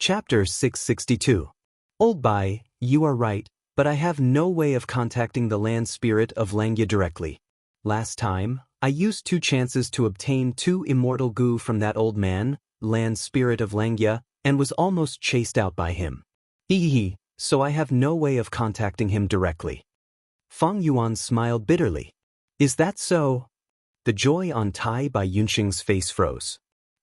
Chapter 662. Old Bai, you are right, but I have no way of contacting the land spirit of Xianxia directly. Last time, I used 2 chances to obtain 2 immortal goo from that old man, land spirit of Xianxia, and was almost chased out by him. Hehe, so I have no way of contacting him directly. Feng Yuan smiled bitterly. Is that so? The joy on Tai Bai Yunxing's face froze.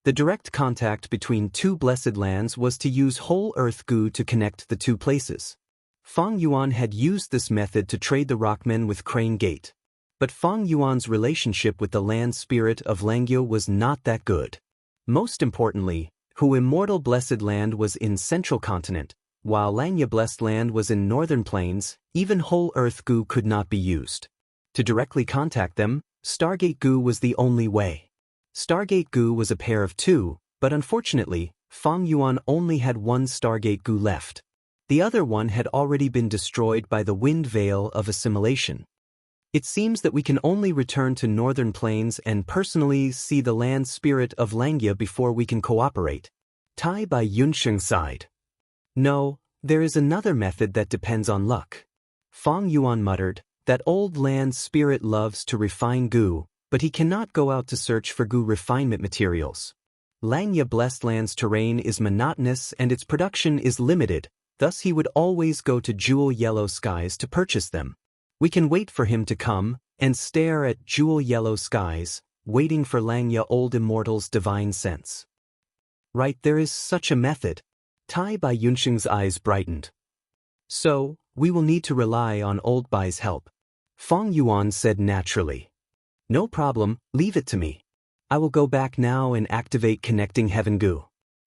The direct contact between 2 blessed lands was to use whole earth goo to connect the 2 places. Feng Yuan had used this method to trade the rockmen with Crane Gate. But Feng Yuan's relationship with the land spirit of Xianxia was not that good. Most importantly, Hu Immortal Blessed Land was in Central Continent, while Xianxia Blessed Land was in Northern Plains. Even whole earth goo could not be used. To directly contact them, Stargate goo was the only way. Stargate goo was a pair of 2, but unfortunately, Feng Yuan only had 1 Stargate goo left. The other one had already been destroyed by the wind veil of assimilation. It seems that we can only return to Northern Plains and personally see the land spirit of Xianxia before we can cooperate. Tai Bai Yunxing sighed. No, there is another method that depends on luck. Feng Yuan muttered, that old land spirit loves to refine goo, but he cannot go out to search for goo refinement materials. Xianxia Blessed Land's terrain is monotonous and its production is limited, thus he would always go to Jewel Yellow Skies to purchase them. We can wait for him to come, and stare at Jewel Yellow Skies, waiting for Xianxia Old Immortal's divine sense. Right, there is such a method. Tai Bai Yunxing's eyes brightened. So, we will need to rely on Old Bai's help. Feng Yuan said naturally. No problem, leave it to me. I will go back now and activate Connecting Heaven Goo.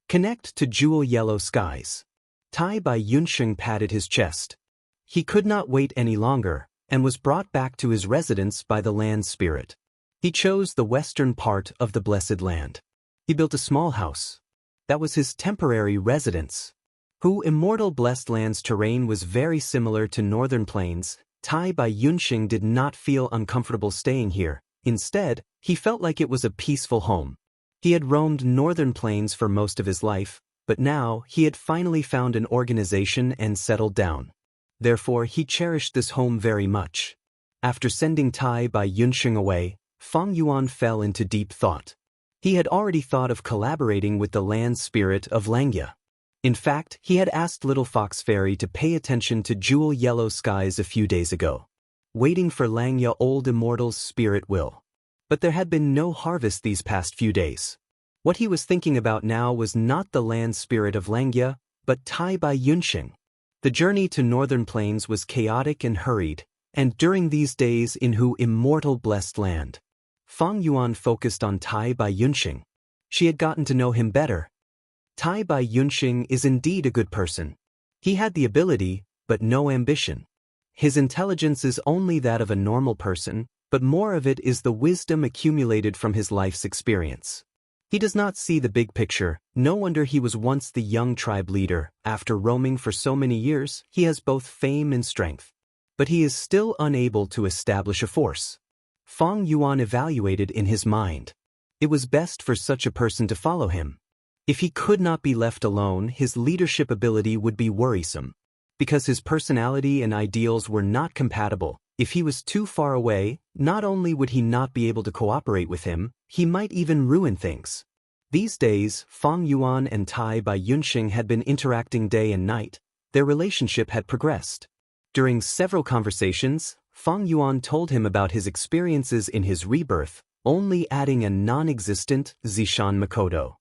Connect to Jewel Yellow Skies. Tai Bai Yunxing patted his chest. He could not wait any longer, and was brought back to his residence by the land spirit. He chose the western part of the Blessed Land. He built a small house. That was his temporary residence. Hu Immortal Blessed Land's terrain was very similar to Northern Plains. Tai Bai Yunxing did not feel uncomfortable staying here. Instead, he felt like it was a peaceful home. He had roamed Northern Plains for most of his life, but now he had finally found an organization and settled down. Therefore, he cherished this home very much. After sending Tai Bai Yunxing away, Feng Yuan fell into deep thought. He had already thought of collaborating with the land spirit of Xianxia. In fact, he had asked Little Fox Fairy to pay attention to Jewel Yellow Skies a few days ago, waiting for Xianxia Old Immortal's spirit will. But there had been no harvest these past few days. What he was thinking about now was not the land spirit of Xianxia, but Tai Bai Yunxing. The journey to Northern Plains was chaotic and hurried, and during these days in Hu Immortal Blessed Land, Feng Yuan focused on Tai Bai Yunxing. She had gotten to know him better. Tai Bai Yunxing is indeed a good person. He had the ability, but no ambition. His intelligence is only that of a normal person, but more of it is the wisdom accumulated from his life's experience. He does not see the big picture. No wonder he was once the young tribe leader. After roaming for so many years, he has both fame and strength. But he is still unable to establish a force. Feng Yuan evaluated in his mind. It was best for such a person to follow him. If he could not be left alone, his leadership ability would be worrisome. Because his personality and ideals were not compatible, if he was too far away, not only would he not be able to cooperate with him, he might even ruin things. These days, Feng Yuan and Tai Bai Yunxing had been interacting day and night. Their relationship had progressed. During several conversations, Feng Yuan told him about his experiences in his rebirth, only adding a non-existent Zishan Makoto.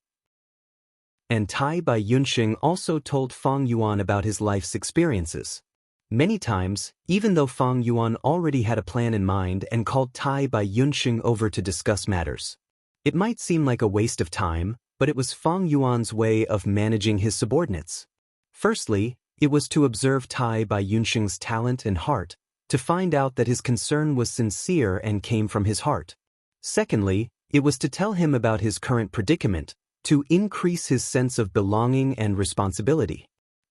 And Tai Bai Yunxing also told Feng Yuan about his life's experiences. Many times, even though Feng Yuan already had a plan in mind and called Tai Bai Yunxing over to discuss matters. It might seem like a waste of time, but it was Feng Yuan's way of managing his subordinates. Firstly, it was to observe Tai Bai Yunxing's talent and heart, to find out that his concern was sincere and came from his heart. Secondly, it was to tell him about his current predicament, to increase his sense of belonging and responsibility.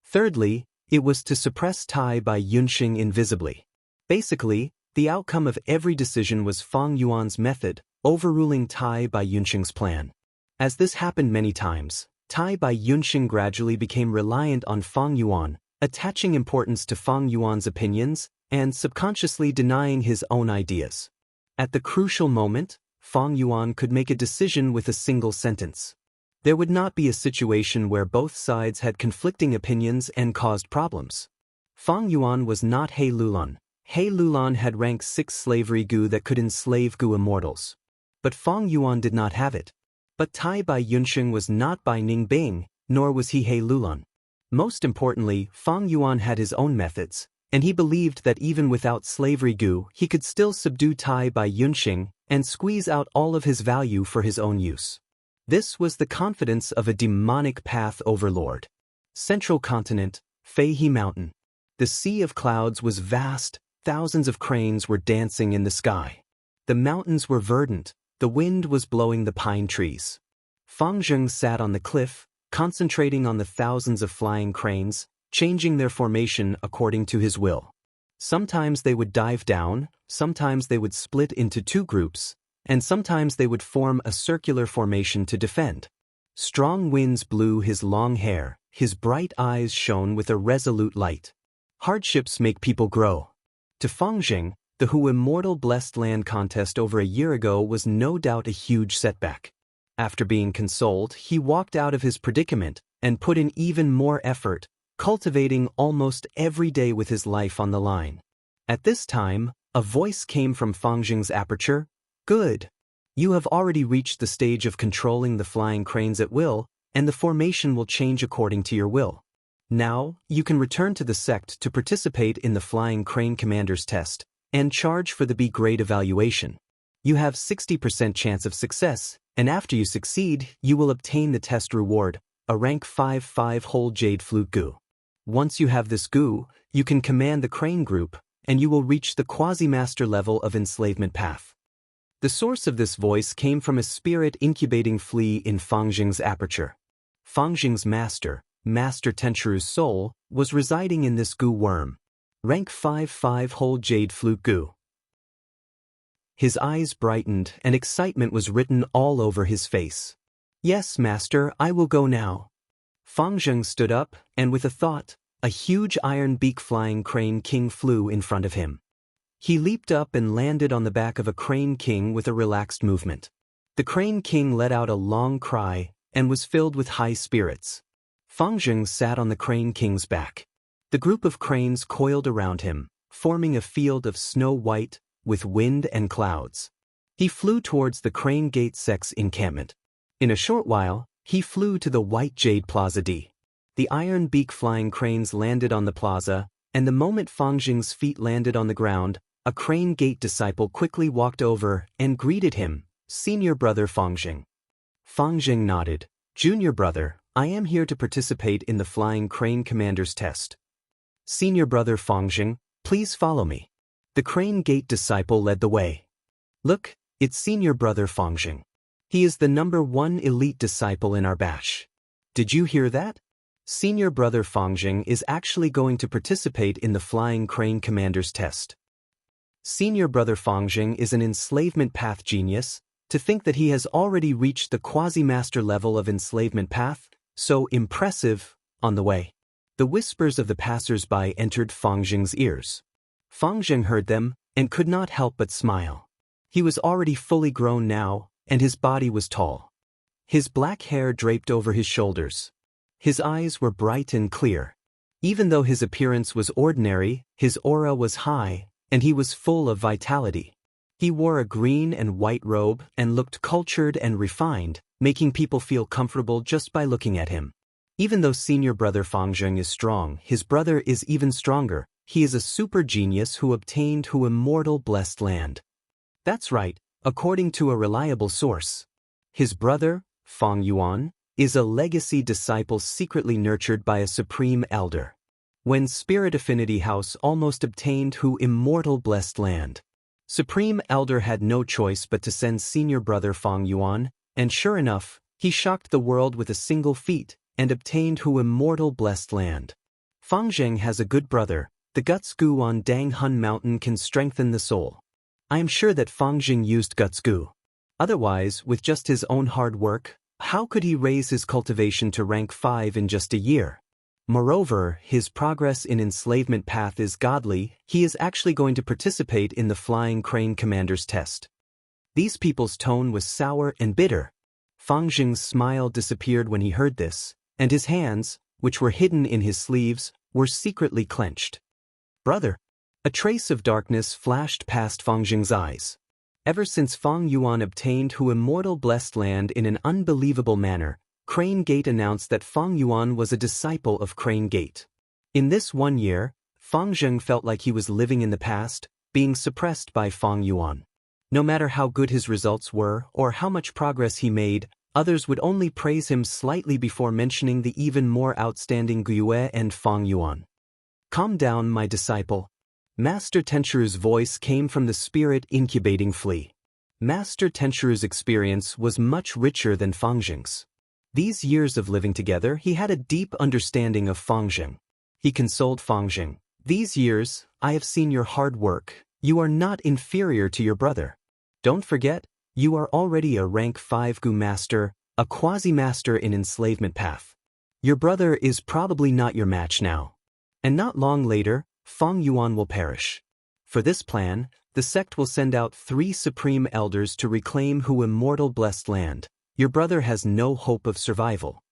Thirdly, it was to suppress Tai Bai Yunxing invisibly. Basically, the outcome of every decision was Feng Yuan's method, overruling Tai Bai Yunxing's plan. As this happened many times, Tai Bai Yunxing gradually became reliant on Fang Yuan, attaching importance to Fang Yuan's opinions and subconsciously denying his own ideas. At the crucial moment, Fang Yuan could make a decision with a single sentence. There would not be a situation where both sides had conflicting opinions and caused problems. Fang Yuan was not He Lulan. He Lulan had rank 6 slavery gu that could enslave gu immortals. But Fang Yuan did not have it. But Tai Bai Yunxing was not Bai Ningbing, nor was he He Lulan. Most importantly, Fang Yuan had his own methods, and he believed that even without slavery gu, he could still subdue Tai Bai Yunxing and squeeze out all of his value for his own use. This was the confidence of a demonic path overlord. Central continent, Feihe Mountain. The sea of clouds was vast, thousands of cranes were dancing in the sky. The mountains were verdant, the wind was blowing the pine trees. Fang Zheng sat on the cliff, concentrating on the thousands of flying cranes, changing their formation according to his will. Sometimes they would dive down, sometimes they would split into 2 groups, and sometimes they would form a circular formation to defend. Strong winds blew his long hair, his bright eyes shone with a resolute light. Hardships make people grow. To Fang Zheng, the Hu Immortal Blessed Land contest over a year ago was no doubt a huge setback. After being consoled, he walked out of his predicament and put in even more effort, cultivating almost every day with his life on the line. At this time, a voice came from Fang Zheng's aperture. Good. You have already reached the stage of controlling the flying cranes at will, and the formation will change according to your will. Now, you can return to the sect to participate in the Flying Crane Commander's test, and charge for the B-grade evaluation. You have 60% chance of success, and after you succeed, you will obtain the test reward, a rank 5 whole jade flute gu. Once you have this gu, you can command the crane group, and you will reach the quasi-master level of enslavement path. The source of this voice came from a spirit incubating flea in Fang Zheng's aperture. Fang Zheng's master, Master Tenchuru's soul, was residing in this gu worm. Rank 5 whole jade flute gu. His eyes brightened and excitement was written all over his face. Yes, master, I will go now. Fang Zheng stood up, and with a thought, a huge iron beak flying crane king flew in front of him. He leaped up and landed on the back of a crane king with a relaxed movement. The crane king let out a long cry and was filled with high spirits. Fang Zheng sat on the crane king's back. The group of cranes coiled around him, forming a field of snow white, with wind and clouds. He flew towards the Crane Gate sects encampment. In a short while, he flew to the White Jade Plaza D. The iron beak flying cranes landed on the plaza, and the moment Fang Zheng's feet landed on the ground, a Crane Gate disciple quickly walked over and greeted him, Senior Brother Fang Zheng. Fang Zheng nodded. Junior Brother, I am here to participate in the Flying Crane Commander's test. Senior Brother Fang Zheng, please follow me. The Crane Gate disciple led the way. Look, it's Senior Brother Fang Zheng. He is the #1 elite disciple in our batch. Did you hear that? Senior Brother Fang Zheng is actually going to participate in the Flying Crane Commander's test. Senior Brother Fang Zheng is an enslavement path genius. To think that he has already reached the quasi-master level of enslavement path, so impressive, on the way. The whispers of the passers-by entered Fang Zheng's ears. Fang Zheng heard them, and could not help but smile. He was already fully grown now, and his body was tall. His black hair draped over his shoulders. His eyes were bright and clear. Even though his appearance was ordinary, his aura was high, and he was full of vitality. He wore a green and white robe and looked cultured and refined, making people feel comfortable just by looking at him. Even though Senior Brother Fang Zheng is strong, his brother is even stronger. He is a super genius who obtained Hu Immortal Blessed Land. That's right, according to a reliable source. His brother, Fang Yuan, is a legacy disciple secretly nurtured by a supreme elder. When Spirit Affinity House almost obtained Hu Immortal Blessed Land, Supreme Elder had no choice but to send Senior Brother Fang Yuan, and sure enough, he shocked the world with a single feat and obtained Hu Immortal Blessed Land. Fang Zheng has a good brother. The Guts Gu on Dang Hun Mountain can strengthen the soul. I am sure that Fang Zheng used Guts Gu. Otherwise, with just his own hard work, How could he raise his cultivation to rank 5 in just a year? Moreover, his progress in enslavement path is godly. He is actually going to participate in the Flying Crane Commander's test. These people's tone was sour and bitter. Fang Jing's smile disappeared when he heard this, and his hands, which were hidden in his sleeves, were secretly clenched. Brother! A trace of darkness flashed past Fang Jing's eyes. Ever since Fang Yuan obtained Hu Immortal Blessed Land in an unbelievable manner, Crane Gate announced that Fang Yuan was a disciple of Crane Gate. In this 1 year, Fang Jing felt like he was living in the past, being suppressed by Fang Yuan. No matter how good his results were or how much progress he made, others would only praise him slightly before mentioning the even more outstanding Guiyue and Fang Yuan. Calm down, my disciple. Master Tenchiru's voice came from the spirit incubating flea. Master Tenchiru's experience was much richer than Fang Jing's. These years of living together, he had a deep understanding of Fang Jing. He consoled Fang Jing. These years, I have seen your hard work. You are not inferior to your brother. Don't forget, you are already a rank 5 Gu Master, a quasi-master in enslavement path. Your brother is probably not your match now. And not long later, Fang Yuan will perish. For this plan, the sect will send out 3 supreme elders to reclaim Hu Immortal Blessed Land. Your brother has no hope of survival.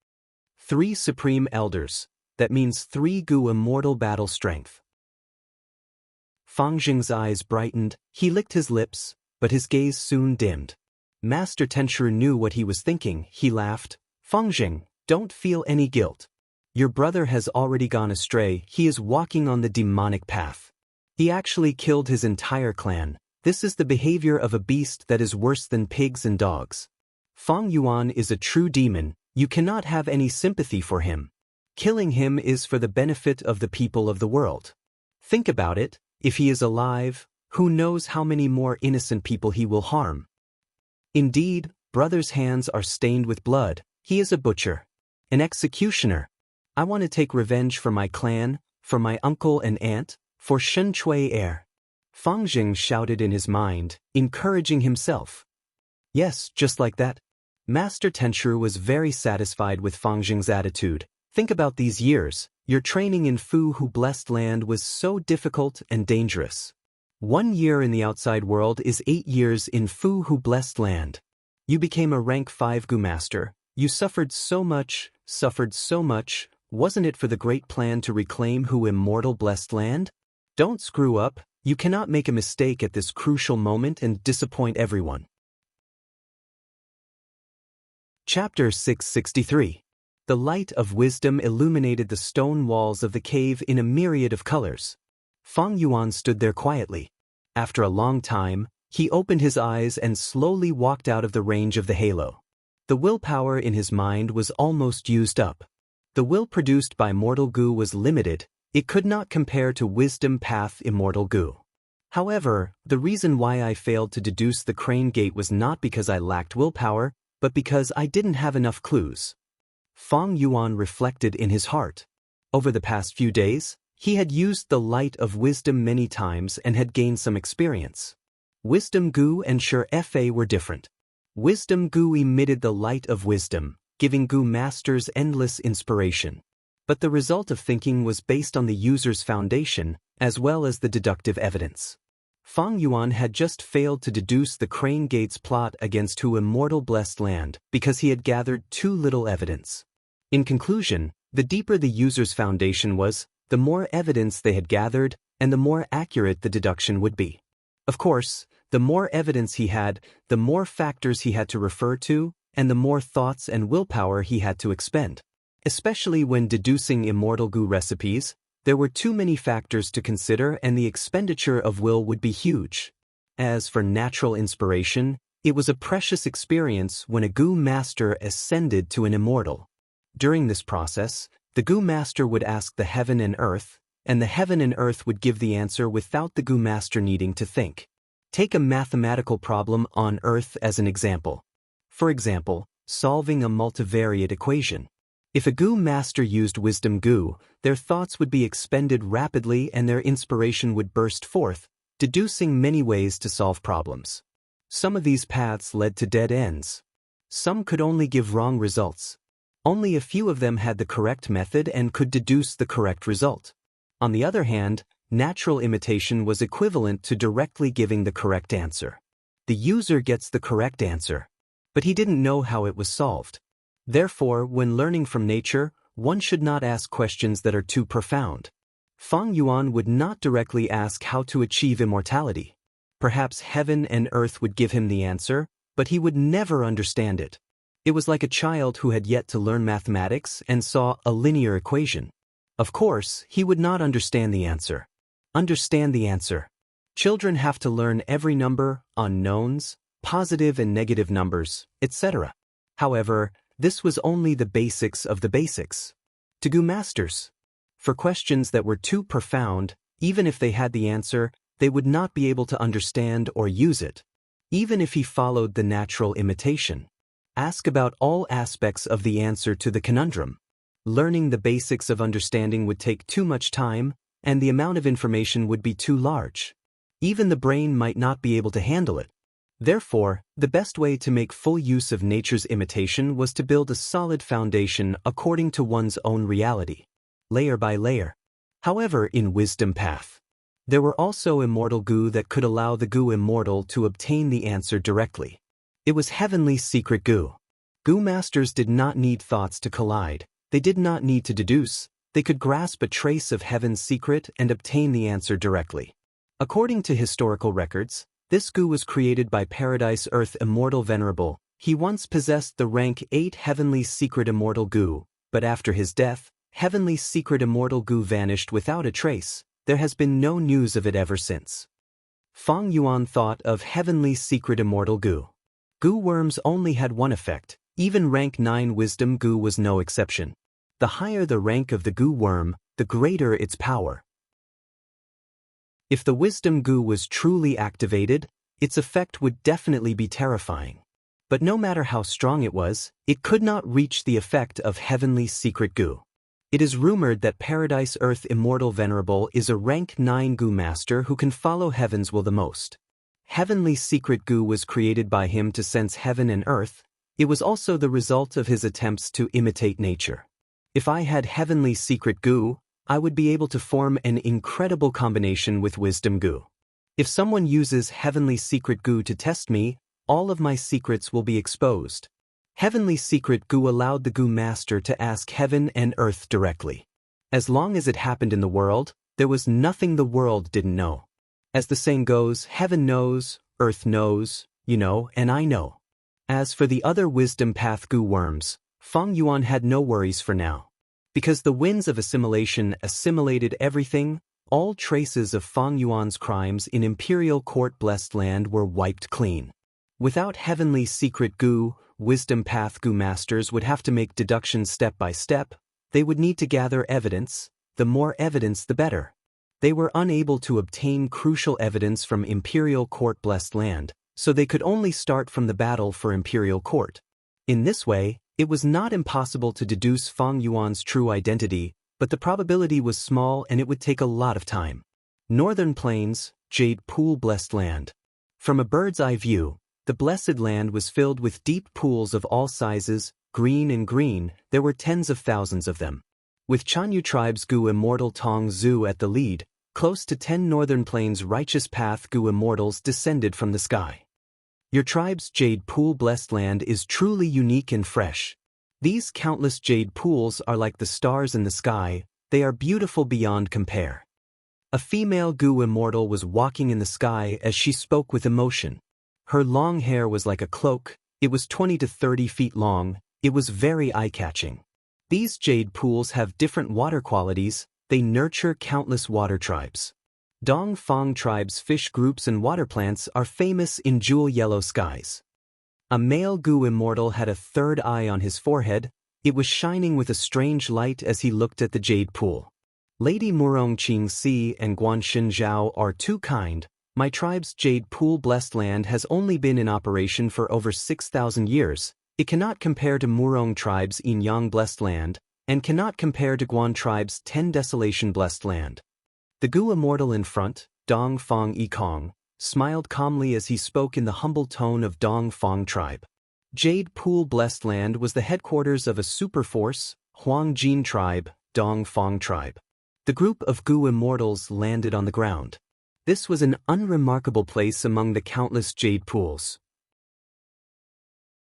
3 supreme elders, that means 3 Gu Immortal battle strength. Fang Jing's eyes brightened, he licked his lips, but his gaze soon dimmed. Master Tenchiru knew what he was thinking. He laughed. Fang Jing, don't feel any guilt. Your brother has already gone astray. He is walking on the demonic path. He actually killed his entire clan. This is the behavior of a beast that is worse than pigs and dogs. Fang Yuan is a true demon. You cannot have any sympathy for him. Killing him is for the benefit of the people of the world. Think about it. If he is alive, who knows how many more innocent people he will harm. Indeed, brother's hands are stained with blood. He is a butcher, an executioner. I want to take revenge for my clan, for my uncle and aunt, for Shen Chui heir. Fang Jing shouted in his mind, encouraging himself. Yes, just like that. Master Tenchiru was very satisfied with Fang Jing's attitude. Think about these years. Your training in Fu Hu Blessed Land was so difficult and dangerous. 1 year in the outside world is 8 years in Fu Hu Blessed Land. You became a rank 5 Gu Master. You suffered so much. Wasn't it for the great plan to reclaim Hu Immortal Blessed Land? Don't screw up. You cannot make a mistake at this crucial moment and disappoint everyone. Chapter 663. The light of wisdom illuminated the stone walls of the cave in a myriad of colors. Fang Yuan stood there quietly. After a long time, he opened his eyes and slowly walked out of the range of the halo. The willpower in his mind was almost used up. The will produced by Mortal Gu was limited. It could not compare to Wisdom Path Immortal Gu. However, the reason why I failed to deduce the Crane Gate was not because I lacked willpower, but because I didn't have enough clues. Fang Yuan reflected in his heart. Over the past few days, he had used the light of wisdom many times and had gained some experience. Wisdom Gu and Sure Fa were different. Wisdom Gu emitted the light of wisdom, giving Gu masters endless inspiration. But the result of thinking was based on the user's foundation, as well as the deductive evidence. Fang Yuan had just failed to deduce the Crane Gate's plot against Hu Immortal Blessed Land because he had gathered too little evidence. In conclusion, the deeper the user's foundation was, the more evidence they had gathered, and the more accurate the deduction would be. Of course, the more evidence he had, the more factors he had to refer to, and the more thoughts and willpower he had to expend. Especially when deducing Immortal Gu recipes, there were too many factors to consider and the expenditure of will would be huge. As for natural inspiration, it was a precious experience when a Gu master ascended to an immortal. During this process, the Gu master would ask the heaven and earth, and the heaven and earth would give the answer without the Gu master needing to think. Take a mathematical problem on earth as an example. For example, solving a multivariate equation. If a Gu master used Wisdom Gu, their thoughts would be expended rapidly and their inspiration would burst forth, deducing many ways to solve problems. Some of these paths led to dead ends. Some could only give wrong results. Only a few of them had the correct method and could deduce the correct result. On the other hand, natural imitation was equivalent to directly giving the correct answer. The user gets the correct answer, but he didn't know how it was solved. Therefore, when learning from nature, one should not ask questions that are too profound. Feng Yuan would not directly ask how to achieve immortality. Perhaps heaven and earth would give him the answer, but he would never understand it. It was like a child who had yet to learn mathematics and saw a linear equation. Of course, he would not understand the answer. Understand the answer. Children have to learn every number, unknowns, positive and negative numbers, etc. However, this was only the basics of the basics. To go masters. For questions that were too profound, even if they had the answer, they would not be able to understand or use it. Even if he followed the natural imitation. Ask about all aspects of the answer to the conundrum. Learning the basics of understanding would take too much time, and the amount of information would be too large. Even the brain might not be able to handle it. Therefore, the best way to make full use of nature's imitation was to build a solid foundation according to one's own reality, layer by layer. However, in Wisdom Path, there were also immortal Gu that could allow the Gu immortal to obtain the answer directly. It was heavenly secret Gu. Gu masters did not need thoughts to collide. They did not need to deduce. They could grasp a trace of heaven's secret and obtain the answer directly. According to historical records, this Gu was created by Paradise Earth Immortal Venerable. He once possessed the rank 8 Heavenly Secret Immortal Gu, but after his death, Heavenly Secret Immortal Gu vanished without a trace. There has been no news of it ever since. Feng Yuan thought of Heavenly Secret Immortal Gu. Gu worms only had one effect. Even rank 9 Wisdom Gu was no exception. The higher the rank of the Gu worm, the greater its power. If the Wisdom Gu was truly activated, its effect would definitely be terrifying. But no matter how strong it was, it could not reach the effect of Heavenly Secret Gu. It is rumored that Paradise Earth Immortal Venerable is a rank 9 Gu master who can follow heaven's will the most. Heavenly Secret Gu was created by him to sense heaven and earth. It was also the result of his attempts to imitate nature. If I had Heavenly Secret Gu, I would be able to form an incredible combination with Wisdom Gu. If someone uses Heavenly Secret Gu to test me, all of my secrets will be exposed. Heavenly Secret Gu allowed the Gu master to ask heaven and earth directly. As long as it happened in the world, there was nothing the world didn't know. As the saying goes, heaven knows, earth knows, you know, and I know. As for the other Wisdom Path Gu worms, Feng Yuan had no worries for now. Because the winds of assimilation assimilated everything, all traces of Feng Yuan's crimes in Imperial Court Blessed Land were wiped clean. Without Heavenly Secret Gu, Wisdom Path Gu masters would have to make deductions step by step. They would need to gather evidence. The more evidence, the better. They were unable to obtain crucial evidence from Imperial Court Blessed Land, so they could only start from the battle for Imperial Court. In this way, it was not impossible to deduce Feng Yuan's true identity, but the probability was small and it would take a lot of time. Northern Plains, Jade Pool Blessed Land. From a bird's eye view, the Blessed Land was filled with deep pools of all sizes, green and green. There were tens of thousands of them. With Chanyu Tribe's Gu Immortal Tong Zhu at the lead, close to 10 Northern Plains Righteous Path Gu Immortals descended from the sky. Your tribe's Jade Pool Blessed Land is truly unique and fresh. These countless jade pools are like the stars in the sky. They are beautiful beyond compare. A female Gu Immortal was walking in the sky as she spoke with emotion. Her long hair was like a cloak. It was 20 to 30 feet long. It was very eye-catching. These jade pools have different water qualities. They nurture countless water tribes. Dong Fong tribe's fish groups and water plants are famous in jewel yellow skies. A male Gu Immortal had a third eye on his forehead. It was shining with a strange light as he looked at the jade pool. Lady Murong Qing Si and Guanshin Zhao are too kind. My tribe's Jade Pool Blessed Land has only been in operation for over 6,000 years. It cannot compare to Murong tribe's Yinyang Blessed Land, and cannot compare to Guan tribe's 10 Desolation Blessed Land. The Gu Immortal in front, Dong Fong Yikong, smiled calmly as he spoke in the humble tone of Dong Fong tribe. Jade Pool Blessed Land was the headquarters of a superforce, Huangjin tribe, Dongfang tribe. The group of Gu immortals landed on the ground. This was an unremarkable place among the countless jade pools.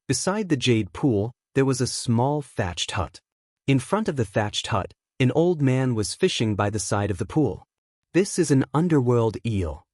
Beside the jade pool, there was a small thatched hut. In front of the thatched hut, an old man was fishing by the side of the pool. This is an underworld eel.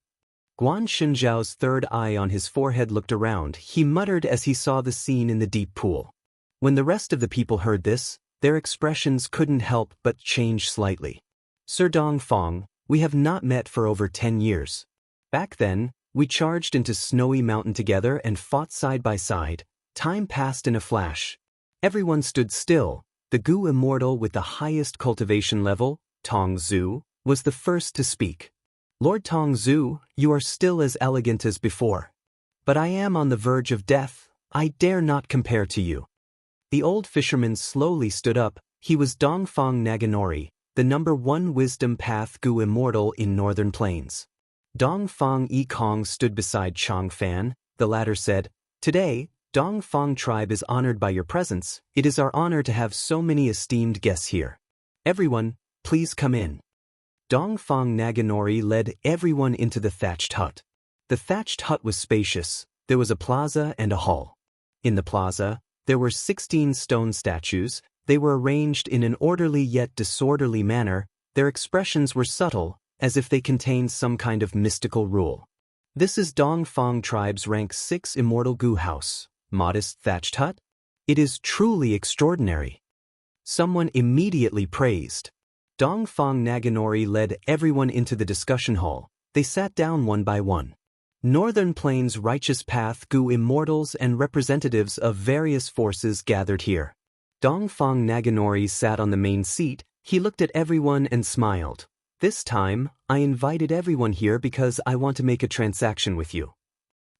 Guan Shenzhao's third eye on his forehead looked around. He muttered as he saw the scene in the deep pool. When the rest of the people heard this, their expressions couldn't help but change slightly. Sir Dongfang, we have not met for over 10 years. Back then, we charged into Snowy Mountain together and fought side by side. Time passed in a flash. Everyone stood still. The Gu immortal with the highest cultivation level, Tong Zhu, was the first to speak. Lord Tong Zhu, you are still as elegant as before. But I am on the verge of death. I dare not compare to you. The old fisherman slowly stood up. He was Dongfang Naganori, the #1 wisdom path Gu immortal in Northern Plains. Dongfang Yikong stood beside Changfan. The latter said, "Today, Dongfang tribe is honored by your presence. It is our honor to have so many esteemed guests here. Everyone, please come in." Dongfang Naganori led everyone into the thatched hut. The thatched hut was spacious. There was a plaza and a hall. In the plaza, there were 16 stone statues. They were arranged in an orderly yet disorderly manner. Their expressions were subtle, as if they contained some kind of mystical rule. This is Dongfang tribe's rank 6 immortal Gu house. Modest thatched hut? It is truly extraordinary. Someone immediately praised. Dongfang Naganori led everyone into the discussion hall. They sat down one by one. Northern Plains Righteous Path Gu immortals and representatives of various forces gathered here. Dongfang Naganori sat on the main seat. He looked at everyone and smiled. This time, I invited everyone here because I want to make a transaction with you.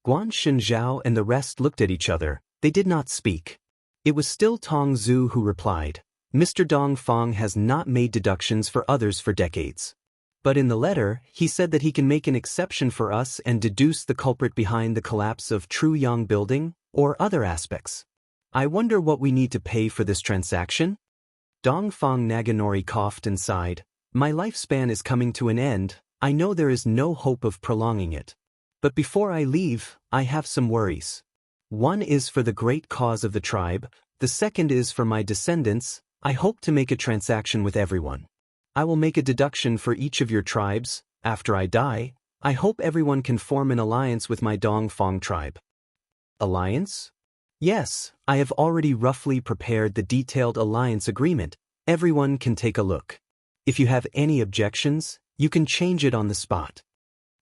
Guan Shenzhao and the rest looked at each other. They did not speak. It was still Tong Zhu who replied. Mr. Dongfang has not made deductions for others for decades. But in the letter, he said that he can make an exception for us and deduce the culprit behind the collapse of Truyang Building, or other aspects. I wonder what we need to pay for this transaction? Dongfang Naganori coughed and sighed. My lifespan is coming to an end. I know there is no hope of prolonging it. But before I leave, I have some worries. One is for the great cause of the tribe. The second is for my descendants. I hope to make a transaction with everyone. I will make a deduction for each of your tribes. After I die, I hope everyone can form an alliance with my Dongfang tribe. Alliance? Yes, I have already roughly prepared the detailed alliance agreement. Everyone can take a look. If you have any objections, you can change it on the spot.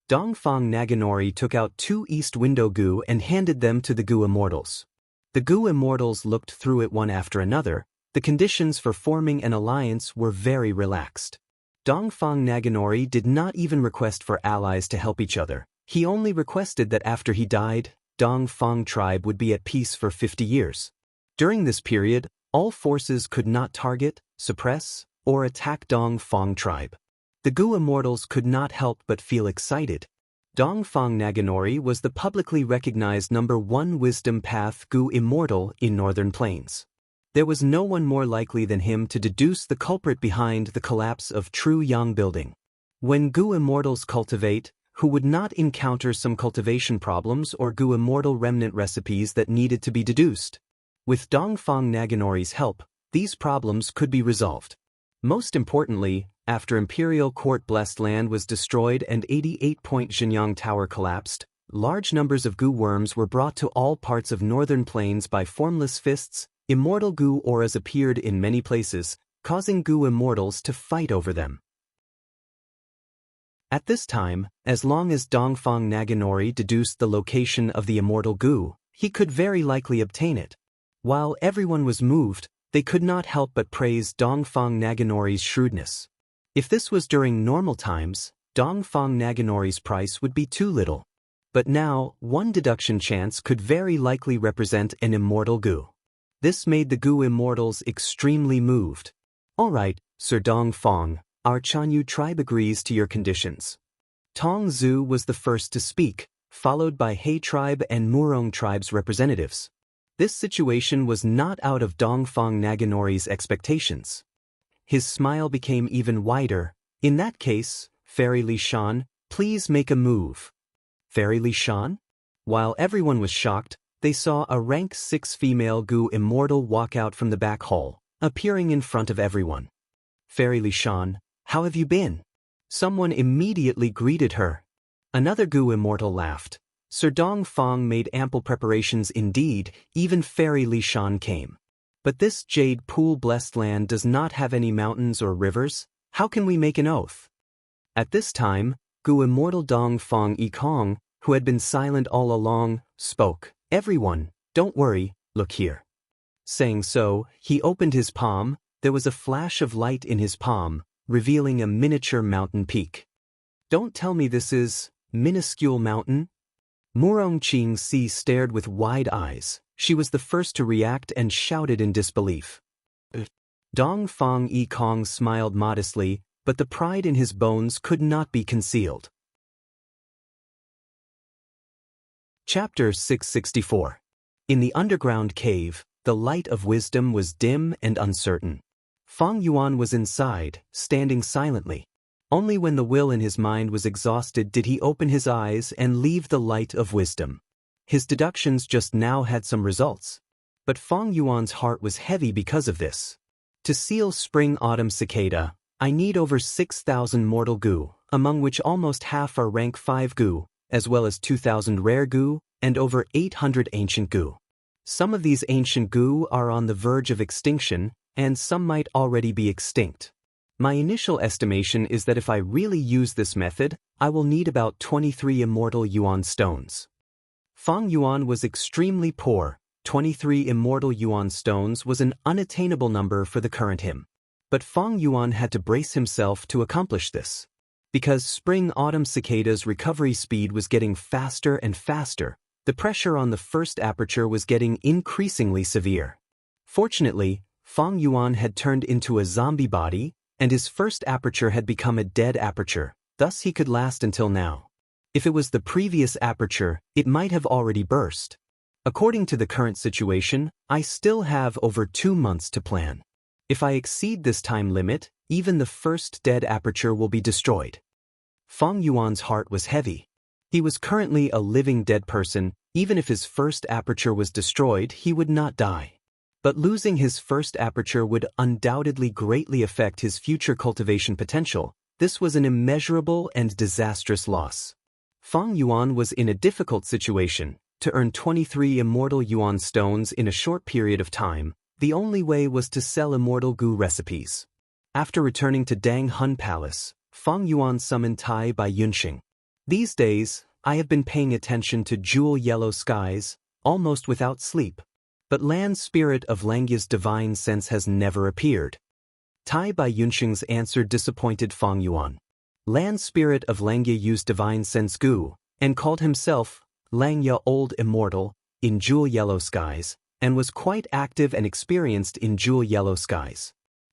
Dongfang Naganori took out 2 East Window Gu and handed them to the Gu immortals. The Gu immortals looked through it one after another. The conditions for forming an alliance were very relaxed. Dongfang Naganori did not even request for allies to help each other. He only requested that after he died, Dongfang tribe would be at peace for 50 years. During this period, all forces could not target, suppress, or attack Dongfang tribe. The Gu immortals could not help but feel excited. Dongfang Naganori was the publicly recognized #1 wisdom path Gu immortal in Northern Plains. There was no one more likely than him to deduce the culprit behind the collapse of Truyang Building. When Gu immortals cultivate, who would not encounter some cultivation problems or Gu immortal remnant recipes that needed to be deduced? With Dongfang Naganori's help, these problems could be resolved. Most importantly, after Imperial Court Blessed Land was destroyed and 88-point Xianxia Tower collapsed, large numbers of Gu worms were brought to all parts of Northern Plains by formless fists. Immortal Gu auras appeared in many places, causing Gu immortals to fight over them. At this time, as long as Dongfang Naganori deduced the location of the immortal Gu, he could very likely obtain it. While everyone was moved, they could not help but praise Dongfang Naganori's shrewdness. If this was during normal times, Dongfang Naganori's price would be too little. But now, one deduction chance could very likely represent an immortal Gu. This made the Gu immortals extremely moved. All right, Sir Dongfang, our Chanyu tribe agrees to your conditions. Tong Zhu was the first to speak, followed by He tribe and Murong tribe's representatives. This situation was not out of Dongfang Naganori's expectations. His smile became even wider. In that case, Fairy Li Shan, please make a move. Fairy Li Shan? While everyone was shocked, they saw a rank 6 female Gu immortal walk out from the back hall, appearing in front of everyone. Fairy Li Shan, how have you been? Someone immediately greeted her. Another Gu immortal laughed. Sir Dongfang made ample preparations indeed, even Fairy Li Shan came. But this jade pool-blessed land does not have any mountains or rivers. How can we make an oath? At this time, Gu immortal Dongfang Yikong, who had been silent all along, spoke. Everyone, don't worry, look here. Saying so, he opened his palm. There was a flash of light in his palm, revealing a miniature mountain peak. Don't tell me this is minuscule mountain? Murong Qingxi stared with wide eyes. She was the first to react and shouted in disbelief. Dongfang Yikong smiled modestly, but the pride in his bones could not be concealed. Chapter 664. In the underground cave, the light of wisdom was dim and uncertain. Fang Yuan was inside, standing silently. Only when the will in his mind was exhausted did he open his eyes and leave the light of wisdom. His deductions just now had some results. But Fang Yuan's heart was heavy because of this. To seal spring-autumn cicada, I need over 6,000 mortal Gu, among which almost half are rank 5 Gu, as well as 2,000 rare Gu, and over 800 ancient Gu. Some of these ancient Gu are on the verge of extinction, and some might already be extinct. My initial estimation is that if I really use this method, I will need about 23 immortal Yuan stones. Fang Yuan was extremely poor. 23 immortal Yuan stones was an unattainable number for the current him. But Fang Yuan had to brace himself to accomplish this. Because spring-autumn cicada's recovery speed was getting faster and faster, the pressure on the first aperture was getting increasingly severe. Fortunately, Fang Yuan had turned into a zombie body, and his first aperture had become a dead aperture, thus he could last until now. If it was the previous aperture, it might have already burst. According to the current situation, I still have over 2 months to plan. If I exceed this time limit, even the first dead aperture will be destroyed. Fang Yuan's heart was heavy. He was currently a living dead person. Even if his first aperture was destroyed, he would not die. But losing his first aperture would undoubtedly greatly affect his future cultivation potential. This was an immeasurable and disastrous loss. Fang Yuan was in a difficult situation. To earn 23 immortal Yuan stones in a short period of time, the only way was to sell immortal Gu recipes. After returning to Dang Hun Palace, Fang Yuan summoned Tai Bai Yunxing. These days, I have been paying attention to jewel yellow skies, almost without sleep. But land spirit of Langya's divine sense has never appeared. Tai Bai Yunxing's answer disappointed Fang Yuan. Land spirit of Langya used divine sense Gu, and called himself Langya Old Immortal, in jewel yellow skies, and was quite active and experienced in jewel yellow skies.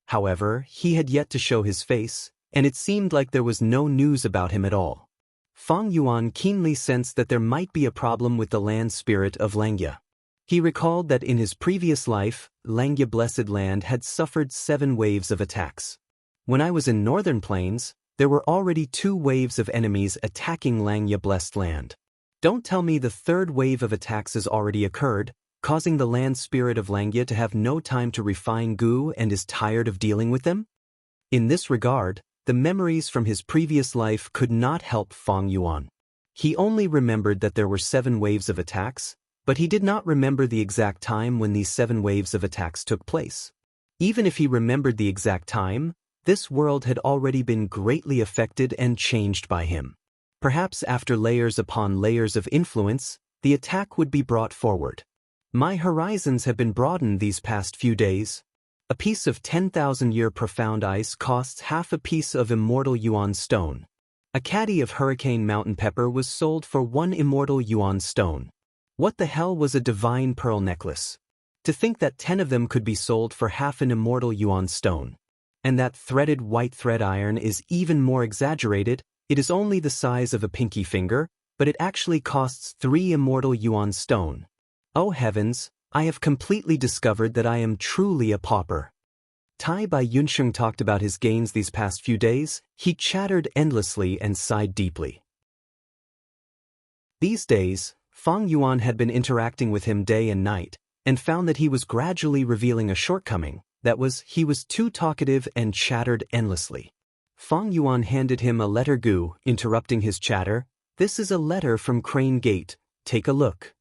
However, he had yet to show his face, and it seemed like there was no news about him at all. Fang Yuan keenly sensed that there might be a problem with the land spirit of Langya. He recalled that in his previous life, Langya Blessed Land had suffered 7 waves of attacks. When I was in Northern Plains, there were already 2 waves of enemies attacking Langya Blessed Land. Don't tell me the 3rd wave of attacks has already occurred, causing the land spirit of Langya to have no time to refine Gu and is tired of dealing with them? In this regard, the memories from his previous life could not help Fang Yuan. He only remembered that there were 7 waves of attacks, but he did not remember the exact time when these 7 waves of attacks took place. Even if he remembered the exact time, this world had already been greatly affected and changed by him. Perhaps after layers upon layers of influence, the attack would be brought forward. My horizons have been broadened these past few days. A piece of 10,000-year profound ice costs half a piece of immortal Yuan stone. A caddy of hurricane mountain pepper was sold for 1 immortal Yuan stone. What the hell was a divine pearl necklace? To think that 10 of them could be sold for half an immortal Yuan stone. And that threaded white thread iron is even more exaggerated. It is only the size of a pinky finger, but it actually costs 3 immortal Yuan stone. Oh heavens, I have completely discovered that I am truly a pauper. Tai Bai Yunsheng talked about his gains these past few days. He chattered endlessly and sighed deeply. These days, Fang Yuan had been interacting with him day and night, and found that he was gradually revealing a shortcoming, that was, he was too talkative and chattered endlessly. Fang Yuan handed him a letter gu, interrupting his chatter. This is a letter from Crane Gate, take a look.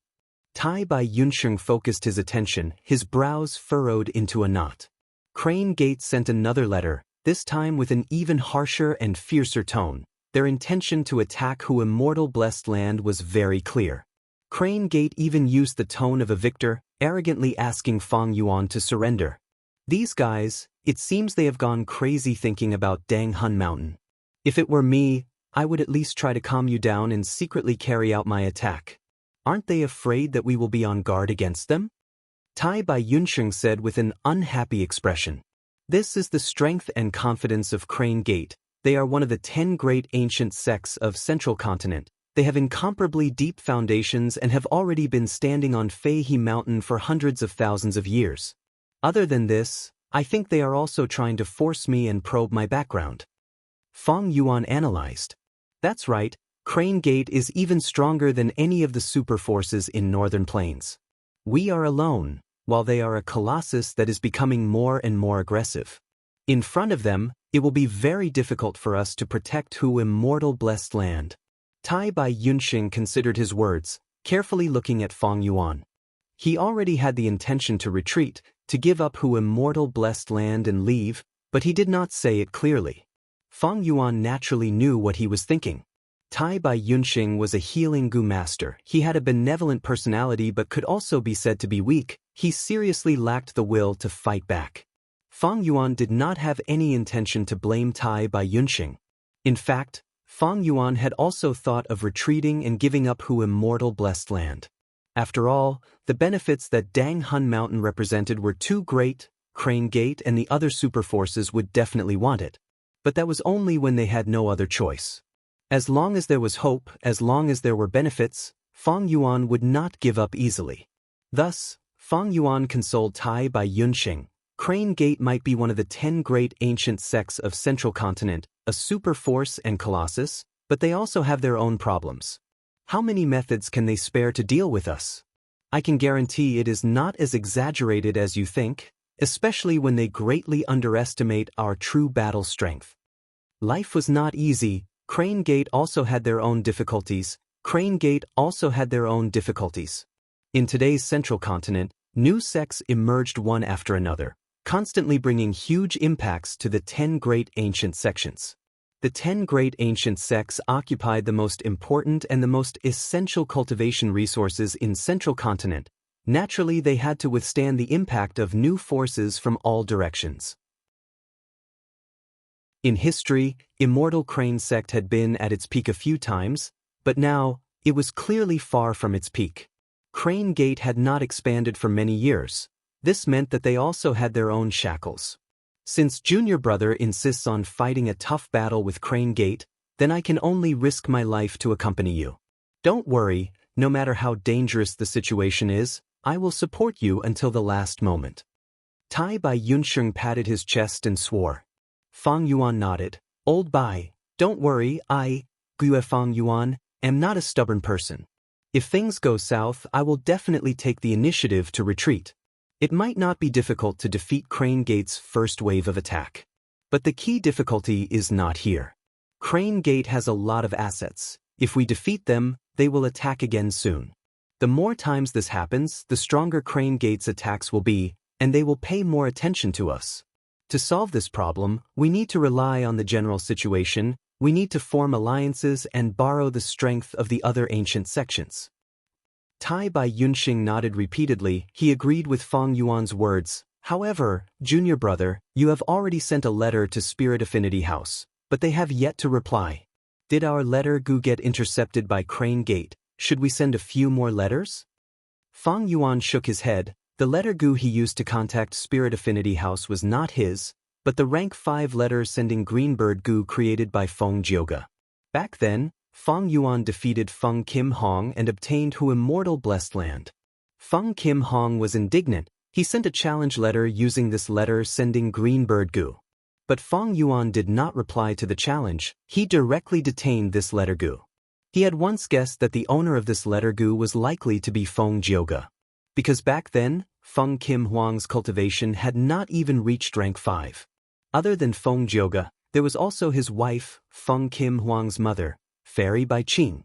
Tai Bai Yunsheng focused his attention, his brows furrowed into a knot. Crane Gate sent another letter, this time with an even harsher and fiercer tone. Their intention to attack Hu Immortal Blessed Land was very clear. Crane Gate even used the tone of a victor, arrogantly asking Fang Yuan to surrender. These guys, it seems they have gone crazy thinking about Dang Hun Mountain. If it were me, I would at least try to calm you down and secretly carry out my attack. Aren't they afraid that we will be on guard against them? Tai Bai Yunsheng said with an unhappy expression. This is the strength and confidence of Crane Gate. They are one of the 10 great ancient sects of Central Continent. They have incomparably deep foundations and have already been standing on Fei He Mountain for hundreds of thousands of years. Other than this, I think they are also trying to force me and probe my background. Fang Yuan analyzed. That's right, Crane Gate is even stronger than any of the super forces in Northern Plains. We are alone, while they are a colossus that is becoming more and more aggressive. In front of them, it will be very difficult for us to protect Hu Immortal Blessed Land. Tai Bai Yunsheng considered his words, carefully looking at Fang Yuan. He already had the intention to retreat, to give up Hu Immortal Blessed Land and leave, but he did not say it clearly. Fang Yuan naturally knew what he was thinking. Tai Bai Yunsheng was a healing gu master. He had a benevolent personality but could also be said to be weak. He seriously lacked the will to fight back. Fang Yuan did not have any intention to blame Tai Bai Yunsheng. In fact, Fang Yuan had also thought of retreating and giving up Hu Immortal Blessed Land. After all, the benefits that Dang Hun Mountain represented were too great. Crane Gate and the other super forces would definitely want it. But that was only when they had no other choice. As long as there was hope, as long as there were benefits, Fang Yuan would not give up easily. Thus, Fang Yuan consoled Tai Bai Yunsheng. Crane Gate might be one of the 10 great ancient sects of Central Continent, a super force and colossus, but they also have their own problems. How many methods can they spare to deal with us? I can guarantee it is not as exaggerated as you think, especially when they greatly underestimate our true battle strength. Life was not easy. Crane Gate also had their own difficulties. In today's Central Continent, new sects emerged one after another, constantly bringing huge impacts to the 10 great ancient sections. The 10 great ancient sects occupied the most important and the most essential cultivation resources in Central Continent. Naturally, they had to withstand the impact of new forces from all directions. In history, Immortal Crane Sect had been at its peak a few times, but now, it was clearly far from its peak. Crane Gate had not expanded for many years. This meant that they also had their own shackles. Since Junior Brother insists on fighting a tough battle with Crane Gate, then I can only risk my life to accompany you. Don't worry, no matter how dangerous the situation is, I will support you until the last moment. Tai Bai Yunsheng patted his chest and swore. Fang Yuan nodded. Old Bai, don't worry, Fang Yuan, am not a stubborn person. If things go south, I will definitely take the initiative to retreat. It might not be difficult to defeat Crane Gate's first wave of attack. But the key difficulty is not here. Crane Gate has a lot of assets. If we defeat them, they will attack again soon. The more times this happens, the stronger Crane Gate's attacks will be, and they will pay more attention to us. To solve this problem, we need to rely on the general situation. We need to form alliances and borrow the strength of the other ancient sections. Tai Bai Yunsheng nodded repeatedly. He agreed with Fang Yuan's words. However, Junior Brother, you have already sent a letter to Spirit Affinity House, but they have yet to reply. Did our letter gu get intercepted by Crane Gate? Should we send a few more letters? Fang Yuan shook his head. The letter gu he used to contact Spirit Affinity House was not his, but the rank 5 letter sending Greenbird gu created by Feng Jioga. Back then, Fang Yuan defeated Feng Kim Hong and obtained Hu Immortal Blessed Land. Feng Kim Hong was indignant. He sent a challenge letter using this letter sending green bird goo. But Feng Yuan did not reply to the challenge. He directly detained this letter goo. He had once guessed that the owner of this letter goo was likely to be Feng Jioge. Because back then, Feng Kim Huang's cultivation had not even reached rank 5. Other than Feng Jioge, there was also his wife, Feng Kim Huang's mother, Fairy Bai Qing.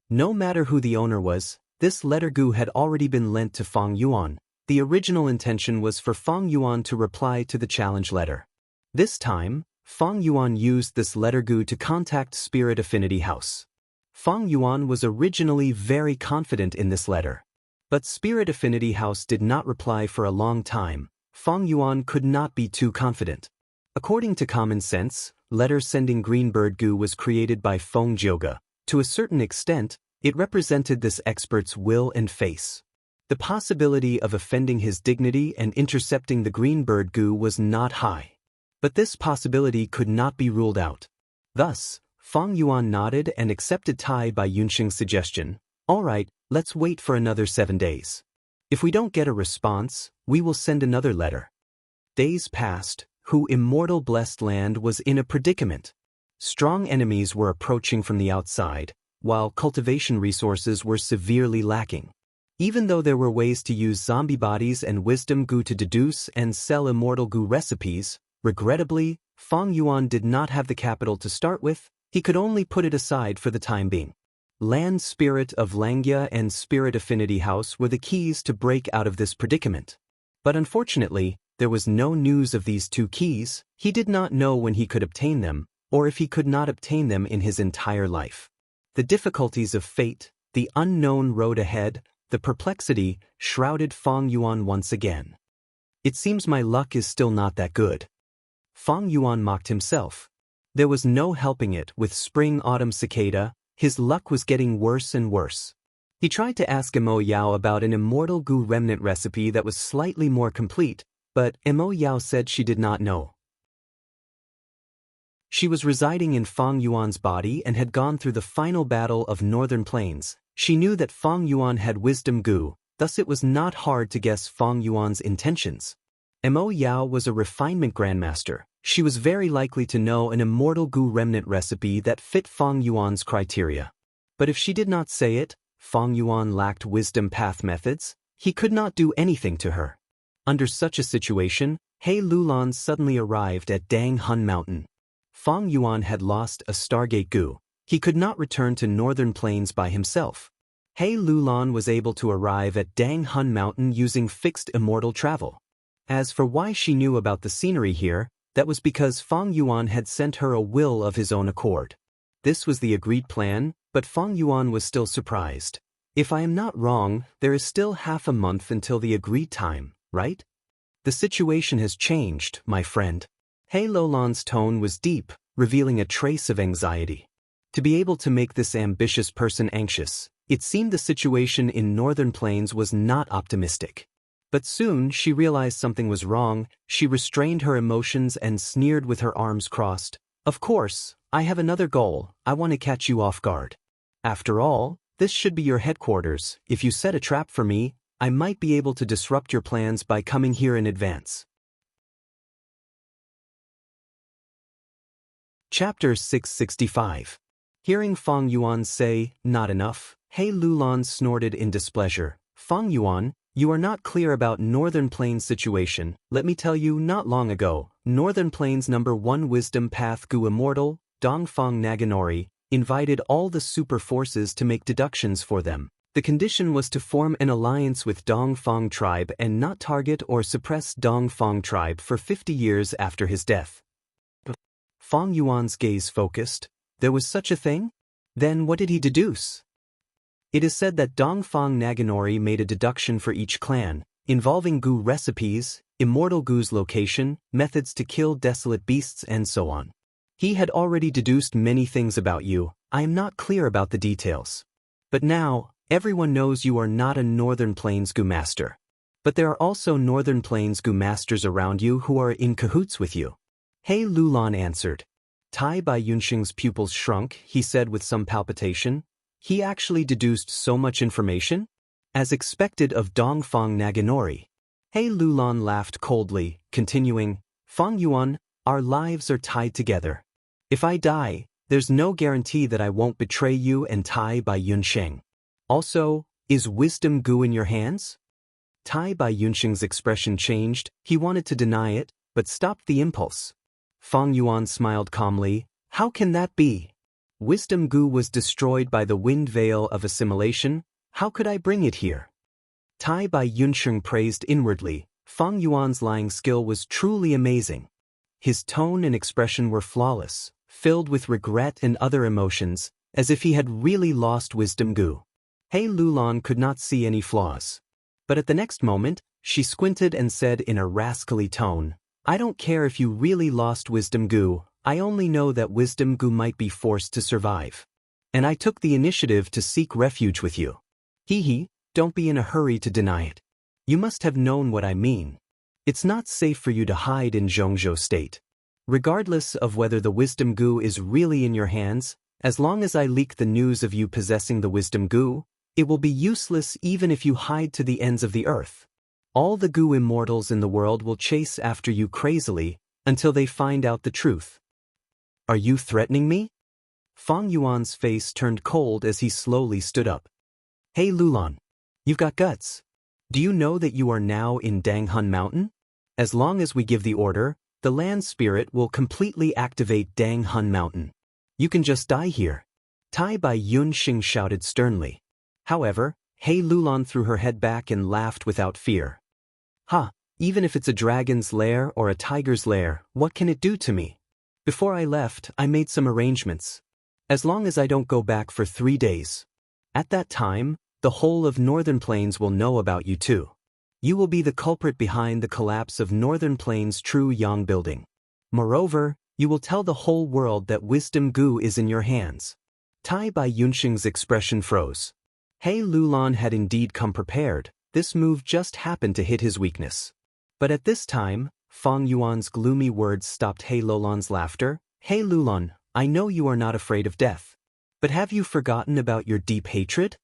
No matter who the owner was, this letter goo had already been lent to Feng Yuan. The original intention was for Feng Yuan to reply to the challenge letter. This time, Feng Yuan used this letter goo to contact Spirit Affinity House. Feng Yuan was originally very confident in this letter. But Spirit Affinity House did not reply for a long time. Feng Yuan could not be too confident. According to common sense, letter sending green bird goo was created by Feng Jioge. To a certain extent, it represented this expert's will and face. The possibility of offending his dignity and intercepting the green bird goo was not high. But this possibility could not be ruled out. Thus, Feng Yuan nodded and accepted Tai Bai Yunxing's suggestion. All right, let's wait for another 7 days. If we don't get a response, we will send another letter. Days passed. Hu Immortal Blessed Land was in a predicament. Strong enemies were approaching from the outside, while cultivation resources were severely lacking. Even though there were ways to use zombie bodies and wisdom goo to deduce and sell immortal goo recipes, regrettably, Feng Yuan did not have the capital to start with. He could only put it aside for the time being. Land Spirit of Xianxia and Spirit Affinity House were the keys to break out of this predicament. But unfortunately, there was no news of these two keys. He did not know when he could obtain them, or if he could not obtain them in his entire life. The difficulties of fate, the unknown road ahead, the perplexity, shrouded Feng Yuan once again. It seems my luck is still not that good. Feng Yuan mocked himself. There was no helping it with spring-autumn cicada. His luck was getting worse and worse. He tried to ask Mo Yao about an immortal goo remnant recipe that was slightly more complete, but Mo Yao said she did not know. She was residing in Feng Yuan's body and had gone through the final battle of Northern Plains. She knew that Feng Yuan had wisdom goo, thus it was not hard to guess Feng Yuan's intentions. Mo Yao was a refinement grandmaster. She was very likely to know an immortal goo remnant recipe that fit Feng Yuan's criteria. But if she did not say it, Feng Yuan lacked wisdom path methods. He could not do anything to her. Under such a situation, He Lulan suddenly arrived at Dang Hun Mountain. Feng Yuan had lost a Stargate goo. He could not return to Northern Plains by himself. He Lulan was able to arrive at Dang Hun Mountain using fixed immortal travel. As for why she knew about the scenery here, that was because Feng Yuan had sent her a will of his own accord. This was the agreed plan, but Feng Yuan was still surprised. If I am not wrong, there is still half a month until the agreed time, right? The situation has changed, my friend. He Lulan's tone was deep, revealing a trace of anxiety. To be able to make this ambitious person anxious, it seemed the situation in Northern Plains was not optimistic. But soon she realized something was wrong. She restrained her emotions and sneered with her arms crossed. Of course, I have another goal. I want to catch you off guard. After all, this should be your headquarters. If you set a trap for me, I might be able to disrupt your plans by coming here in advance. Chapter 665. Hearing Feng Yuan say, not enough, He Lulan snorted in displeasure. Feng Yuan, you are not clear about Northern Plains situation. Let me tell you, not long ago, Northern Plains #1 Wisdom Path Gu Immortal, Dongfang Naganori, invited all the super forces to make deductions for them. The condition was to form an alliance with Dongfang tribe and not target or suppress Dongfang tribe for 50 years after his death. Feng Yuan's gaze focused. There was such a thing? Then what did he deduce? It is said that Dongfang Naganori made a deduction for each clan, involving goo recipes, immortal goo's location, methods to kill desolate beasts and so on. He had already deduced many things about you. I am not clear about the details. But now, everyone knows you are not a Northern Plains goo master. But there are also Northern Plains goo masters around you who are in cahoots with you. He Lulan answered. Tai Bai Yunxing's pupils shrunk, he said with some palpitation. He actually deduced so much information? As expected of Dongfang Naganori. He Lulan laughed coldly, continuing, Fang Yuan, our lives are tied together. If I die, there's no guarantee that I won't betray you and Tai Bai Yunsheng. Also, is wisdom goo in your hands? Tai Bai Yunsheng's expression changed. He wanted to deny it, but stopped the impulse. Fang Yuan smiled calmly. How can that be? Wisdom goo was destroyed by the wind veil of assimilation. How could I bring it here? Tai Bai Yunsheng praised inwardly. Fang Yuan's lying skill was truly amazing. His tone and expression were flawless, filled with regret and other emotions, as if he had really lost wisdom goo. He Lulan could not see any flaws. But at the next moment, she squinted and said in a rascally tone, I don't care if you really lost wisdom goo, I only know that wisdom goo might be forced to survive. And I took the initiative to seek refuge with you. Hee, don't be in a hurry to deny it. You must have known what I mean. It's not safe for you to hide in Zhongzhou State. Regardless of whether the wisdom goo is really in your hands, as long as I leak the news of you possessing the wisdom goo, it will be useless even if you hide to the ends of the earth. All the goo immortals in the world will chase after you crazily until they find out the truth. Are you threatening me? Fang Yuan's face turned cold as he slowly stood up. Hey Lulan, you've got guts. Do you know that you are now in Danghun Mountain? As long as we give the order, the land spirit will completely activate Danghun Mountain. You can just die here. Tai Bai Yunsheng shouted sternly. However, He Lulan threw her head back and laughed without fear. Even if it's a dragon's lair or a tiger's lair, what can it do to me? Before I left, I made some arrangements. As long as I don't go back for 3 days. At that time, the whole of Northern Plains will know about you too. You will be the culprit behind the collapse of Northern Plains' True Yang building. Moreover, you will tell the whole world that wisdom goo is in your hands. Tai Bai Yunsheng's expression froze. He Lulan had indeed come prepared. This move just happened to hit his weakness. But at this time, Fang Yuan's gloomy words stopped He Lulan's laughter. He Lulan, I know you are not afraid of death. But have you forgotten about your deep hatred?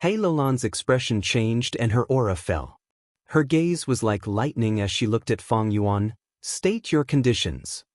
He Lulan's expression changed and her aura fell. Her gaze was like lightning as she looked at Fang Yuan. State your conditions.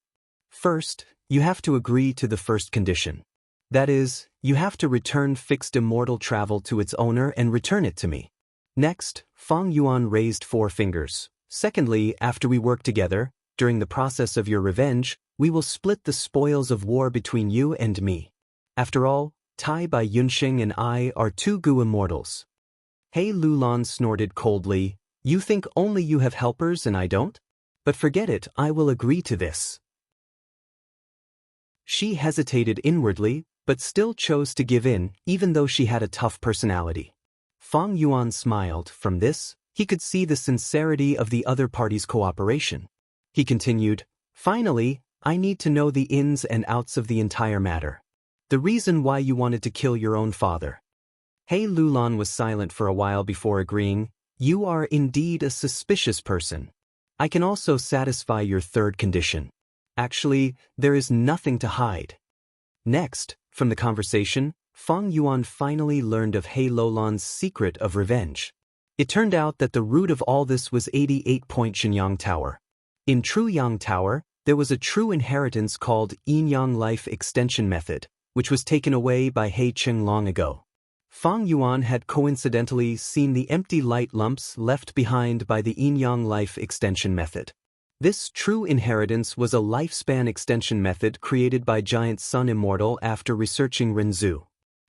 First, you have to agree to the first condition. That is, you have to return fixed immortal travel to its owner and return it to me. Next, Fang Yuan raised 4 fingers. Secondly, after we work together, during the process of your revenge, we will split the spoils of war between you and me. After all, Tai Bai Yunsheng and I are 2 goo immortals. He Lulan snorted coldly. You think only you have helpers and I don't? But forget it, I will agree to this. She hesitated inwardly, but still chose to give in, even though she had a tough personality. Fang Yuan smiled. From this, he could see the sincerity of the other party's cooperation. He continued, Finally, I need to know the ins and outs of the entire matter. The reason why you wanted to kill your own father. He Lulan was silent for a while before agreeing, You are indeed a suspicious person. I can also satisfy your third condition. Actually, there is nothing to hide. Next, from the conversation, Fang Yuan finally learned of He Lulan's secret of revenge. It turned out that the root of all this was 88-point Xianxia Tower. In True Yang Tower, there was a true inheritance called Yin Yang Life Extension Method, which was taken away by He Cheng long ago. Fang Yuan had coincidentally seen the empty light lumps left behind by the Yin Yang Life Extension Method. This true inheritance was a lifespan extension method created by Giant Sun Immortal after researching Renzu.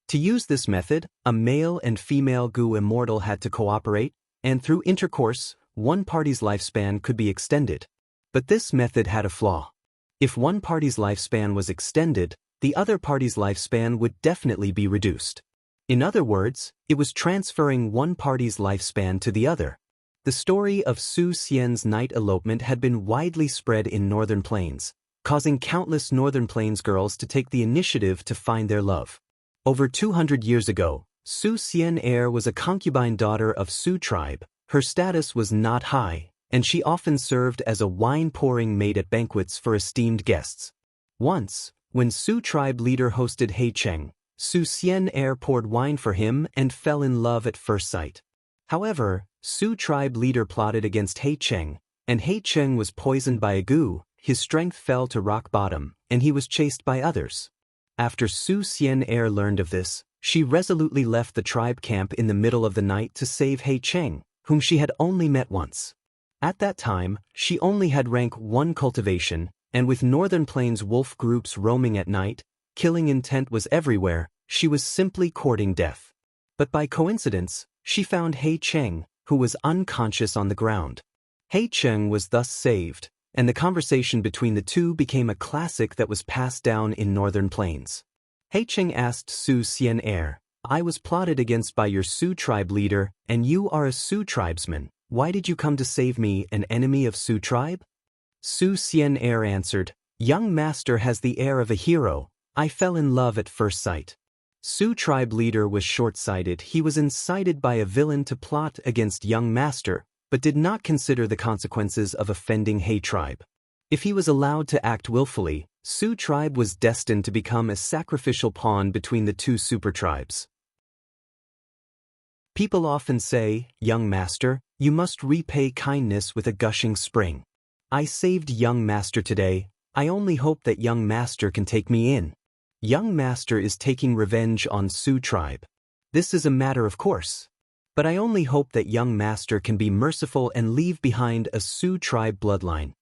To use this method, a male and female goo immortal had to cooperate, and through intercourse, one party's lifespan could be extended. But this method had a flaw. If one party's lifespan was extended, the other party's lifespan would definitely be reduced. In other words, it was transferring one party's lifespan to the other. The story of Su Xian's night elopement had been widely spread in Northern Plains, causing countless Northern Plains girls to take the initiative to find their love. Over 200 years ago, Su Xian was a concubine daughter of Su tribe. Her status was not high, and she often served as a wine-pouring maid at banquets for esteemed guests. Once, when Su tribe leader hosted He Cheng, Su Xian poured wine for him and fell in love at first sight. However, Su tribe leader plotted against He Cheng, and He Cheng was poisoned by a gu. His strength fell to rock bottom, and he was chased by others. After Su Xianxia learned of this, she resolutely left the tribe camp in the middle of the night to save He Cheng, whom she had only met once. At that time, she only had rank 1 cultivation, and with Northern Plains wolf groups roaming at night, killing intent was everywhere. She was simply courting death. But by coincidence, she found He Cheng, who was unconscious on the ground. He Cheng was thus saved, and the conversation between the two became a classic that was passed down in Northern Plains. He Cheng asked Su Xianxia, "I was plotted against by your Su tribe leader, and you are a Su tribesman. Why did you come to save me, an enemy of Su tribe?" Su Xianxia answered, "Young master has the air of a hero. I fell in love at first sight." Su tribe leader was short-sighted. He was incited by a villain to plot against young master, but did not consider the consequences of offending He tribe. If he was allowed to act willfully, Su tribe was destined to become a sacrificial pawn between the two super tribes. People often say, "Young master, you must repay kindness with a gushing spring." I saved young master today. I only hope that young master can take me in. Young master is taking revenge on Su tribe. This is a matter of course. But I only hope that young master can be merciful and leave behind a Su tribe bloodline.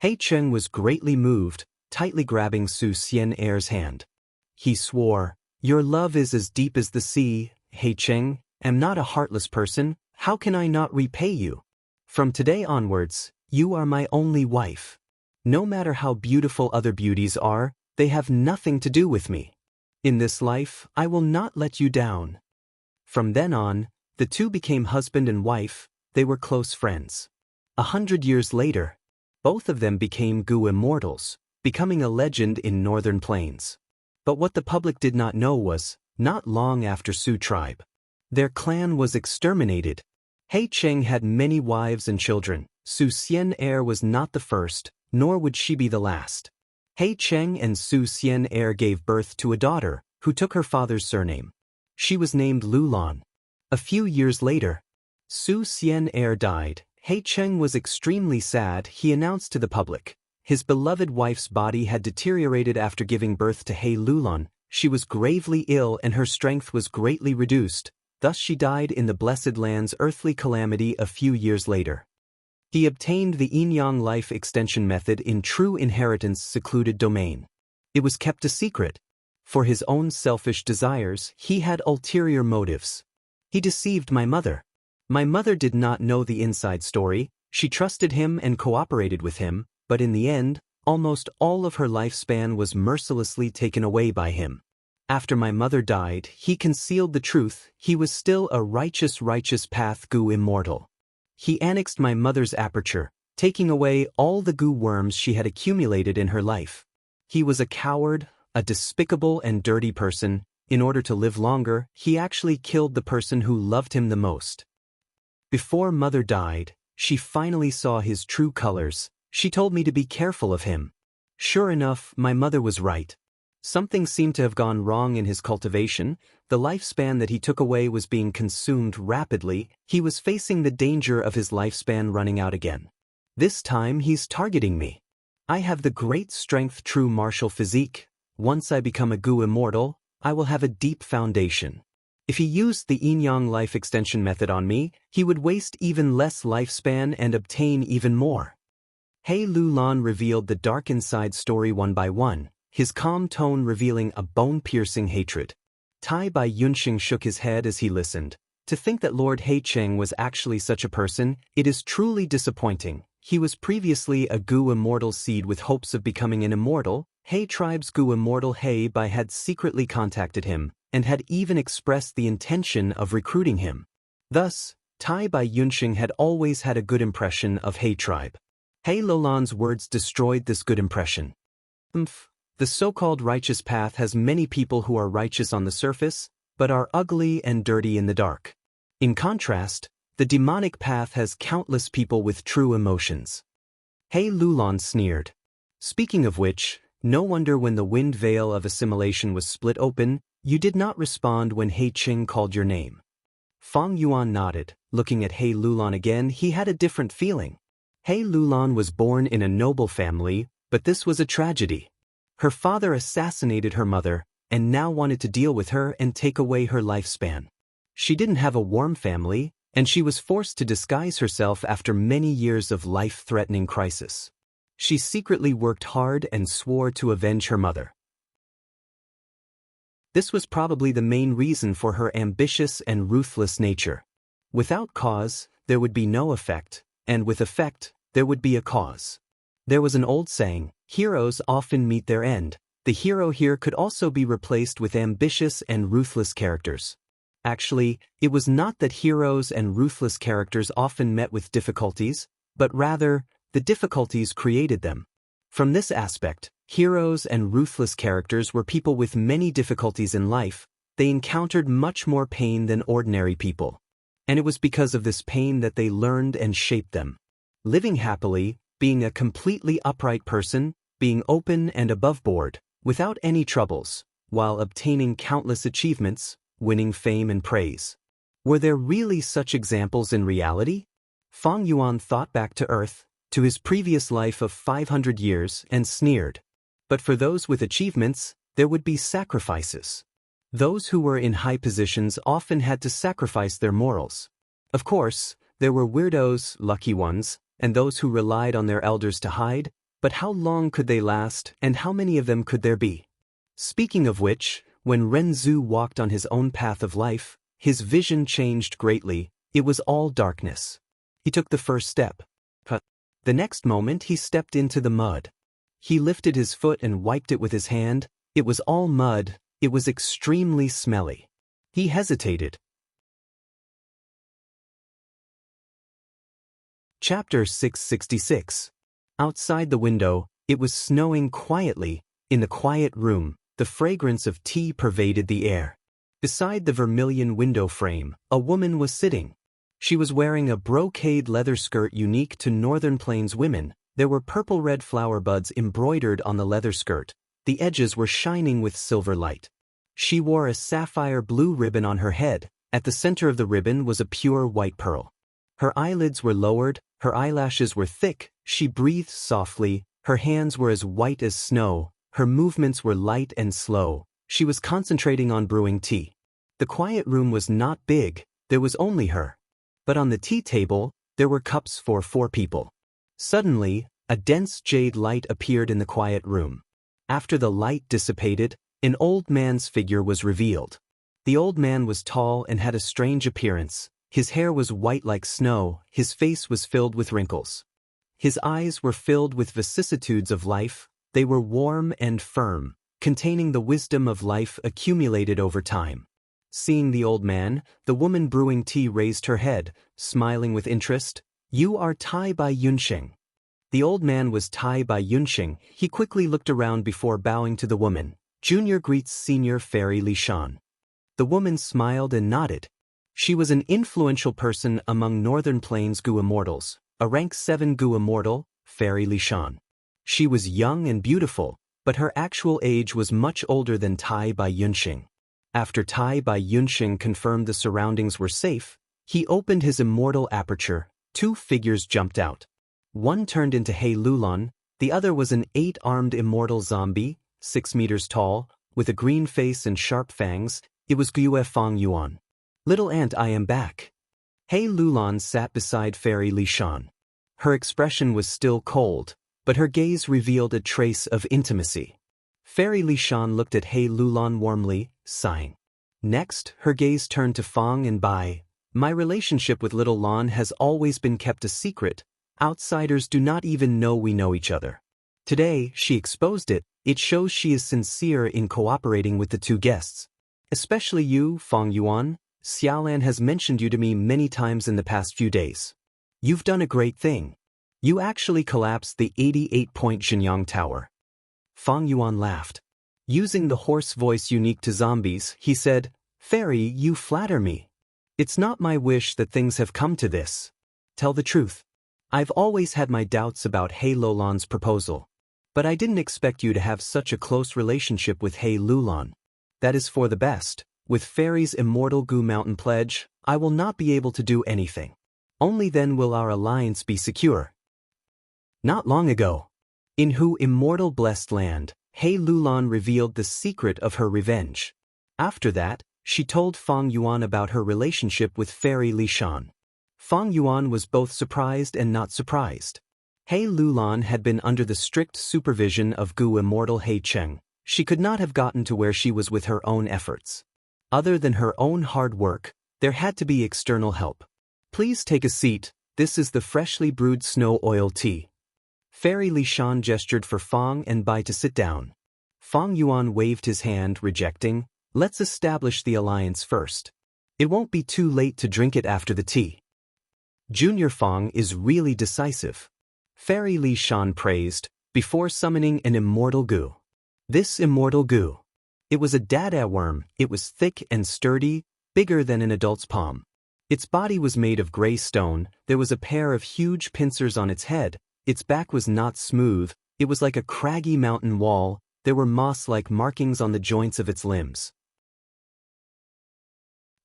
He Cheng was greatly moved, tightly grabbing Su Xianxia's hand. He swore, "Your love is as deep as the sea, He Cheng. Am not a heartless person. How can I not repay you? From today onwards, you are my only wife. No matter how beautiful other beauties are, they have nothing to do with me. In this life, I will not let you down." From then on, the two became husband and wife. They were close friends. 100 years later, both of them became Gu immortals, becoming a legend in Northern Plains. But what the public did not know was, not long after Su tribe, their clan was exterminated. He Cheng had many wives and children. Su Xianxia was not the first, nor would she be the last. He Cheng and Su Xianxia gave birth to a daughter, who took her father's surname. She was named Lulan. A few years later, Su Xianxia died. He Cheng was extremely sad. He announced to the public, his beloved wife's body had deteriorated after giving birth to He Lulan. She was gravely ill and her strength was greatly reduced. Thus she died in the Blessed Land's earthly calamity a few years later. He obtained the Yin-Yang life extension method in True Inheritance secluded domain. It was kept a secret. For his own selfish desires, he had ulterior motives. He deceived my mother. My mother did not know the inside story. She trusted him and cooperated with him, but in the end, almost all of her lifespan was mercilessly taken away by him. After my mother died, he concealed the truth. He was still a righteous path Gu immortal. He annexed my mother's aperture, taking away all the Gu worms she had accumulated in her life. He was a coward, a despicable and dirty person. In order to live longer, he actually killed the person who loved him the most. Before mother died, she finally saw his true colors. She told me to be careful of him. Sure enough, my mother was right. Something seemed to have gone wrong in his cultivation. The lifespan that he took away was being consumed rapidly. He was facing the danger of his lifespan running out again. This time he's targeting me. I have the great strength true martial physique. Once I become a Gu immortal, I will have a deep foundation. If he used the Yin-Yang life extension method on me, he would waste even less lifespan and obtain even more. He Lulan revealed the dark inside story one by one, his calm tone revealing a bone-piercing hatred. Tai Bai Yunxing shook his head as he listened. To think that Lord He Cheng was actually such a person, it is truly disappointing. He was previously a Gu immortal seed with hopes of becoming an immortal. He tribe's Gu immortal He Bai had secretly contacted him, and had even expressed the intention of recruiting him. Thus, Tai Bai Yunxing had always had a good impression of He tribe. He Lulan's words destroyed this good impression. The so-called righteous path has many people who are righteous on the surface, but are ugly and dirty in the dark. In contrast, the demonic path has countless people with true emotions. He Lulan sneered. Speaking of which, no wonder when the wind veil of assimilation was split open, you did not respond when He Cheng called your name. Fang Yuan nodded. Looking at He Lulan again, he had a different feeling. He Lulan was born in a noble family, but this was a tragedy. Her father assassinated her mother, and now wanted to deal with her and take away her lifespan. She didn't have a warm family, and she was forced to disguise herself after many years of life-threatening crisis. She secretly worked hard and swore to avenge her mother. This was probably the main reason for her ambitious and ruthless nature. Without cause, there would be no effect, and with effect, there would be a cause. There was an old saying, heroes often meet their end. The hero here could also be replaced with ambitious and ruthless characters. Actually, it was not that heroes and ruthless characters often met with difficulties, but rather, the difficulties created them. From this aspect, heroes and ruthless characters were people with many difficulties in life. They encountered much more pain than ordinary people. And it was because of this pain that they learned and shaped them. Living happily, being a completely upright person, being open and above board, without any troubles, while obtaining countless achievements, winning fame and praise. Were there really such examples in reality? Fang Yuan thought back to Earth, to his previous life of 500 years, and sneered. But for those with achievements, there would be sacrifices. Those who were in high positions often had to sacrifice their morals. Of course, there were weirdos, lucky ones, and those who relied on their elders to hide, but how long could they last, and how many of them could there be? Speaking of which, when Renzu walked on his own path of life, his vision changed greatly. It was all darkness. He took the first step. The next moment he stepped into the mud. He lifted his foot and wiped it with his hand. It was all mud. It was extremely smelly. He hesitated. Chapter 666. Outside the window, it was snowing quietly. In the quiet room, the fragrance of tea pervaded the air. Beside the vermilion window frame, a woman was sitting. She was wearing a brocade leather skirt unique to Northern Plains women. There were purple-red flower buds embroidered on the leather skirt. The edges were shining with silver light. She wore a sapphire blue ribbon on her head. At the center of the ribbon was a pure white pearl. Her eyelids were lowered, her eyelashes were thick, she breathed softly, her hands were as white as snow, her movements were light and slow. She was concentrating on brewing tea. The quiet room was not big, there was only her. But on the tea table, there were cups for 4 people. Suddenly, a dense jade light appeared in the quiet room. After the light dissipated, an old man's figure was revealed. The old man was tall and had a strange appearance. His hair was white like snow, his face was filled with wrinkles. His eyes were filled with vicissitudes of life. They were warm and firm, containing the wisdom of life accumulated over time. Seeing the old man, the woman brewing tea raised her head, smiling with interest. "You are Tai Bai Yunsheng." The old man was Tai Bai Yunsheng. He quickly looked around before bowing to the woman. "Junior greets Senior Fairy Li Shan." The woman smiled and nodded. She was an influential person among Northern Plains Gu immortals, a rank 7 Gu immortal, Fairy Li Shan. She was young and beautiful, but her actual age was much older than Tai Bai Yunsheng. After Tai Bai Yunsheng confirmed the surroundings were safe, he opened his immortal aperture. 2 figures jumped out. One turned into He Lulan, the other was an 8-armed immortal zombie, 6 meters tall, with a green face and sharp fangs. It was Gue Fang Yuan. "Little Aunt, I am back." He Lulan sat beside Fairy Li Shan. Her expression was still cold, but her gaze revealed a trace of intimacy. Fairy Li Shan looked at He Lulan warmly, sighing. Next, her gaze turned to Fang and Bai. "My relationship with little Lan has always been kept a secret. Outsiders do not even know we know each other. Today, she exposed it. It shows she is sincere in cooperating with the 2 guests. Especially you, Fang Yuan. Xiaolan has mentioned you to me many times in the past few days. You've done a great thing. You actually collapsed the 88-point Xianxia Tower." Fang Yuan laughed. Using the hoarse voice unique to zombies, he said, "Fairy, you flatter me. It's not my wish that things have come to this. Tell the truth. I've always had my doubts about He Lulan's proposal. But I didn't expect you to have such a close relationship with He Lulan. That is for the best. with Fairy's immortal Gu Mountain pledge, I will not be able to do anything. Only then will our alliance be secure. Not long ago, in Hu immortal blessed land, He Lulan revealed the secret of her revenge. After that, she told Feng Yuan about her relationship with Fairy Li Shan. Feng Yuan was both surprised and not surprised. He Lulan had been under the strict supervision of Gu immortal He Cheng. She could not have gotten to where she was with her own efforts. Other than her own hard work, there had to be external help. Please take a seat, this is the freshly brewed snow oil tea. Fairy Li Shan gestured for Feng and Bai to sit down. Feng Yuan waved his hand, rejecting, let's establish the alliance first. It won't be too late to drink it after the tea. Junior Feng is really decisive. Fairy Li Shan praised, before summoning an immortal Gu. This immortal Gu. It was a dada worm, it was thick and sturdy, bigger than an adult's palm. Its body was made of gray stone, there was a pair of huge pincers on its head, its back was not smooth, it was like a craggy mountain wall, there were moss-like markings on the joints of its limbs.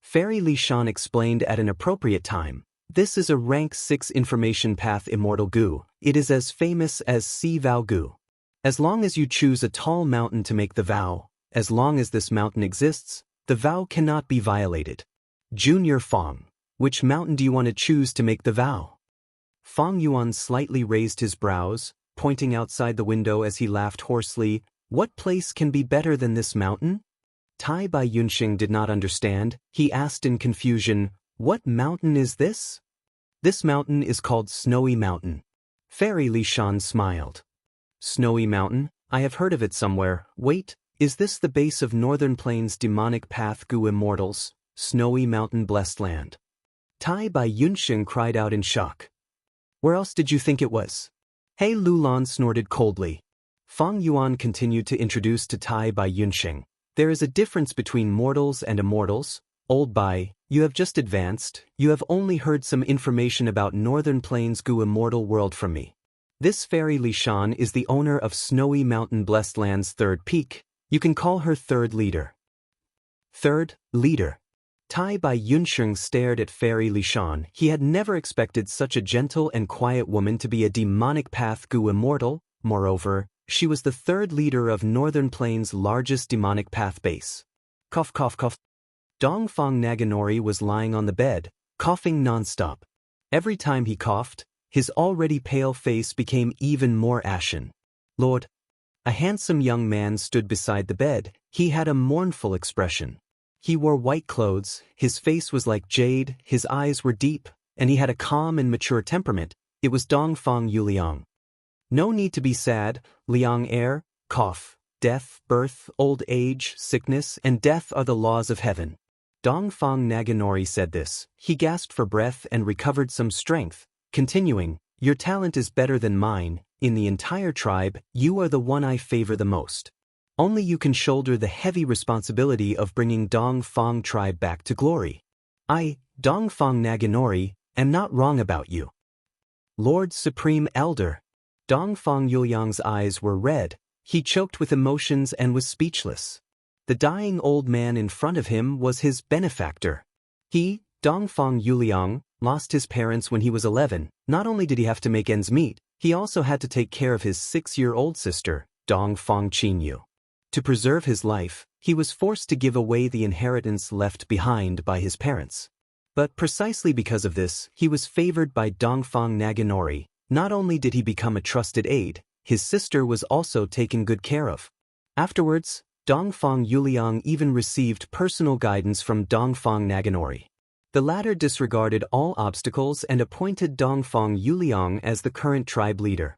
Fairy Li Shan explained at an appropriate time, this is a rank 6 information path immortal Gu, it is as famous as Si Vow Gu. As long as you choose a tall mountain to make the vow, as long as this mountain exists, the vow cannot be violated. Junior Feng, which mountain do you want to choose to make the vow? Feng Yuan slightly raised his brows, pointing outside the window as he laughed hoarsely, what place can be better than this mountain? Tai Bai Yunxing did not understand, he asked in confusion, what mountain is this? This mountain is called Snowy Mountain. Fairy Li Shan smiled. Snowy Mountain, I have heard of it somewhere, wait, is this the base of Northern Plains demonic path Gu Immortals, Snowy Mountain blessed land? Tai Bai Yunxing cried out in shock. Where else did you think it was? He Lulan snorted coldly. Feng Yuan continued to introduce to Tai Bai Yunxing. There is a difference between mortals and immortals. Old Bai, you have just advanced, you have only heard some information about Northern Plains Gu Immortal World from me. This Fairy Li Shan is the owner of Snowy Mountain Blessed Land's third peak. You can call her third leader. Third leader. Tai Bai Yunxing stared at Fairy Li Shan. He had never expected such a gentle and quiet woman to be a demonic path Gu Immortal. Moreover, she was the third leader of Northern Plains' largest demonic path base. Cough cough cough. Dongfang Naganori was lying on the bed, coughing non-stop. Every time he coughed, his already pale face became even more ashen. Lord. A handsome young man stood beside the bed, he had a mournful expression. He wore white clothes, his face was like jade, his eyes were deep, and he had a calm and mature temperament. It was Dongfang Yuliang. No need to be sad, Liang heir, cough, death, birth, old age, sickness, and death are the laws of heaven. Dongfang Naganori said this, he gasped for breath and recovered some strength, continuing, your talent is better than mine, in the entire tribe, you are the one I favor the most. Only you can shoulder the heavy responsibility of bringing Dongfang tribe back to glory. I, Dongfang Naganori, am not wrong about you. Lord Supreme Elder. Dongfang Yuliang's eyes were red, he choked with emotions and was speechless. The dying old man in front of him was his benefactor. He, Dongfang Yuliang, lost his parents when he was 11. Not only did he have to make ends meet, he also had to take care of his 6-year-old sister, Dongfang Qinyu. To preserve his life, he was forced to give away the inheritance left behind by his parents. But precisely because of this, he was favored by Dongfang Naganori. Not only did he become a trusted aide, his sister was also taken good care of. Afterwards, Dongfang Yuliang even received personal guidance from Dongfang Naganori. The latter disregarded all obstacles and appointed Dongfang Yuliang as the current tribe leader.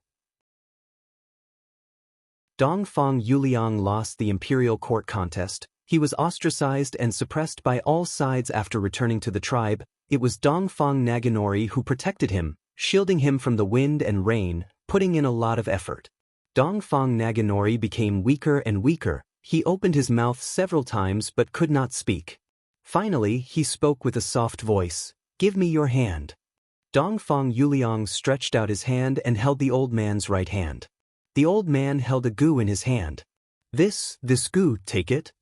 Dongfang Yuliang lost the imperial court contest. He was ostracized and suppressed by all sides after returning to the tribe. It was Dongfang Naganori who protected him, shielding him from the wind and rain, putting in a lot of effort. Dongfang Naganori became weaker and weaker. He opened his mouth several times but could not speak. Finally, he spoke with a soft voice, "Give me your hand." Dongfang Yuliang stretched out his hand and held the old man's right hand. The old man held a gu in his hand. This gu, take it.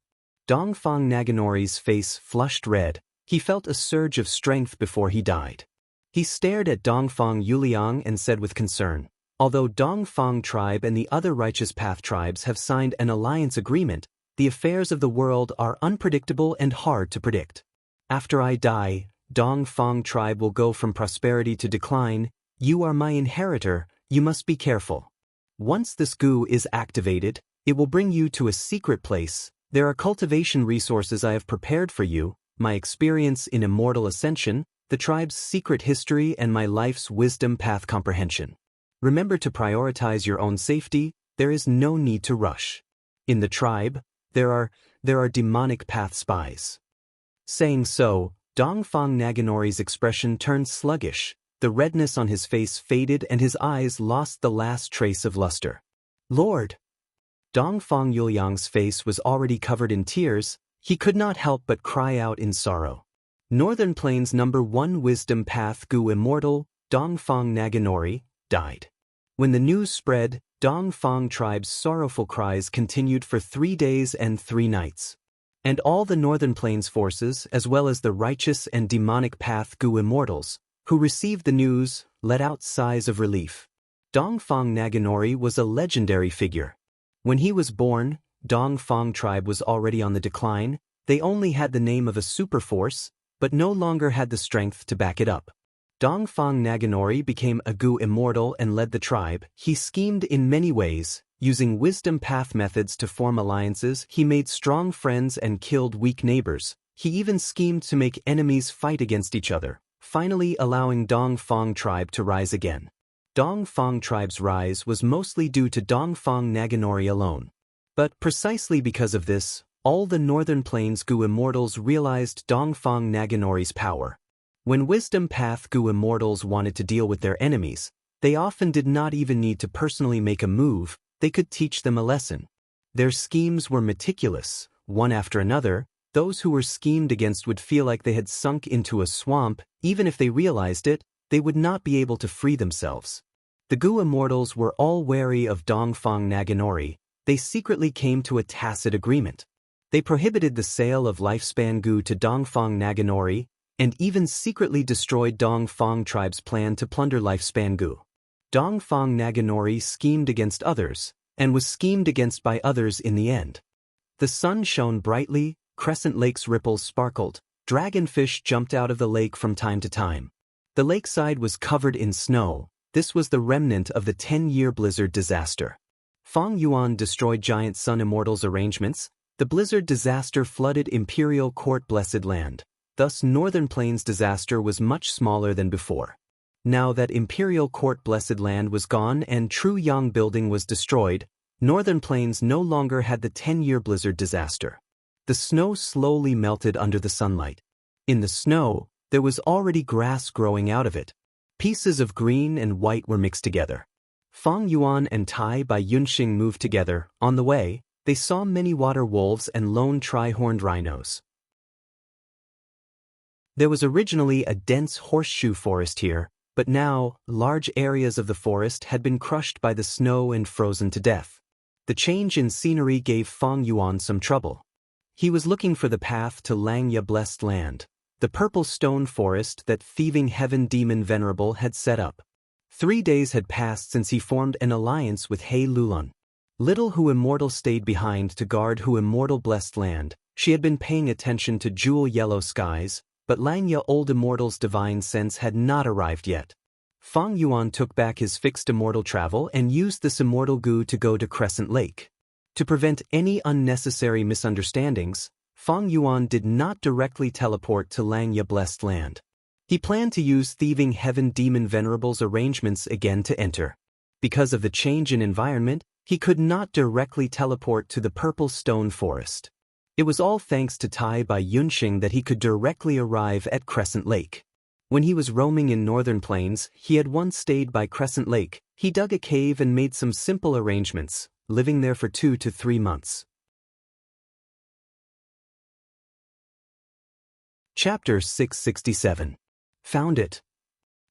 Dongfang Naganori's face flushed red. He felt a surge of strength before he died. He stared at Dongfang Yuliang and said with concern, "Although Dongfang tribe and the other Righteous Path tribes have signed an alliance agreement, the affairs of the world are unpredictable and hard to predict. After I die, Dongfang tribe will go from prosperity to decline. You are my inheritor, you must be careful. Once this goo is activated, it will bring you to a secret place. There are cultivation resources I have prepared for you, my experience in immortal ascension, the tribe's secret history and my life's wisdom path comprehension. Remember to prioritize your own safety, there is no need to rush. In the tribe, there are demonic path spies." Saying so, Dongfang Naganori's expression turned sluggish, the redness on his face faded and his eyes lost the last trace of luster. "Lord!" Dongfang Yuliang's face was already covered in tears, he could not help but cry out in sorrow. Northern Plains No. 1 Wisdom Path Gu Immortal, Dongfang Naganori, died. When the news spread, Dongfang tribe's sorrowful cries continued for 3 days and 3 nights. And all the Northern Plains forces, as well as the righteous and demonic Path Gu Immortals, who received the news, let out sighs of relief. Dongfang Naganori was a legendary figure. When he was born, Dongfang tribe was already on the decline. They only had the name of a superforce, but no longer had the strength to back it up. Dongfang Naganori became a Gu immortal and led the tribe. He schemed in many ways. Using wisdom path methods to form alliances, he made strong friends and killed weak neighbors. He even schemed to make enemies fight against each other, finally allowing Dongfang tribe to rise again. Dongfang tribe's rise was mostly due to Dongfang Naganori alone. But precisely because of this, all the Northern Plains Gu Immortals realized Dongfang Naganori's power. When Wisdom Path Gu Immortals wanted to deal with their enemies, they often did not even need to personally make a move, they could teach them a lesson. Their schemes were meticulous, one after another. Those who were schemed against would feel like they had sunk into a swamp. Even if they realized it, they would not be able to free themselves. The Gu Immortals were all wary of Dongfang Naganori. They secretly came to a tacit agreement. They prohibited the sale of Lifespan Gu to Dongfang Naganori, and even secretly destroyed Dongfang tribe's plan to plunder Lifespan Gu. Dongfang Naganori schemed against others, and was schemed against by others in the end. The sun shone brightly, Crescent Lake's ripples sparkled, dragonfish jumped out of the lake from time to time. The lakeside was covered in snow. This was the remnant of the 10-year blizzard disaster. Feng Yuan destroyed giant Sun Immortals arrangements. The blizzard disaster flooded Imperial Court Blessed Land. Thus Northern Plains disaster was much smaller than before. Now that Imperial Court Blessed Land was gone and True Yang Building was destroyed, Northern Plains no longer had the 10-year blizzard disaster. The snow slowly melted under the sunlight. In the snow, there was already grass growing out of it. Pieces of green and white were mixed together. Feng Yuan and Tai Bai Yunxing moved together. On the way, they saw many water wolves and lone tri-horned rhinos. There was originally a dense horseshoe forest here, but now, large areas of the forest had been crushed by the snow and frozen to death. The change in scenery gave Feng Yuan some trouble. He was looking for the path to Xianxia Blessed Land, the purple stone forest that thieving heaven demon Venerable had set up. 3 days had passed since he formed an alliance with He Lulun. Little Hu Immortal stayed behind to guard Hu Immortal Blessed Land. She had been paying attention to jewel yellow skies, but Xianxia Old Immortal's divine sense had not arrived yet. Feng Yuan took back his fixed immortal travel and used this immortal Gu to go to Crescent Lake. To prevent any unnecessary misunderstandings, Feng Yuan did not directly teleport to Xianxia Blessed Land. He planned to use thieving heaven demon Venerable's arrangements again to enter. Because of the change in environment, he could not directly teleport to the purple stone forest. It was all thanks to Tai Bai Yunxing that he could directly arrive at Crescent Lake. When he was roaming in Northern Plains, he had once stayed by Crescent Lake. He dug a cave and made some simple arrangements, living there for 2 to 3 months. Chapter 667. Found it.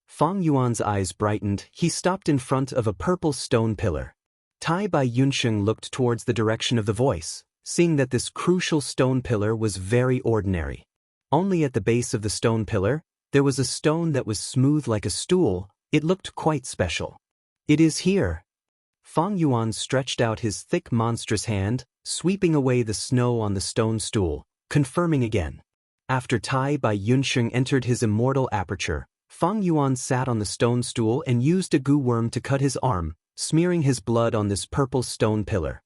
Feng Yuan's eyes brightened. He stopped in front of a purple stone pillar. Tai Bai Yunxing looked towards the direction of the voice. seeing that this crucial stone pillar was very ordinary. Only at the base of the stone pillar, there was a stone that was smooth like a stool. It looked quite special. It is here. Fang Yuan stretched out his thick monstrous hand, sweeping away the snow on the stone stool, confirming again. After Tai Bai Yunsheng entered his immortal aperture, Fang Yuan sat on the stone stool and used a goo worm to cut his arm, smearing his blood on this purple stone pillar.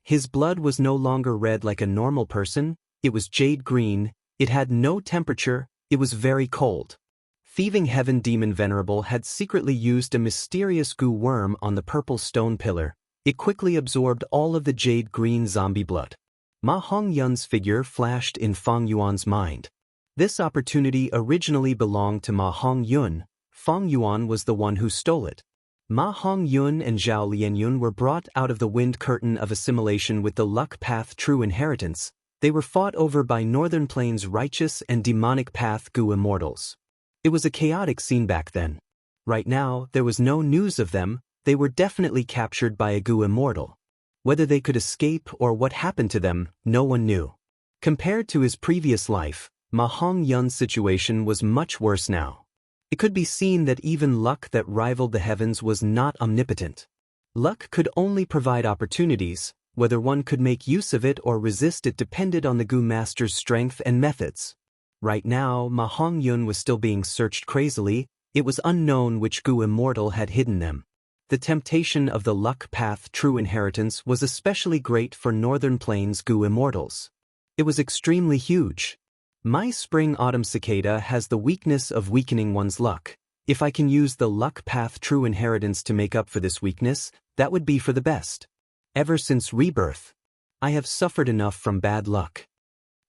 His blood was no longer red like a normal person, it was jade green, it had no temperature, it was very cold. Thieving Heaven Demon Venerable had secretly used a mysterious goo worm on the purple stone pillar. It quickly absorbed all of the jade green zombie blood. Ma Hongyun's figure flashed in Fang Yuan's mind. This opportunity originally belonged to Ma Hongyun. Fang Yuan was the one who stole it. Ma Hongyun and Zhao Lianyun were brought out of the wind curtain of assimilation with the luck path true inheritance. They were fought over by Northern Plains righteous and demonic path goo immortals. It was a chaotic scene back then. Right now, there was no news of them. They were definitely captured by a goo immortal. Whether they could escape or what happened to them, no one knew. Compared to his previous life, Ma Hongyun's situation was much worse now. It could be seen that even luck that rivaled the heavens was not omnipotent. Luck could only provide opportunities. Whether one could make use of it or resist it depended on the goo master's strength and methods. Right now, Ma Hongyun was still being searched crazily. It was unknown which goo immortal had hidden them. The temptation of the luck path true inheritance was especially great for Northern Plains goo immortals. It was extremely huge. My spring-autumn cicada has the weakness of weakening one's luck. If I can use the luck path true inheritance to make up for this weakness, that would be for the best. Ever since rebirth, I have suffered enough from bad luck.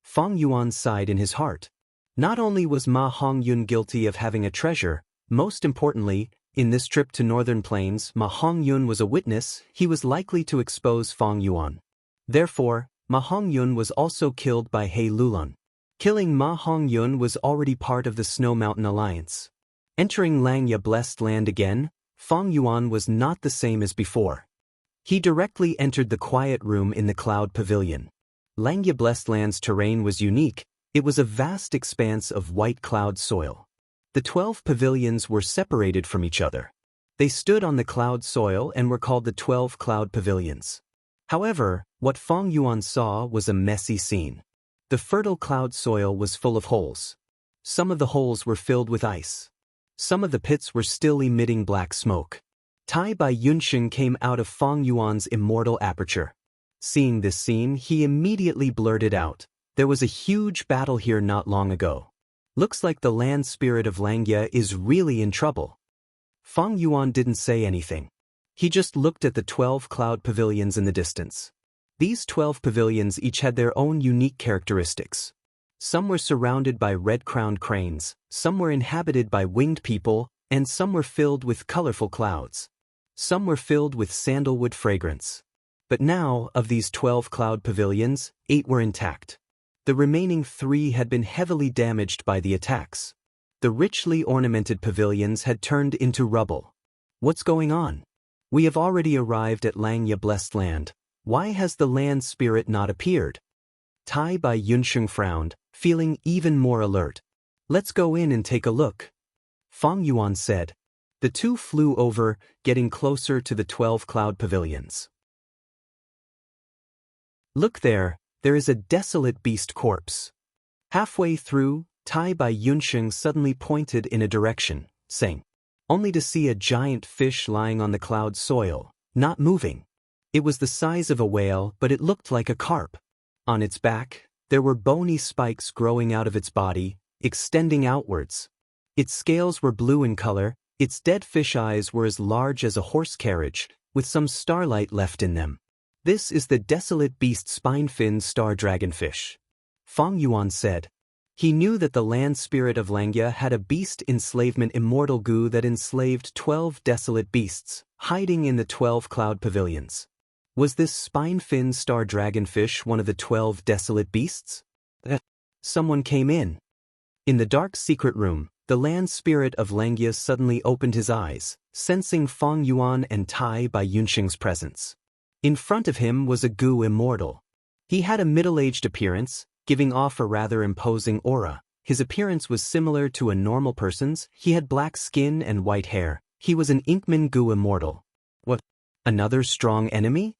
Fang Yuan sighed in his heart. Not only was Ma Hongyun guilty of having a treasure, most importantly, in this trip to Northern Plains, Ma Hongyun was a witness. He was likely to expose Fang Yuan. Therefore, Ma Hongyun was also killed by He Lulun. Killing Ma Hongyun was already part of the Snow Mountain Alliance. Entering Xianxia Blessed Land again, Fang Yuan was not the same as before. He directly entered the quiet room in the Cloud Pavilion. Xianxia Blessed Land's terrain was unique. It was a vast expanse of white cloud soil. The 12 pavilions were separated from each other. They stood on the cloud soil and were called the 12 Cloud Pavilions. However, what Fang Yuan saw was a messy scene. The fertile cloud soil was full of holes. Some of the holes were filled with ice. Some of the pits were still emitting black smoke. Tai Bai Yunsheng came out of Fang Yuan's immortal aperture. Seeing this scene, he immediately blurted out, "There was a huge battle here not long ago. Looks like the land spirit of Xianxia is really in trouble." Fang Yuan didn't say anything. He just looked at the 12 cloud pavilions in the distance. These 12 pavilions each had their own unique characteristics. Some were surrounded by red-crowned cranes, some were inhabited by winged people, and some were filled with colorful clouds. Some were filled with sandalwood fragrance. But now, of these 12 cloud pavilions, 8 were intact. The remaining 3 had been heavily damaged by the attacks. The richly ornamented pavilions had turned into rubble. What's going on? We have already arrived at Xianxia Blessed Land. Why has the land spirit not appeared? Tai Bai Yunsheng frowned, feeling even more alert. Let's go in and take a look. Fang Yuan said. The two flew over, getting closer to the 12 cloud pavilions. Look there is a desolate beast corpse. Halfway through, Tai Bai Yunsheng suddenly pointed in a direction, saying, only to see a giant fish lying on the cloud soil, not moving. It was the size of a whale, but it looked like a carp. On its back, there were bony spikes growing out of its body, extending outwards. Its scales were blue in color, its dead fish eyes were as large as a horse carriage, with some starlight left in them. This is the desolate beast spine-finned star dragonfish. Fang Yuan said. He knew that the land spirit of Xianxia had a beast enslavement immortal goo that enslaved 12 desolate beasts, hiding in the 12 cloud pavilions. Was this spine-finned star dragonfish one of the 12 desolate beasts? Someone came in. In the dark secret room, the land spirit of Xianxia suddenly opened his eyes, sensing Fang Yuan and Tai Bai Yunsheng's presence. In front of him was a goo immortal. He had a middle-aged appearance, giving off a rather imposing aura. His appearance was similar to a normal person's. He had black skin and white hair. He was an Inkman Gu immortal. What? Another strong enemy?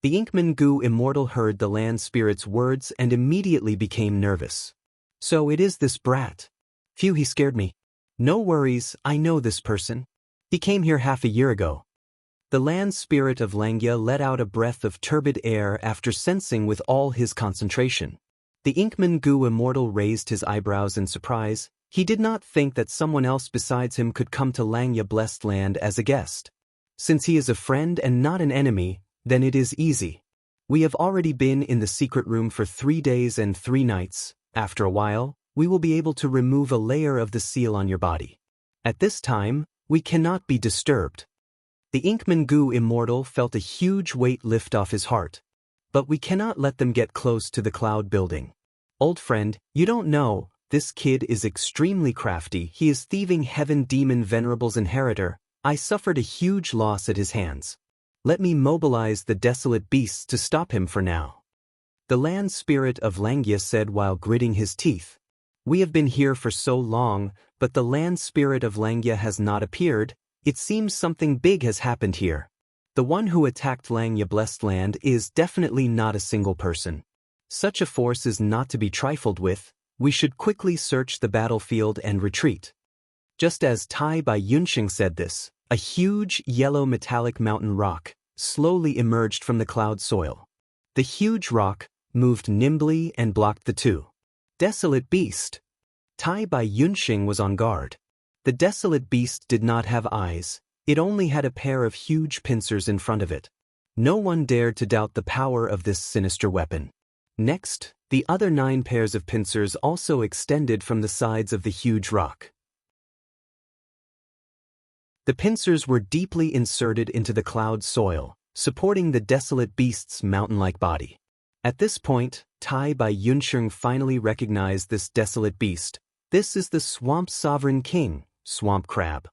The Inkman Gu immortal heard the land spirit's words and immediately became nervous. So it is this brat. Phew, he scared me. No worries, I know this person. He came here half a year ago. The land spirit of Xianxia let out a breath of turbid air after sensing with all his concentration. The Inkman Gu immortal raised his eyebrows in surprise. He did not think that someone else besides him could come to Xianxia blessed land as a guest. Since he is a friend and not an enemy, then it is easy. We have already been in the secret room for 3 days and 3 nights. After a while, we will be able to remove a layer of the seal on your body. At this time, we cannot be disturbed. The Inkman Gu immortal felt a huge weight lift off his heart. But we cannot let them get close to the cloud building. Old friend, you don't know, this kid is extremely crafty. He is thieving Heaven Demon Venerable's inheritor. I suffered a huge loss at his hands. Let me mobilize the desolate beasts to stop him for now. The land spirit of Xianxia said while gritting his teeth. We have been here for so long, but the land spirit of Xianxia has not appeared. It seems something big has happened here. The one who attacked Xianxia blessed land is definitely not a single person. Such a force is not to be trifled with. We should quickly search the battlefield and retreat. Just as Tai Bai Yunxing said this, a huge yellow metallic mountain rock slowly emerged from the cloud soil. The huge rock moved nimbly and blocked the two. Desolate beast. Tai Bai Yunxing was on guard. The desolate beast did not have eyes. It only had a pair of huge pincers in front of it. No one dared to doubt the power of this sinister weapon. Next, the other 9 pairs of pincers also extended from the sides of the huge rock. The pincers were deeply inserted into the cloud soil, supporting the desolate beast's mountain-like body. At this point, Tai Bai Yunxing finally recognized this desolate beast. This is the Swamp Sovereign King, Swamp Crab.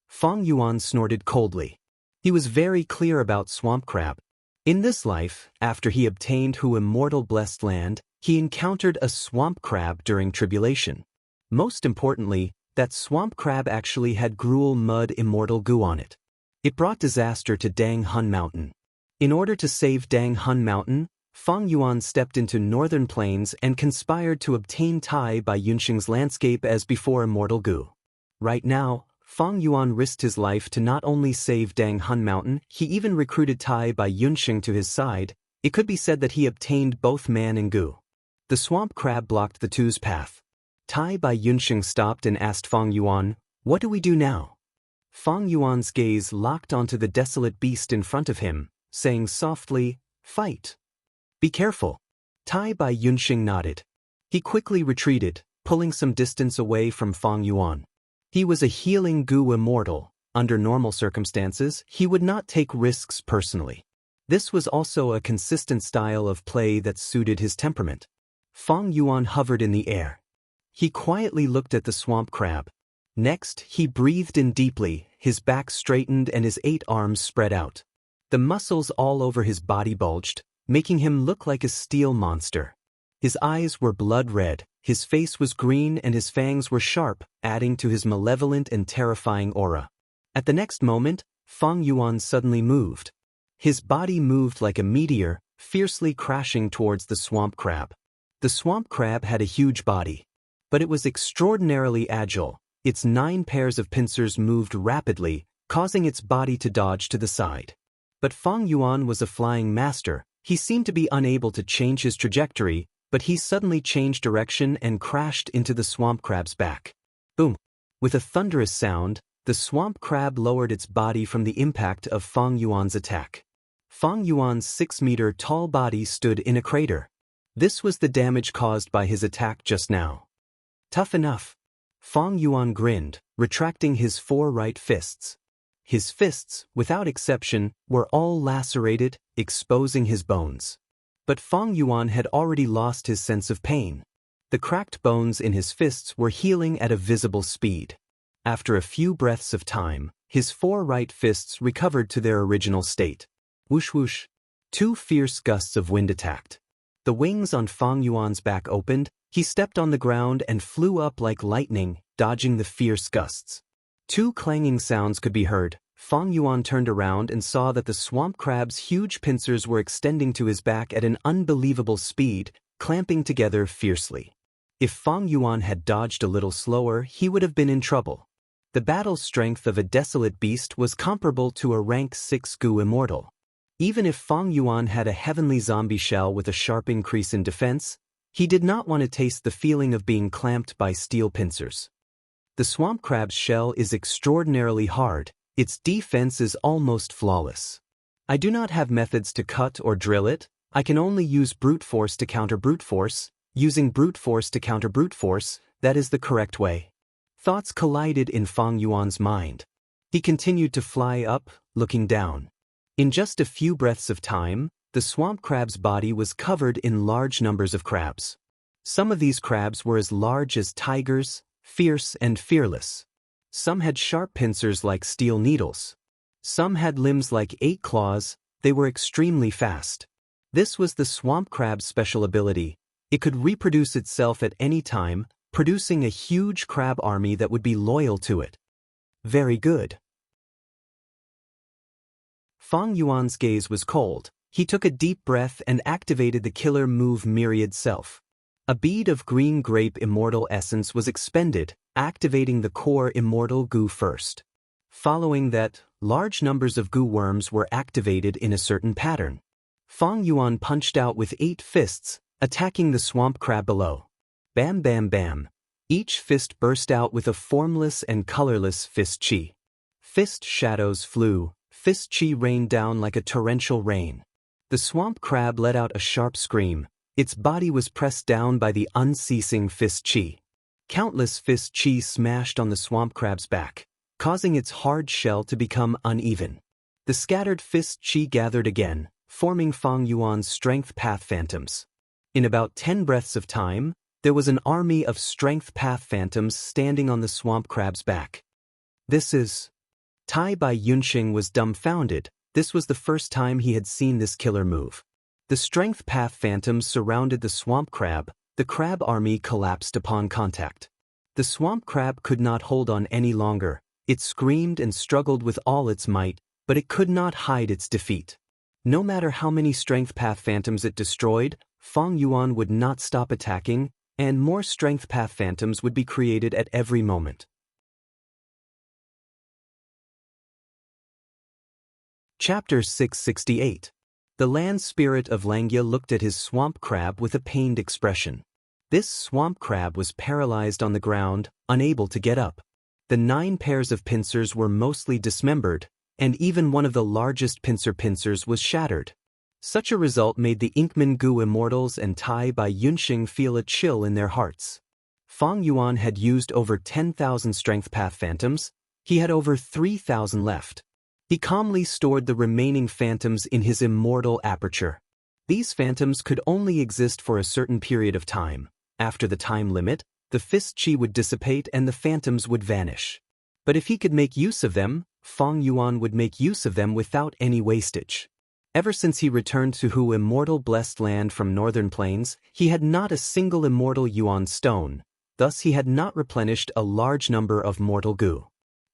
Feng Yuan snorted coldly. He was very clear about Swamp Crab. In this life, after he obtained Hu Immortal Blessed Land, he encountered a swamp crab during tribulation. Most importantly, that swamp crab actually had Gruel Mud Immortal Gu on it. It brought disaster to Dang Hun Mountain. In order to save Dang Hun Mountain, Feng Yuan stepped into northern plains and conspired to obtain Tai Bai Yunxing's landscape as before Immortal Gu. Right now, Feng Yuan risked his life to not only save Dang Hun Mountain, he even recruited Tai Bai Yunxing to his side. It could be said that he obtained both man and Gu. The swamp crab blocked the two's path. Tai Bai Yunxing stopped and asked Feng Yuan, "What do we do now?" Feng Yuan's gaze locked onto the desolate beast in front of him, saying softly, "Fight. Be careful." Tai Bai Yunxing nodded. He quickly retreated, pulling some distance away from Feng Yuan. He was a healing Gu immortal. Under normal circumstances, he would not take risks personally. This was also a consistent style of play that suited his temperament. Feng Yuan hovered in the air. He quietly looked at the swamp crab. Next, he breathed in deeply, his back straightened and his 8 arms spread out. The muscles all over his body bulged, making him look like a steel monster. His eyes were blood red, his face was green and his fangs were sharp, adding to his malevolent and terrifying aura. At the next moment, Feng Yuan suddenly moved. His body moved like a meteor, fiercely crashing towards the swamp crab. The swamp crab had a huge body, but it was extraordinarily agile. Its 9 pairs of pincers moved rapidly, causing its body to dodge to the side. But Feng Yuan was a flying master. He seemed to be unable to change his trajectory, but he suddenly changed direction and crashed into the swamp crab's back. Boom! With a thunderous sound, the swamp crab lowered its body from the impact of Feng Yuan's attack. Feng Yuan's 6-meter-tall body stood in a crater. This was the damage caused by his attack just now. Tough enough. Feng Yuan grinned, retracting his 4 right fists. His fists, without exception, were all lacerated, exposing his bones. But Feng Yuan had already lost his sense of pain. The cracked bones in his fists were healing at a visible speed. After a few breaths of time, his 4 right fists recovered to their original state. Whoosh whoosh. 2 fierce gusts of wind attacked. The wings on Fang Yuan's back opened, he stepped on the ground and flew up like lightning, dodging the fierce gusts. Two clanging sounds could be heard. Fang Yuan turned around and saw that the swamp crab's huge pincers were extending to his back at an unbelievable speed, clamping together fiercely. If Fang Yuan had dodged a little slower, he would have been in trouble. The battle strength of a desolate beast was comparable to a rank 6 Gu immortal. Even if Fang Yuan had a heavenly zombie shell with a sharp increase in defense, he did not want to taste the feeling of being clamped by steel pincers. The swamp crab's shell is extraordinarily hard, its defense is almost flawless. I do not have methods to cut or drill it, I can only use brute force to counter brute force. Using brute force to counter brute force, that is the correct way. Thoughts collided in Fang Yuan's mind. He continued to fly up, looking down. In just a few breaths of time, the swamp crab's body was covered in large numbers of crabs. Some of these crabs were as large as tigers, fierce and fearless. Some had sharp pincers like steel needles. Some had limbs like 8 claws, they were extremely fast. This was the swamp crab's special ability. It could reproduce itself at any time, producing a huge crab army that would be loyal to it. Very good. Fang Yuan's gaze was cold. He took a deep breath and activated the killer move Myriad Self. A bead of green grape immortal essence was expended, activating the core immortal Gu first. Following that, large numbers of Gu worms were activated in a certain pattern. Fang Yuan punched out with 8 fists, attacking the swamp crab below. Bam bam bam. Each fist burst out with a formless and colorless fist chi. Fist shadows flew, fist chi rained down like a torrential rain. The swamp crab let out a sharp scream. Its body was pressed down by the unceasing fist chi. Countless fist chi smashed on the swamp crab's back, causing its hard shell to become uneven. The scattered fist chi gathered again, forming Fang Yuan's strength path phantoms. In about 10 breaths of time, there was an army of strength path phantoms standing on the swamp crab's back. This is... Tai Bai Yunxing was dumbfounded. This was the first time he had seen this killer move. The strength path phantoms surrounded the swamp crab. The crab army collapsed upon contact. The swamp crab could not hold on any longer. It screamed and struggled with all its might, but it could not hide its defeat. No matter how many strength path phantoms it destroyed, Fang Yuan would not stop attacking, and more strength path phantoms would be created at every moment. Chapter 668. The land spirit of Xianxia looked at his swamp crab with a pained expression. This swamp crab was paralyzed on the ground, unable to get up. The 9 pairs of pincers were mostly dismembered, and even one of the largest pincers was shattered. Such a result made the Inkman Gu immortals and Tai Bai Yunxing feel a chill in their hearts. Fang Yuan had used over 10,000 strength path phantoms. He had over 3,000 left. He calmly stored the remaining phantoms in his immortal aperture. These phantoms could only exist for a certain period of time. After the time limit, the fist chi would dissipate and the phantoms would vanish. But if he could make use of them, Fang Yuan would make use of them without any wastage. Ever since he returned to Hu immortal blessed land from northern plains, he had not a single immortal yuan stone, thus he had not replenished a large number of mortal Gu.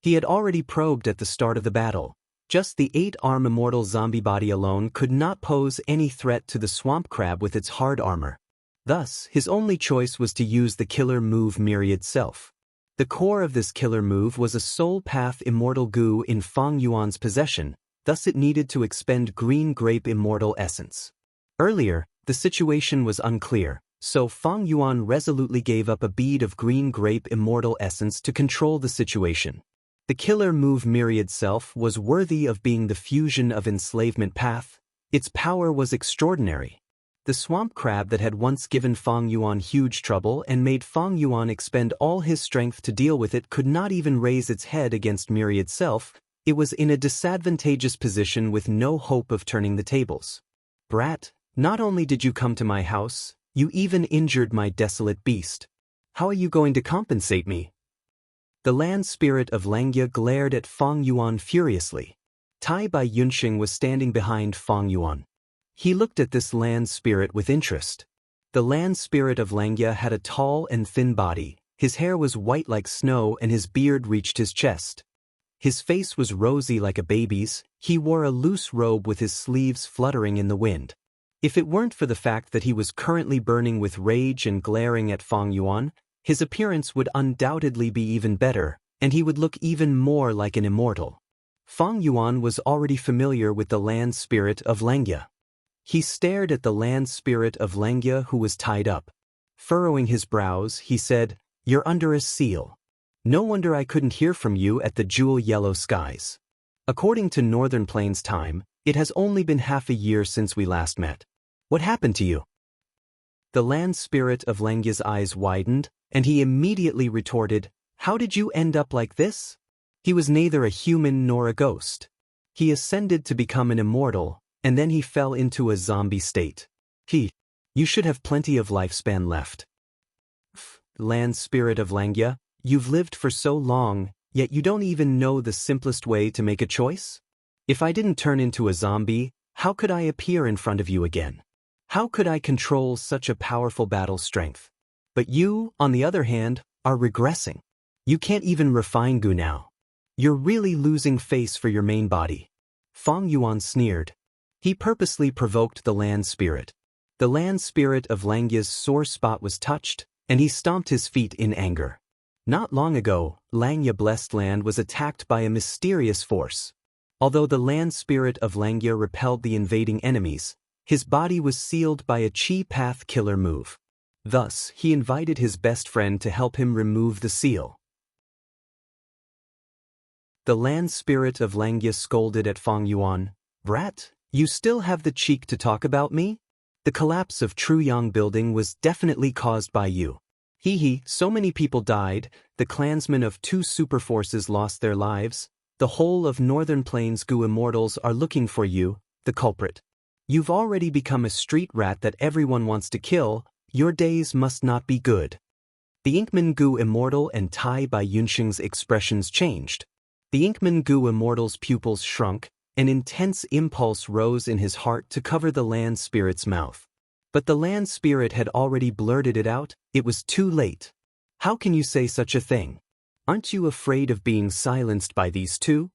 He had already probed at the start of the battle. Just the 8-arm immortal zombie body alone could not pose any threat to the swamp crab with its hard armor. Thus, his only choice was to use the killer move Myriad Self. The core of this killer move was a soul path immortal Gu in Fang Yuan's possession, thus it needed to expend green grape immortal essence. Earlier, the situation was unclear, so Fang Yuan resolutely gave up a bead of green grape immortal essence to control the situation. The killer move Myriad Self was worthy of being the fusion of enslavement path. Its power was extraordinary. The swamp crab that had once given Fang Yuan huge trouble and made Fang Yuan expend all his strength to deal with it could not even raise its head against Myriad Self. It was in a disadvantageous position with no hope of turning the tables. Brat, not only did you come to my house, you even injured my desolate beast. How are you going to compensate me? The land spirit of Xianxia glared at Fang Yuan furiously. Tai Bai Yunxing was standing behind Fang Yuan. He looked at this land spirit with interest. The land spirit of Xianxia had a tall and thin body, his hair was white like snow and his beard reached his chest. His face was rosy like a baby's, he wore a loose robe with his sleeves fluttering in the wind. If it weren't for the fact that he was currently burning with rage and glaring at Fang Yuan, his appearance would undoubtedly be even better, and he would look even more like an immortal. Fang Yuan was already familiar with the land spirit of Xianxia. He stared at the land spirit of Xianxia who was tied up. Furrowing his brows, he said, "You're under a seal. No wonder I couldn't hear from you at the jewel-yellow skies. According to Northern Plains time, it has only been half a year since we last met. What happened to you?" The land spirit of Xianxia's eyes widened, and he immediately retorted, "How did you end up like this?" He was neither a human nor a ghost. He ascended to become an immortal, and then he fell into a zombie state. You should have plenty of lifespan left. Land spirit of Xianxia, you've lived for so long, yet you don't even know the simplest way to make a choice? If I didn't turn into a zombie, how could I appear in front of you again? How could I control such a powerful battle strength? But you, on the other hand, are regressing. You can't even refine Gu now. You're really losing face for your main body. Fang Yuan sneered. He purposely provoked the land spirit. The land spirit of Xianxia's sore spot was touched, and he stomped his feet in anger. Not long ago, Xianxia Blessed Land was attacked by a mysterious force. Although the land spirit of Xianxia repelled the invading enemies, his body was sealed by a chi path killer move. Thus, he invited his best friend to help him remove the seal. The land spirit of Xianxia scolded at Fang Yuan, "Brat, you still have the cheek to talk about me? The collapse of Truyang building was definitely caused by you. So many people died, the clansmen of 2 superforces lost their lives, the whole of Northern Plains Gu immortals are looking for you, the culprit. You've already become a street rat that everyone wants to kill, your days must not be good." The Inkman Gu immortal and Tai Bai Yunxing's expressions changed. The Inkman Gu immortal's pupils shrunk, an intense impulse rose in his heart to cover the land spirit's mouth. But the land spirit had already blurted it out, it was too late. "How can you say such a thing? Aren't you afraid of being silenced by these two?"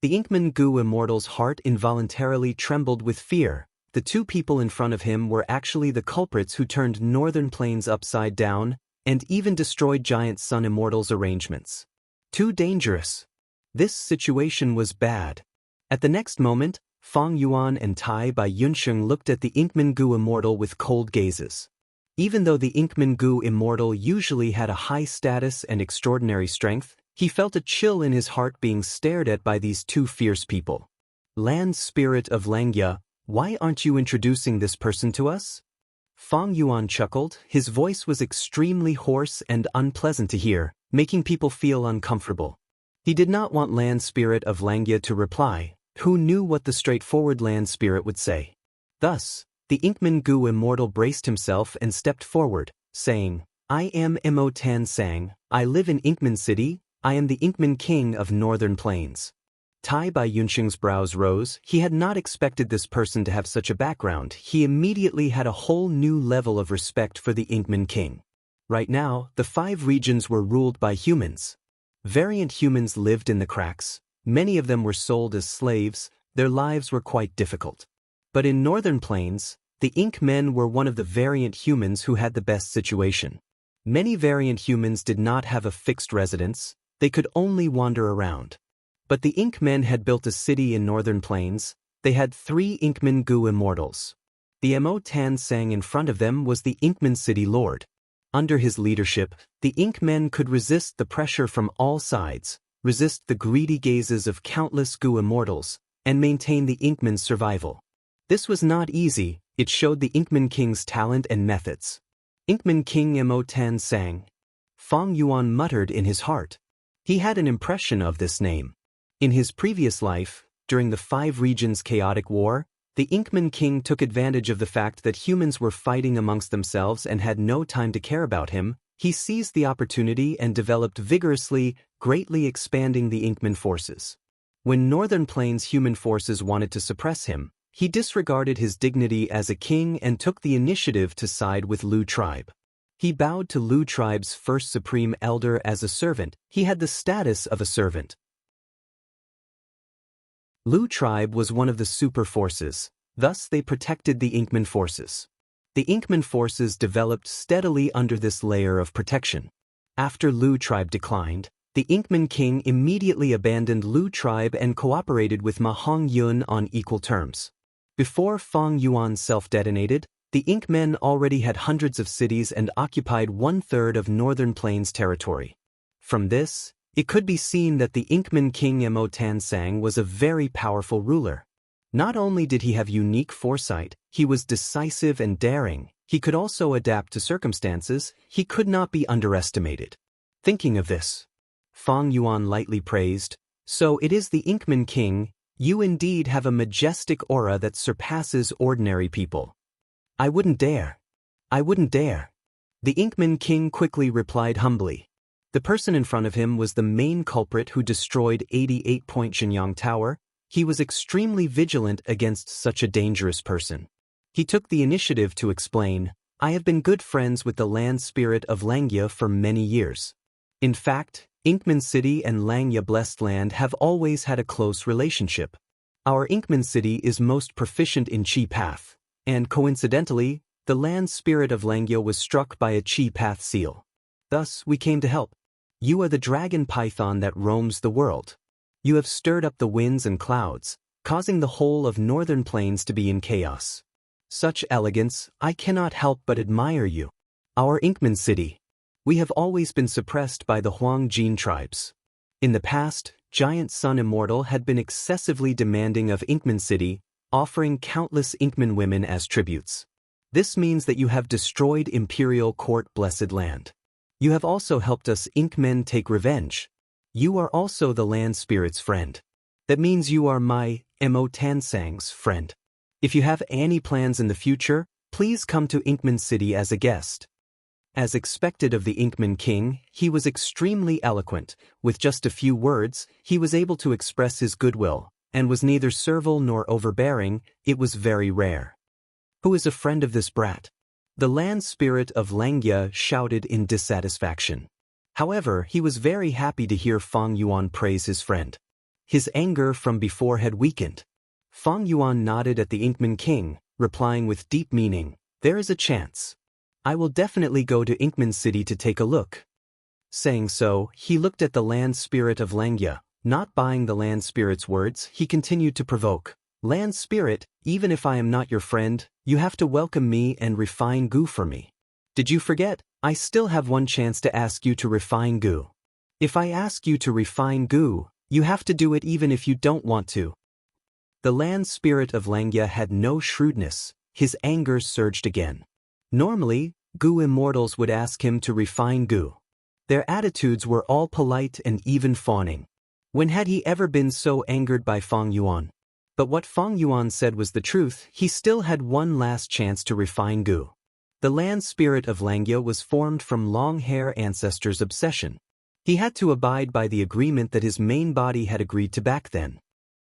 The Inkman Gu immortal's heart involuntarily trembled with fear. The 2 people in front of him were actually the culprits who turned Northern Plains upside down, and even destroyed Giant Sun Immortal's arrangements. Too dangerous. This situation was bad. At the next moment, Fang Yuan and Tai Bai Yunxing looked at the Inkman Gu immortal with cold gazes. Even though the Inkman Gu immortal usually had a high status and extraordinary strength, he felt a chill in his heart being stared at by these 2 fierce people. "Land spirit of Xianxia, why aren't you introducing this person to us?" Fang Yuan chuckled, his voice was extremely hoarse and unpleasant to hear, making people feel uncomfortable. He did not want land spirit of Xianxia to reply, who knew what the straightforward land spirit would say. Thus, the Inkman Gu immortal braced himself and stepped forward, saying, "I am Mo Tan Sang, I live in Inkman City, I am the Inkman King of Northern Plains." Tai Bai Yunxing's brows rose, he had not expected this person to have such a background, he immediately had a whole new level of respect for the Inkman King. Right now, the 5 regions were ruled by humans. Variant humans lived in the cracks, many of them were sold as slaves, their lives were quite difficult. But in Northern Plains, the Ink Men were one of the variant humans who had the best situation. Many variant humans did not have a fixed residence, they could only wander around. But the Ink Men had built a city in Northern Plains, they had 3 Inkman Gu immortals. The Mo Tan Sang in front of them was the Inkman City Lord. Under his leadership, the Ink Men could resist the pressure from all sides, resist the greedy gazes of countless Gu immortals, and maintain the Inkman's survival. This was not easy, it showed the Inkman King's talent and methods. Inkman King Mo Tan Sang. Fang Yuan muttered in his heart. He had an impression of this name. In his previous life, during the 5 regions chaotic war, the Inkman King took advantage of the fact that humans were fighting amongst themselves and had no time to care about him. He seized the opportunity and developed vigorously, greatly expanding the Inkman forces. When Northern Plains human forces wanted to suppress him, He disregarded his dignity as a king and took the initiative to side with Lu tribe. He bowed to Lu tribe's first supreme elder as a servant. He had the status of a servant. Lu tribe was one of the super forces, thus they protected the Inkman forces. The Inkman forces developed steadily under this layer of protection. After Lu tribe declined, the Inkman king immediately abandoned Lu tribe and cooperated with Ma Hongyun on equal terms. Before Feng Yuan self-detonated, the Inkmen already had hundreds of cities and occupied one-third of Northern Plains territory. From this, it could be seen that the Inkman king Mo Tansang was a very powerful ruler. Not only did he have unique foresight, he was decisive and daring. He could also adapt to circumstances. He could not be underestimated. Thinking of this, Feng Yuan lightly praised, "So it is the Inkman king. You indeed have a majestic aura that surpasses ordinary people." I wouldn't dare. I wouldn't dare. The Inkman king quickly replied humbly. The person in front of him was the main culprit who destroyed 88-point Xianxia Tower. He was extremely vigilant against such a dangerous person. He took the initiative to explain, "I have been good friends with the land spirit of Xianxia for many years. In fact, Inkman City and Xianxia Blessed Land have always had a close relationship. Our Inkman City is most proficient in Qi Path, and coincidentally, the land spirit of Xianxia was struck by a Qi Path seal. Thus, we came to help. You are the dragon python that roams the world. You have stirred up the winds and clouds, causing the whole of Northern Plains to be in chaos. Such elegance, I cannot help but admire you. Our Inkman City. We have always been suppressed by the Huang Jin tribes. In the past, Giant Sun Immortal had been excessively demanding of Inkman City, offering countless Inkman women as tributes. This means that you have destroyed Imperial Court Blessed Land. You have also helped us Inkmen take revenge. You are also the land spirit's friend. That means you are my, Mo Tansang's friend. If you have any plans in the future, please come to Inkman City as a guest." As expected of the Inkman king, he was extremely eloquent. With just a few words, he was able to express his goodwill, and was neither servile nor overbearing. It was very rare. "Who is a friend of this brat?" The land spirit of Xianxia shouted in dissatisfaction. However, he was very happy to hear Feng Yuan praise his friend. His anger from before had weakened. Feng Yuan nodded at the Inkman king, replying with deep meaning, "There is a chance. I will definitely go to Inkman City to take a look." Saying so, he looked at the land spirit of Xianxia. Not buying the land spirit's words, he continued to provoke, "Land spirit, even if I am not your friend, you have to welcome me and refine Gu for me. Did you forget? I still have one chance to ask you to refine Gu. If I ask you to refine Gu, you have to do it even if you don't want to." The land spirit of Xianxia had no shrewdness. His anger surged again. Normally, Gu immortals would ask him to refine Gu. Their attitudes were all polite and even fawning. When had he ever been so angered by Feng Yuan? But what Feng Yuan said was the truth. He still had one last chance to refine Gu. The land spirit of Xianxia was formed from long-hair ancestors' obsession. He had to abide by the agreement that his main body had agreed to back then.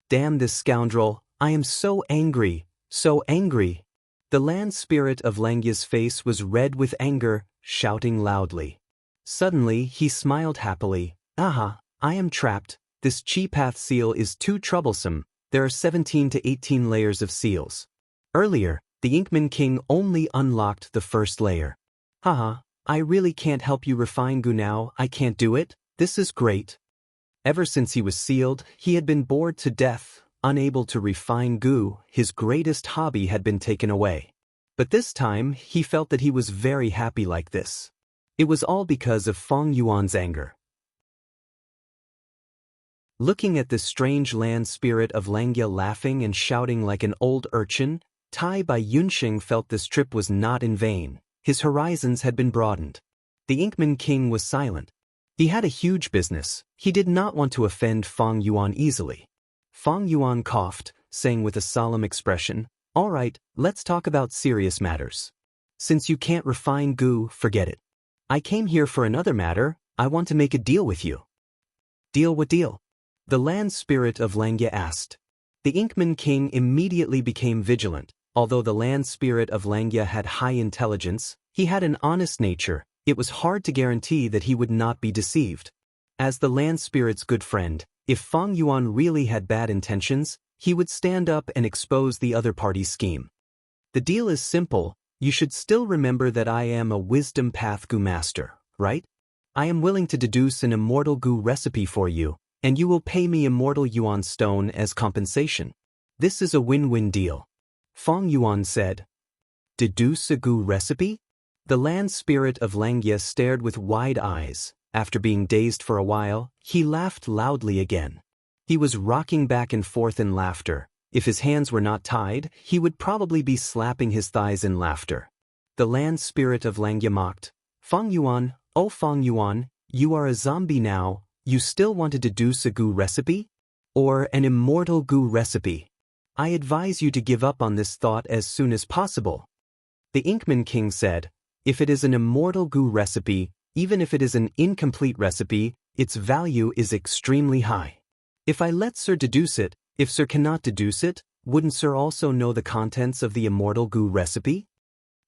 "Damn this scoundrel, I am so angry, so angry." The land spirit of Xianxia's face was red with anger, shouting loudly. Suddenly, he smiled happily. "Aha, I am trapped. This Qi Path seal is too troublesome. There are 17 to 18 layers of seals. Earlier, the Inkman king only unlocked the first layer. Haha, I really can't help you refine Gu now. I can't do it. This is great." Ever since he was sealed, he had been bored to death. Unable to refine Gu, his greatest hobby had been taken away. But this time, he felt that he was very happy like this. It was all because of Feng Yuan's anger. Looking at this strange land spirit of Xianxia laughing and shouting like an old urchin, Tai Bai Yunxing felt this trip was not in vain. His horizons had been broadened. The Inkman king was silent. He had a huge business. He did not want to offend Feng Yuan easily. Feng Yuan coughed, saying with a solemn expression, "All right, let's talk about serious matters. Since you can't refine Gu, forget it. I came here for another matter. I want to make a deal with you." "Deal? What deal?" the land spirit of Xianxia asked. The Inkman King immediately became vigilant. Although the land spirit of Xianxia had high intelligence, he had an honest nature. It was hard to guarantee that he would not be deceived. As the land spirit's good friend, if Feng Yuan really had bad intentions, he would stand up and expose the other party's scheme. The deal is simple. You should still remember that I am a wisdom path Gu master, right? I am willing to deduce an immortal Gu recipe for you, and you will pay me immortal Yuan stone as compensation. This is a win-win deal. Feng Yuan said. Deduce a Gu recipe? The land spirit of Xianxia stared with wide eyes. After being dazed for a while, he laughed loudly again. He was rocking back and forth in laughter. If his hands were not tied, he would probably be slapping his thighs in laughter. The land spirit of Xianxia mocked. Feng Yuan, oh Feng Yuan, you are a zombie now. You still want to deduce a Gu recipe? Or an immortal Gu recipe? I advise you to give up on this thought as soon as possible. The Inkman King said, if it is an immortal Gu recipe, even if it is an incomplete recipe, its value is extremely high. If I let Sir deduce it, if Sir cannot deduce it, wouldn't Sir also know the contents of the immortal Gu recipe?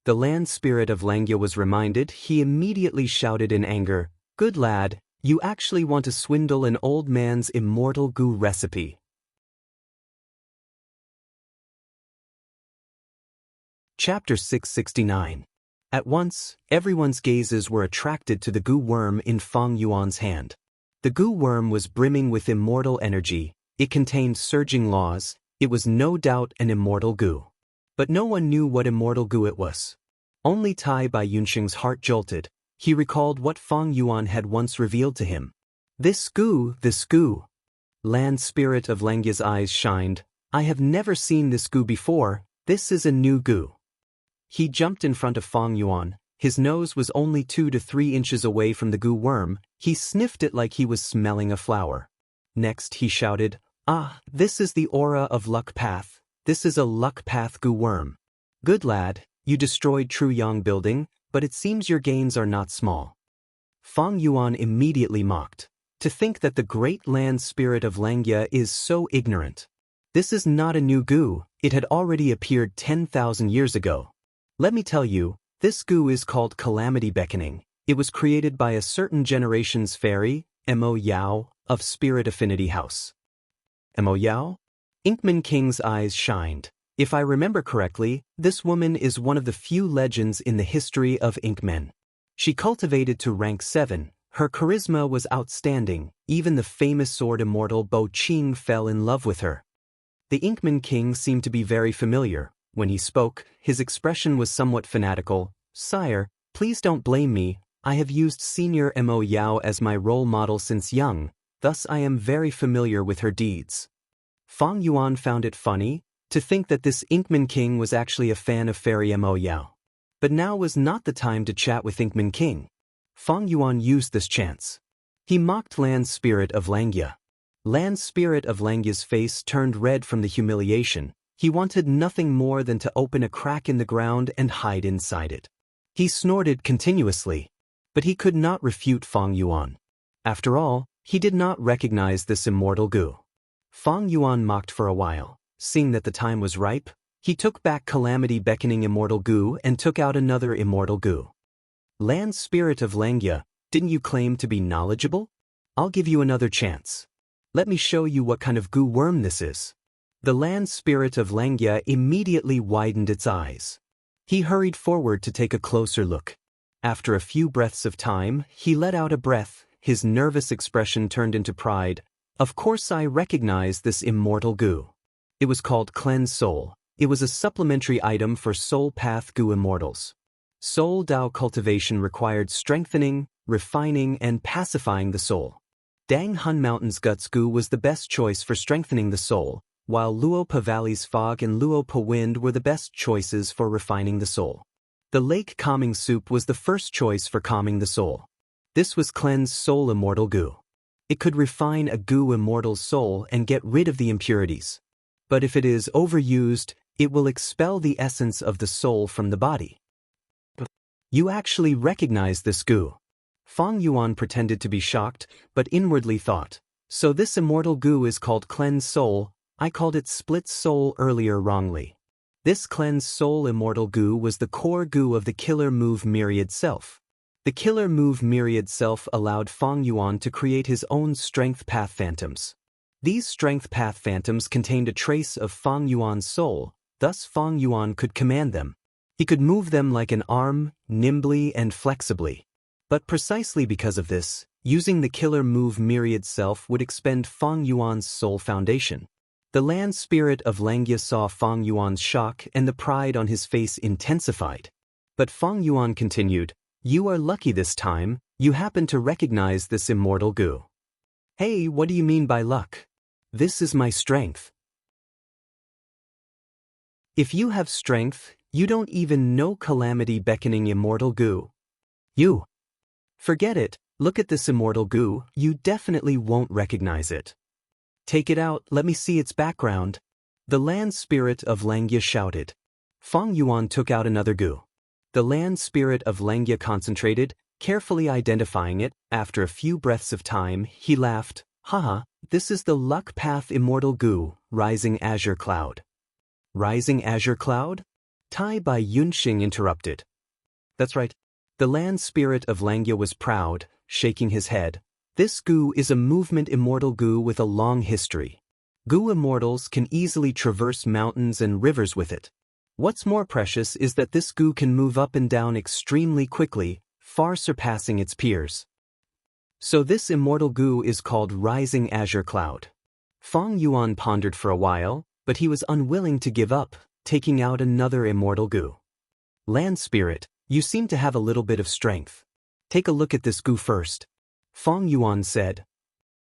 The land spirit of Xianxia was reminded. He immediately shouted in anger, good lad, you actually want to swindle an old man's immortal Gu recipe. Chapter 669. At once, everyone's gazes were attracted to the Gu worm in Feng Yuan's hand. The Gu worm was brimming with immortal energy. It contained surging laws. It was no doubt an immortal Gu. But no one knew what immortal Gu it was. Only Tai Bai Yunxing's heart jolted. He recalled what Feng Yuan had once revealed to him. This Gu. Land spirit of Xianxia's eyes shined. I have never seen this Gu before. This is a new Gu. He jumped in front of Feng Yuan. His nose was only 2 to 3 inches away from the Gu worm. He sniffed it like he was smelling a flower. Next he shouted, ah, this is the aura of luck path. This is a luck path Gu worm. Good lad, you destroyed Tru Yang building, but it seems your gains are not small. Feng Yuan immediately mocked. To think that the great land spirit of Xianxia is so ignorant. This is not a new Gu. It had already appeared 10,000 years ago. Let me tell you, this Gu is called Calamity Beckoning. It was created by a certain generation's fairy, Mo Yao, of Spirit Affinity House. Mo Yao? Inkman King's eyes shined. If I remember correctly, this woman is one of the few legends in the history of Inkmen. She cultivated to rank 7. Her charisma was outstanding. Even the famous sword immortal Bo Qing fell in love with her. The Inkman King seemed to be very familiar. When he spoke, his expression was somewhat fanatical. Sire, please don't blame me. I have used Senior Mo Yao as my role model since young, thus I am very familiar with her deeds. Feng Yuan found it funny to think that this Inkman King was actually a fan of Fairy Mo Yao. But now was not the time to chat with Inkman King. Feng Yuan used this chance. He mocked Land Spirit of Xianxia. Land Spirit of Xianxia's face turned red from the humiliation. He wanted nothing more than to open a crack in the ground and hide inside it. He snorted continuously. But he could not refute Feng Yuan. After all, he did not recognize this immortal Gu. Feng Yuan mocked for a while. Seeing that the time was ripe, he took back Calamity Beckoning Immortal Gu and took out another immortal Gu. Land Spirit of Xianxia, didn't you claim to be knowledgeable? I'll give you another chance. Let me show you what kind of Gu worm this is. The land spirit of Xianxia immediately widened its eyes. He hurried forward to take a closer look. After a few breaths of time, he let out a breath. His nervous expression turned into pride. Of course I recognize this immortal Gu. It was called Cleanse Soul. It was a supplementary item for Soul Path Gu Immortals. Soul Dao cultivation required strengthening, refining, and pacifying the soul. Dang Hun Mountain's Guts Gu was the best choice for strengthening the soul, while Luopa Valley's Fog and Luopa Wind were the best choices for refining the soul. The Lake Calming Soup was the first choice for calming the soul. This was Cleanse Soul Immortal Gu. It could refine a Gu Immortal's soul and get rid of the impurities. But if it is overused, it will expel the essence of the soul from the body. You actually recognize this Gu. Feng Yuan pretended to be shocked, but inwardly thought, so this immortal Gu is called Cleanse Soul. I called it split soul earlier wrongly. This cleansed soul immortal goo was the core goo of the killer move myriad self. The killer move myriad self allowed Feng Yuan to create his own strength path phantoms. These strength path phantoms contained a trace of Feng Yuan's soul, thus Feng Yuan could command them. He could move them like an arm, nimbly and flexibly. But precisely because of this, using the killer move myriad self would expend Feng Yuan's soul foundation. The land spirit of Xianxia saw Feng Yuan's shock and the pride on his face intensified. But Feng Yuan continued, "You are lucky this time, you happen to recognize this immortal goo." "Hey, what do you mean by luck? This is my strength." If you have strength, you don't even know calamity beckoning immortal goo. You. Forget it, look at this immortal goo, you definitely won't recognize it. "Take it out, let me see its background." The land spirit of Xianxia shouted. Feng Yuan took out another goo. The land spirit of Xianxia concentrated, carefully identifying it. After a few breaths of time, he laughed. "Haha, this is the luck path immortal goo, rising azure cloud." "Rising azure cloud?" Tai by Yunxing interrupted. "That's right." The land spirit of Xianxia was proud, shaking his head. "This goo is a movement immortal goo with a long history. Goo immortals can easily traverse mountains and rivers with it. What's more precious is that this goo can move up and down extremely quickly, far surpassing its peers. So this immortal goo is called Rising Azure Cloud." Feng Yuan pondered for a while, but he was unwilling to give up, taking out another immortal goo. "Land spirit, you seem to have a little bit of strength. Take a look at this goo first." Feng Yuan said.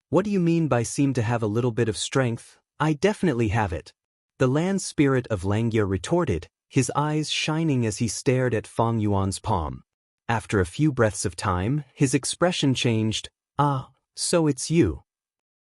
"What do you mean by seem to have a little bit of strength? I definitely have it." The land spirit of Xianxia retorted, his eyes shining as he stared at Feng Yuan's palm. After a few breaths of time, his expression changed. "Ah, so it's you.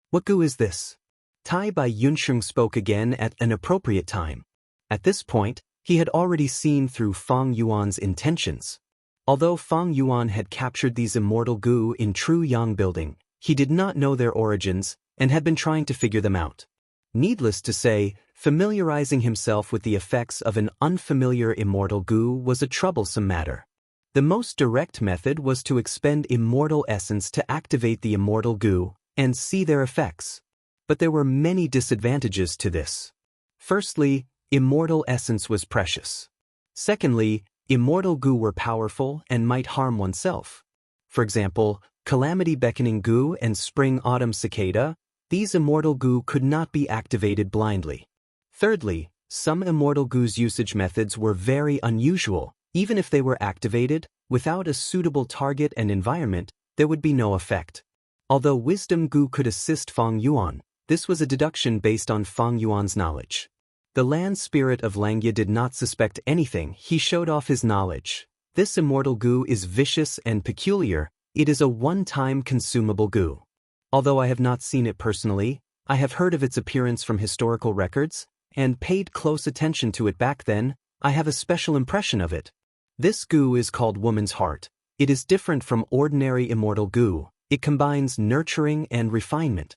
What goo is this?" Tai by Yunsheng spoke again at an appropriate time. At this point, he had already seen through Feng Yuan's intentions. Although Feng Yuan had captured these immortal goo in true Yang building, he did not know their origins and had been trying to figure them out. Needless to say, familiarizing himself with the effects of an unfamiliar immortal goo was a troublesome matter. The most direct method was to expend immortal essence to activate the immortal goo and see their effects. But there were many disadvantages to this. Firstly, immortal essence was precious. Secondly, immortal goo were powerful and might harm oneself. For example, Calamity Beckoning Goo and Spring Autumn Cicada, these immortal goo could not be activated blindly. Thirdly, some immortal goo's usage methods were very unusual. Even if they were activated, without a suitable target and environment, there would be no effect. Although Wisdom Goo could assist Feng Yuan, this was a deduction based on Feng Yuan's knowledge. The land spirit of Xianxia did not suspect anything, he showed off his knowledge. "This immortal goo is vicious and peculiar, it is a one-time consumable goo. Although I have not seen it personally, I have heard of its appearance from historical records, and paid close attention to it back then. I have a special impression of it. This goo is called Woman's Heart. It is different from ordinary immortal goo, it combines nurturing and refinement."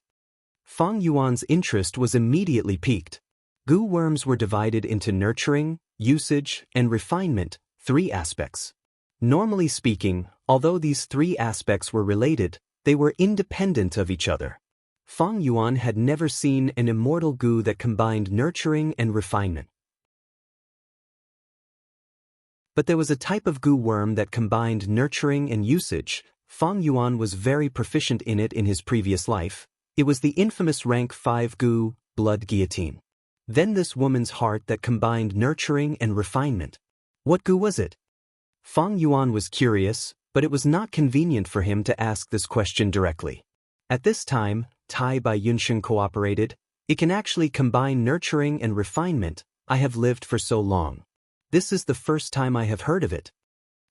Feng Yuan's interest was immediately piqued. Goo worms were divided into nurturing, usage, and refinement, 3 aspects. Normally speaking, although these 3 aspects were related, they were independent of each other. Feng Yuan had never seen an immortal goo that combined nurturing and refinement. But there was a type of goo worm that combined nurturing and usage. Feng Yuan was very proficient in it in his previous life. It was the infamous rank 5 goo, Blood Guillotine. Then this woman's heart that combined nurturing and refinement. What goo was it? Feng Yuan was curious, but it was not convenient for him to ask this question directly. At this time, Tai by Yunsheng cooperated. "It can actually combine nurturing and refinement. I have lived for so long. This is the first time I have heard of it."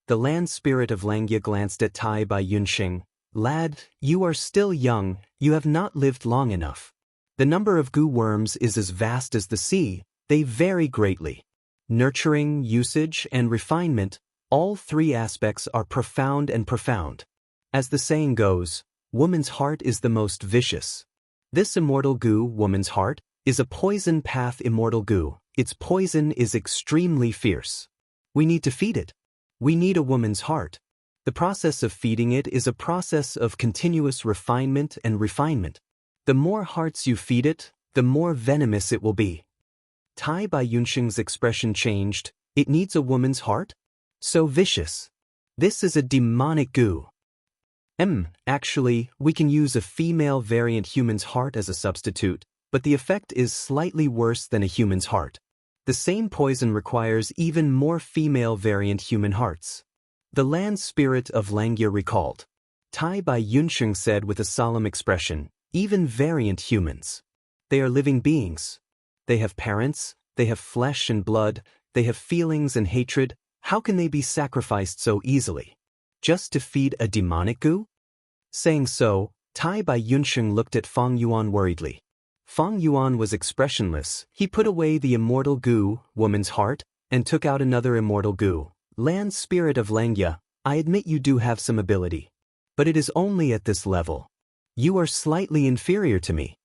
The land spirit of Xianxia glanced at Tai by Yunsheng. "Lad, you are still young, you have not lived long enough. The number of goo worms is as vast as the sea, they vary greatly. Nurturing, usage, and refinement, all 3 aspects are profound and profound. As the saying goes, woman's heart is the most vicious. This immortal goo, Woman's Heart, is a poison path immortal goo. Its poison is extremely fierce. We need to feed it. We need a woman's heart. The process of feeding it is a process of continuous refinement and refinement. The more hearts you feed it, the more venomous it will be. Tai Bai Yunsheng's expression changed. It needs a woman's heart? So vicious. This is a demonic goo. Actually, we can use a female variant human's heart as a substitute, but the effect is slightly worse than a human's heart. The same poison requires even more female variant human hearts. The land spirit of Xianxia recalled. Tai Bai Yunsheng said with a solemn expression, even variant humans. They are living beings. They have parents, they have flesh and blood, they have feelings and hatred. How can they be sacrificed so easily? Just to feed a demonic goo? Saying so, Tai Bai Yunsheng looked at Fang Yuan worriedly. Fang Yuan was expressionless. He put away the immortal goo, woman's heart, and took out another immortal goo. Land spirit of Xianxia, I admit you do have some ability. But it is only at this level. You are slightly inferior to me.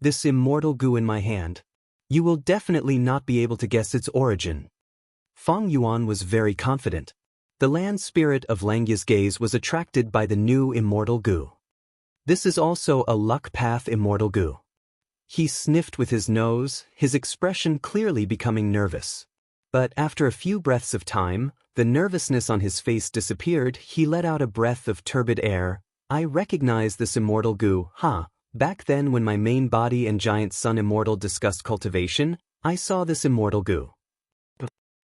This immortal goo in my hand. You will definitely not be able to guess its origin. Fang Yuan was very confident. The land spirit of Xianxia's gaze was attracted by the new immortal goo. This is also a luck path immortal goo. He sniffed with his nose, his expression clearly becoming nervous. But after a few breaths of time, the nervousness on his face disappeared. He let out a breath of turbid air. I recognize this immortal goo, Back then when my main body and giant sun immortal discussed cultivation, I saw this immortal goo.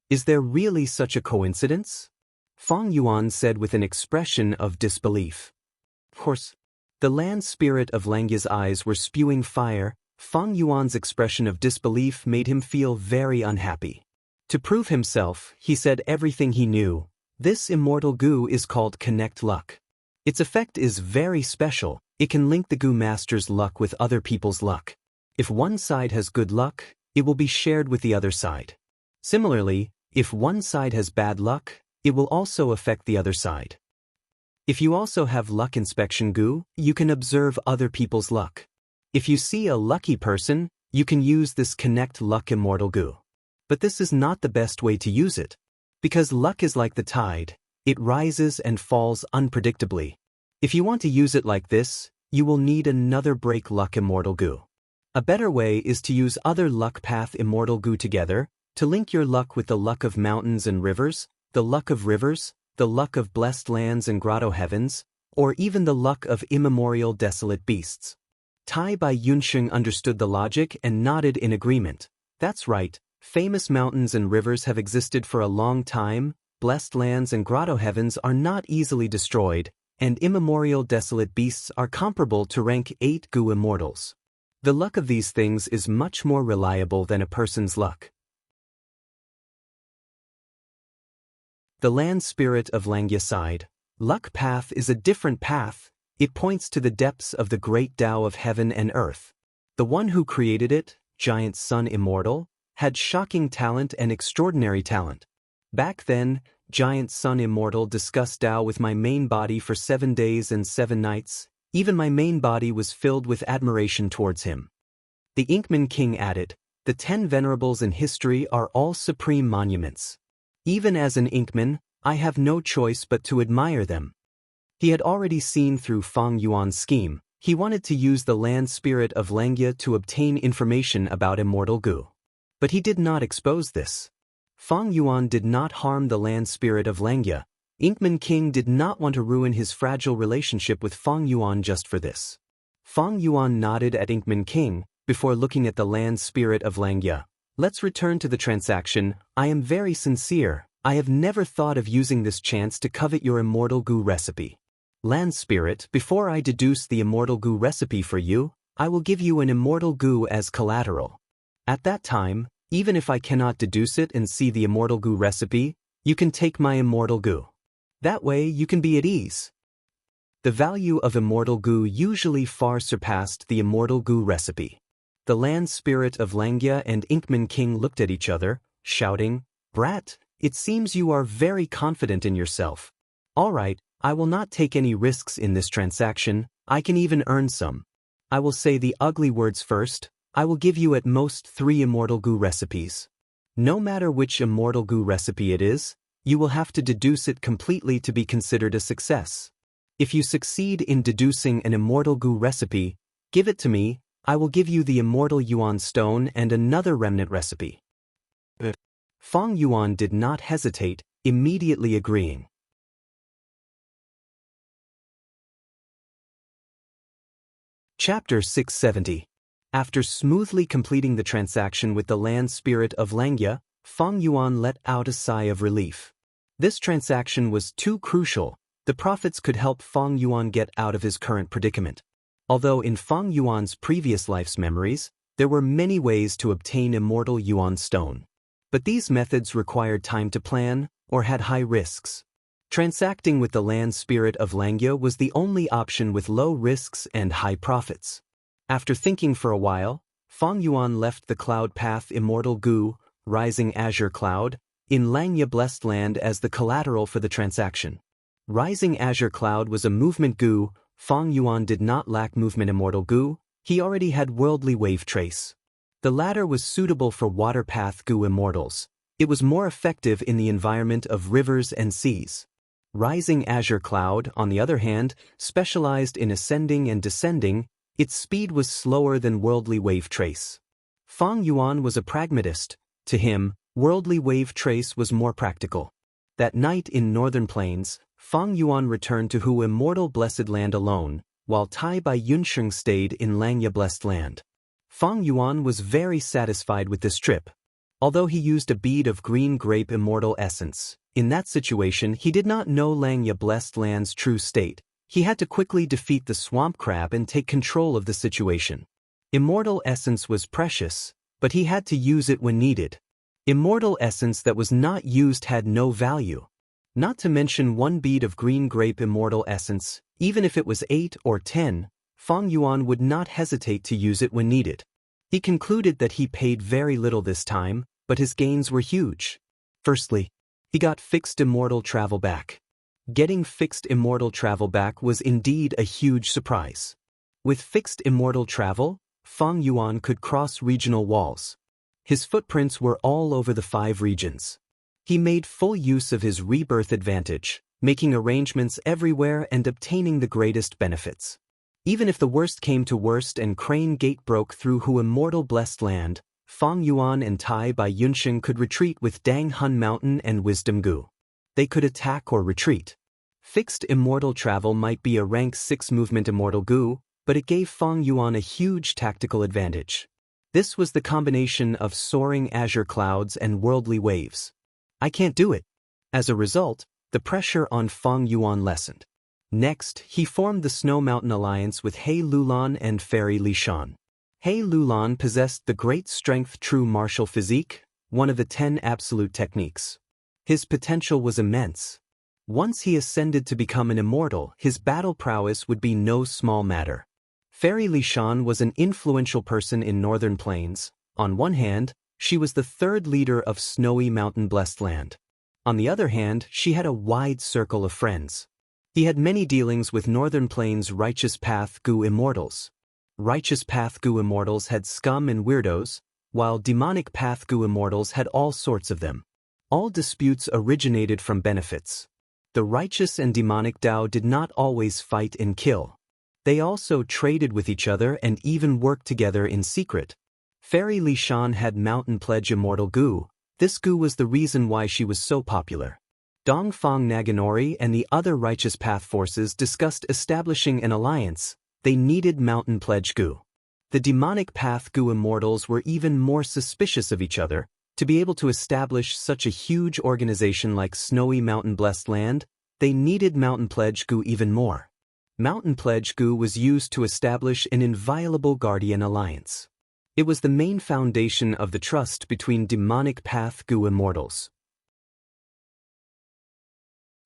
Is there really such a coincidence? Fang Yuan said with an expression of disbelief. Of course. The land spirit of Xianxia's eyes were spewing fire. Fang Yuan's expression of disbelief made him feel very unhappy. To prove himself, he said everything he knew. This immortal goo is called Connect Luck. Its effect is very special. It can link the goo master's luck with other people's luck. If one side has good luck, it will be shared with the other side. Similarly, if one side has bad luck, it will also affect the other side. If you also have luck inspection goo, you can observe other people's luck. If you see a lucky person, you can use this Connect Luck immortal goo. But this is not the best way to use it. Because luck is like the tide, it rises and falls unpredictably. If you want to use it like this, you will need another break luck immortal goo. A better way is to use other luck path immortal goo together, to link your luck with the luck of mountains and rivers, the luck of rivers, the luck of blessed lands and grotto heavens, or even the luck of immemorial desolate beasts. Tai Bai Yunsheng understood the logic and nodded in agreement. That's right, famous mountains and rivers have existed for a long time, blessed lands and grotto heavens are not easily destroyed, and immemorial desolate beasts are comparable to rank 8 goo immortals. The luck of these things is much more reliable than a person's luck. The land spirit of Xianxia sighed. Luck path is a different path. It points to the depths of the great Tao of heaven and earth. The one who created it, giant sun immortal, had shocking talent and extraordinary talent. Back then, giant sun immortal discussed Tao with my main body for 7 days and 7 nights. Even my main body was filled with admiration towards him. The Inkman King added, the 10 venerables in history are all supreme monuments. Even as an Inkman, I have no choice but to admire them. He had already seen through Fang Yuan's scheme. He wanted to use the land spirit of Xianxia to obtain information about immortal goo. But he did not expose this. Fang Yuan did not harm the land spirit of Xianxia. Inkman King did not want to ruin his fragile relationship with Fang Yuan just for this. Fang Yuan nodded at Inkman King, before looking at the land spirit of Xianxia. Let's return to the transaction. I am very sincere. I have never thought of using this chance to covet your immortal goo recipe. Land spirit, before I deduce the immortal goo recipe for you, I will give you an immortal goo as collateral. At that time, even if I cannot deduce it and see the immortal goo recipe, you can take my immortal goo. That way you can be at ease. The value of immortal goo usually far surpassed the immortal goo recipe. The land spirit of Xianxia and Inkman King looked at each other, shouting, Brat, it seems you are very confident in yourself. All right, I will not take any risks in this transaction. I can even earn some. I will say the ugly words first. I will give you at most 3 immortal goo recipes. No matter which immortal goo recipe it is, you will have to deduce it completely to be considered a success. If you succeed in deducing an immortal goo recipe, give it to me, I will give you the immortal yuan stone and another remnant recipe. Fang Yuan did not hesitate, immediately agreeing. Chapter 670. After smoothly completing the transaction with the land spirit of Xianxia, Fang Yuan let out a sigh of relief. This transaction was too crucial. The profits could help Fang Yuan get out of his current predicament. Although in Fang Yuan's previous life's memories, there were many ways to obtain immortal yuan stone. But these methods required time to plan, or had high risks. Transacting with the land spirit of Xianxia was the only option with low risks and high profits. After thinking for a while, Fang Yuan left the cloud path Immortal Goo, Rising Azure Cloud, in Xianxia Blessed Land as the collateral for the transaction. Rising Azure Cloud was a movement goo. Fang Yuan did not lack movement Immortal Goo, he already had Worldly Wave Trace. The latter was suitable for water path goo immortals. It was more effective in the environment of rivers and seas. Rising Azure Cloud, on the other hand, specialized in ascending and descending. Its speed was slower than Worldly Wave Trace. Fang Yuan was a pragmatist. To him, Worldly Wave Trace was more practical. That night in Northern Plains, Fang Yuan returned to Hu Immortal Blessed Land alone, while Tai Bai Yunsheng stayed in Xianxia Blessed Land. Fang Yuan was very satisfied with this trip. Although he used a bead of green grape immortal essence, in that situation he did not know Xianxia Blessed Land's true state. He had to quickly defeat the swamp crab and take control of the situation. Immortal essence was precious, but he had to use it when needed. Immortal essence that was not used had no value. Not to mention 1 bead of green grape immortal essence, even if it was 8 or 10, Fang Yuan would not hesitate to use it when needed. He concluded that he paid very little this time, but his gains were huge. Firstly, he got fixed immortal travel back. Getting fixed immortal travel back was indeed a huge surprise. With fixed immortal travel, Fang Yuan could cross regional walls. His footprints were all over the 5 regions. He made full use of his rebirth advantage, making arrangements everywhere and obtaining the greatest benefits. Even if the worst came to worst and Crane Gate broke through Hu Immortal Blessed Land, Fang Yuan and Tai Bai Yunsheng could retreat with Dang Hun Mountain and Wisdom Goo. They could attack or retreat. Fixed immortal travel might be a rank 6 movement immortal goo, but it gave Fang Yuan a huge tactical advantage. This was the combination of soaring azure clouds and worldly waves. I can't do it. As a result, the pressure on Fang Yuan lessened. Next, he formed the Snow Mountain Alliance with He Lulan and Fairy Lishan. He Lulan possessed the great strength true martial physique, one of the 10 absolute techniques. His potential was immense. Once he ascended to become an immortal, his battle prowess would be no small matter. Fairy Lishan was an influential person in Northern Plains. On one hand, she was the 3rd leader of Snowy Mountain Blessed Land. On the other hand, she had a wide circle of friends. He had many dealings with Northern Plains Righteous Path Goo Immortals. Righteous Path Goo Immortals had scum and weirdos, while Demonic Path Goo Immortals had all sorts of them. All disputes originated from benefits. The righteous and demonic Dao did not always fight and kill. They also traded with each other and even worked together in secret. Fairy Lishan had Mountain Pledge Immortal Goo. This goo was the reason why she was so popular. Dongfang Naganori and the other Righteous Path forces discussed establishing an alliance. They needed Mountain Pledge Goo. The Demonic Path Goo Immortals were even more suspicious of each other. To be able to establish such a huge organization like Snowy Mountain Blessed Land, they needed Mountain Pledge Goo even more. Mountain Pledge Goo was used to establish an inviolable guardian alliance. It was the main foundation of the trust between Demonic Path Goo Immortals.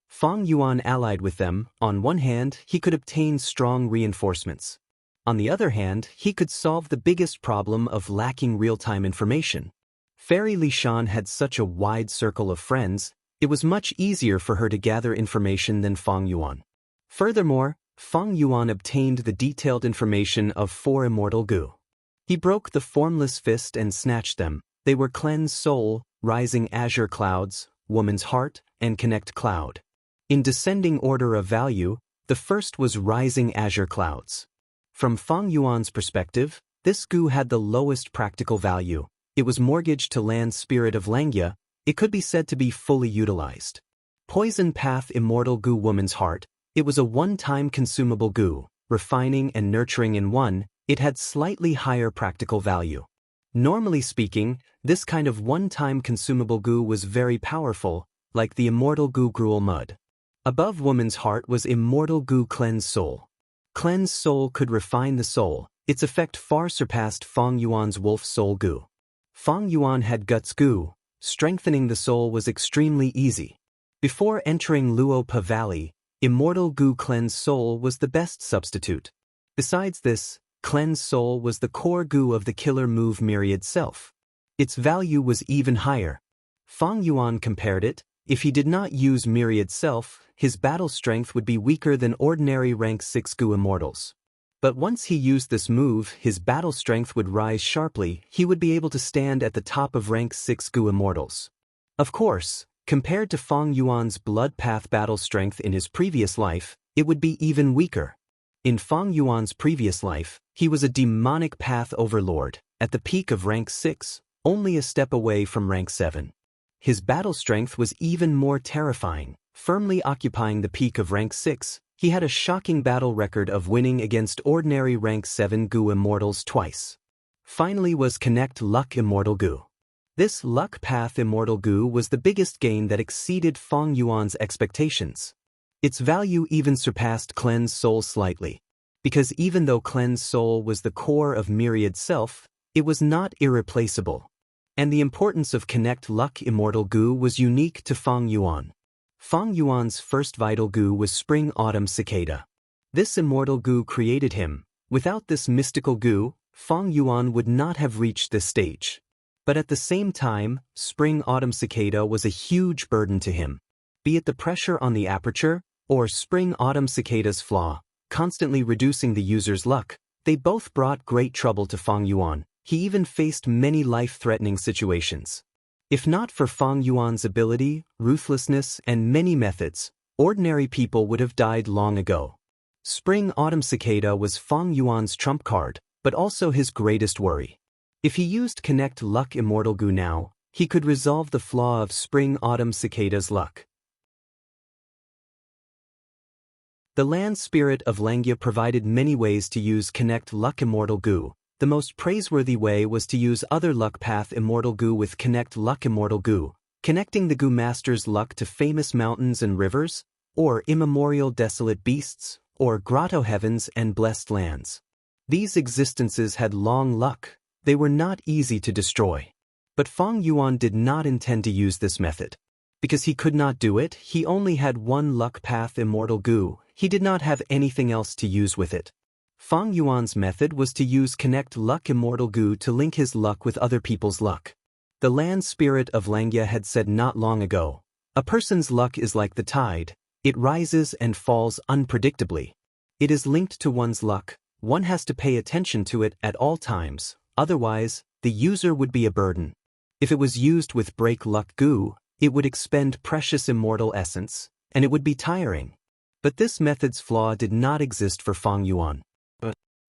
Fang Yuan allied with them. On one hand, he could obtain strong reinforcements. On the other hand, he could solve the biggest problem of lacking real-time information. Fairy Lishan had such a wide circle of friends, it was much easier for her to gather information than Fang Yuan. Furthermore, Fang Yuan obtained the detailed information of 4 immortal goo. He broke the formless fist and snatched them. They were Cleanse Soul, Rising Azure Clouds, Woman's Heart, and Connect Cloud. In descending order of value, the first was Rising Azure Clouds. From Fang Yuan's perspective, this goo had the lowest practical value. It was mortgaged to land spirit of Langya. It could be said to be fully utilized. Poison Path Immortal Goo Woman's Heart. It was a one-time consumable goo, refining and nurturing in one. It had slightly higher practical value. Normally speaking, this kind of one-time consumable goo was very powerful, like the Immortal Goo Gruel Mud. Above Woman's Heart was Immortal Goo Cleanse Soul. Cleanse Soul could refine the soul. Its effect far surpassed Fang Yuan's Wolf Soul Goo. Fang Yuan had Guts Goo. Strengthening the soul was extremely easy. Before entering Luopa Valley, Immortal Goo Cleanse Soul was the best substitute. Besides this, Cleanse Soul was the core goo of the killer move Myriad Self. Its value was even higher. Fang Yuan compared it. If he did not use Myriad Self, his battle strength would be weaker than ordinary rank 6 goo immortals. But once he used this move, his battle strength would rise sharply. He would be able to stand at the top of rank 6 goo immortals. Of course, compared to Fang Yuan's Blood Path battle strength in his previous life, it would be even weaker. In Fang Yuan's previous life, he was a demonic path overlord, at the peak of rank 6, only a step away from rank 7. His battle strength was even more terrifying. Firmly occupying the peak of rank 6, he had a shocking battle record of winning against ordinary rank 7 goo immortals twice. Finally was Connect Luck Immortal Goo. This Luck Path Immortal Goo was the biggest gain that exceeded Fang Yuan's expectations. Its value even surpassed Cleanse Soul slightly. Because even though Cleanse Soul was the core of Myriad Self, it was not irreplaceable. And the importance of Connect Luck Immortal Goo was unique to Fang Yuan. Fang Yuan's first vital goo was Spring Autumn Cicada. This immortal goo created him. Without this mystical goo, Fang Yuan would not have reached this stage. But at the same time, Spring Autumn Cicada was a huge burden to him. Be it the pressure on the aperture, or Spring Autumn Cicada's flaw, constantly reducing the user's luck, they both brought great trouble to Fang Yuan. He even faced many life-threatening situations. If not for Fang Yuan's ability, ruthlessness, and many methods, ordinary people would have died long ago. Spring Autumn Cicada was Fang Yuan's trump card, but also his greatest worry. If he used Connect Luck Immortal Goo now, he could resolve the flaw of Spring Autumn Cicada's luck. The land spirit of Langya provided many ways to use Connect Luck Immortal Goo. The most praiseworthy way was to use other Luck Path Immortal Goo with Connect Luck Immortal Goo, connecting the Goo Master's luck to famous mountains and rivers, or immemorial desolate beasts, or grotto heavens and blessed lands. These existences had long luck. They were not easy to destroy. But Fang Yuan did not intend to use this method. Because he could not do it, he only had one Luck Path Immortal Goo. He did not have anything else to use with it. Fang Yuan's method was to use Connect Luck Immortal Goo to link his luck with other people's luck. The land spirit of Langya had said not long ago, a person's luck is like the tide, it rises and falls unpredictably. It is linked to one's luck, one has to pay attention to it at all times, otherwise, the user would be a burden. If it was used with Break Luck Goo, it would expend precious immortal essence, and it would be tiring. But this method's flaw did not exist for Fang Yuan.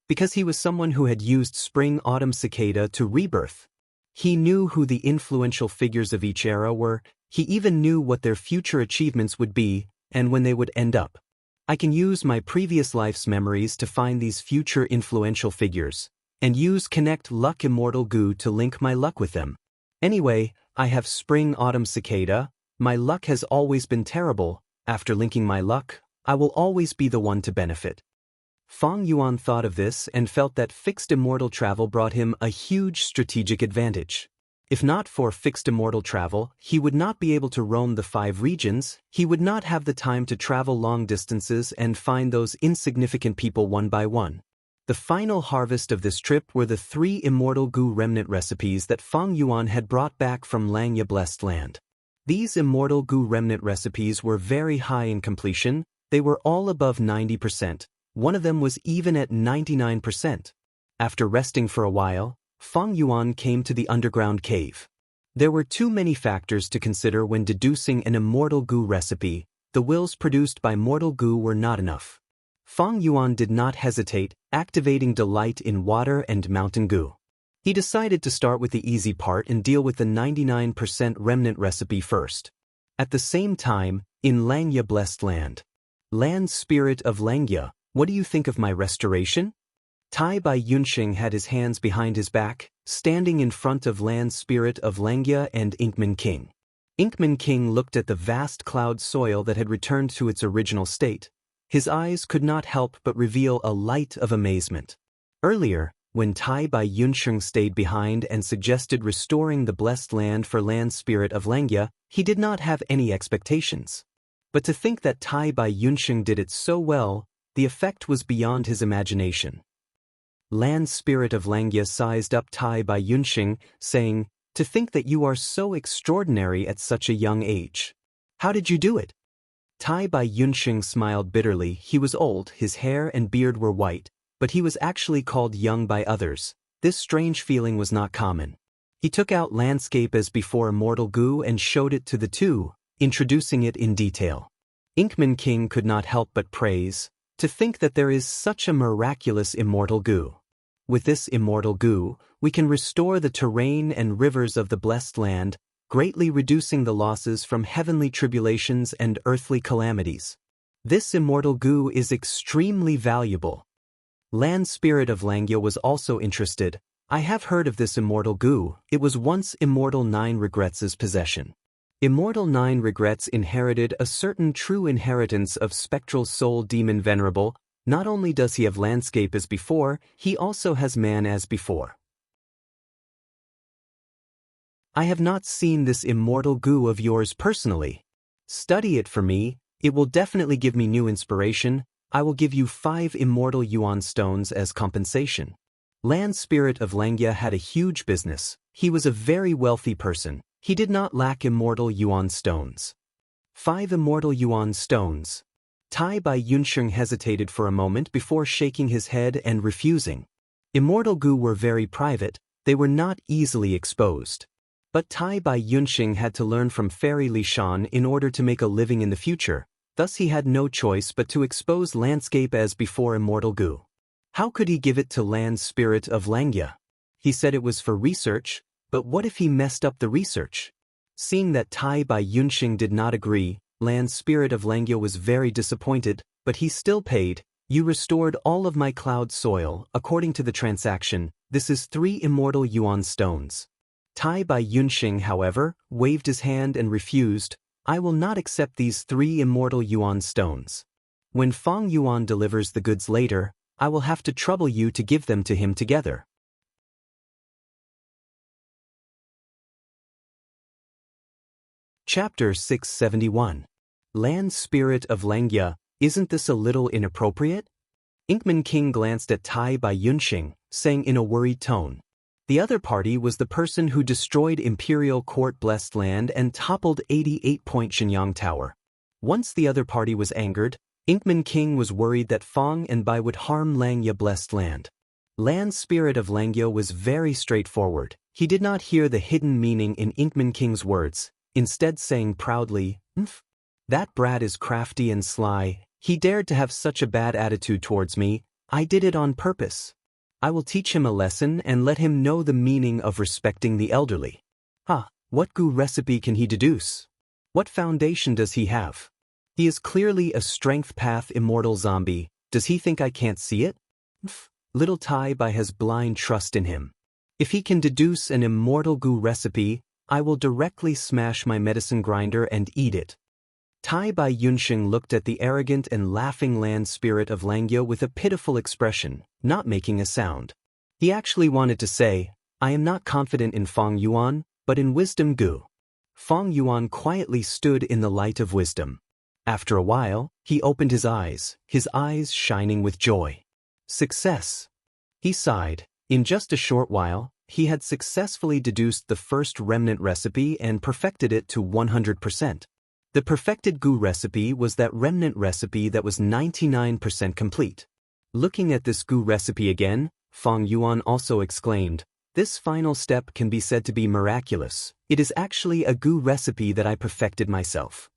Because he was someone who had used Spring Autumn Cicada to rebirth. He knew who the influential figures of each era were, he even knew what their future achievements would be, and when they would end up. I can use my previous life's memories to find these future influential figures, and use Connect Luck Immortal Goo to link my luck with them. Anyway, I have Spring Autumn Cicada, my luck has always been terrible, after linking my luck, I will always be the one to benefit. Fang Yuan thought of this and felt that fixed immortal travel brought him a huge strategic advantage. If not for fixed immortal travel, he would not be able to roam the 5 regions, he would not have the time to travel long distances and find those insignificant people one by one. The final harvest of this trip were the 3 Immortal Goo remnant recipes that Fang Yuan had brought back from Langya Blessed Land. These Immortal Goo remnant recipes were very high in completion, they were all above 90%. One of them was even at 99%. After resting for a while, Feng Yuan came to the underground cave. There were too many factors to consider when deducing an immortal goo recipe. The wills produced by mortal goo were not enough. Feng Yuan did not hesitate, activating delight in water and mountain goo. He decided to start with the easy part and deal with the 99% remnant recipe first. At the same time, in Xianxia blessed land. Land spirit of Xianxia, what do you think of my restoration? Tai Bai Yunxing had his hands behind his back, standing in front of land spirit of Xianxia and Inkman King. Inkman King looked at the vast cloud soil that had returned to its original state. His eyes could not help but reveal a light of amazement. Earlier, when Tai Bai Yunxing stayed behind and suggested restoring the blessed land for land spirit of Xianxia, he did not have any expectations. But to think that Tai Bai Yunxing did it so well, the effect was beyond his imagination. Land spirit of Xianxia sized up Tai Bai Yunxing, saying, "To think that you are so extraordinary at such a young age. How did you do it?" Tai Bai Yunxing smiled bitterly. He was old, his hair and beard were white, but he was actually called young by others. This strange feeling was not common. He took out landscape as before immortal goo and showed it to the two, introducing it in detail. Inkman King could not help but praise, "To think that there is such a miraculous immortal goo. With this immortal goo, we can restore the terrain and rivers of the blessed land, greatly reducing the losses from heavenly tribulations and earthly calamities. This immortal goo is extremely valuable." Land spirit of Xianxia was also interested. "I have heard of this immortal goo. It was once Immortal Nine Regrets' possession. Immortal Nine Regrets inherited a certain true inheritance of spectral soul demon venerable. Not only does he have landscape as before, he also has man as before. I have not seen this immortal goo of yours personally. Study it for me, it will definitely give me new inspiration. I will give you 5 immortal yuan stones as compensation." Land spirit of Xianxia had a huge business. He was a very wealthy person. He did not lack immortal yuan stones. 5 immortal yuan stones. Tai Bai Yunxing hesitated for a moment before shaking his head and refusing. Immortal goo were very private, they were not easily exposed. But Tai Bai Yunxing had to learn from Fairy Li Shan in order to make a living in the future, thus he had no choice but to expose landscape as before immortal goo. How could he give it to land spirit of Xianxia? He said it was for research, but what if he messed up the research? Seeing that Tai Bai Yunxing did not agree, land spirit of Xianxia was very disappointed, but he still paid. "You restored all of my cloud soil, according to the transaction. This is 3 immortal yuan stones." Tai Bai Yunxing, however, waved his hand and refused. "I will not accept these 3 immortal yuan stones. When Feng Yuan delivers the goods later, I will have to trouble you to give them to him together." Chapter 671. Land Spirit of Xianxia, isn't this a little inappropriate? Inkman King glanced at Tai Bai Yunxing, saying in a worried tone. The other party was the person who destroyed Imperial Court Blessed Land and toppled 88-point Shenyang Tower. Once the other party was angered, Inkman King was worried that Feng and Bai would harm Xianxia Blessed Land. Land Spirit of Xianxia was very straightforward. He did not hear the hidden meaning in Inkman King's words, instead saying proudly, "That brat is crafty and sly. He dared to have such a bad attitude towards me. I did it on purpose. I will teach him a lesson and let him know the meaning of respecting the elderly." What goo recipe can he deduce? What foundation does he have? He is clearly a strength path immortal zombie. Does he think I can't see it? Little Tai Bai has blind trust in him. If he can deduce an immortal goo recipe, I will directly smash my medicine grinder and eat it. Tai Bai Yunxing looked at the arrogant and laughing land spirit of Xianxia with a pitiful expression, not making a sound. He actually wanted to say, "I am not confident in Feng Yuan, but in wisdom goo." Feng Yuan quietly stood in the light of wisdom. After a while, he opened his eyes shining with joy. Success! He sighed. In just a short while, he had successfully deduced the first remnant recipe and perfected it to 100%. The perfected goo recipe was that remnant recipe that was 99% complete. Looking at this goo recipe again, Fang Yuan also exclaimed. This final step can be said to be miraculous. It is actually a gu recipe that I perfected myself.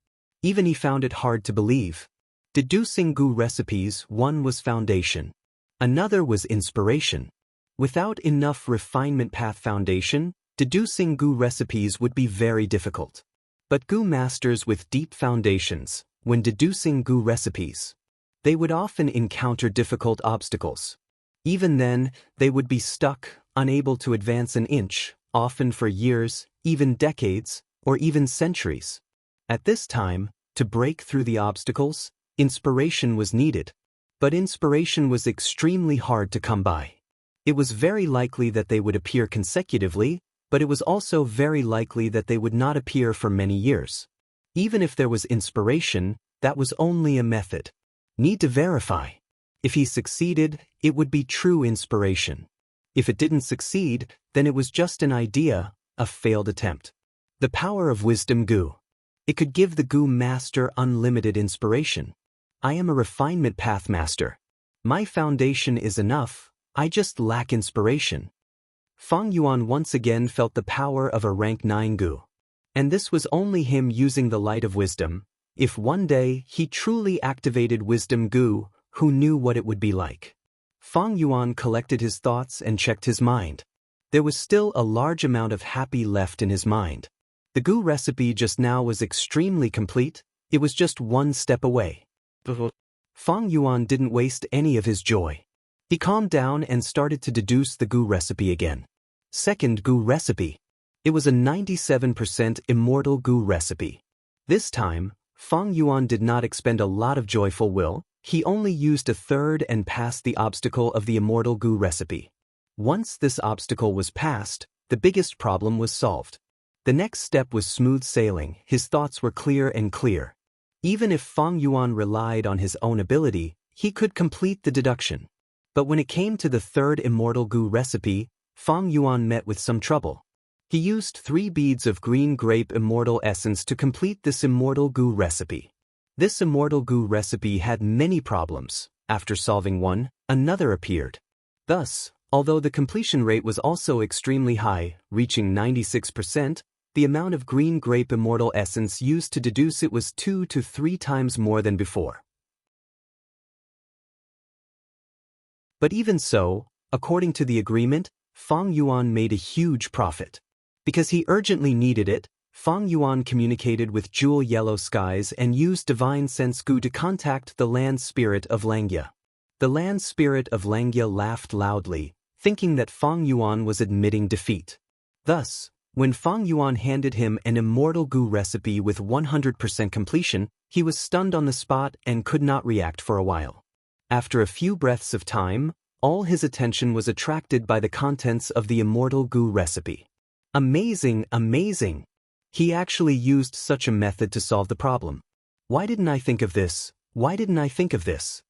Even he found it hard to believe. Deducing gu recipes, one was foundation. Another was inspiration. Without enough refinement path foundation, deducing gu recipes would be very difficult. But gu masters with deep foundations, when deducing gu recipes, they would often encounter difficult obstacles. Even then, they would be stuck, unable to advance an inch, often for years, even decades, or even centuries. At this time, to break through the obstacles, inspiration was needed. But inspiration was extremely hard to come by. It was very likely that they would appear consecutively, but it was also very likely that they would not appear for many years. Even if there was inspiration, that was only a method. Need to verify. If he succeeded, it would be true inspiration. If it didn't succeed, then it was just an idea, a failed attempt. The power of wisdom gu. It could give the gu master unlimited inspiration. I am a refinement path master. My foundation is enough, I just lack inspiration. Fang Yuan once again felt the power of a rank 9 gu. And this was only him using the light of wisdom. If one day he truly activated wisdom gu, who knew what it would be like? Fang Yuan collected his thoughts and checked his mind. There was still a large amount of happy left in his mind. The gu recipe just now was extremely complete, it was just one step away. Fang Yuan didn't waste any of his joy. He calmed down and started to deduce the gu recipe again. Second gu recipe. It was a 97% immortal gu recipe. This time, Fang Yuan did not expend a lot of joyful will, he only used a third and passed the obstacle of the immortal gu recipe. Once this obstacle was passed, the biggest problem was solved. The next step was smooth sailing, his thoughts were clear and clear. Even if Fang Yuan relied on his own ability, he could complete the deduction. But when it came to the third immortal gu recipe, Fang Yuan met with some trouble. He used 3 beads of green grape immortal essence to complete this immortal gu recipe. This immortal gu recipe had many problems. After solving one, another appeared. Thus, although the completion rate was also extremely high, reaching 96%, the amount of green grape immortal essence used to deduce it was 2 to 3 times more than before. But even so, according to the agreement, Fang Yuan made a huge profit. Because he urgently needed it, Fang Yuan communicated with Jewel Yellow Skies and used Divine Sense Gu to contact the land spirit of Xianxia. The land spirit of Xianxia laughed loudly, thinking that Fang Yuan was admitting defeat. Thus, when Fang Yuan handed him an immortal gu recipe with 100% completion, he was stunned on the spot and could not react for a while. After a few breaths of time, all his attention was attracted by the contents of the immortal gu recipe. Amazing, amazing! He actually used such a method to solve the problem. Why didn't I think of this? Why didn't I think of this?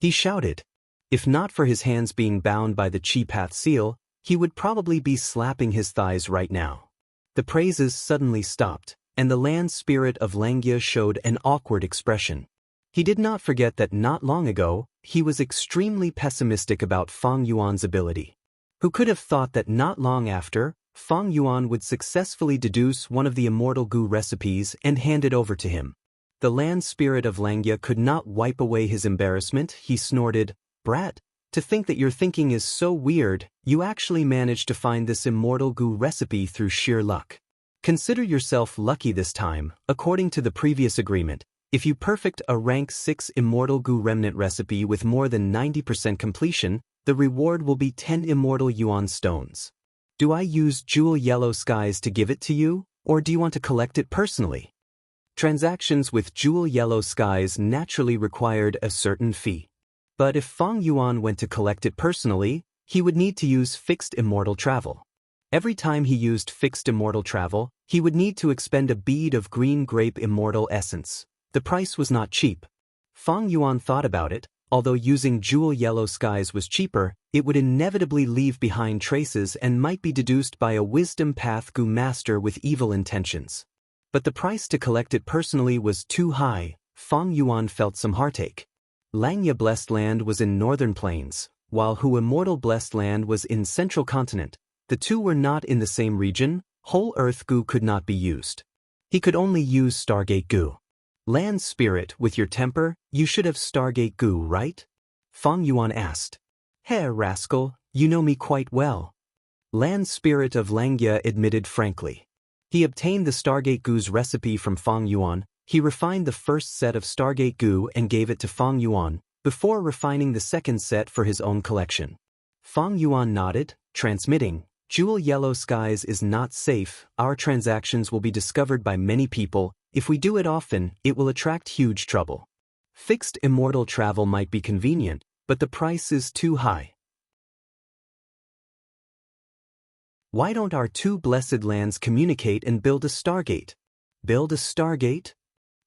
He shouted. If not for his hands being bound by the Chi Path seal, he would probably be slapping his thighs right now. The praises suddenly stopped, and the land spirit of Xianxia showed an awkward expression. He did not forget that not long ago, he was extremely pessimistic about Fang Yuan's ability. Who could have thought that not long after, Fang Yuan would successfully deduce one of the immortal gu recipes and hand it over to him? The land spirit of Xianxia could not wipe away his embarrassment. He snorted, "Brat, to think that your thinking is so weird, you actually managed to find this immortal gu recipe through sheer luck. Consider yourself lucky this time. According to the previous agreement, if you perfect a rank 6 immortal gu remnant recipe with more than 90% completion, the reward will be 10 immortal yuan stones. Do I use Jewel Yellow Skies to give it to you, or do you want to collect it personally?" Transactions with Jewel Yellow Skies naturally required a certain fee. But if Fang Yuan went to collect it personally, he would need to use fixed immortal travel. Every time he used fixed immortal travel, he would need to expend a bead of green grape immortal essence. The price was not cheap. Fang Yuan thought about it. Although using Jewel Yellow Skies was cheaper, it would inevitably leave behind traces and might be deduced by a wisdom path gu master with evil intentions. But the price to collect it personally was too high. Fang Yuan felt some heartache. Xianxia Blessed Land was in northern plains, While Hu Immortal Blessed Land was in Central Continent, the two were not in the same region. Whole Earth Goo could not be used. He could only use Stargate Goo. Land Spirit, with your temper, you should have Stargate Goo, right? Fang Yuan asked. Hey, rascal, you know me quite well. Land Spirit of Langia admitted frankly. He obtained the Stargate Goo's recipe from Fang Yuan. He refined the first set of Stargate Goo and gave it to Fang Yuan, before refining the second set for his own collection. Fang Yuan nodded, transmitting, Jewel Yellow Skies is not safe. Our transactions will be discovered by many people. If we do it often, it will attract huge trouble. Fixed immortal travel might be convenient, but the price is too high. Why don't our two blessed lands communicate and build a Stargate? Build a Stargate?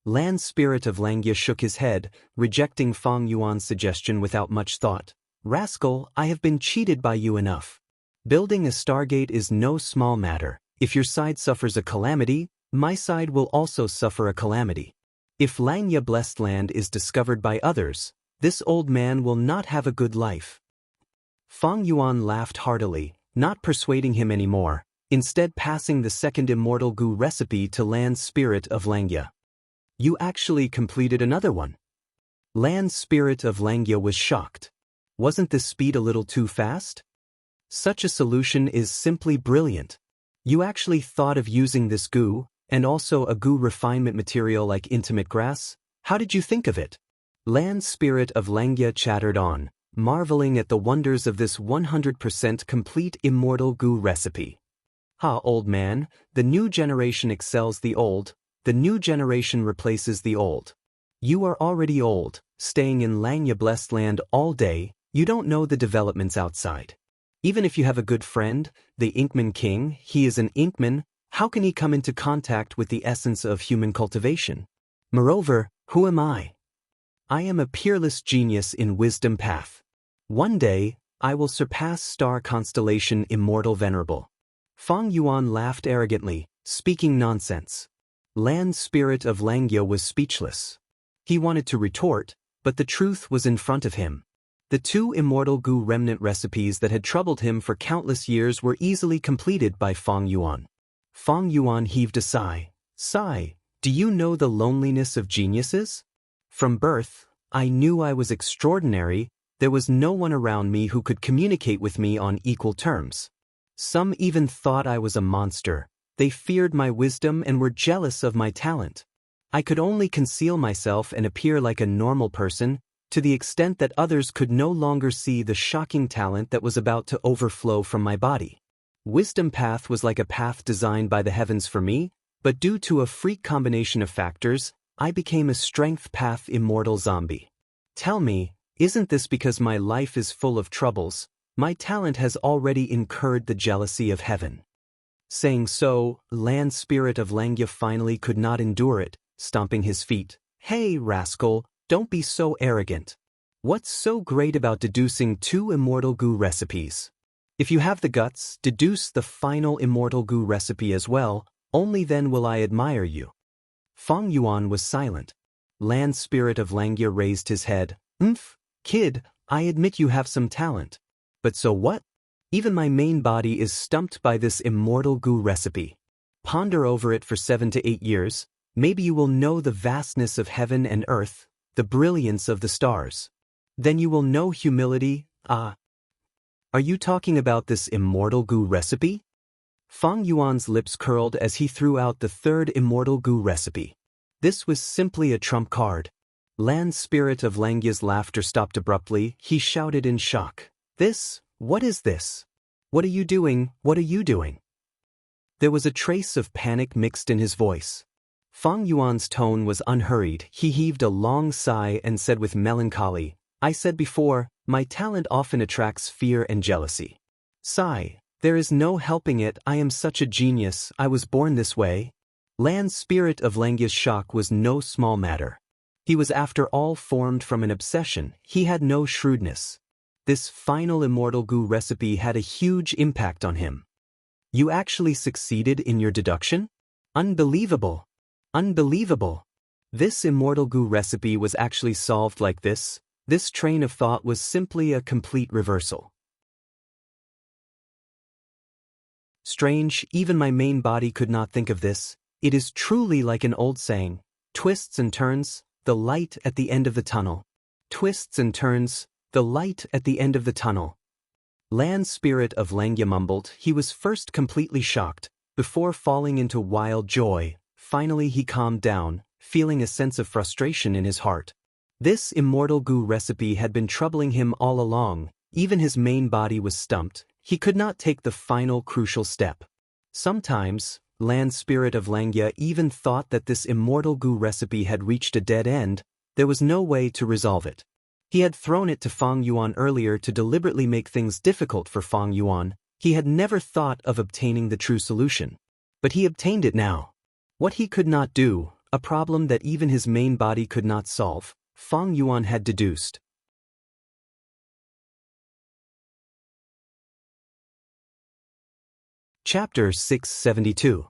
Land Spirit of Langia shook his head, rejecting Fang Yuan's suggestion without much thought. Rascal, I have been cheated by you enough. Building a Stargate is no small matter. If your side suffers a calamity, my side will also suffer a calamity. If Langia Blessed Land is discovered by others, this old man will not have a good life. Fang Yuan laughed heartily, not persuading him anymore, instead passing the second Immortal Goo recipe to Land Spirit of Langia. You actually completed another one. Land Spirit of Langia was shocked. Wasn't this speed a little too fast? Such a solution is simply brilliant. You actually thought of using this goo, and also a goo refinement material like intimate grass? How did you think of it? Land Spirit of Langia chattered on, marveling at the wonders of this 100% complete immortal goo recipe. Ha, old man, the new generation excels the old. The new generation replaces the old. You are already old, staying in Langia Blessed Land all day. You don't know the developments outside. Even if you have a good friend, the Inkman King, he is an Inkman, how can he come into contact with the essence of human cultivation? Moreover, who am I? I am a peerless genius in wisdom path. One day, I will surpass star constellation Immortal Venerable. Fang Yuan laughed arrogantly, speaking nonsense. Land Spirit of Langia was speechless. He wanted to retort, but the truth was in front of him. The two Immortal Goo remnant recipes that had troubled him for countless years were easily completed by Fang Yuan. Fang Yuan heaved a sigh. Sigh, do you know the loneliness of geniuses? From birth, I knew I was extraordinary. There was no one around me who could communicate with me on equal terms. Some even thought I was a monster. They feared my wisdom and were jealous of my talent. I could only conceal myself and appear like a normal person, to the extent that others could no longer see the shocking talent that was about to overflow from my body. Wisdom path was like a path designed by the heavens for me, but due to a freak combination of factors, I became a strength path immortal zombie. Tell me, isn't this because my life is full of troubles? My talent has already incurred the jealousy of heaven. Saying so, Land Spirit of Langia finally could not endure it, stomping his feet. Hey, rascal, don't be so arrogant. What's so great about deducing two Immortal Goo recipes? If you have the guts, deduce the final Immortal Goo recipe as well, only then will I admire you. Fang Yuan was silent. Land Spirit of Langia raised his head. Kid, I admit you have some talent. But so what? Even my main body is stumped by this Immortal Goo recipe. Ponder over it for 7 to 8 years, maybe you will know the vastness of heaven and earth, the brilliance of the stars. Then you will know humility. Are you talking about this Immortal Goo recipe? Fang Yuan's lips curled as he threw out the third Immortal Goo recipe. This was simply a trump card. Land Spirit of Langia's laughter stopped abruptly. He shouted in shock. What is this? What are you doing? What are you doing? There was a trace of panic mixed in his voice. Fang Yuan's tone was unhurried. He heaved a long sigh and said with melancholy, I said before, my talent often attracts fear and jealousy. Sigh, there is no helping it. I am such a genius. I was born this way. Land Spirit of Langia's shock was no small matter. He was after all formed from an obsession. He had no shrewdness. This final Immortal Goo recipe had a huge impact on him. You actually succeeded in your deduction? Unbelievable. Unbelievable. This Immortal Goo recipe was actually solved like this. This train of thought was simply a complete reversal. Strange, even my main body could not think of this. It is truly like an old saying, twists and turns, the light at the end of the tunnel. Twists and turns, the light at the end of the tunnel. Land Spirit of Xianxia mumbled. He was first completely shocked, before falling into wild joy. Finally he calmed down, feeling a sense of frustration in his heart. This immortal goo recipe had been troubling him all along. Even his main body was stumped. He could not take the final crucial step. Sometimes, Land Spirit of Xianxia even thought that this immortal goo recipe had reached a dead end. There was no way to resolve it. He had thrown it to Feng Yuan earlier to deliberately make things difficult for Feng Yuan. He had never thought of obtaining the true solution. But he obtained it now. What he could not do, a problem that even his main body could not solve, Feng Yuan had deduced. Chapter 672.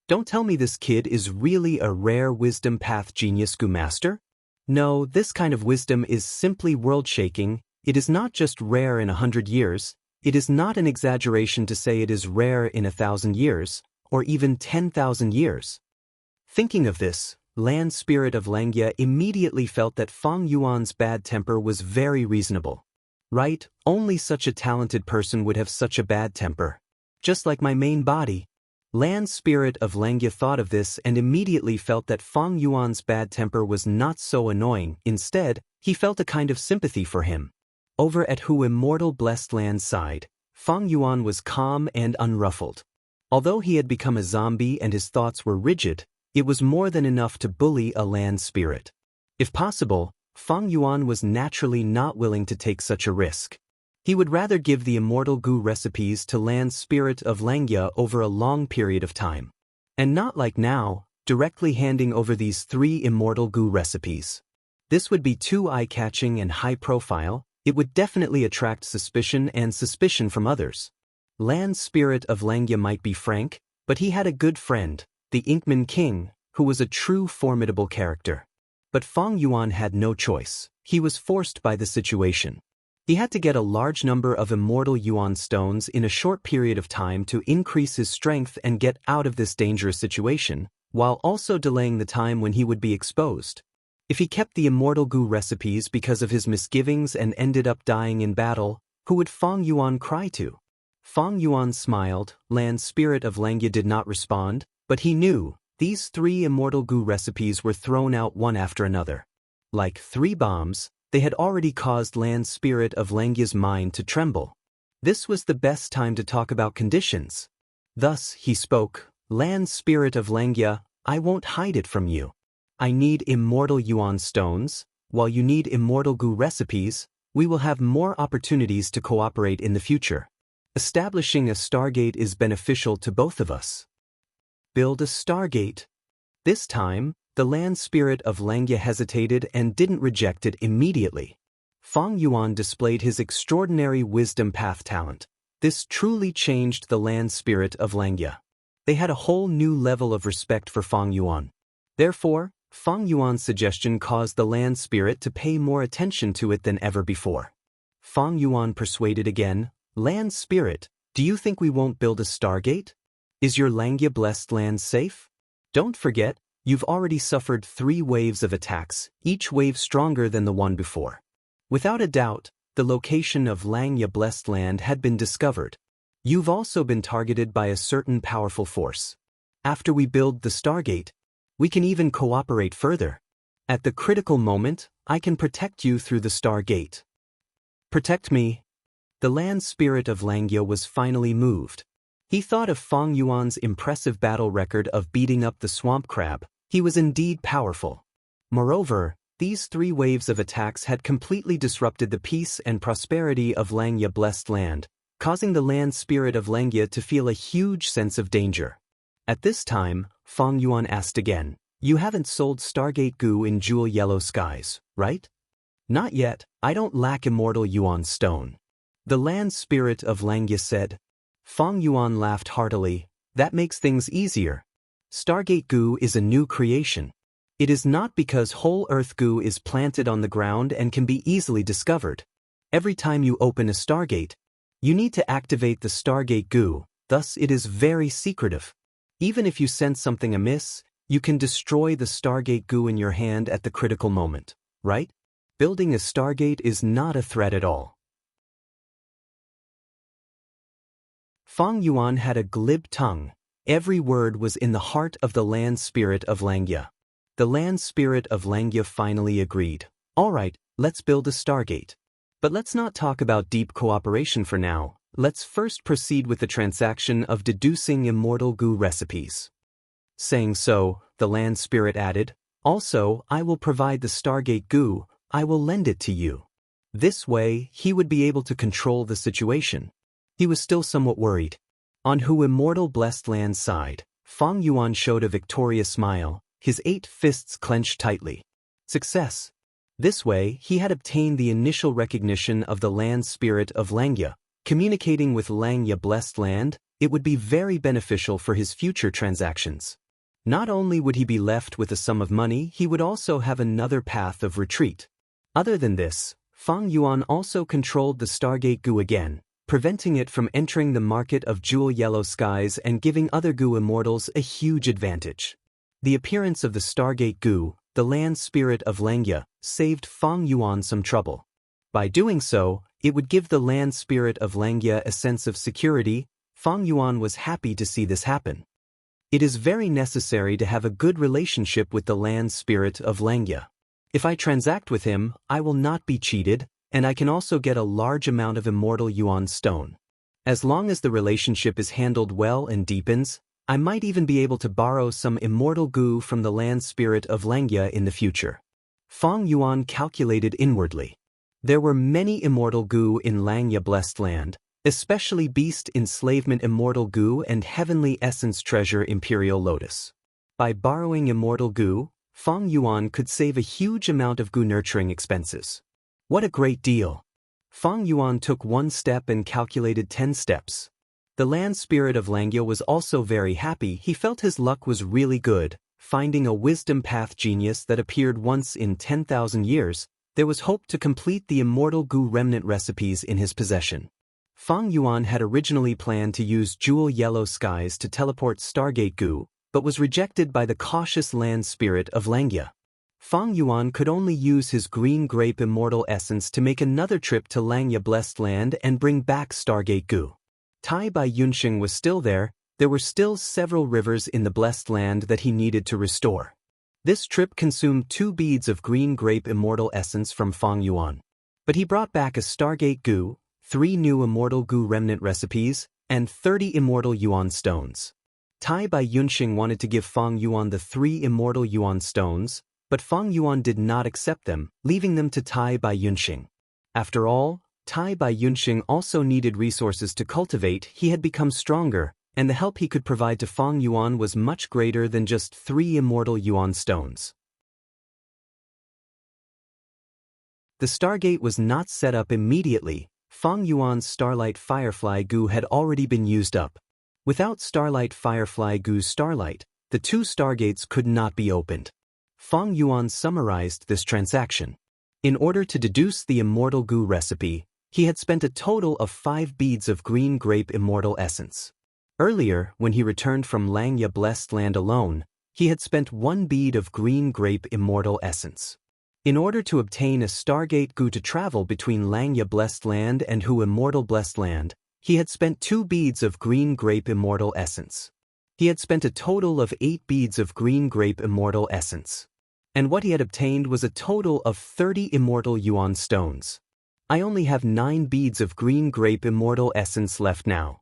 Don't tell me this kid is really a rare wisdom path genius goo master? No, this kind of wisdom is simply world-shaking. It is not just rare in 100 years. It is not an exaggeration to say it is rare in 1,000 years, or even 10,000 years. Thinking of this, Land Spirit of Xianxia immediately felt that Feng Yuan's bad temper was very reasonable. Right, only such a talented person would have such a bad temper. Just like my main body. Land Spirit of Xianxia thought of this and immediately felt that Feng Yuan's bad temper was not so annoying. Instead, he felt a kind of sympathy for him. Over at Hu Immortal Blessed Land's side, Feng Yuan was calm and unruffled. Although he had become a zombie and his thoughts were rigid, it was more than enough to bully a land spirit. If possible, Feng Yuan was naturally not willing to take such a risk. He would rather give the immortal goo recipes to Land Spirit of Xianxia over a long period of time. And not like now, directly handing over these 3 immortal goo recipes. This would be too eye-catching and high-profile. It would definitely attract suspicion from others. Land Spirit of Xianxia might be frank, but he had a good friend, the Inkman King, who was a true formidable character. But Feng Yuan had no choice. He was forced by the situation. He had to get a large number of immortal yuan stones in a short period of time to increase his strength and get out of this dangerous situation, while also delaying the time when he would be exposed. If he kept the immortal goo recipes because of his misgivings and ended up dying in battle, who would Feng Yuan cry to? Feng Yuan smiled. Land Spirit of Xianxia did not respond, but he knew these 3 immortal goo recipes were thrown out one after another. Like 3 bombs, they had already caused Land Spirit of Xianxia's mind to tremble. This was the best time to talk about conditions. Thus he spoke, Land Spirit of Xianxia, I won't hide it from you. I need immortal yuan stones. While you need immortal goo recipes, we will have more opportunities to cooperate in the future. Establishing a Stargate is beneficial to both of us. Build a Stargate. This time, the Land Spirit of Xianxia hesitated and didn't reject it immediately. Feng Yuan displayed his extraordinary wisdom path talent. This truly changed the Land Spirit of Xianxia. They had a whole new level of respect for Feng Yuan. Therefore, Feng Yuan's suggestion caused the Land Spirit to pay more attention to it than ever before. Feng Yuan persuaded again, Land Spirit, do you think we won't build a Stargate? Is your Xianxia blessed land safe? Don't forget, you've already suffered 3 waves of attacks, each wave stronger than the one before. Without a doubt, the location of Xianxia blessed land had been discovered. You've also been targeted by a certain powerful force. After we build the Stargate, we can even cooperate further. At the critical moment, I can protect you through the Stargate. Protect me. The Land Spirit of Xianxia was finally moved. He thought of Feng Yuan's impressive battle record of beating up the swamp crab. He was indeed powerful. Moreover, these 3 waves of attacks had completely disrupted the peace and prosperity of Xianxia blessed land, causing the Land Spirit of Xianxia to feel a huge sense of danger. At this time, Feng Yuan asked again, you haven't sold Stargate goo in jewel yellow skies, right? Not yet. I don't lack immortal yuan stone. The Land Spirit of Xianxia said. Feng Yuan laughed heartily. That makes things easier. Stargate goo is a new creation. It is not because whole earth goo is planted on the ground and can be easily discovered. Every time you open a stargate, you need to activate the stargate goo, thus it is very secretive. Even if you sense something amiss, you can destroy the stargate goo in your hand at the critical moment, right? Building a stargate is not a threat at all. Fang Yuan had a glib tongue. Every word was in the heart of the land spirit of Xianxia. The land spirit of Xianxia finally agreed. All right, let's build a stargate. But let's not talk about deep cooperation for now. Let's first proceed with the transaction of deducing immortal goo recipes. Saying so, the land spirit added, also, I will provide the stargate goo, I will lend it to you. This way, he would be able to control the situation. He was still somewhat worried. On Hu Immortal Blessed Land's side, Fang Yuan showed a victorious smile, his 8 fists clenched tightly. Success. This way, he had obtained the initial recognition of the land spirit of Xianxia. Communicating with Xianxia Blessed Land, it would be very beneficial for his future transactions. Not only would he be left with a sum of money, he would also have another path of retreat. Other than this, Fang Yuan also controlled the stargate goo again, preventing it from entering the market of jewel yellow skies and giving other goo immortals a huge advantage. The appearance of the stargate goo, the land spirit of Xianxia, saved Fang Yuan some trouble. By doing so, it would give the land spirit of Xianxia a sense of security. Fang Yuan was happy to see this happen. It is very necessary to have a good relationship with the land spirit of Xianxia. If I transact with him, I will not be cheated, and I can also get a large amount of immortal yuan stone. As long as the relationship is handled well and deepens, I might even be able to borrow some immortal goo from the land spirit of Xianxia in the future. Fang Yuan calculated inwardly. There were many immortal goo in Xianxia Blessed Land, especially beast enslavement immortal goo and heavenly essence treasure imperial lotus. By borrowing immortal goo, Fang Yuan could save a huge amount of goo nurturing expenses. What a great deal! Fang Yuan took 1 step and calculated 10 steps. The land spirit of Xianxia was also very happy. He felt his luck was really good. Finding a wisdom path genius that appeared once in 10,000 years, there was hope to complete the immortal goo remnant recipes in his possession. Fang Yuan had originally planned to use jewel yellow skies to teleport stargate goo, but was rejected by the cautious land spirit of Xianxia. Fang Yuan could only use his green grape immortal essence to make another trip to Xianxia Blessed Land and bring back stargate goo. Tai Bai Yunxing was still there. There were still several rivers in the Blessed Land that he needed to restore. This trip consumed 2 beads of green grape immortal essence from Fang Yuan. But he brought back a stargate goo, 3 new immortal goo remnant recipes, and 30 immortal yuan stones. Tai Bai Yunxing wanted to give Fang Yuan the 3 immortal yuan stones, but Fang Yuan did not accept them, leaving them to Tai Bai Yunxing. After all, Tai Bai Yunxing also needed resources to cultivate. He had become stronger, and the help he could provide to Fang Yuan was much greater than just 3 immortal yuan stones. The stargate was not set up immediately. Fang Yuan's Starlight Firefly goo had already been used up. Without Starlight Firefly goo's starlight, the 2 stargates could not be opened. Fang Yuan summarized this transaction. In order to deduce the immortal goo recipe, he had spent a total of 5 beads of green grape immortal essence. Earlier, when he returned from Xianxia Blessed Land alone, he had spent 1 bead of green grape immortal essence. In order to obtain a stargate goo to travel between Xianxia Blessed Land and Hu Immortal Blessed Land, he had spent 2 beads of green grape immortal essence. He had spent a total of 8 beads of green grape immortal essence. And what he had obtained was a total of 30 immortal yuan stones. I only have 9 beads of green grape immortal essence left now.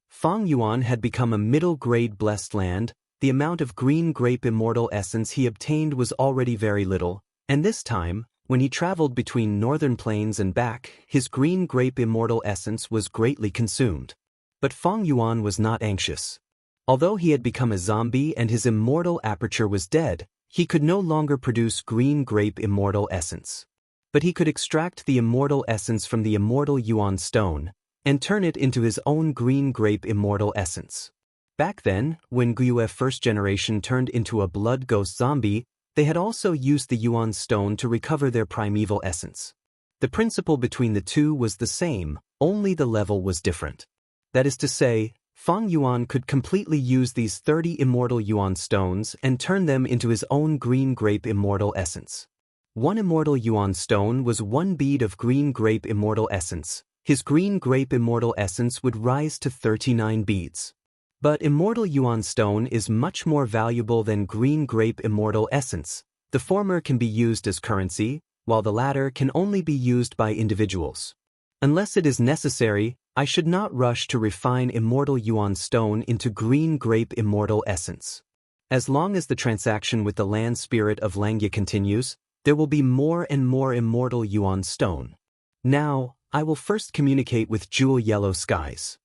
Fang Yuan had become a middle-grade blessed land. The amount of green grape immortal essence he obtained was already very little, and this time, when he traveled between northern plains and back, his green grape immortal essence was greatly consumed. But Fang Yuan was not anxious. Although he had become a zombie and his immortal aperture was dead, he could no longer produce green grape immortal essence. But he could extract the immortal essence from the immortal yuan stone and turn it into his own green grape immortal essence. Back then, when Guiyue first generation turned into a blood ghost zombie, They had also used the Yuan stone to recover their primeval essence. The principle between the two was the same, only the level was different. That is to say, Fang Yuan could completely use these 30 immortal Yuan stones and turn them into his own green grape immortal essence. One immortal Yuan stone was one bead of green grape immortal essence. His green grape immortal essence would rise to 39 beads. But immortal Yuan stone is much more valuable than green grape immortal essence. The former can be used as currency, while the latter can only be used by individuals. Unless it is necessary, I should not rush to refine immortal Yuan stone into green grape immortal essence. As long as the transaction with the land spirit of Xianxia continues, there will be more and more immortal Yuan stone. Now, I will first communicate with Jewel Yellow Skies.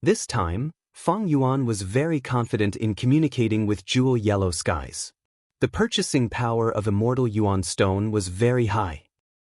This time, Fang Yuan was very confident in communicating with Jewel Yellow Skies. The purchasing power of immortal Yuan stone was very high.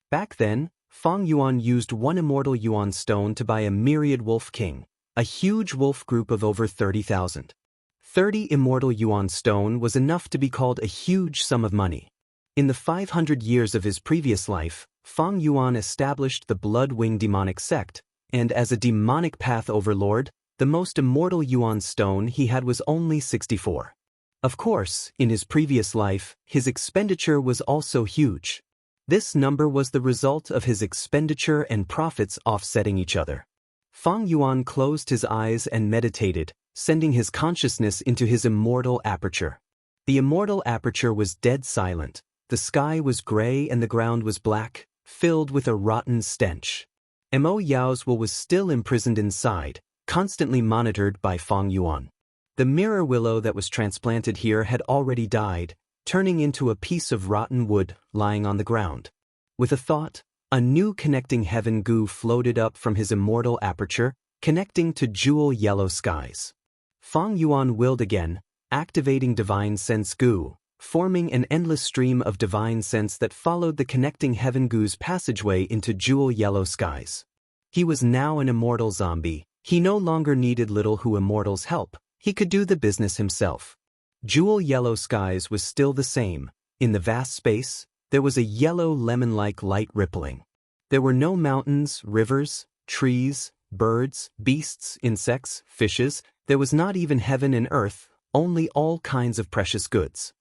Back then, Fang Yuan used one immortal Yuan stone to buy a myriad wolf king, a huge wolf group of over 30,000. 30 immortal Yuan stone was enough to be called a huge sum of money. In the 500 years of his previous life, Fang Yuan established the Blood-Wing demonic sect, and as a demonic path overlord, the most immortal Yuan stone he had was only 64. Of course, in his previous life, his expenditure was also huge. This number was the result of his expenditure and profits offsetting each other. Fang Yuan closed his eyes and meditated, sending his consciousness into his immortal aperture. The immortal aperture was dead silent. The sky was gray and the ground was black, filled with a rotten stench. Mo Yao's will was still imprisoned inside, constantly monitored by Fang Yuan. The mirror willow that was transplanted here had already died, turning into a piece of rotten wood lying on the ground. With a thought, a new connecting heaven goo floated up from his immortal aperture, connecting to Jewel Yellow Skies. Fang Yuan willed again, activating divine sense goo, forming an endless stream of divine sense that followed the connecting heaven goo's passageway into Jewel Yellow Skies. He was now an immortal zombie. He no longer needed little who immortals help. He could do the business himself. Jewel Yellow Skies was still the same. In the vast space, there was a yellow lemon-like light rippling. There were no mountains, rivers, trees, birds, beasts, insects, fishes. There was not even heaven and earth, only all kinds of precious goods.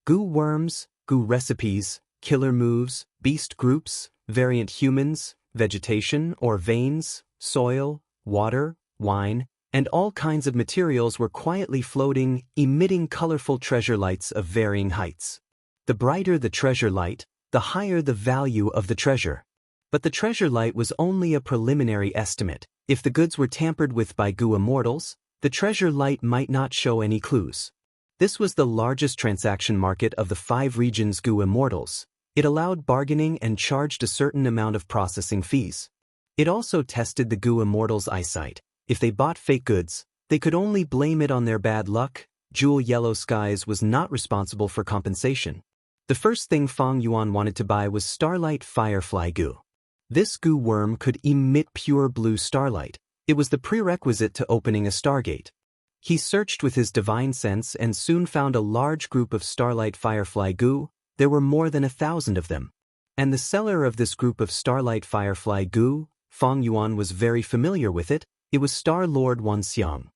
Goo worms, goo recipes, killer moves, beast groups, variant humans, vegetation or veins, soil, water, wine, and all kinds of materials were quietly floating, emitting colorful treasure lights of varying heights. The brighter the treasure light, the higher the value of the treasure. But the treasure light was only a preliminary estimate. If the goods were tampered with by goo immortals, the treasure light might not show any clues. This was the largest transaction market of the 5 regions goo immortals. It allowed bargaining and charged a certain amount of processing fees. It also tested the goo immortals' eyesight. If they bought fake goods, they could only blame it on their bad luck. Jewel Yellow Skies was not responsible for compensation. The first thing Fang Yuan wanted to buy was Starlight Firefly goo. This goo worm could emit pure blue starlight. It was the prerequisite to opening a stargate. He searched with his divine sense and soon found a large group of Starlight Firefly goo. There were more than 1,000 of them. And the seller of this group of Starlight Firefly goo, Fang Yuan was very familiar with it. It was Star Lord Wuxia.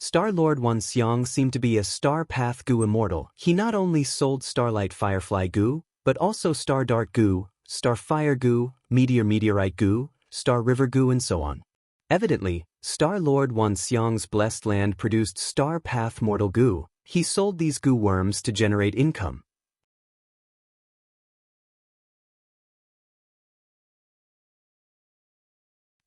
Star Lord Wuxia seemed to be a Star Path goo immortal. He not only sold Starlight Firefly goo, but also Star Dart goo, Star Fire goo, Meteorite goo, Star River goo, and so on. Evidently, Star Lord Wuxia's blessed land produced Star Path mortal goo. He sold these goo worms to generate income.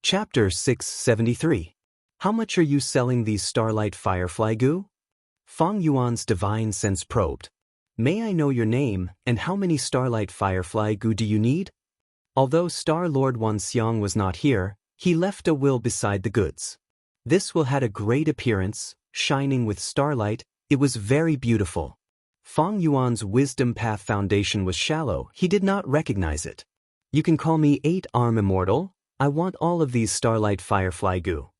Chapter 673. How much are you selling these Starlight Firefly goo? Fang Yuan's divine sense probed. May I know your name, and how many Starlight Firefly goo do you need? Although Star Lord Wuxia was not here, he left a will beside the goods. This will had a great appearance, shining with starlight. It was very beautiful. Fang Yuan's wisdom path foundation was shallow. He did not recognize it. You can call me 8-Arm Immortal. I want all of these Starlight Firefly goo.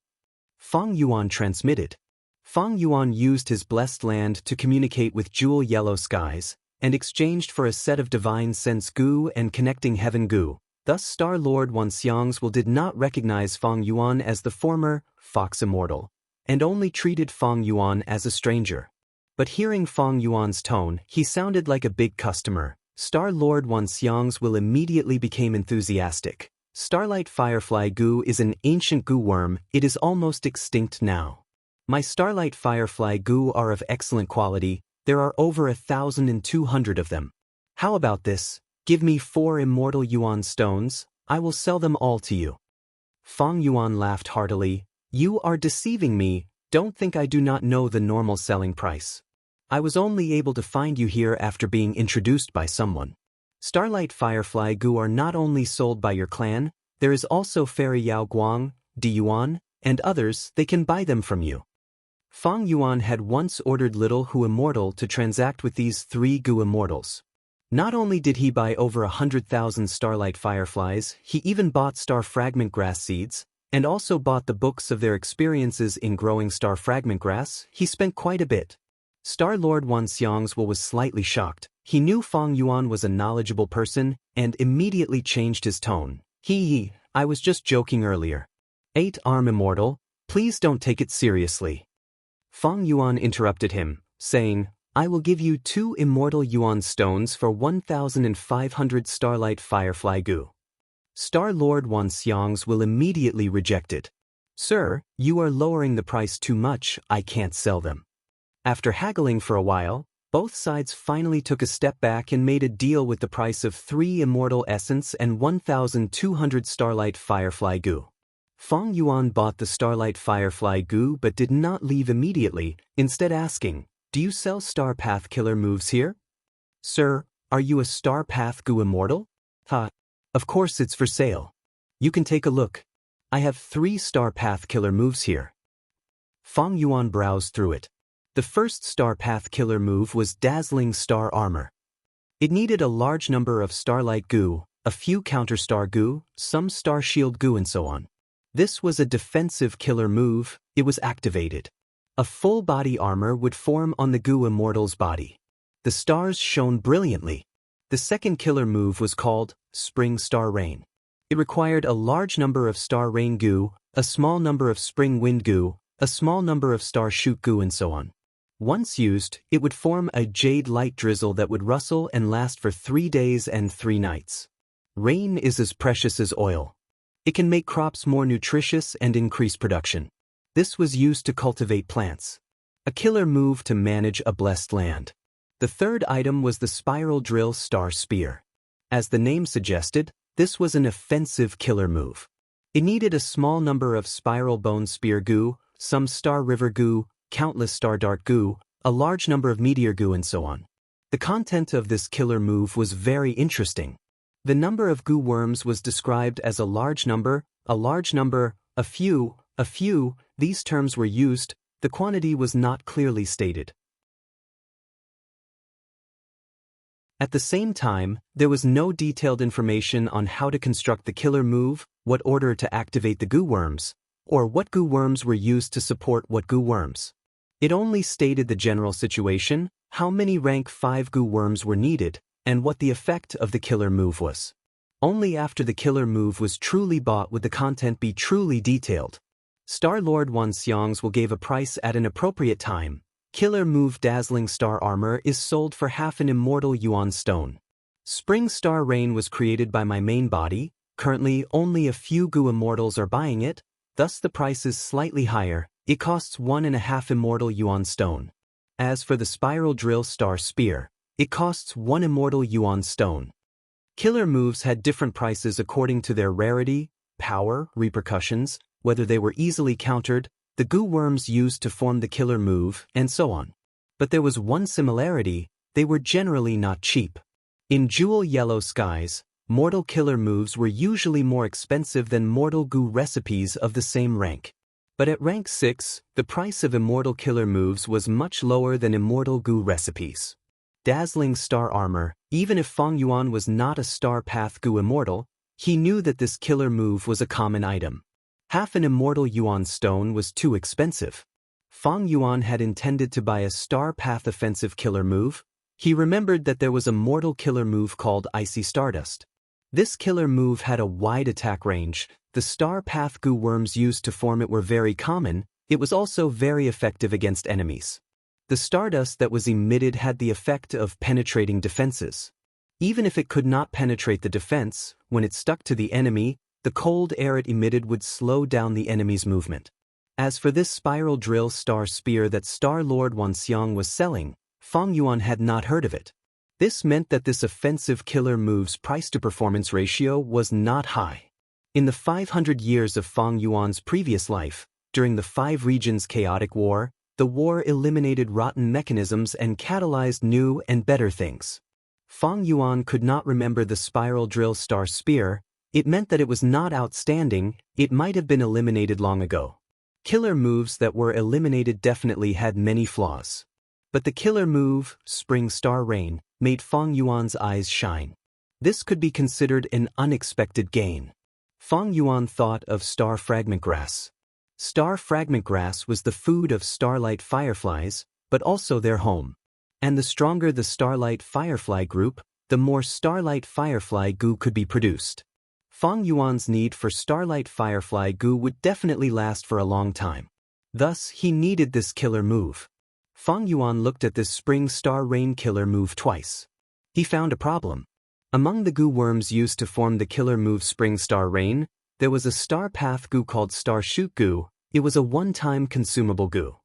Fang Yuan transmitted. Fang Yuan used his blessed land to communicate with jewel yellow skies, and exchanged for a set of divine sense goo and connecting heaven goo. Thus Star Lord Xianxia did not recognize Fang Yuan as the former Fox Immortal, and only treated Fang Yuan as a stranger. But hearing Fang Yuan's tone, he sounded like a big customer. Star Lord Xianxia immediately became enthusiastic. Starlight Firefly goo is an ancient goo worm, it is almost extinct now. My Starlight Firefly goo are of excellent quality, there are over 1,200 of them. How about this? Give me 4 immortal yuan stones, I will sell them all to you. Fang Yuan laughed heartily. You are deceiving me, don't think I do not know the normal selling price. I was only able to find you here after being introduced by someone. Starlight Firefly goo are not only sold by your clan, there is also Fairy Yao Guang, Di Yuan, and others, they can buy them from you. Fang Yuan had once ordered Little Hu Immortal to transact with these 3 goo immortals. Not only did he buy over 100,000 Starlight Fireflies, he even bought Star Fragment Grass seeds, and also bought the books of their experiences in growing Star Fragment Grass. He spent quite a bit. Star Lord Xianxia was slightly shocked. He knew Fang Yuan was a knowledgeable person, and immediately changed his tone. I was just joking earlier. 8-arm immortal, please don't take it seriously. Fang Yuan interrupted him, saying, I will give you 2 immortal yuan stones for 1,500 Starlight Firefly goo. Star Lord Xianxia immediately reject it. Sir, you are lowering the price too much, I can't sell them. After haggling for a while, both sides finally took a step back and made a deal with the price of 3 immortal essence and 1,200 Starlight Firefly goo. Fang Yuan bought the Starlight Firefly goo but did not leave immediately, instead asking, do you sell Star Path Killer moves here? Sir, are you a Star Path goo immortal? Of course it's for sale. You can take a look. I have 3 Star Path Killer moves here. Fang Yuan browsed through it. The first Star Path Killer move was Dazzling Star Armor. It needed a large number of Starlight goo, a few Counter Star goo, some Star Shield goo and so on. This was a defensive killer move, it was activated. A full body armor would form on the goo immortal's body. The stars shone brilliantly. The second killer move was called Spring Star Rain. It required a large number of Star Rain goo, a small number of Spring Wind goo, a small number of Star Shoot goo and so on. Once used, it would form a jade light drizzle that would rustle and last for 3 days and 3 nights. Rain is as precious as oil. It can make crops more nutritious and increase production. This was used to cultivate plants. A killer move to manage a blessed land. The third item was the Spiral Drill Star Spear. As the name suggested, this was an offensive killer move. It needed a small number of Spiral Bone Spear goo, some Star River goo, countless Star Dart goo, a large number of Meteor goo and so on. The content of this killer move was very interesting. The number of goo worms was described as a large number, a few, these terms were used, the quantity was not clearly stated. At the same time, there was no detailed information on how to construct the killer move, what order to activate the goo worms, or what goo worms were used to support what goo worms. It only stated the general situation, how many rank 5 goo worms were needed, and what the effect of the killer move was. Only after the killer move was truly bought would the content be truly detailed. Star Lord Xianxia gave a price at an appropriate time. Killer move Dazzling Star Armor is sold for half an immortal yuan stone. Spring Star Rain was created by my main body, currently only a few goo immortals are buying it, thus the price is slightly higher, it costs 1.5 immortal yuan stone. As for the Spiral Drill Star Spear, it costs 1 immortal yuan stone. Killer moves had different prices according to their rarity, power, repercussions, whether they were easily countered, the goo worms used to form the killer move, and so on. But there was one similarity, they were generally not cheap. In Jewel Yellow Skies, mortal killer moves were usually more expensive than mortal goo recipes of the same rank. But at rank 6, the price of immortal killer moves was much lower than immortal goo recipes. Dazzling Star Armor, even if Fang Yuan was not a Star Path goo immortal, he knew that this killer move was a common item. Half an immortal yuan stone was too expensive. Fang Yuan had intended to buy a Star Path offensive killer move. He remembered that there was a mortal killer move called Icy Stardust. This killer move had a wide attack range. The Star Path goo worms used to form it were very common. It was also very effective against enemies. The stardust that was emitted had the effect of penetrating defenses. Even if it could not penetrate the defense, when it stuck to the enemy, the cold air it emitted would slow down the enemy's movement. As for this spiral drill star spear that Star Lord Wuxia was selling, Fang Yuan had not heard of it. This meant that this offensive killer move's price-to-performance ratio was not high. In the 500 years of Fang Yuan's previous life, during the Five Regions Chaotic War, the war eliminated rotten mechanisms and catalyzed new and better things. Fang Yuan could not remember the spiral drill star spear. It meant that it was not outstanding. It might have been eliminated long ago. Killer moves that were eliminated definitely had many flaws. But the killer move, Spring Star Rain, made Fang Yuan's eyes shine. This could be considered an unexpected gain. Fang Yuan thought of Star Fragment Grass. Star Fragment Grass was the food of starlight fireflies, but also their home. And the stronger the starlight firefly group, the more starlight firefly goo could be produced. Fang Yuan's need for starlight firefly goo would definitely last for a long time. Thus, he needed this killer move. Fang Yuan looked at this Spring Star Rain killer move twice. He found a problem. Among the goo worms used to form the killer move Spring Star Rain, there was a Star Path goo called Star Shoot goo. It was a one-time consumable goo.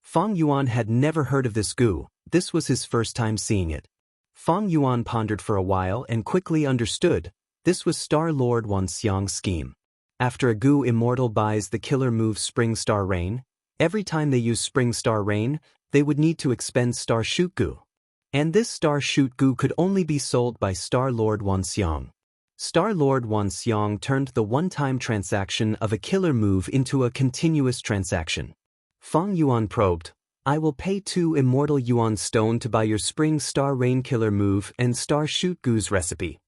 Fang Yuan had never heard of this goo. This was his first time seeing it. Fang Yuan pondered for a while and quickly understood. This was Star Lord Wuxia's scheme. After a goo immortal buys the killer move Spring Star Rain, every time they use Spring Star Rain, they would need to expend Star Shoot goo. And this Star Shoot goo could only be sold by Star Lord Wuxia. Star Lord Wuxia turned the one-time transaction of a killer move into a continuous transaction. Fang Yuan probed, "I will pay 2 immortal yuan stone to buy your Spring Star Rain killer move and Star Shoot goo's recipe."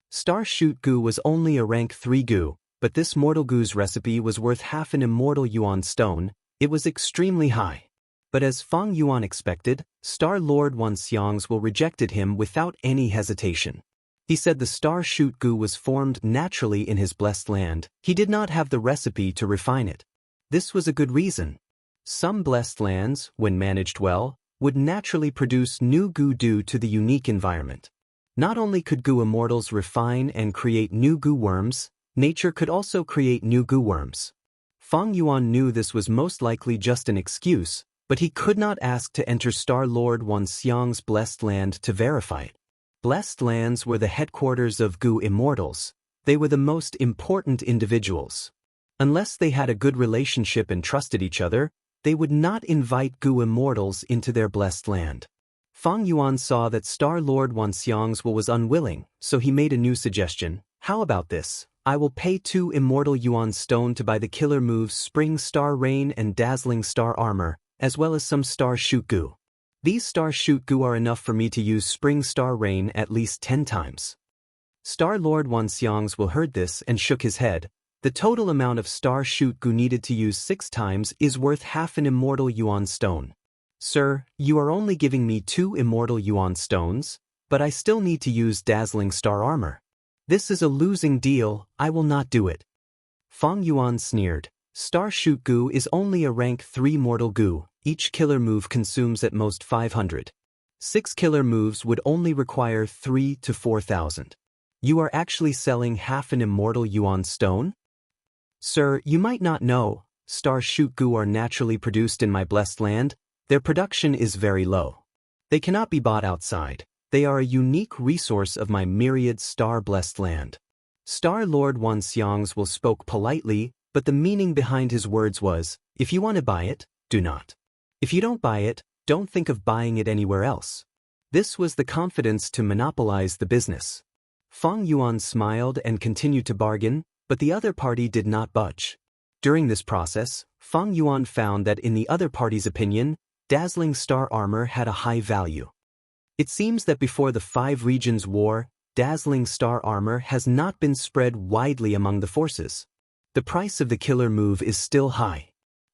Star Shoot goo was only a rank 3 goo, but this mortal goo's recipe was worth half an immortal yuan stone. It was extremely high. But as Fang Yuan expected, Star Lord Wuxia's will rejected him without any hesitation. He said the Star Shoot goo was formed naturally in his blessed land. He did not have the recipe to refine it. This was a good reason. Some blessed lands, when managed well, would naturally produce new goo due to the unique environment. Not only could goo immortals refine and create new goo worms, nature could also create new goo worms. Fang Yuan knew this was most likely just an excuse, but he could not ask to enter Star Lord Wuxia's blessed land to verify it. Blessed lands were the headquarters of goo immortals. They were the most important individuals. Unless they had a good relationship and trusted each other, they would not invite goo immortals into their blessed land. Fang Yuan saw that Star Lord Wuxia's will was unwilling, so he made a new suggestion. "How about this? I will pay 2 immortal yuan stone to buy the killer moves Spring Star Rain and Dazzling Star Armor, as well as some Star Shoot goo. These Star Shoot goo are enough for me to use Spring Star Rain at least 10 times. Star Lord Wuxia's will heard this and shook his head. The total amount of Star Shoot goo needed to use 6 times is worth half an immortal yuan stone. Sir, you are only giving me 2 immortal yuan stones, but I still need to use Dazzling Star Armor. This is a losing deal. I will not do it." Fang Yuan sneered. Star Shoot goo is only a rank 3 mortal goo. Each killer move consumes at most 500. 6 killer moves would only require 3 to 4,000. You are actually selling half an immortal yuan stone? Sir, you might not know, Star Shoot goo are naturally produced in my blessed land. Their production is very low. They cannot be bought outside. They are a unique resource of my myriad star-blessed land. Star Lord Wuxia's will spoke politely, but the meaning behind his words was, if you want to buy it, do not. If you don't buy it, don't think of buying it anywhere else. This was the confidence to monopolize the business. Fang Yuan smiled and continued to bargain, but the other party did not budge. During this process, Fang Yuan found that in the other party's opinion, Dazzling Star Armor had a high value. It seems that before the Five Regions War, Dazzling Star Armor has not been spread widely among the forces. The price of the killer move is still high.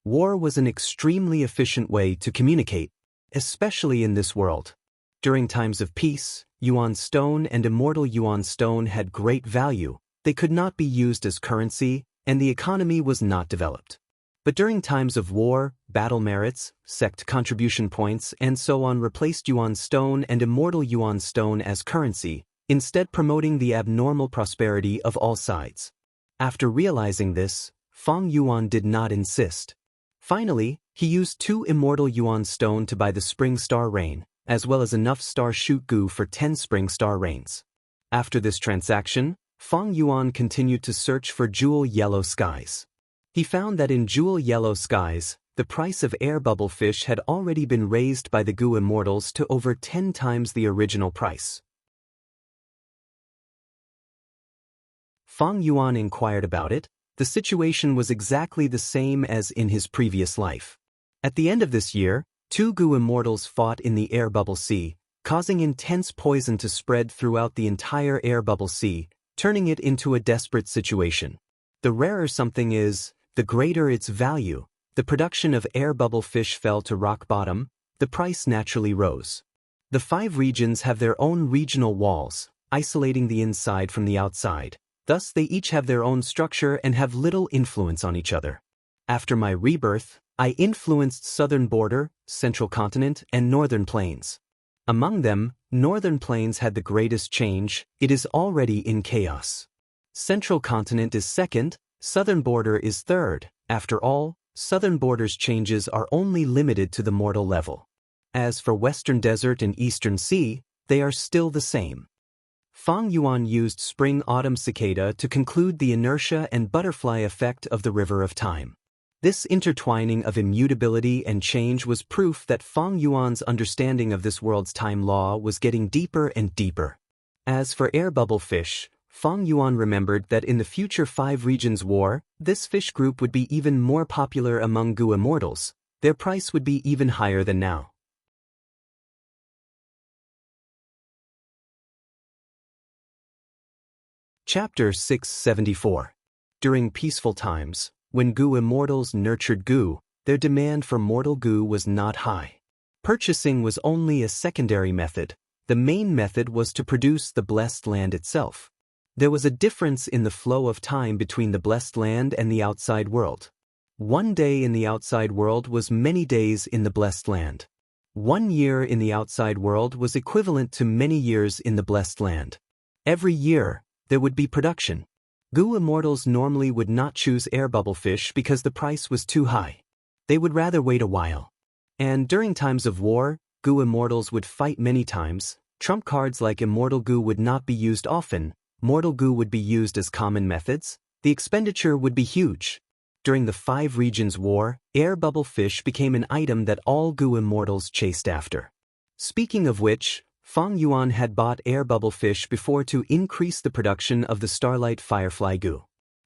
War was an extremely efficient way to communicate, especially in this world. During times of peace, Yuan stone and immortal Yuan stone had great value. They could not be used as currency, and the economy was not developed. But during times of war, battle merits, sect contribution points, and so on replaced Yuan stone and immortal Yuan stone as currency, instead promoting the abnormal prosperity of all sides. After realizing this, Fang Yuan did not insist. Finally, he used 2 immortal Yuan stone to buy the spring star rain, as well as enough star shoot goo for 10 spring star rains. After this transaction, Fang Yuan continued to search for jewel yellow skies. He found that in jewel yellow skies, the price of air bubble fish had already been raised by the goo immortals to over 10 times the original price. Fang Yuan inquired about it. The situation was exactly the same as in his previous life. At the end of this year, 2 goo immortals fought in the air bubble sea, causing intense poison to spread throughout the entire air bubble sea, turning it into a desperate situation. The rarer something is, the greater its value. The production of air bubble fish fell to rock bottom. The price naturally rose. The 5 regions have their own regional walls, isolating the inside from the outside. Thus they each have their own structure and have little influence on each other. After my rebirth, I influenced southern border, central continent, and northern plains. Among them, northern plains had the greatest change. It is already in chaos. Central continent is second, southern border is third. After all, southern border's changes are only limited to the mortal level. As for western desert and eastern sea, they are still the same. Fang Yuan used spring-autumn cicada to conclude the inertia and butterfly effect of the river of time. This intertwining of immutability and change was proof that Fang Yuan's understanding of this world's time law was getting deeper and deeper. As for air bubble fish, Fang Yuan remembered that in the future 5 regions war, this fish group would be even more popular among goo immortals. Their price would be even higher than now. Chapter 674. During peaceful times, when goo immortals nurtured goo, their demand for mortal goo was not high. Purchasing was only a secondary method. The main method was to produce the blessed land itself. There was a difference in the flow of time between the blessed land and the outside world. 1 day in the outside world was many days in the blessed land. 1 year in the outside world was equivalent to many years in the blessed land. Every year, there would be production. Goo immortals normally would not choose air bubble fish because the price was too high. They would rather wait a while. And during times of war, goo immortals would fight many times. Trump cards like immortal goo would not be used often. Mortal goo would be used as common methods. The expenditure would be huge. During the 5 regions war, air bubble fish became an item that all goo immortals chased after. Speaking of which, Fang Yuan had bought air bubble fish before to increase the production of the starlight firefly goo.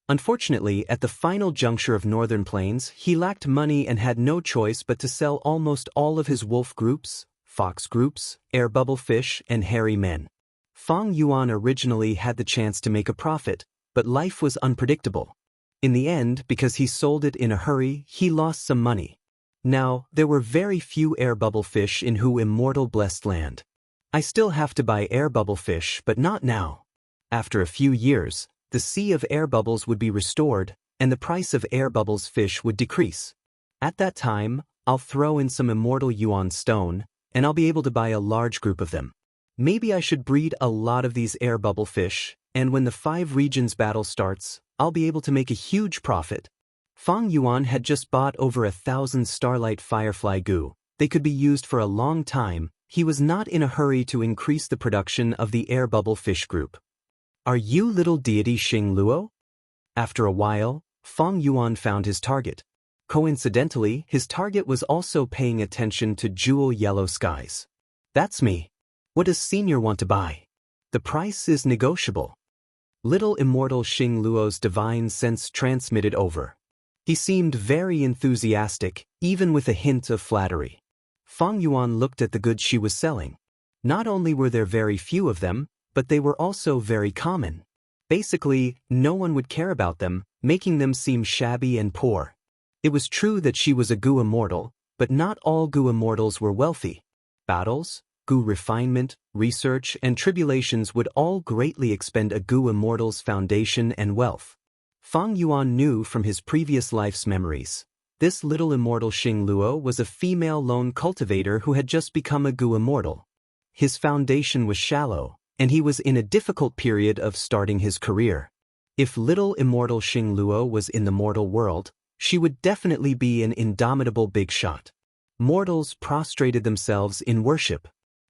Unfortunately, at the final juncture of northern plains, he lacked money and had no choice but to sell almost all of his wolf groups, fox groups, air bubble fish, and hairy men. Fang Yuan originally had the chance to make a profit, but life was unpredictable. In the end, because he sold it in a hurry, he lost some money. Now, there were very few air bubble fish in Hu immortal blessed land. I still have to buy air bubble fish, but not now. After a few years, the sea of air bubbles would be restored, and the price of air bubbles fish would decrease. At that time, I'll throw in some immortal Yuan stone, and I'll be able to buy a large group of them. Maybe I should breed a lot of these air bubble fish, and when the 5 regions battle starts, I'll be able to make a huge profit. Fang Yuan had just bought over 1,000 starlight firefly goo. They could be used for a long time. He was not in a hurry to increase the production of the air bubble fish group. Are you little deity Xing Luo? After a while, Fang Yuan found his target. Coincidentally, his target was also paying attention to jewel yellow skies. That's me. What does Senior want to buy? The price is negotiable. Little immortal Xing Luo's divine sense transmitted over. He seemed very enthusiastic, even with a hint of flattery. Fang Yuan looked at the goods she was selling. Not only were there very few of them, but they were also very common. Basically, no one would care about them, making them seem shabby and poor. It was true that she was a Gu immortal, but not all Gu immortals were wealthy. Battles, Gu refinement, research, and tribulations would all greatly expend a Gu immortal's foundation and wealth. Fang Yuan knew from his previous life's memories. This little immortal Xing Luo was a female lone cultivator who had just become a Gu immortal. His foundation was shallow, and he was in a difficult period of starting his career. If little immortal Xing Luo was in the mortal world, she would definitely be an indomitable big shot. Mortals prostrated themselves in worship.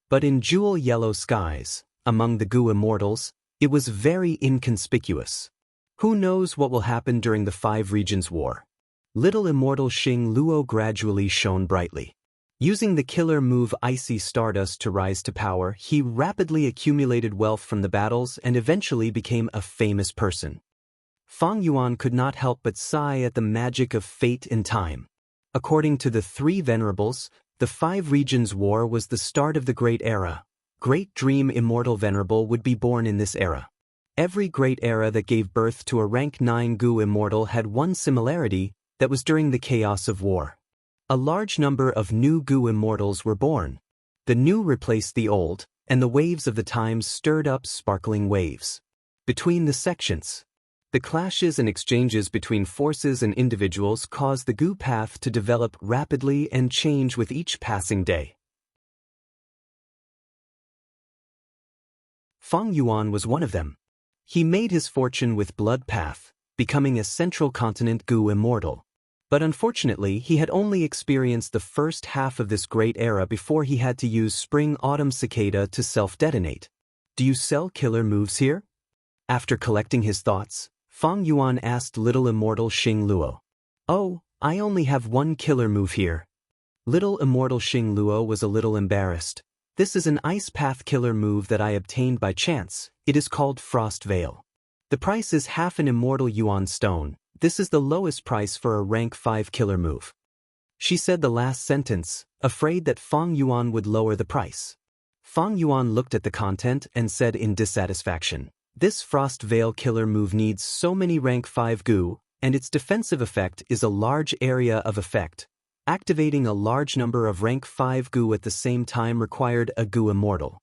But in jewel-yellow skies, among the Gu immortals, it was very inconspicuous. Who knows what will happen during the Five Regions War? Little immortal Xing Luo gradually shone brightly. Using the killer move Icy Stardust to rise to power, he rapidly accumulated wealth from the battles and eventually became a famous person. Fang Yuan could not help but sigh at the magic of fate and time. According to the three venerables, the Five Regions War was the start of the Great Era. Great Dream Immortal Venerable would be born in this era. Every great era that gave birth to a rank 9 Gu immortal had one similarity, that was during the chaos of war. A large number of new Gu immortals were born. The new replaced the old, and the waves of the times stirred up sparkling waves. Between the sections, the clashes and exchanges between forces and individuals caused the Gu path to develop rapidly and change with each passing day. Fang Yuan was one of them. He made his fortune with Blood Path, becoming a Central Continent Gu immortal. But unfortunately, he had only experienced the first half of this great era before he had to use Spring-Autumn Cicada to self-detonate. Do you sell killer moves here? After collecting his thoughts, Fang Yuan asked little immortal Xing Luo. Oh, I only have one killer move here. Little immortal Xing Luo was a little embarrassed. This is an Ice Path killer move that I obtained by chance. It is called Frost Veil. The price is half an immortal Yuan stone. This is the lowest price for a rank 5 killer move. She said the last sentence, afraid that Fang Yuan would lower the price. Fang Yuan looked at the content and said in dissatisfaction, this Frost Veil killer move needs so many rank 5 Gu, and its defensive effect is a large area of effect. Activating a large number of rank 5 Gu at the same time required a Gu immortal.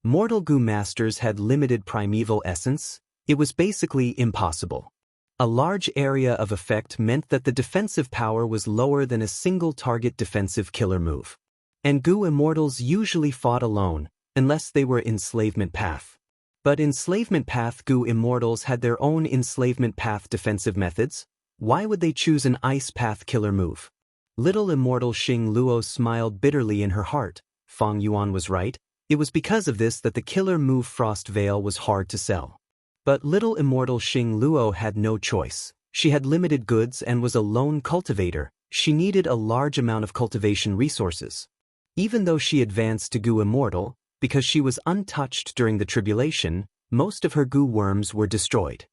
Mortal Gu masters had limited primeval essence. It was basically impossible. A large area of effect meant that the defensive power was lower than a single target defensive killer move. And Gu immortals usually fought alone, unless they were enslavement path. But enslavement path Gu immortals had their own enslavement path defensive methods. Why would they choose an ice path killer move? Little immortal Xing Luo smiled bitterly in her heart. Fang Yuan was right. It was because of this that the killer move Frost Veil was hard to sell. But little immortal Xing Luo had no choice. She had limited goods and was a lone cultivator. She needed a large amount of cultivation resources. Even though she advanced to Gu immortal, because she was untouched during the tribulation, most of her Gu worms were destroyed.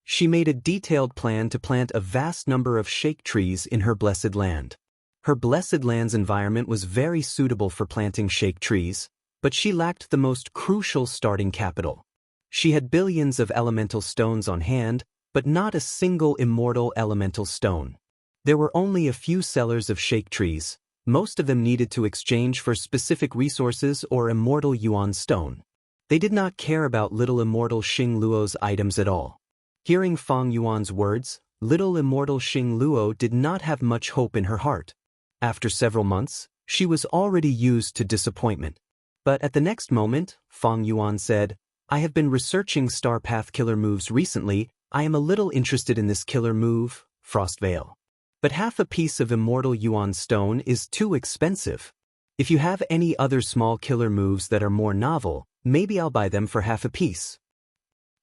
She made a detailed plan to plant a vast number of shake trees in her blessed land. Her blessed land's environment was very suitable for planting shake trees, but she lacked the most crucial starting capital. She had billions of elemental stones on hand, but not a single immortal elemental stone. There were only a few sellers of shake trees. Most of them needed to exchange for specific resources or immortal Yuan stone. They did not care about little immortal Xing Luo's items at all. Hearing Fang Yuan's words, little immortal Xing Luo did not have much hope in her heart. After several months, she was already used to disappointment. But at the next moment, Fang Yuan said, I have been researching Star Path killer moves recently. I am a little interested in this killer move, Frost Veil. But half a piece of immortal Yuan stone is too expensive. If you have any other small killer moves that are more novel, maybe I'll buy them for half a piece.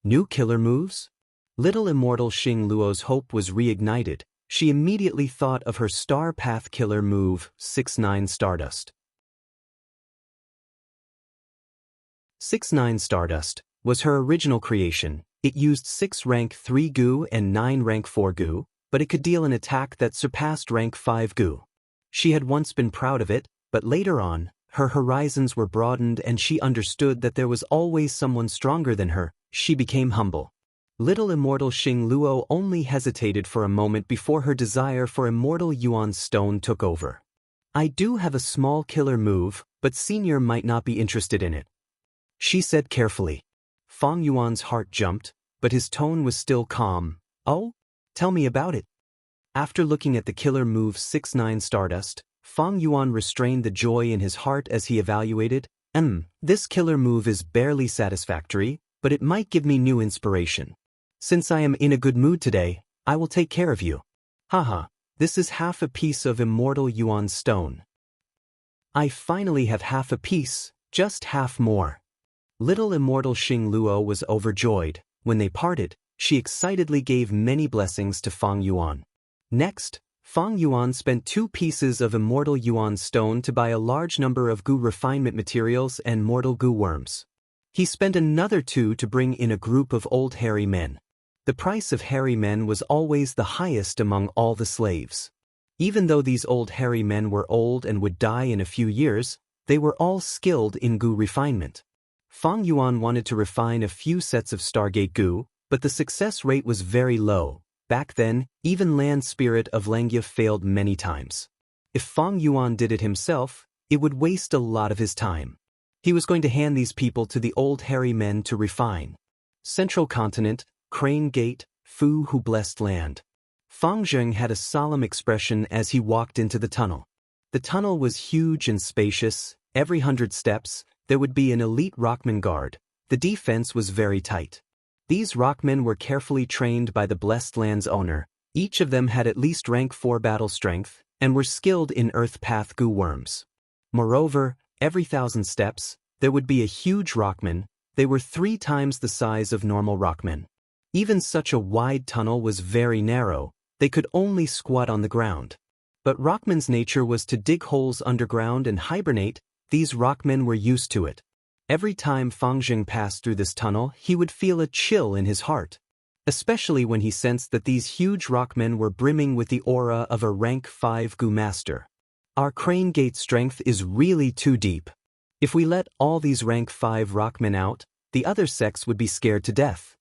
New killer moves? Little immortal Xing Luo's hope was reignited. She immediately thought of her Star Path killer move, 6-9 Stardust. 6-9 Stardust was her original creation. It used 6 rank 3 Gu and 9 rank 4 Gu, but it could deal an attack that surpassed rank 5 Gu. She had once been proud of it, but later on, her horizons were broadened and she understood that there was always someone stronger than her. She became humble. Little immortal Xing Luo only hesitated for a moment before her desire for immortal Yuan stone took over. I do have a small killer move, but Senior might not be interested in it, she said carefully. Fang Yuan's heart jumped, but his tone was still calm. Oh? Tell me about it. After looking at the killer move 6-9 Stardust, Fang Yuan restrained the joy in his heart as he evaluated, this killer move is barely satisfactory, but it might give me new inspiration. Since I am in a good mood today, I will take care of you. Haha, this is half a piece of immortal Yuan stone. I finally have half a piece, just half more. Little immortal Xing Luo was overjoyed. When they parted, she excitedly gave many blessings to Fang Yuan. Next, Fang Yuan spent 2 pieces of immortal Yuan stone to buy a large number of goo refinement materials and mortal goo worms. He spent another 2 to bring in a group of old hairy men. The price of hairy men was always the highest among all the slaves. Even though these old hairy men were old and would die in a few years, they were all skilled in goo refinement. Fang Yuan wanted to refine a few sets of Stargate goo, but the success rate was very low. Back then, even Land Spirit of Xianxia failed many times. If Fang Yuan did it himself, it would waste a lot of his time. He was going to hand these people to the old hairy men to refine. Central Continent, Crane Gate, Fu who blessed land. Fang Zheng had a solemn expression as he walked into the tunnel. The tunnel was huge and spacious. Every 100 steps, there would be an elite rockman guard. The defense was very tight. These rockmen were carefully trained by the blessed land's owner. Each of them had at least rank 4 battle strength, and were skilled in earth path goo worms. Moreover, every 1,000 steps, there would be a huge rockman. They were 3 times the size of normal rockmen. Even such a wide tunnel was very narrow. They could only squat on the ground. But rockmen's nature was to dig holes underground and hibernate. These rockmen were used to it. Every time Fang Zheng passed through this tunnel, he would feel a chill in his heart, especially when he sensed that these huge rockmen were brimming with the aura of a rank 5 goo master. Our Crane Gate strength is really too deep. If we let all these rank 5 rockmen out, the other sects would be scared to death.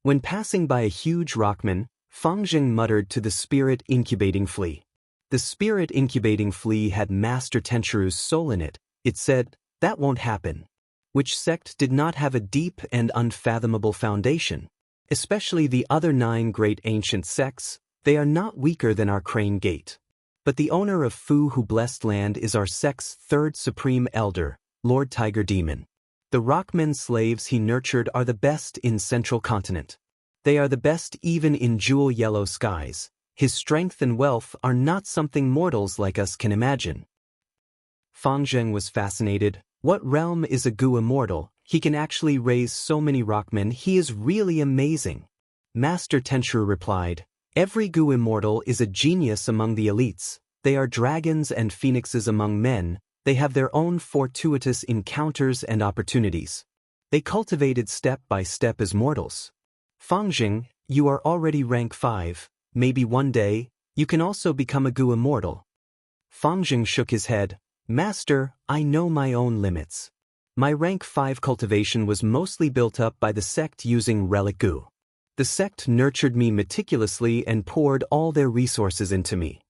When passing by a huge rockman, Fang Zheng muttered to the spirit incubating flea. The spirit incubating flea had Master Tenchuru's soul in it. It said, "That won't happen." Which sect did not have a deep and unfathomable foundation? Especially the other 9 great ancient sects, they are not weaker than our Crane Gate. But the owner of Fu who blessed land is our sect's 3rd supreme elder, Lord Tiger Demon. The rockmen slaves he nurtured are the best in Central Continent. They are the best even in jewel yellow skies. His strength and wealth are not something mortals like us can imagine. Fang Zheng was fascinated. What realm is a goo immortal? He can actually raise so many rockmen. He is really amazing. Master Tenchuru replied, "Every goo immortal is a genius among the elites. They are dragons and phoenixes among men. They have their own fortuitous encounters and opportunities. They cultivated step by step as mortals. Fang Zheng, you are already rank 5. Maybe one day, you can also become a goo immortal." Fang Zheng shook his head. "Master, I know my own limits. My rank 5 cultivation was mostly built up by the sect using relic goo. The sect nurtured me meticulously and poured all their resources into me.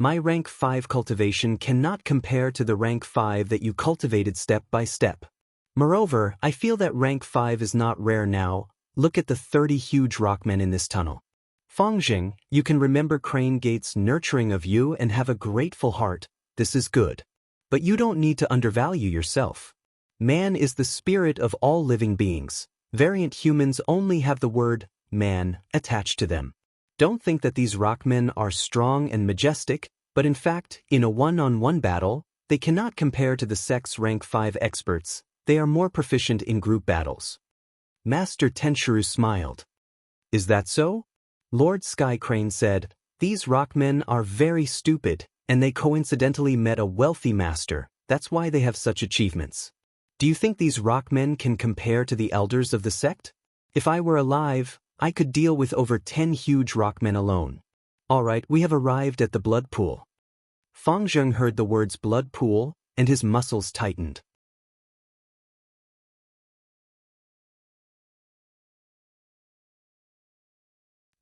My rank 5 cultivation cannot compare to the rank 5 that you cultivated step by step. Moreover, I feel that rank 5 is not rare now. Look at the 30 huge rockmen in this tunnel. Fang Zheng, you can remember Crane Gate's nurturing of you and have a grateful heart. This is good. But you don't need to undervalue yourself. Man is the spirit of all living beings. Variant humans only have the word man attached to them. Don't think that these rockmen are strong and majestic, but in fact, in a one-on-one battle, they cannot compare to the sect's rank 5 experts. They are more proficient in group battles." Master Tenchuru smiled. "Is that so?" Lord Sky Crane said, "These rockmen are very stupid, and they coincidentally met a wealthy master. That's why they have such achievements. Do you think these rockmen can compare to the elders of the sect? If I were alive, I could deal with over 10 huge rockmen alone." "All right, we have arrived at the blood pool." Fang Zheng heard the words blood pool, and his muscles tightened.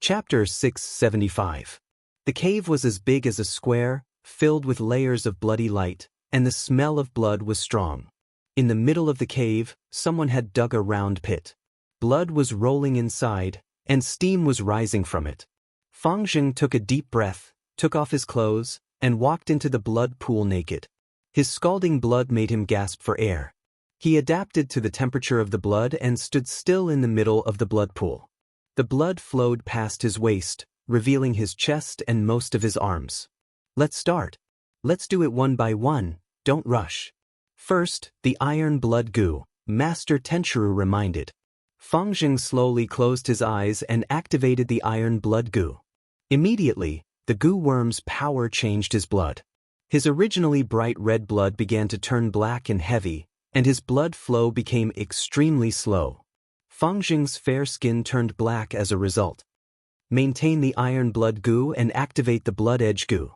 Chapter 675. The cave was as big as a square, filled with layers of bloody light, and the smell of blood was strong. In the middle of the cave, someone had dug a round pit. Blood was rolling inside, and steam was rising from it. Fang Zheng took a deep breath, took off his clothes, and walked into the blood pool naked. His scalding blood made him gasp for air. He adapted to the temperature of the blood and stood still in the middle of the blood pool. The blood flowed past his waist, revealing his chest and most of his arms. Let's start. Let's do it one by one, don't rush. First, the iron blood goo, Master Tenchiru reminded. Fang Zheng slowly closed his eyes and activated the iron blood goo. Immediately, the goo worm's power changed his blood. His originally bright red blood began to turn black and heavy, and his blood flow became extremely slow. Fang Zheng's fair skin turned black as a result. Maintain the iron blood goo and activate the blood edge goo.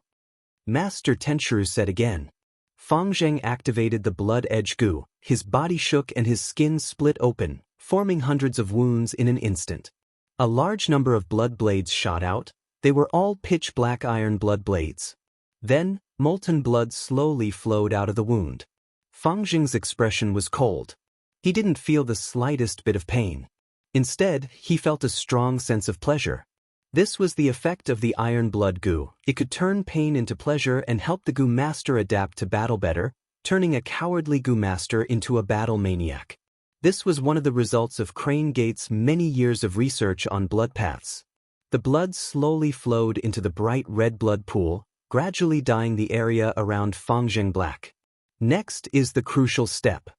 Master Tenchiru said again. Fang Zheng activated the blood edge goo, his body shook and his skin split open, forming hundreds of wounds in an instant. A large number of blood blades shot out. They were all pitch-black iron blood blades. Then, molten blood slowly flowed out of the wound. Fang Zheng's expression was cold. He didn't feel the slightest bit of pain. Instead, he felt a strong sense of pleasure. This was the effect of the iron blood goo. It could turn pain into pleasure and help the goo master adapt to battle better, turning a cowardly goo master into a battle maniac. This was one of the results of Crane Gate's many years of research on blood paths. The blood slowly flowed into the bright red blood pool, gradually dyeing the area around Fang Zheng black. Next is the crucial step.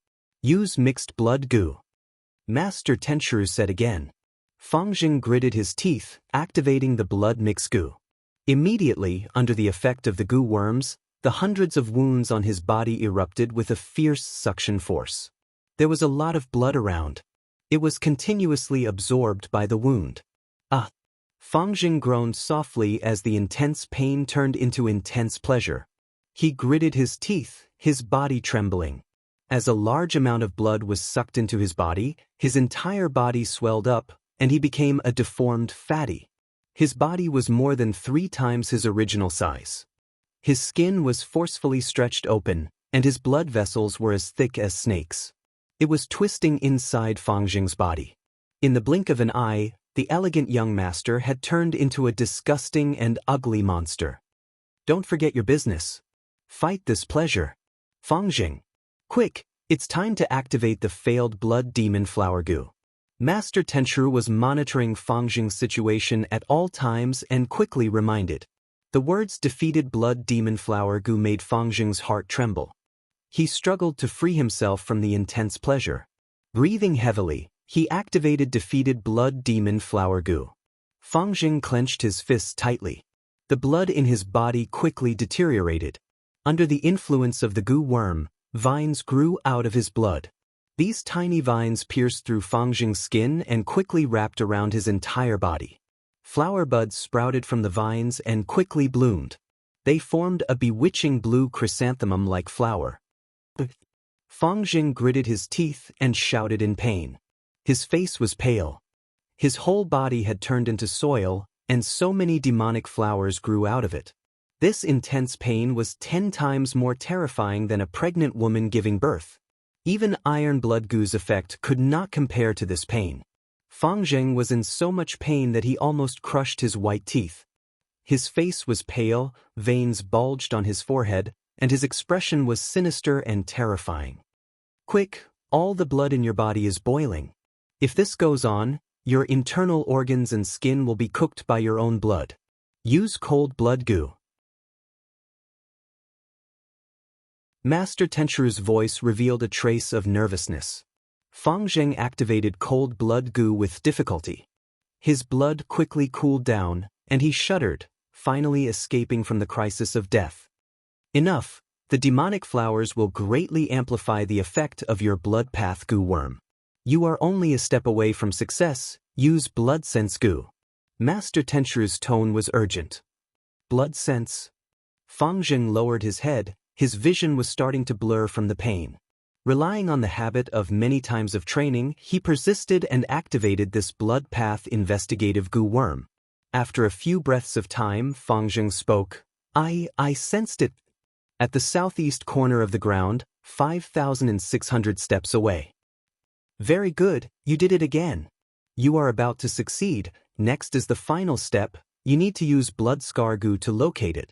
Use mixed blood goo. Master Tenchiru said again. Fang Zheng gritted his teeth, activating the blood mix goo. Immediately, under the effect of the goo worms, the hundreds of wounds on his body erupted with a fierce suction force. There was a lot of blood around. It was continuously absorbed by the wound. Fang Zheng groaned softly as the intense pain turned into intense pleasure. He gritted his teeth, his body trembling. As a large amount of blood was sucked into his body, his entire body swelled up, and he became a deformed fatty. His body was more than 3 times his original size. His skin was forcefully stretched open, and his blood vessels were as thick as snakes. It was twisting inside Fang Zheng's body. In the blink of an eye, the elegant young master had turned into a disgusting and ugly monster. Don't forget your business. Fight this pleasure. Fang Zheng. Quick, it's time to activate the failed blood demon flower goo. Master Tenchiru was monitoring Fang Zheng's situation at all times and quickly reminded. The words defeated blood demon flower goo made Fang Zheng's heart tremble. He struggled to free himself from the intense pleasure. Breathing heavily, he activated defeated blood demon flower goo. Fang Zheng clenched his fists tightly. The blood in his body quickly deteriorated. Under the influence of the goo worm, vines grew out of his blood. These tiny vines pierced through Fang Zheng's skin and quickly wrapped around his entire body. Flower buds sprouted from the vines and quickly bloomed. They formed a bewitching blue chrysanthemum-like flower. Fang Zheng gritted his teeth and shouted in pain. His face was pale. His whole body had turned into soil, and so many demonic flowers grew out of it. This intense pain was 10 times more terrifying than a pregnant woman giving birth. Even iron blood goo's effect could not compare to this pain. Fang Zheng was in so much pain that he almost crushed his white teeth. His face was pale, veins bulged on his forehead, and his expression was sinister and terrifying. Quick, all the blood in your body is boiling. If this goes on, your internal organs and skin will be cooked by your own blood. Use cold blood goo. Master Tenchiru's voice revealed a trace of nervousness. Fang Zheng activated cold blood goo with difficulty. His blood quickly cooled down, and he shuddered, finally escaping from the crisis of death. Enough, the demonic flowers will greatly amplify the effect of your blood path goo worm. You are only a step away from success. Use blood sense goo. Master Tenchiru's tone was urgent. Blood sense. Fang Zheng lowered his head. His vision was starting to blur from the pain. Relying on the habit of many times of training, he persisted and activated this blood path investigative goo worm. After a few breaths of time, Fangjing spoke. I sensed it. At the southeast corner of the ground, 5,600 steps away. Very good, you did it again. You are about to succeed. Next is the final step. You need to use blood scar goo to locate it.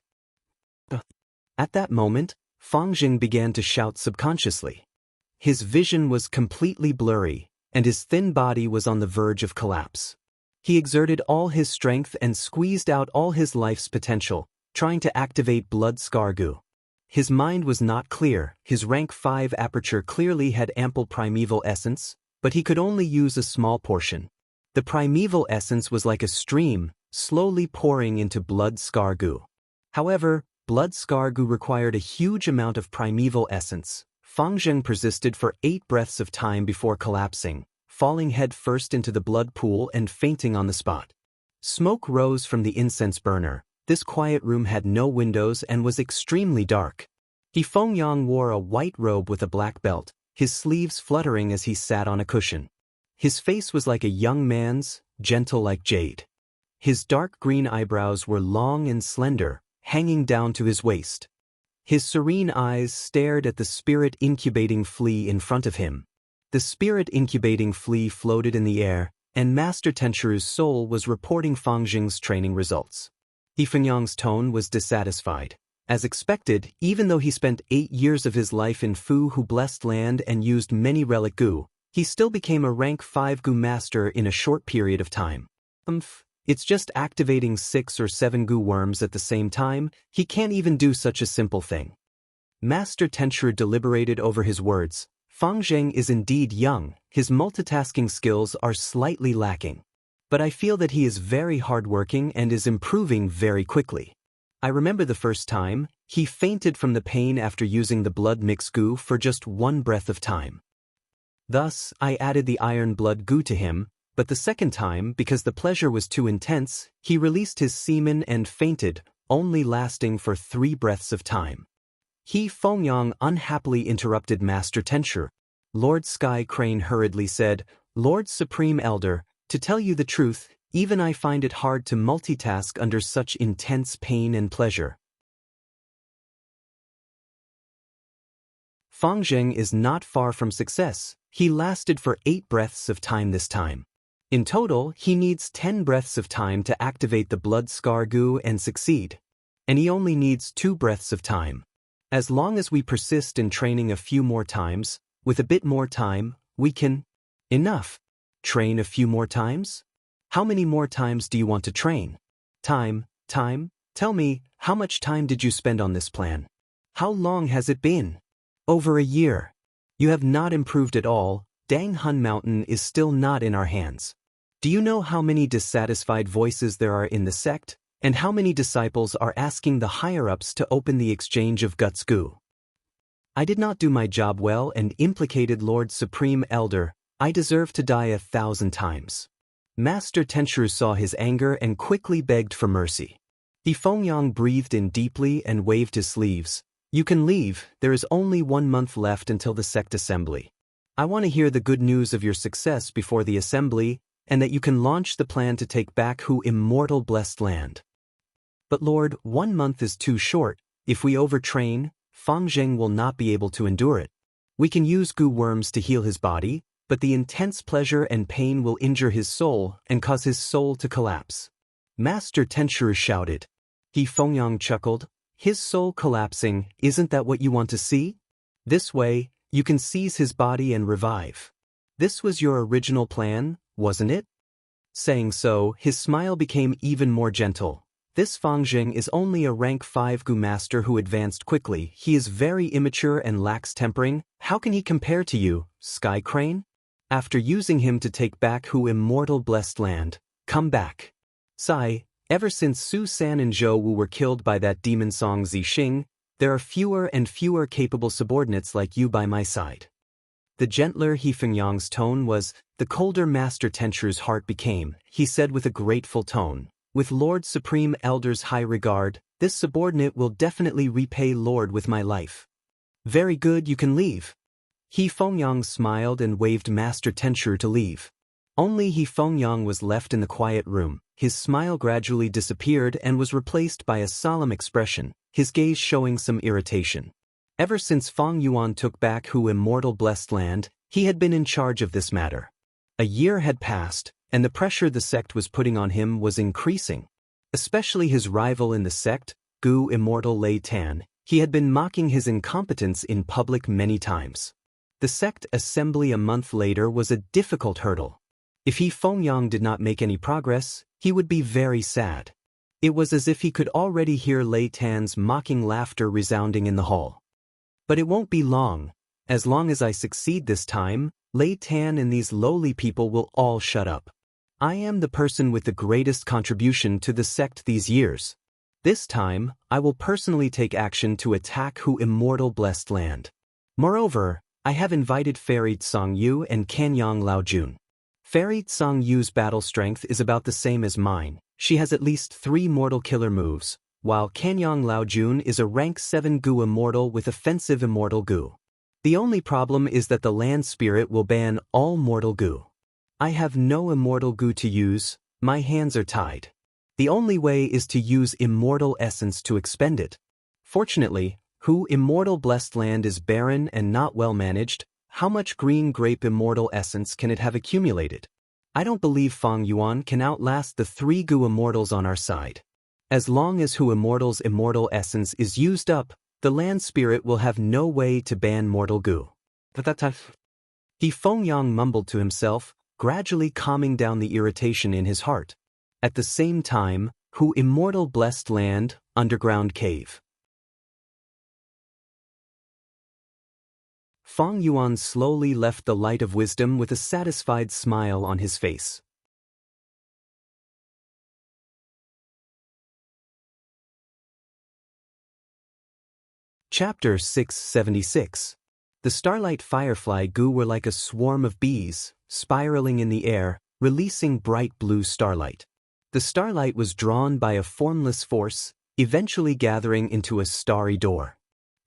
At that moment, Fangjing began to shout subconsciously. His vision was completely blurry, and his thin body was on the verge of collapse. He exerted all his strength and squeezed out all his life's potential, trying to activate blood scar goo. His mind was not clear. His rank 5 aperture clearly had ample primeval essence, but he could only use a small portion. The primeval essence was like a stream, slowly pouring into blood scar goo. However, blood scar goo required a huge amount of primeval essence. Fangjing persisted for 8 breaths of time before collapsing, falling head first into the blood pool and fainting on the spot. Smoke rose from the incense burner. This quiet room had no windows and was extremely dark. Fangjing wore a white robe with a black belt, his sleeves fluttering as he sat on a cushion. His face was like a young man's, gentle like jade. His dark green eyebrows were long and slender, hanging down to his waist. His serene eyes stared at the spirit incubating flea in front of him. The spirit incubating flea floated in the air, and Master Tenchuru's soul was reporting Fangjing's training results. Fangjing's tone was dissatisfied. As expected, even though he spent 8 years of his life in Fu Hu blessed land and used many relic goo, he still became a rank 5 goo master in a short period of time. It's just activating 6 or 7 goo worms at the same time. He can't even do such a simple thing. Master Tenchuru deliberated over his words. Fangjing is indeed young, his multitasking skills are slightly lacking. But I feel that he is very hardworking and is improving very quickly. I remember the first time, he fainted from the pain after using the blood mix goo for just 1 breath of time. Thus, I added the iron blood goo to him, but the second time, because the pleasure was too intense, he released his semen and fainted, only lasting for 3 breaths of time. Fangjing unhappily interrupted Master Tenchuru. Lord Sky Crane hurriedly said, Lord Supreme Elder, to tell you the truth, even I find it hard to multitask under such intense pain and pleasure. Fangjing is not far from success. He lasted for 8 breaths of time this time. In total, he needs 10 breaths of time to activate the blood scar goo and succeed. And he only needs 2 breaths of time. As long as we persist in training a few more times, with a bit more time, we can... Enough. Train a few more times? How many more times do you want to train? Time. Tell me, how much time did you spend on this plan? How long has it been? Over a year. You have not improved at all. Dang Hun Mountain is still not in our hands. Do you know how many dissatisfied voices there are in the sect, and how many disciples are asking the higher-ups to open the exchange of guts goo? I did not do my job well and implicated Lord Supreme Elder. I deserve to die 1,000 times. Master Tenchuru saw his anger and quickly begged for mercy. Fangjing breathed in deeply and waved his sleeves. You can leave, there is only 1 month left until the sect assembly. I want to hear the good news of your success before the assembly, and that you can launch the plan to take back Hu immortal blessed land. But Lord, 1 month is too short. If we overtrain, Fangjing will not be able to endure it. We can use goo worms to heal his body, but the intense pleasure and pain will injure his soul and cause his soul to collapse. Master Tenchuru shouted. Fangjing chuckled. His soul collapsing, isn't that what you want to see? This way, you can seize his body and revive. This was your original plan, wasn't it? Saying so, his smile became even more gentle. This Fangjing is only a rank 5 goo master who advanced quickly. He is very immature and lacks tempering. How can he compare to you, Sky Crane? After using him to take back Hu immortal blessed land, come back. Sai, ever since Su San and Zhou Wu were killed by that demon Song Zixing, there are fewer and fewer capable subordinates like you by my side. The gentler Fangjing's tone was, the colder Master Tenchuru's heart became. He said with a grateful tone, with Lord Supreme Elder's high regard, this subordinate will definitely repay Lord with my life. Very good, you can leave. Fangjing smiled and waved Master Tenchuru to leave. Only He Fengyang was left in the quiet room. His smile gradually disappeared and was replaced by a solemn expression, his gaze showing some irritation. Ever since Feng Yuan took back Hu Immortal Blessed Land, he had been in charge of this matter. A year had passed, and the pressure the sect was putting on him was increasing. Especially his rival in the sect, Gu Immortal Lei Tan, he had been mocking his incompetence in public many times. The sect assembly a month later was a difficult hurdle. If He Fengyang did not make any progress, he would be very sad. It was as if he could already hear Lei Tan's mocking laughter resounding in the hall. But it won't be long. As long as I succeed this time, Lei Tan and these lowly people will all shut up. I am the person with the greatest contribution to the sect these years. This time, I will personally take action to attack Hu Immortal Blessed Land. Moreover, I have invited Fairy Tsang Yu and Kanyang Laojun. Fairy Tsang Yu's battle strength is about the same as mine. She has at least 3 mortal killer moves, while Kanyang Laojun is a rank 7 Gu Immortal with offensive Immortal Gu. The only problem is that the land spirit will ban all mortal Gu. I have no Immortal Gu to use, my hands are tied. The only way is to use Immortal Essence to expend it. Fortunately, Hu Immortal Blessed Land is barren and not well managed. How much green grape Immortal Essence can it have accumulated? I don't believe Feng Yuan can outlast the 3 Gu Immortals on our side. As long as Hu Immortal's Immortal Essence is used up, the land spirit will have no way to ban mortal Gu. He Fengyang mumbled to himself, gradually calming down the irritation in his heart. At the same time, Hu Immortal Blessed Land, Underground Cave. Feng Yuan slowly left the light of wisdom with a satisfied smile on his face. Chapter 676. The starlight firefly Gu were like a swarm of bees, spiraling in the air, releasing bright blue starlight. The starlight was drawn by a formless force, eventually gathering into a starry door.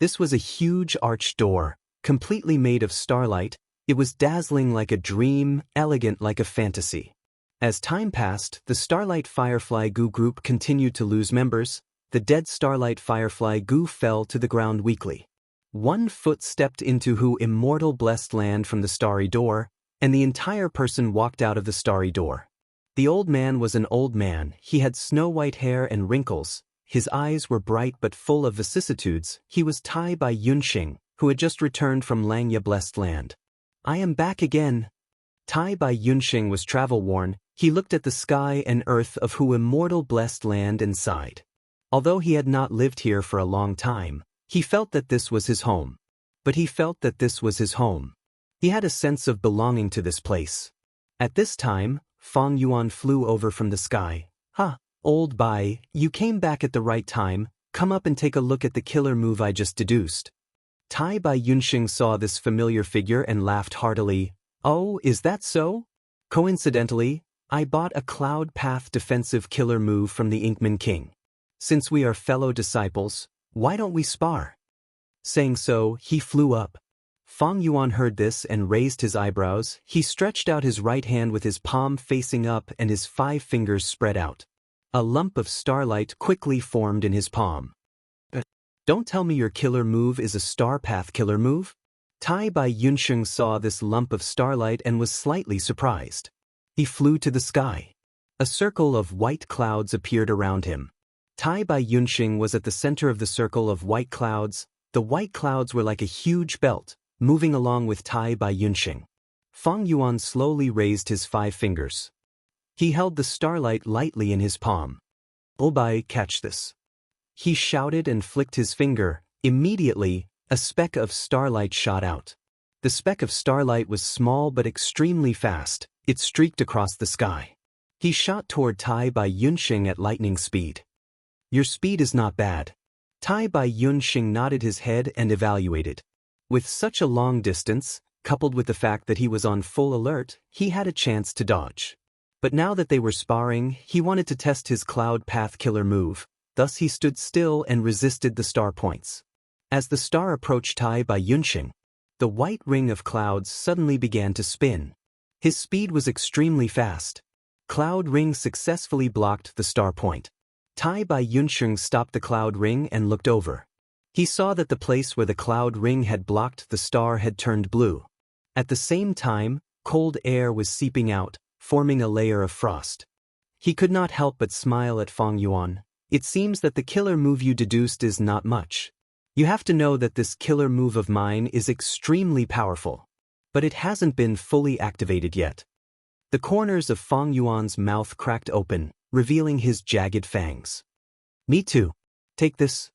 This was a huge arched door, completely made of starlight. It was dazzling like a dream, elegant like a fantasy. As time passed, the Starlight Firefly Gu group continued to lose members. The dead Starlight Firefly Gu fell to the ground weakly. 1 foot stepped into Hu Immortal Blessed Land from the starry door, and the entire person walked out of the starry door. The old man was an old man. He had snow-white hair and wrinkles. His eyes were bright but full of vicissitudes. He was Tai Bai Yunxing, who had just returned from Xianxia Blessed Land. I am back again. Tai Bai Yunxing was travel-worn. He looked at the sky and earth of Hu Immortal Blessed Land and sighed. Although he had not lived here for a long time, he felt that this was his home. But he felt that this was his home. He had a sense of belonging to this place. At this time, Feng Yuan flew over from the sky. "Ha, old Bai, you came back at the right time. Come up and take a look at the killer move I just deduced." Tai Bai Yunxing saw this familiar figure and laughed heartily. "Oh, is that so? Coincidentally, I bought a Cloud Path defensive killer move from the Inkman King. Since we are fellow disciples, why don't we spar?" Saying so, he flew up. Feng Yuan heard this and raised his eyebrows. He stretched out his right hand with his palm facing up and his 5 fingers spread out. A lump of starlight quickly formed in his palm. "Don't tell me your killer move is a Star Path killer move?" Tai Bai Yunxing saw this lump of starlight and was slightly surprised. He flew to the sky. A circle of white clouds appeared around him. Tai Bai Yunxing was at the center of the circle of white clouds. The white clouds were like a huge belt, moving along with Tai Bai Yunxing. Feng Yuan slowly raised his 5 fingers. He held the starlight lightly in his palm. "Oh Bai, catch this." He shouted and flicked his finger. Immediately, a speck of starlight shot out. The speck of starlight was small but extremely fast. It streaked across the sky. He shot toward Tai Bai Yunxing at lightning speed. "Your speed is not bad." Tai Bai Yunxing nodded his head and evaluated. With such a long distance, coupled with the fact that he was on full alert, he had a chance to dodge. But now that they were sparring, he wanted to test his Cloud Path killer move. Thus he stood still and resisted the star points. As the star approached Tai Bai Yunxing, the white ring of clouds suddenly began to spin. His speed was extremely fast. Cloud Ring successfully blocked the star point. Tai Bai Yunsheng stopped the cloud ring and looked over. He saw that the place where the cloud ring had blocked the star had turned blue. At the same time, cold air was seeping out, forming a layer of frost. He could not help but smile at Fang Yuan. It seems that the killer move you deduced is not much. You have to know that this killer move of mine is extremely powerful. But it hasn't been fully activated yet. The corners of Fang Yuan's mouth cracked open, revealing his jagged fangs. Me too. Take this.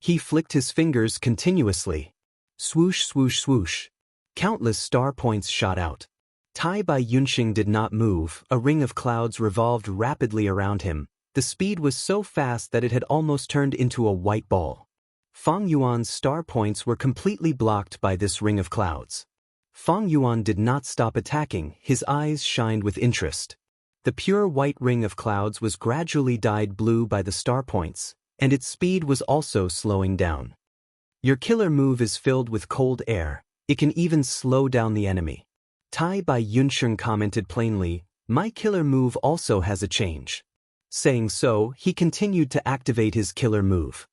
He flicked his fingers continuously. Swoosh, swoosh, swoosh. Countless star points shot out. Tai Bai Yunsheng did not move. A ring of clouds revolved rapidly around him. The speed was so fast that it had almost turned into a white ball. Fang Yuan's star points were completely blocked by this ring of clouds. Fang Yuan did not stop attacking. His eyes shined with interest. The pure white ring of clouds was gradually dyed blue by the star points, and its speed was also slowing down. Your killer move is filled with cold air. It can even slow down the enemy. Tai Bai Yunsheng commented plainly, my killer move also has a change. Saying so, he continued to activate his killer move.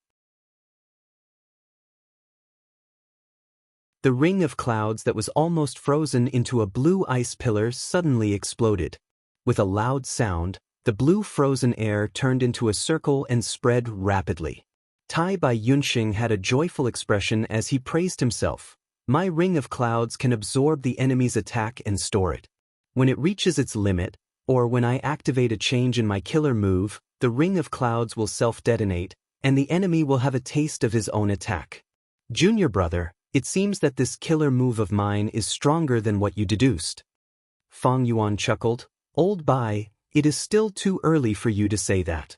The ring of clouds that was almost frozen into a blue ice pillar suddenly exploded. With a loud sound, the blue frozen air turned into a circle and spread rapidly. Tai Bai Yunsheng had a joyful expression as he praised himself. My ring of clouds can absorb the enemy's attack and store it. When it reaches its limit, or when I activate a change in my killer move, the ring of clouds will self-detonate, and the enemy will have a taste of his own attack. Junior brother, it seems that this killer move of mine is stronger than what you deduced. Fang Yuan chuckled. Old Bai, it is still too early for you to say that.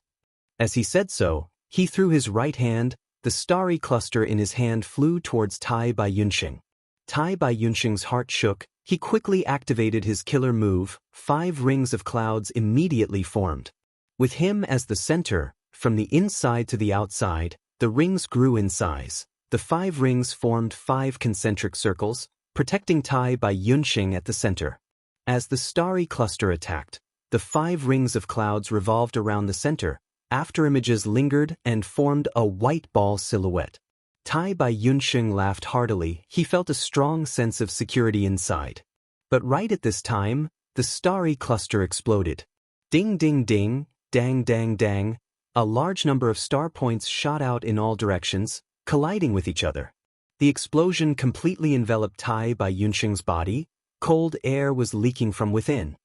As he said so, he threw his right hand. The starry cluster in his hand flew towards Tai Bai Yunsheng. Tai Bai Yunsheng's heart shook. He quickly activated his killer move. 5 rings of clouds immediately formed. With him as the center, from the inside to the outside, the rings grew in size. The 5 rings formed 5 concentric circles, protecting Tai Bai Yunsheng at the center. As the starry cluster attacked, the 5 rings of clouds revolved around the center. After images lingered and formed a white ball silhouette. Tai Bai Yunsheng laughed heartily. He felt a strong sense of security inside. But right at this time, the starry cluster exploded. Ding ding ding, dang dang dang. A large number of star points shot out in all directions, colliding with each other. The explosion completely enveloped Tai Bai Yunsheng's body. Cold air was leaking from within.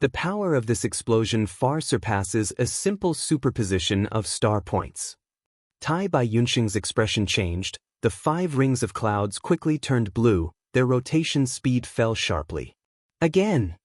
The power of this explosion far surpasses a simple superposition of star points. Tai Bai Yunsheng's expression changed. The 5 rings of clouds quickly turned blue. Their rotation speed fell sharply. Again!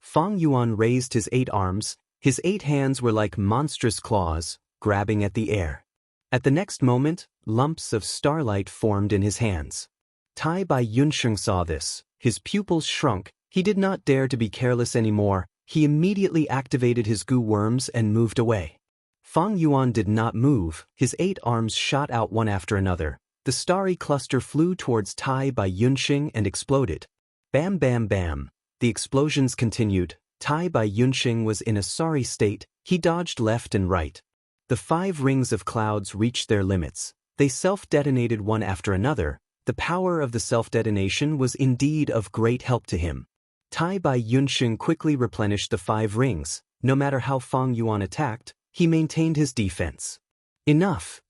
Fang Yuan raised his 8 arms. His 8 hands were like monstrous claws, grabbing at the air. At the next moment, lumps of starlight formed in his hands. Tai Bai Yunsheng saw this. His pupils shrunk. He did not dare to be careless anymore. He immediately activated his goo worms and moved away. Fang Yuan did not move. His 8 arms shot out one after another. The starry cluster flew towards Tai Bai Yunsheng and exploded. Bam bam bam. The explosions continued. Tai Bai Yunsheng was in a sorry state. He dodged left and right. The 5 rings of clouds reached their limits. They self-detonated one after another. The power of the self-detonation was indeed of great help to him. Tai Bai Yunsheng quickly replenished the 5 rings. No matter how Fang Yuan attacked, he maintained his defense. Enough!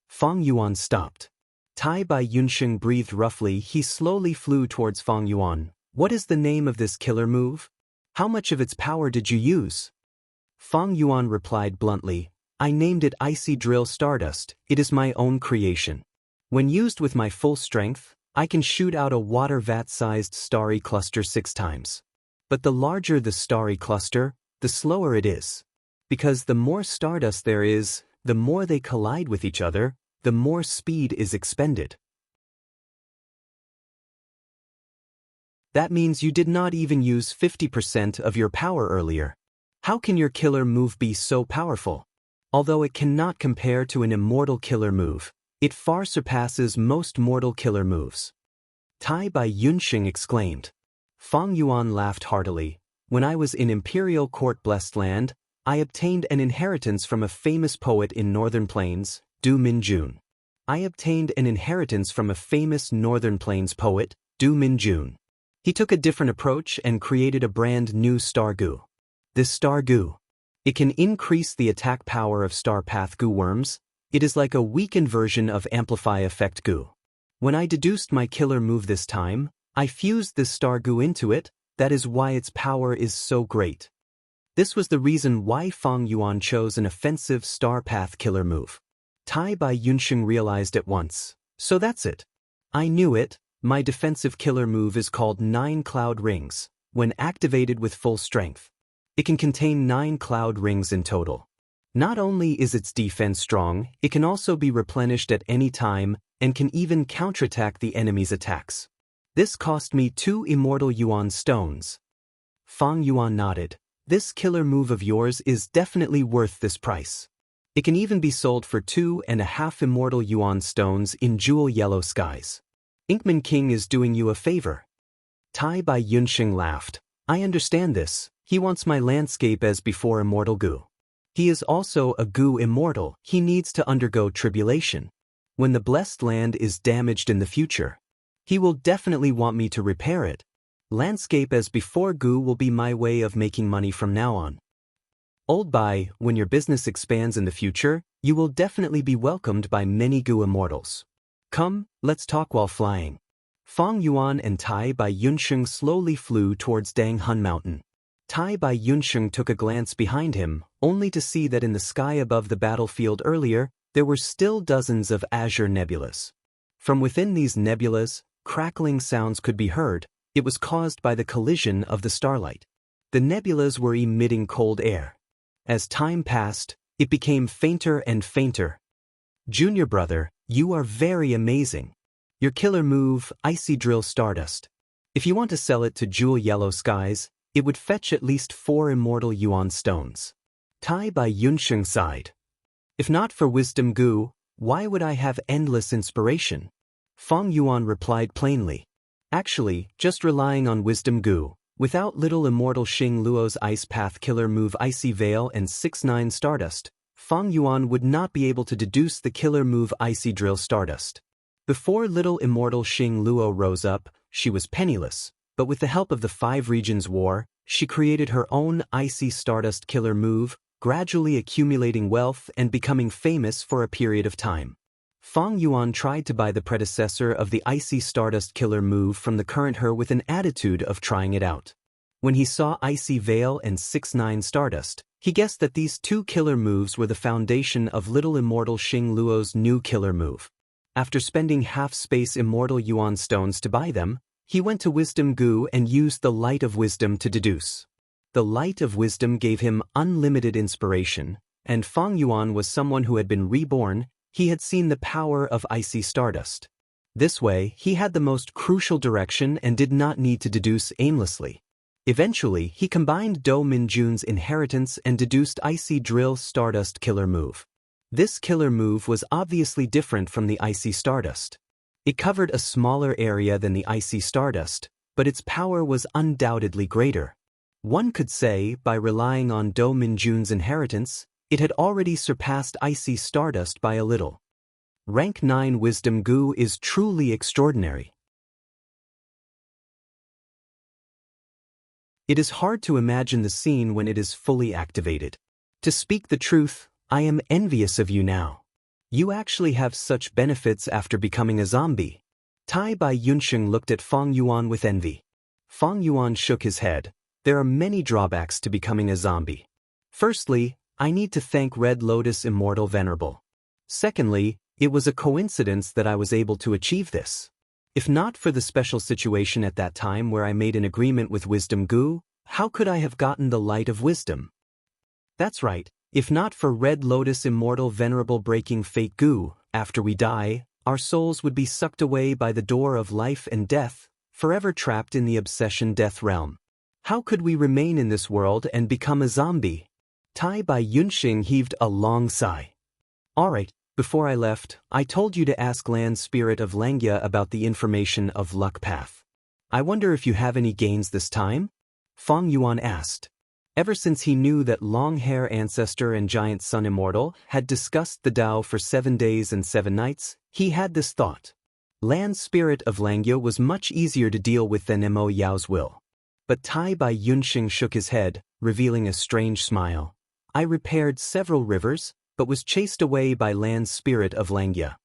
Fang Yuan stopped. Tai Bai Yunsheng breathed roughly. He slowly flew towards Fang Yuan. What is the name of this killer move? How much of its power did you use? Fang Yuan replied bluntly, I named it Icy Drill Stardust. It is my own creation. When used with my full strength, I can shoot out a water vat-sized starry cluster 6 times. But the larger the starry cluster, the slower it is. Because the more stardust there is, the more they collide with each other, the more speed is expended. That means you did not even use 50% of your power earlier. How can your killer move be so powerful? Although it cannot compare to an immortal killer move, it far surpasses most mortal killer moves. Tai Bai Yunsheng exclaimed. Fang Yuan laughed heartily. When I was in Imperial Court Blessed Land, I obtained an inheritance from a famous poet in Northern Plains, Du Minjun. I obtained an inheritance from a famous Northern Plains poet, Du Minjun. He took a different approach and created a brand new Star Gu. This Star Gu. It can increase the attack power of Star Path Gu worms. It is like a weakened version of Amplify Effect Gu. When I deduced my killer move this time, I fused this Star Gu into it. That is why its power is so great. This was the reason why Fang Yuan chose an offensive Star Path killer move. Tai Bai Yunsheng realized at once. So that's it. I knew it. My defensive killer move is called 9 Cloud Rings. When activated with full strength, it can contain 9 cloud rings in total. Not only is its defense strong, it can also be replenished at any time and can even counterattack the enemy's attacks. This cost me 2 immortal Yuan stones. Fang Yuan nodded. This killer move of yours is definitely worth this price. It can even be sold for 2.5 immortal Yuan stones in jewel yellow skies. Inkman King is doing you a favor. Tai Bai Yunsheng laughed. I understand this. He wants my landscape as before immortal Gu. He is also a Gu immortal. He needs to undergo tribulation. When the blessed land is damaged in the future, he will definitely want me to repair it. Landscape as before Gu will be my way of making money from now on. Old Bai, when your business expands in the future, you will definitely be welcomed by many Gu immortals. Come, let's talk while flying. Fang Yuan and Tai Bai Yunsheng slowly flew towards Dang Hun Mountain. Tai Bai Yunsheng took a glance behind him, only to see that in the sky above the battlefield earlier, there were still dozens of azure nebulas. From within these nebulas, crackling sounds could be heard. It was caused by the collision of the starlight. The nebulas were emitting cold air. As time passed, it became fainter and fainter. Junior brother, you are very amazing. Your killer move, Icy Drill Stardust. If you want to sell it to Jewel Yellow Skies, it would fetch at least 4 immortal Yuan stones. Tai Bai Yunsheng sighed. If not for Wisdom Gu, why would I have endless inspiration? Fang Yuan replied plainly. Actually, just relying on Wisdom Gu, without little immortal Xing Luo's Ice Path killer move Icy Veil and 6-9 Stardust, Fang Yuan would not be able to deduce the killer move Icy Drill Stardust. Before little immortal Xing Luo rose up, she was penniless, but with the help of the 5 Regions War, she created her own Icy Stardust killer move, gradually accumulating wealth and becoming famous for a period of time. Fang Yuan tried to buy the predecessor of the Icy Stardust killer move from the current her with an attitude of trying it out. When he saw Icy Veil and 6-9 Stardust, he guessed that these 2 killer moves were the foundation of little immortal Xing Luo's new killer move. After spending half-space immortal Yuan stones to buy them, he went to Wisdom Gu and used the Light of Wisdom to deduce. The Light of Wisdom gave him unlimited inspiration, and Fang Yuan was someone who had been reborn. He had seen the power of Icy Stardust. This way, he had the most crucial direction and did not need to deduce aimlessly. Eventually, he combined Do Minjun's inheritance and deduced Icy Drill Stardust killer move. This killer move was obviously different from the Icy Stardust. It covered a smaller area than the Icy Stardust, but its power was undoubtedly greater. One could say, by relying on Do Minjun's inheritance, it had already surpassed Icy Stardust by a little. Rank 9 Wisdom Gu is truly extraordinary. It is hard to imagine the scene when it is fully activated. To speak the truth, I am envious of you now. You actually have such benefits after becoming a zombie. Tai Bai Yunsheng looked at Fang Yuan with envy. Fang Yuan shook his head. There are many drawbacks to becoming a zombie. Firstly, I need to thank Red Lotus Immortal Venerable. Secondly, it was a coincidence that I was able to achieve this. If not for the special situation at that time where I made an agreement with Wisdom Gu, how could I have gotten the Light of Wisdom? That's right, if not for Red Lotus Immortal Venerable breaking Fate Gu, after we die, our souls would be sucked away by the door of life and death, forever trapped in the obsession death realm. How could we remain in this world and become a zombie? Tai Bai Yunsheng heaved a long sigh. Alright, before I left, I told you to ask Land Spirit of Xianxia about the information of Luck Path. I wonder if you have any gains this time? Fang Yuan asked. Ever since he knew that long-hair ancestor and giant sun immortal had discussed the Tao for 7 days and 7 nights, he had this thought. Land spirit of Langya was much easier to deal with than Mo Yao's will. But Tai Bai Yunxing shook his head, revealing a strange smile. I repaired several rivers, but was chased away by land spirit of Langya.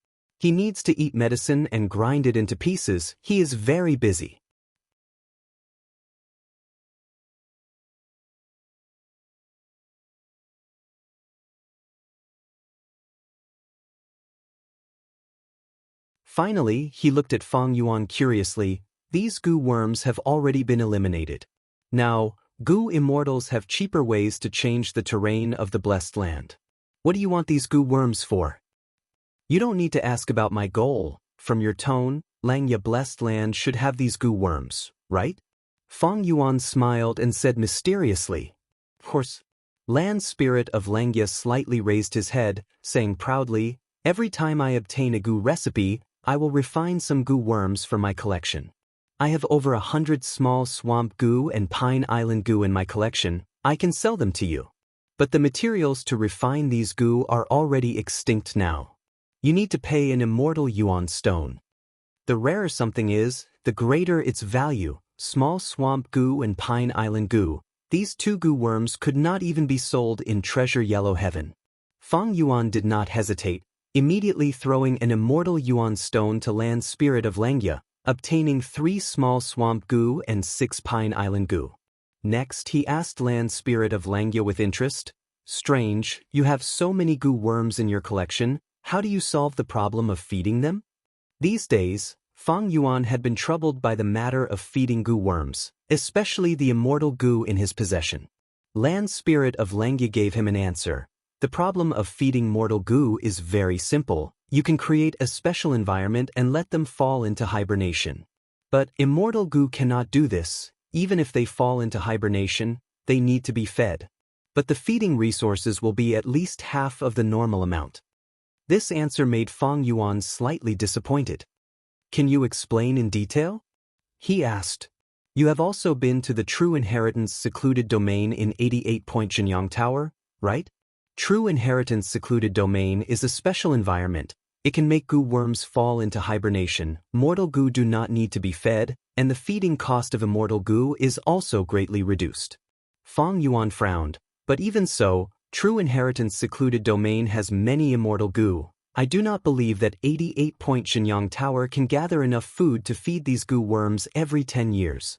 He needs to eat medicine and grind it into pieces. He is very busy. Finally, he looked at Fang Yuan curiously. These goo worms have already been eliminated. Now, goo immortals have cheaper ways to change the terrain of the blessed land. What do you want these goo worms for? You don't need to ask about my goal. From your tone, Langya blessed land should have these goo worms, right? Fang Yuan smiled and said mysteriously. Of course. Land spirit of Langya slightly raised his head, saying proudly, every time I obtain a goo recipe, I will refine some goo worms for my collection. I have over 100 small swamp goo and pine island goo in my collection. I can sell them to you. But the materials to refine these goo are already extinct now. You need to pay an immortal yuan stone. The rarer something is, the greater its value. Small swamp goo and pine island goo. These 2 goo worms could not even be sold in treasure yellow heaven. Fang Yuan did not hesitate, immediately throwing an immortal yuan stone to land spirit of Langya, obtaining 3 small swamp goo and 6 pine island goo. Next, he asked land spirit of Langya with interest, strange, you have so many goo worms in your collection, how do you solve the problem of feeding them? These days, Fang Yuan had been troubled by the matter of feeding goo worms, especially the immortal goo in his possession. Land spirit of Langya gave him an answer. The problem of feeding mortal goo is very simple. You can create a special environment and let them fall into hibernation. But immortal goo cannot do this. Even if they fall into hibernation, they need to be fed. But the feeding resources will be at least half of the normal amount. This answer made Fang Yuan slightly disappointed. Can you explain in detail? He asked. You have also been to the True Inheritance secluded domain in 88-point Jinyang Tower, right? True Inheritance secluded domain is a special environment. It can make goo worms fall into hibernation. Mortal goo do not need to be fed, and the feeding cost of immortal goo is also greatly reduced. Fang Yuan frowned, but even so, True Inheritance secluded domain has many immortal goo. I do not believe that 88-point Xianxia Tower can gather enough food to feed these goo worms every 10 years.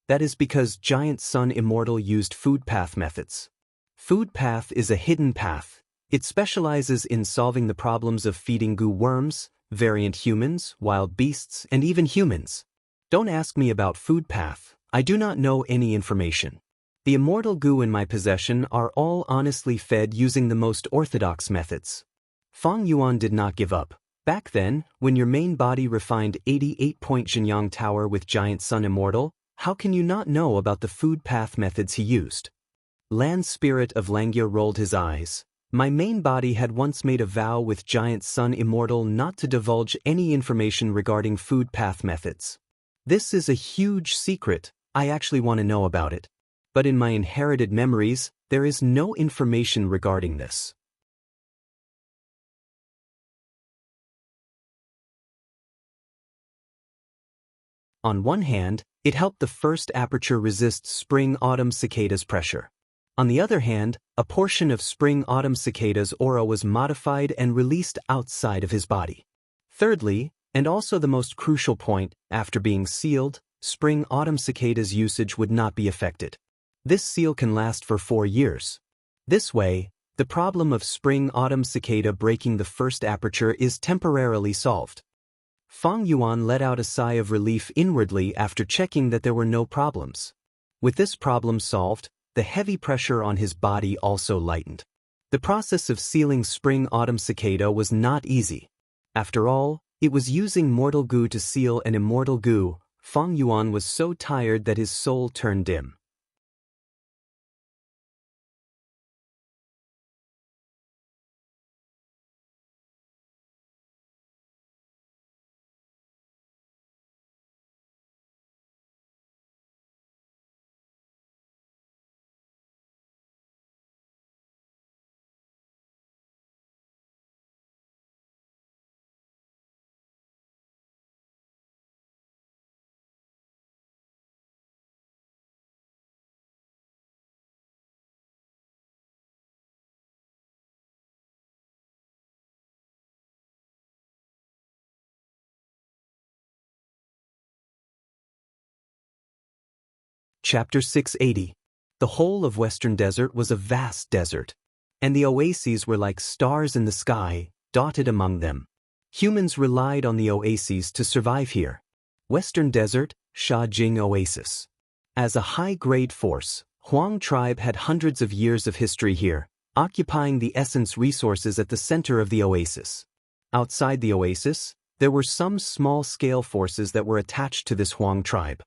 That is because Giant Sun Immortal used food path methods. Food path is a hidden path. It specializes in solving the problems of feeding goo worms, variant humans, wild beasts, and even humans. Don't ask me about food path. I do not know any information. The immortal goo in my possession are all honestly fed using the most orthodox methods. Fang Yuan did not give up. Back then, when your main body refined 88-point Jinyang Tower with Giant Sun Immortal, how can you not know about the food path methods he used? Land Spirit of Langya rolled his eyes. My main body had once made a vow with Giant Sun Immortal not to divulge any information regarding food path methods. This is a huge secret. I actually want to know about it. But in my inherited memories, there is no information regarding this. On one hand, it helped the first aperture resist spring-autumn cicadas pressure. On the other hand, a portion of spring-autumn cicada's aura was modified and released outside of his body. Thirdly, and also the most crucial point, after being sealed, spring-autumn cicada's usage would not be affected. This seal can last for 4 years. This way, the problem of spring-autumn cicada breaking the first aperture is temporarily solved. Fang Yuan let out a sigh of relief inwardly after checking that there were no problems. With this problem solved, the heavy pressure on his body also lightened. The process of sealing spring-autumn cicada was not easy. After all, it was using mortal goo to seal an immortal goo. Fang Yuan was so tired that his soul turned dim. Chapter 680. The whole of Western Desert was a vast desert, and the oases were like stars in the sky, dotted among them. Humans relied on the oases to survive here. Western Desert, Shajing Oasis. As a high-grade force, Huang tribe had hundreds of years of history here, occupying the essence resources at the center of the oasis. Outside the oasis, there were some small-scale forces that were attached to this Huang tribe.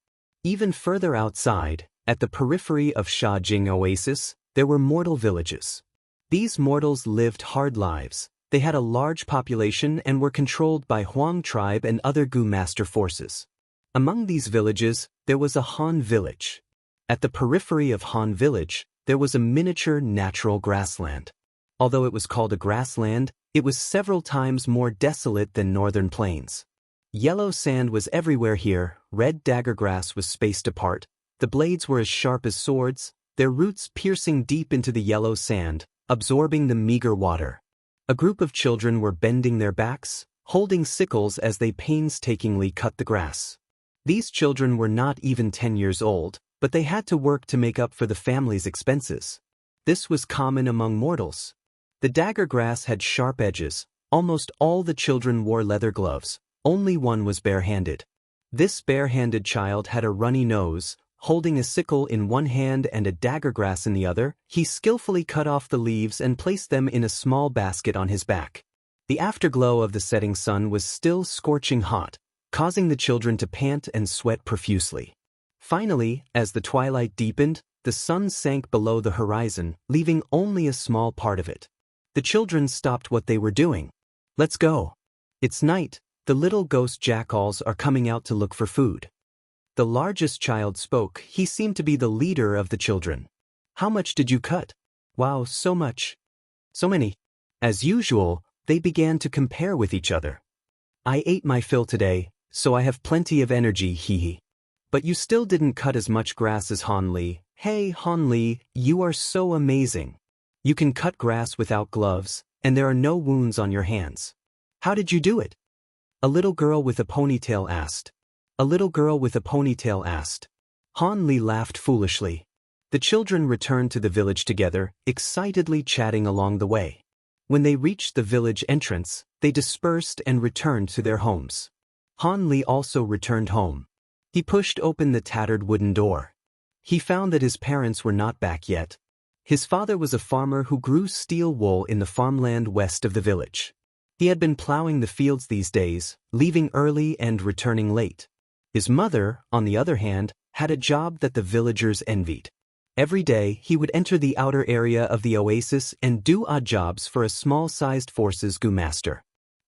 Even further outside, at the periphery of Shajing Oasis, there were mortal villages. These mortals lived hard lives. They had a large population and were controlled by Huang tribe and other Gu master forces. Among these villages, there was a Han village. At the periphery of Han village, there was a miniature natural grassland. Although it was called a grassland, it was several times more desolate than northern plains. Yellow sand was everywhere here, red dagger grass was spaced apart, the blades were as sharp as swords, their roots piercing deep into the yellow sand, absorbing the meager water. A group of children were bending their backs, holding sickles as they painstakingly cut the grass. These children were not even 10 years old, but they had to work to make up for the family's expenses. This was common among mortals. The dagger grass had sharp edges. Almost all the children wore leather gloves. Only one was barehanded. This barehanded child had a runny nose. Holding a sickle in one hand and a dagger grass in the other, he skillfully cut off the leaves and placed them in a small basket on his back. The afterglow of the setting sun was still scorching hot, causing the children to pant and sweat profusely. Finally, as the twilight deepened, the sun sank below the horizon, leaving only a small part of it. The children stopped what they were doing. "Let's go. It's night. The little ghost jackals are coming out to look for food." The largest child spoke. He seemed to be the leader of the children. "How much did you cut?" "Wow, so much." "So many." As usual, they began to compare with each other. "I ate my fill today, so I have plenty of energy, hee. But you still didn't cut as much grass as Han Li. Hey, Han Li, you are so amazing. You can cut grass without gloves, and there are no wounds on your hands. How did you do it?" A little girl with a ponytail asked. A little girl with a ponytail asked. Han Li laughed foolishly. The children returned to the village together, excitedly chatting along the way. When they reached the village entrance, they dispersed and returned to their homes. Han Li also returned home. He pushed open the tattered wooden door. He found that his parents were not back yet. His father was a farmer who grew steel wool in the farmland west of the village. He had been plowing the fields these days, leaving early and returning late. His mother, on the other hand, had a job that the villagers envied. Every day, he would enter the outer area of the oasis and do odd jobs for a small-sized forces Gu master.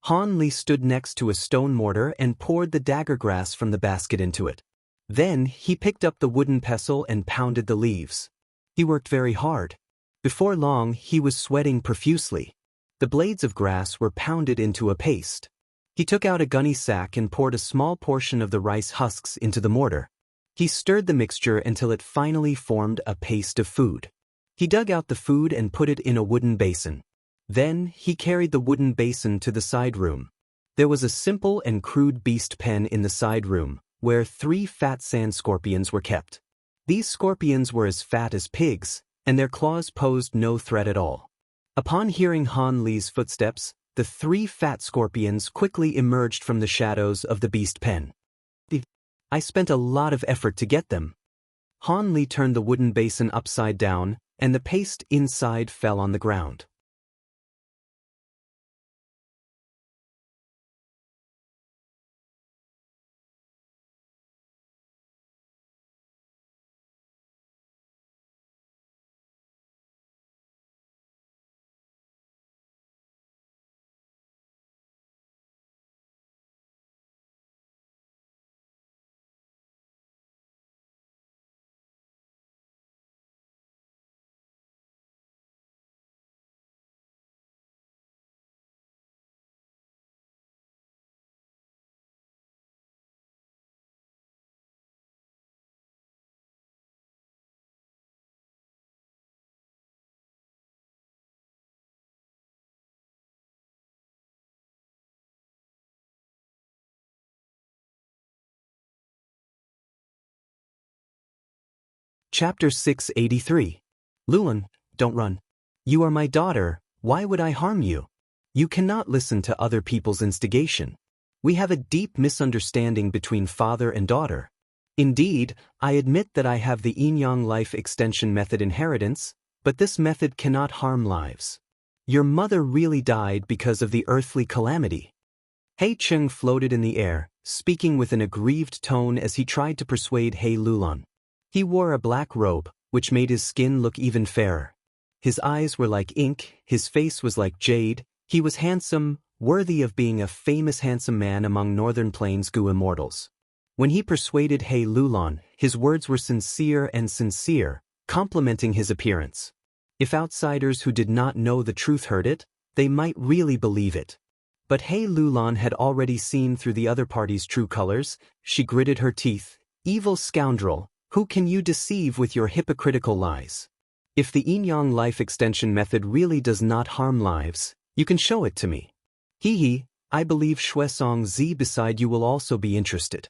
Han Li stood next to a stone mortar and poured the dagger grass from the basket into it. Then, he picked up the wooden pestle and pounded the leaves. He worked very hard. Before long, he was sweating profusely. The blades of grass were pounded into a paste. He took out a gunny sack and poured a small portion of the rice husks into the mortar. He stirred the mixture until it finally formed a paste of food. He dug out the food and put it in a wooden basin. Then, he carried the wooden basin to the side room. There was a simple and crude beast pen in the side room, where 3 fat sand scorpions were kept. These scorpions were as fat as pigs, and their claws posed no threat at all. Upon hearing Han Li's footsteps, the 3 fat scorpions quickly emerged from the shadows of the beast pen. "I spent a lot of effort to get them." Han Li turned the wooden basin upside down, and the paste inside fell on the ground. Chapter 683. Lulan, don't run. You are my daughter, why would I harm you? You cannot listen to other people's instigation. We have a deep misunderstanding between father and daughter. Indeed, I admit that I have the yin-yang life extension method inheritance, but this method cannot harm lives. Your mother really died because of the earthly calamity. He Cheng floated in the air, speaking with an aggrieved tone as he tried to persuade He Lulan. He wore a black robe, which made his skin look even fairer. His eyes were like ink, his face was like jade, he was handsome, worthy of being a famous handsome man among Northern Plains Gu immortals. When he persuaded He Lulan, his words were sincere, complimenting his appearance. If outsiders who did not know the truth heard it, they might really believe it. But He Lulan had already seen through the other party's true colors. She gritted her teeth. Evil scoundrel, who can you deceive with your hypocritical lies? If the yin-yang life extension method really does not harm lives, you can show it to me. I believe Xuesong Zi beside you will also be interested.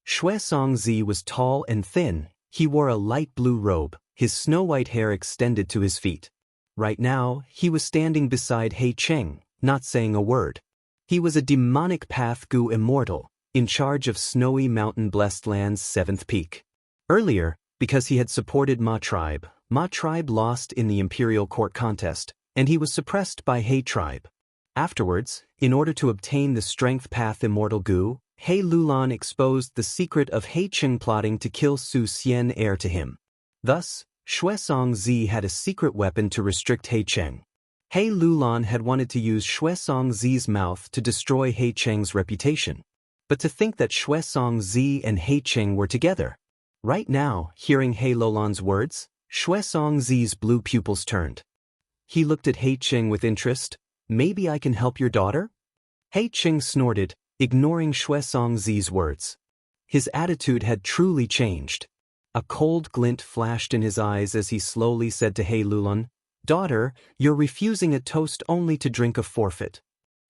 Xuesong Zi was tall and thin, he wore a light blue robe, his snow-white hair extended to his feet. Right now, he was standing beside He Cheng, not saying a word. He was a demonic path Gu immortal, in charge of snowy mountain-blessed land's 7th peak. Earlier, because he had supported Ma tribe lost in the imperial court contest, and he was suppressed by He tribe. Afterwards, in order to obtain the strength path immortal Gu, He Lulan exposed the secret of He Cheng plotting to kill Su Xian heir to him. Thus, Xuesong Zi had a secret weapon to restrict He Cheng. He Lulan had wanted to use Xuesong Zi's mouth to destroy He Cheng's reputation. But to think that Xuesong Zi and He Cheng were together. Right now, hearing He Lulan's words, Xuesong Zi's blue pupils turned. He looked at He Cheng with interest. Maybe I can help your daughter? He Cheng snorted, ignoring Xuesong Zi's words. His attitude had truly changed. A cold glint flashed in his eyes as he slowly said to He Lulan, "Daughter, you're refusing a toast only to drink a forfeit."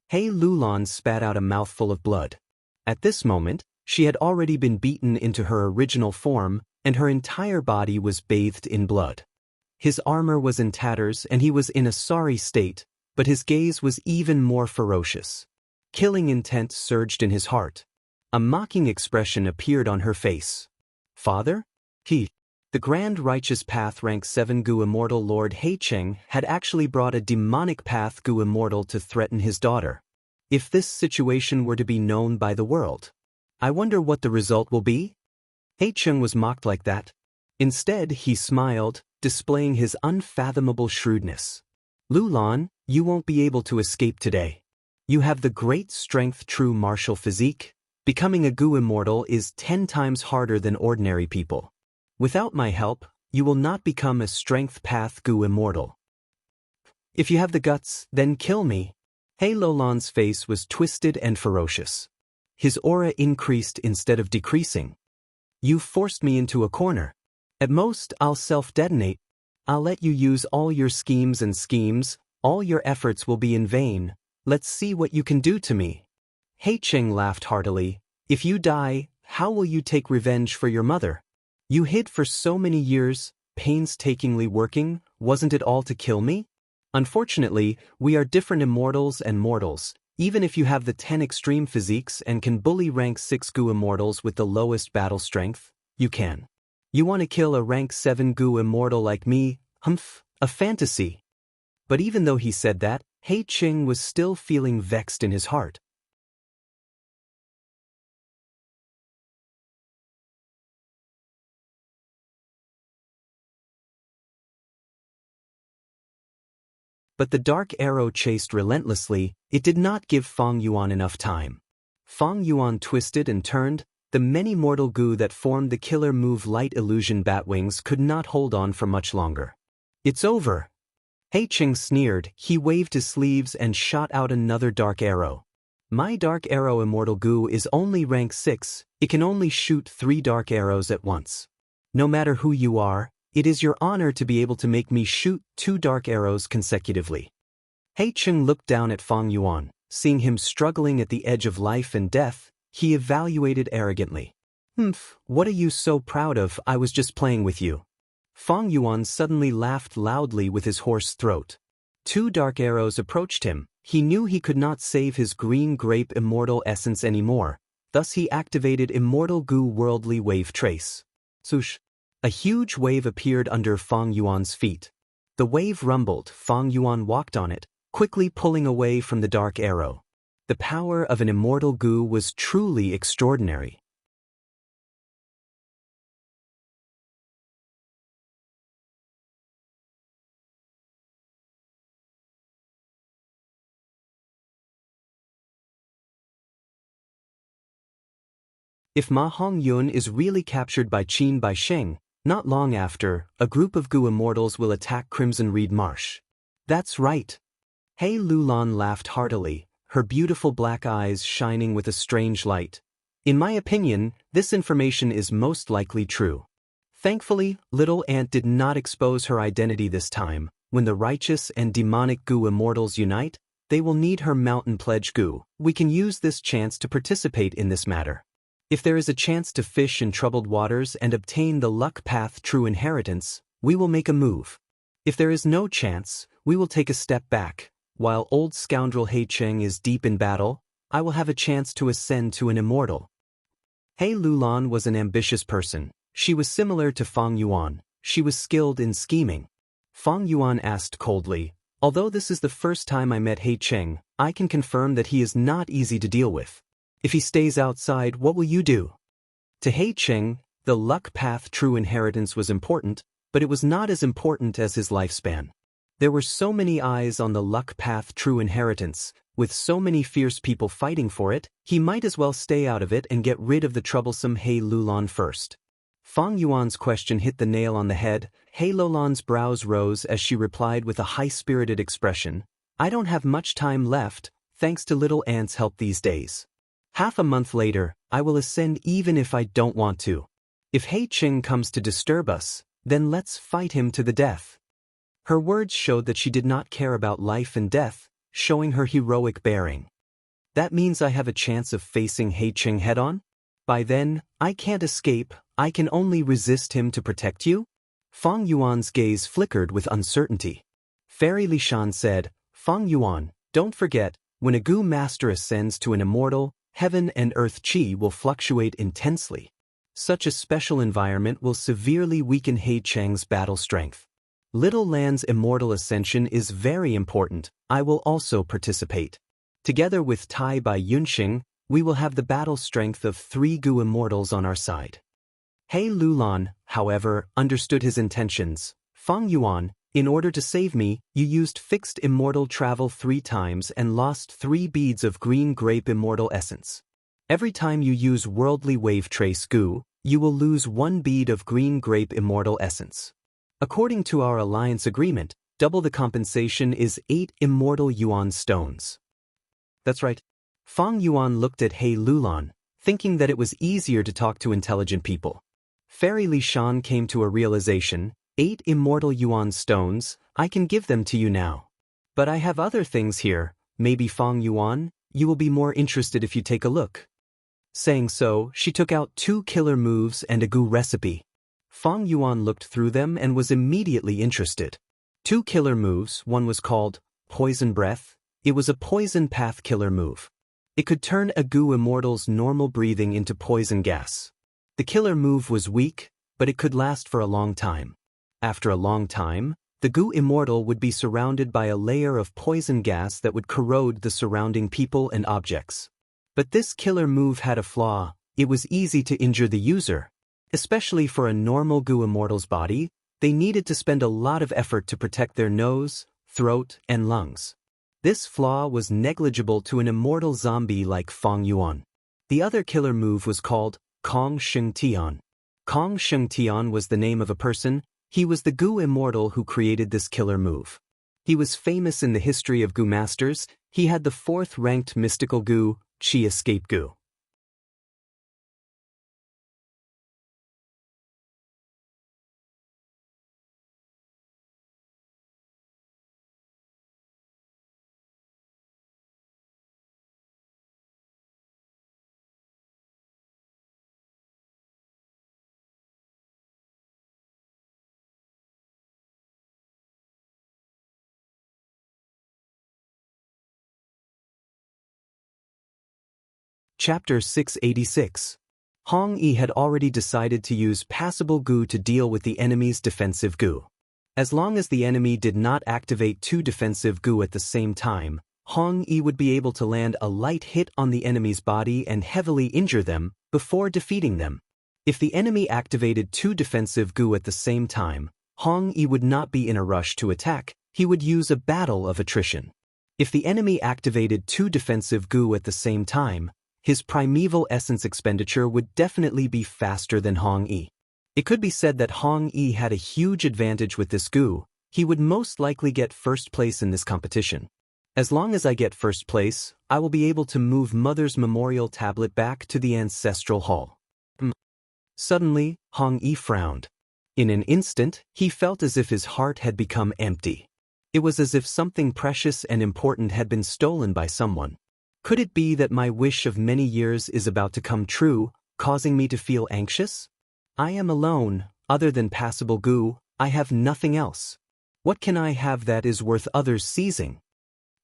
He Lulan spat out a mouthful of blood. At this moment, she had already been beaten into her original form, and her entire body was bathed in blood. His armor was in tatters and he was in a sorry state, but his gaze was even more ferocious. Killing intent surged in his heart. A mocking expression appeared on her face. Father? The Grand Righteous Path Rank 7 Gu Immortal Lord He Cheng had actually brought a demonic path Gu Immortal to threaten his daughter. If this situation were to be known by the world, I wonder what the result will be? He Cheng was mocked like that. Instead, he smiled, displaying his unfathomable shrewdness. Lulan, you won't be able to escape today. You have the great strength true martial physique. Becoming a Gu Immortal is 10 times harder than ordinary people. Without my help, you will not become a strength path Gu Immortal. If you have the guts, then kill me. He Lulan's face was twisted and ferocious. His aura increased instead of decreasing. You forced me into a corner. At most, I'll self-detonate. I'll let you use all your schemes, all your efforts will be in vain. Let's see what you can do to me. He Cheng laughed heartily. If you die, how will you take revenge for your mother? You hid for so many years, painstakingly working, wasn't it all to kill me? Unfortunately, we are different immortals and mortals. Even if you have the 10 extreme physiques and can bully rank 6 Gu immortals with the lowest battle strength, you can. You want to kill a rank 7 Gu immortal like me? A fantasy. But even though he said that, He Cheng was still feeling vexed in his heart. But the dark arrow chased relentlessly, it did not give Fang Yuan enough time. Fang Yuan twisted and turned, the many mortal Gu that formed the killer move light illusion batwings could not hold on for much longer. It's over. He Cheng sneered, he waved his sleeves and shot out another dark arrow. My dark arrow immortal Gu is only rank 6, it can only shoot 3 dark arrows at once. No matter who you are, it is your honor to be able to make me shoot 2 dark arrows consecutively. He Cheng looked down at Fang Yuan, seeing him struggling at the edge of life and death, he evaluated arrogantly. What are you so proud of? I was just playing with you. Fang Yuan suddenly laughed loudly with his hoarse throat. 2 dark arrows approached him. He knew he could not save his green grape immortal essence anymore, thus he activated Immortal Goo Worldly Wave Trace. Swoosh! A huge wave appeared under Fang Yuan's feet. The wave rumbled. Fang Yuan walked on it, quickly pulling away from the dark arrow. The power of an immortal goo was truly extraordinary. If Ma Hongyun is really captured by Qin Baisheng, not long after, a group of Goo immortals will attack Crimson Reed Marsh. That's right. Hei Lulan laughed heartily, her beautiful black eyes shining with a strange light. In my opinion, this information is most likely true. Thankfully, Little Ant did not expose her identity this time. When the righteous and demonic Goo immortals unite, they will need her mountain pledge Goo. We can use this chance to participate in this matter. If there is a chance to fish in troubled waters and obtain the luck path true inheritance, we will make a move. If there is no chance, we will take a step back. While old scoundrel Hei Cheng is deep in battle, I will have a chance to ascend to an immortal. Hei Lulan was an ambitious person. She was similar to Fang Yuan. She was skilled in scheming. Fang Yuan asked coldly, although this is the first time I met Hei Cheng, I can confirm that he is not easy to deal with. If he stays outside, what will you do? To Hei Cheng, the luck path true inheritance was important, but it was not as important as his lifespan. There were so many eyes on the luck path true inheritance, with so many fierce people fighting for it, he might as well stay out of it and get rid of the troublesome Hei Lulan first. Fang Yuan's question hit the nail on the head. Hei Lulan's brows rose as she replied with a high-spirited expression, I don't have much time left, thanks to Little Ant's help these days. Half a month later, I will ascend even if I don't want to. If Hei Cheng comes to disturb us, then let's fight him to the death. Her words showed that she did not care about life and death, showing her heroic bearing. That means I have a chance of facing Hei Cheng head-on? By then, I can't escape, I can only resist him to protect you? Fang Yuan's gaze flickered with uncertainty. Fairy Lishan said, Fang Yuan, don't forget, when a Goo master ascends to an immortal, heaven and earth chi will fluctuate intensely. Such a special environment will severely weaken Hei Cheng's battle strength. Little Land's immortal ascension is very important. I will also participate. Together with Tai Bai Yunxing, we will have the battle strength of 3 Goo immortals on our side. Hei Lulan, however, understood his intentions. Fang Yuan, in order to save me, you used fixed immortal travel 3 times and lost 3 beads of green grape immortal essence. Every time you use worldly wave trace Goo, you will lose 1 bead of green grape immortal essence. According to our alliance agreement, double the compensation is 8 immortal yuan stones. That's right. Fang Yuan looked at Hei Lulan, thinking that it was easier to talk to intelligent people. Fairy Lishan came to a realization, 8 immortal yuan stones, I can give them to you now. But I have other things here, maybe Fang Yuan, you will be more interested if you take a look. Saying so, she took out 2 killer moves and a Goo recipe. Fang Yuan looked through them and was immediately interested. 2 killer moves, one was called Poison Breath. It was a poison path killer move. It could turn a Goo immortal's normal breathing into poison gas. The killer move was weak, but it could last for a long time. After a long time, the Goo immortal would be surrounded by a layer of poison gas that would corrode the surrounding people and objects. But this killer move had a flaw, it was easy to injure the user. Especially for a normal Goo immortal's body, they needed to spend a lot of effort to protect their nose, throat, and lungs. This flaw was negligible to an immortal zombie like Fang Yuan. The other killer move was called Kong Sheng Tian. Kong Sheng Tian was the name of a person. He was the Goo immortal who created this killer move. He was famous in the history of Goo masters. He had the 4th-ranked mystical Goo, Chi Escape Goo. Chapter 686. Hong Yi had already decided to use passable goo to deal with the enemy's defensive goo. As long as the enemy did not activate two defensive goo at the same time, Hong Yi would be able to land a light hit on the enemy's body and heavily injure them before defeating them. If the enemy activated two defensive goo at the same time, Hong Yi would not be in a rush to attack, he would use a battle of attrition. If the enemy activated two defensive goo at the same time, his primeval essence expenditure would definitely be faster than Hong Yi. It could be said that Hong Yi had a huge advantage with this goo. He would most likely get first place in this competition. As long as I get first place, I will be able to move Mother's memorial tablet back to the ancestral hall. Suddenly, Hong Yi frowned. In an instant, he felt as if his heart had become empty. It was as if something precious and important had been stolen by someone. Could it be that my wish of many years is about to come true, causing me to feel anxious? I am alone. Other than passable goo, I have nothing else. What can I have that is worth others seizing?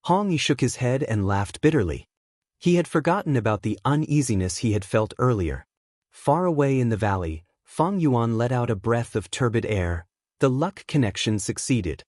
Hong Yi shook his head and laughed bitterly. He had forgotten about the uneasiness he had felt earlier. Far away in the valley, Fang Yuan let out a breath of turbid air. The luck connection succeeded.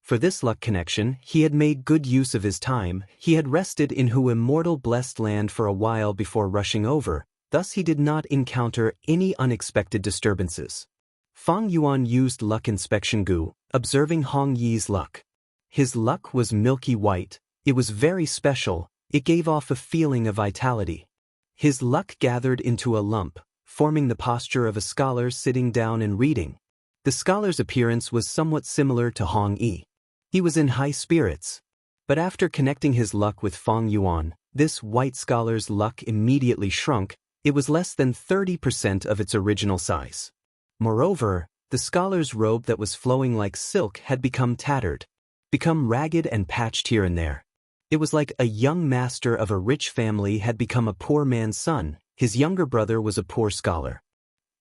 For this luck connection, he had made good use of his time. He had rested in Hu immortal blessed land for a while before rushing over, thus he did not encounter any unexpected disturbances. Fang Yuan used luck inspection goo, observing Hong Yi's luck. His luck was milky white, it was very special, it gave off a feeling of vitality. His luck gathered into a lump, forming the posture of a scholar sitting down and reading. The scholar's appearance was somewhat similar to Hong Yi. He was in high spirits. But after connecting his luck with Fang Yuan, this white scholar's luck immediately shrunk. It was less than 30% of its original size. Moreover, the scholar's robe that was flowing like silk had become tattered, become ragged and patched here and there. It was like a young master of a rich family had become a poor man's son. His younger brother was a poor scholar.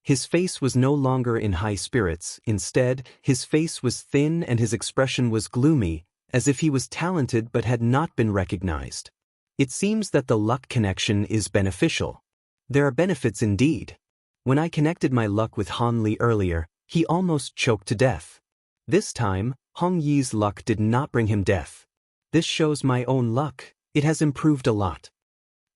His face was no longer in high spirits. Instead, his face was thin and his expression was gloomy, as if he was talented but had not been recognized. It seems that the luck connection is beneficial. There are benefits indeed. When I connected my luck with Han Li earlier, he almost choked to death. This time, Hong Yi's luck did not bring him death. This shows my own luck. It has improved a lot.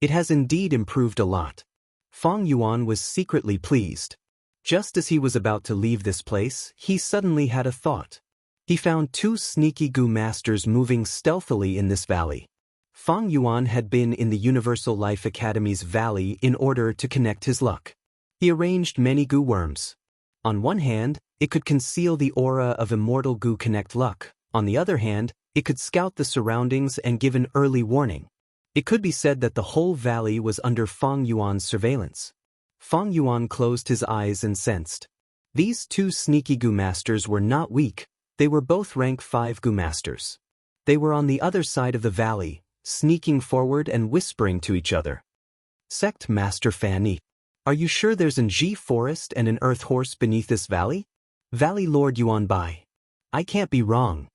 It has indeed improved a lot. Fang Yuan was secretly pleased. Just as he was about to leave this place, he suddenly had a thought. He found two sneaky goo masters moving stealthily in this valley. Fang Yuan had been in the Universal Life Academy's valley in order to connect his luck. He arranged many goo worms. On one hand, it could conceal the aura of immortal goo connect luck. On the other hand, it could scout the surroundings and give an early warning. It could be said that the whole valley was under Fang Yuan's surveillance. Fang Yuan closed his eyes and sensed. These two sneaky goo masters were not weak, they were both rank 5 goo masters. They were on the other side of the valley, sneaking forward and whispering to each other. Sect Master Fan Yi, are you sure there's an Ji forest and an earth horse beneath this valley? Valley Lord Yuan Bai. I can't be wrong.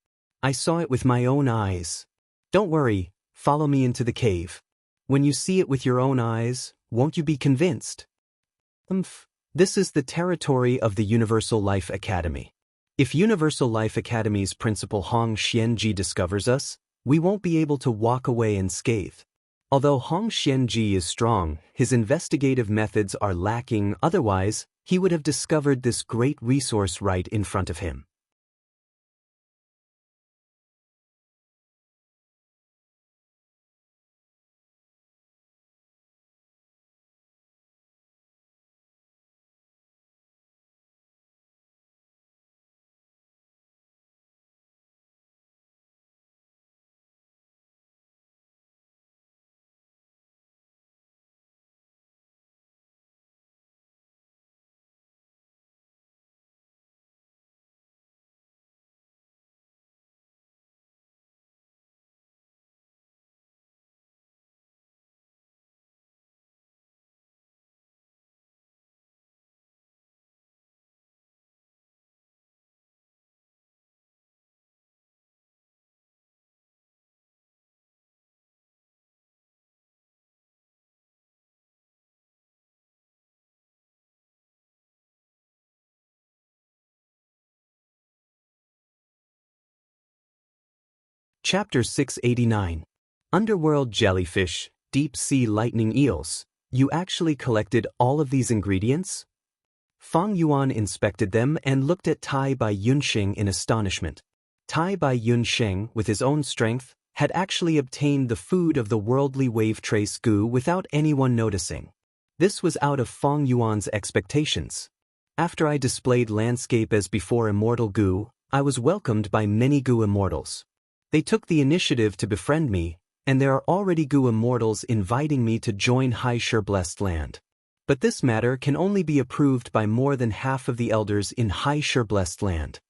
I saw it with my own eyes. Don't worry, follow me into the cave. When you see it with your own eyes, won't you be convinced? This is the territory of the Universal Life Academy. If Universal Life Academy's principal Hong Xianji discovers us, we won't be able to walk away unscathed. Although Hong Xianji is strong, his investigative methods are lacking, otherwise, he would have discovered this great resource right in front of him. Chapter 689. Underworld Jellyfish, Deep Sea Lightning Eels. You actually collected all of these ingredients? Fang Yuan inspected them and looked at Tai Bai Yunxing in astonishment. Tai Bai Yunxing, with his own strength, had actually obtained the food of the worldly wave trace goo without anyone noticing. This was out of Fang Yuan's expectations. After I displayed landscape as before immortal goo, I was welcomed by many goo immortals. They took the initiative to befriend me, and there are already goo immortals inviting me to join Hai Shi Blessed Land. But this matter can only be approved by more than half of the elders in Hai Shi Blessed Land.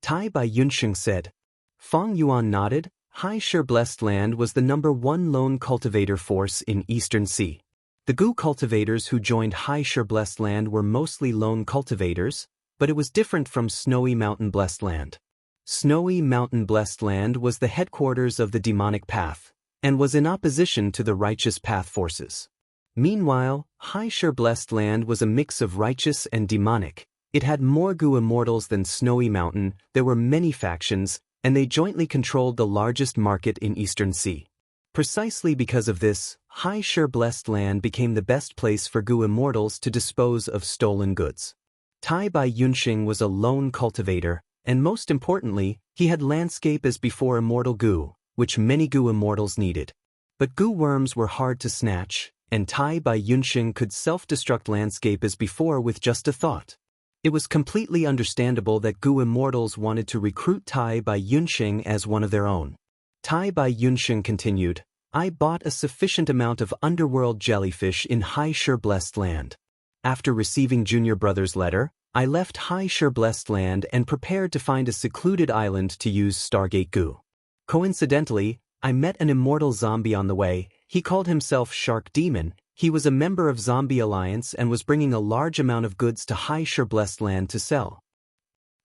Tai Bai Yunxing said. Fang Yuan nodded. Hai Shi Blessed Land was the #1 lone cultivator force in Eastern Sea. The goo cultivators who joined Hai Shi Blessed Land were mostly lone cultivators, but it was different from Snowy Mountain Blessed Land. Snowy Mountain Blessed Land was the headquarters of the demonic path, and was in opposition to the righteous path forces. Meanwhile, Hai Shi Blessed Land was a mix of righteous and demonic. It had more goo immortals than Snowy Mountain, there were many factions, and they jointly controlled the largest market in Eastern Sea. Precisely because of this, Hai Shi Blessed Land became the best place for goo immortals to dispose of stolen goods. Tai Bai Yunxing was a lone cultivator, and most importantly, he had landscape as before immortal goo, which many goo immortals needed. But goo worms were hard to snatch, and Tai Bai Yunxing could self-destruct landscape as before with just a thought. It was completely understandable that goo immortals wanted to recruit Tai Bai Yunxing as one of their own. Tai Bai Yunxing continued, I bought a sufficient amount of underworld jellyfish in Hai Shi Blessed Land. After receiving Junior Brother's letter, I left Hai Shi Blessed Land and prepared to find a secluded island to use Stargate goo. Coincidentally, I met an immortal zombie on the way. He called himself Shark Demon. He was a member of Zombie Alliance and was bringing a large amount of goods to Hai Shi Blessed Land to sell.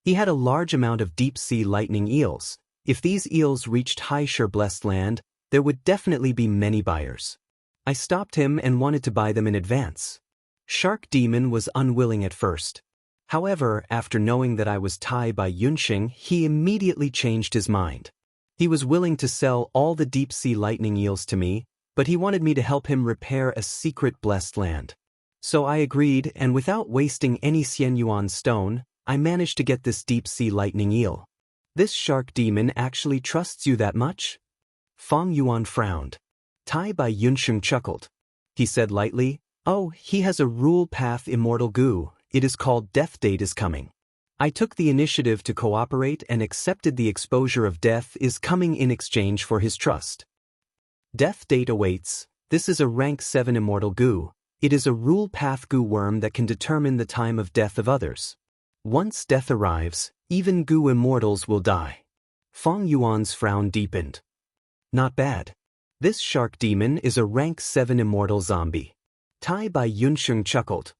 He had a large amount of deep-sea lightning eels. If these eels reached Hai Shi Blessed Land, there would definitely be many buyers. I stopped him and wanted to buy them in advance. Shark Demon was unwilling at first. However, after knowing that I was Tai Bai Yunxing, he immediately changed his mind. He was willing to sell all the deep-sea lightning eels to me, but he wanted me to help him repair a secret blessed land. So I agreed, and without wasting any Xianyuan stone, I managed to get this deep-sea lightning eel. This shark demon actually trusts you that much? Fang Yuan frowned. Tai Bai Yunxing chuckled. He said lightly, Oh, he has a rule path immortal goo. It is called Death Date is coming. I took the initiative to cooperate and accepted the exposure of death is coming in exchange for his trust. Death Date awaits. This is a rank 7 immortal goo. It is a rule path goo worm that can determine the time of death of others. Once death arrives, even goo immortals will die. Fang Yuan's frown deepened. Not bad. This shark demon is a rank 7 immortal zombie. Tai Bai Yunxing chuckled.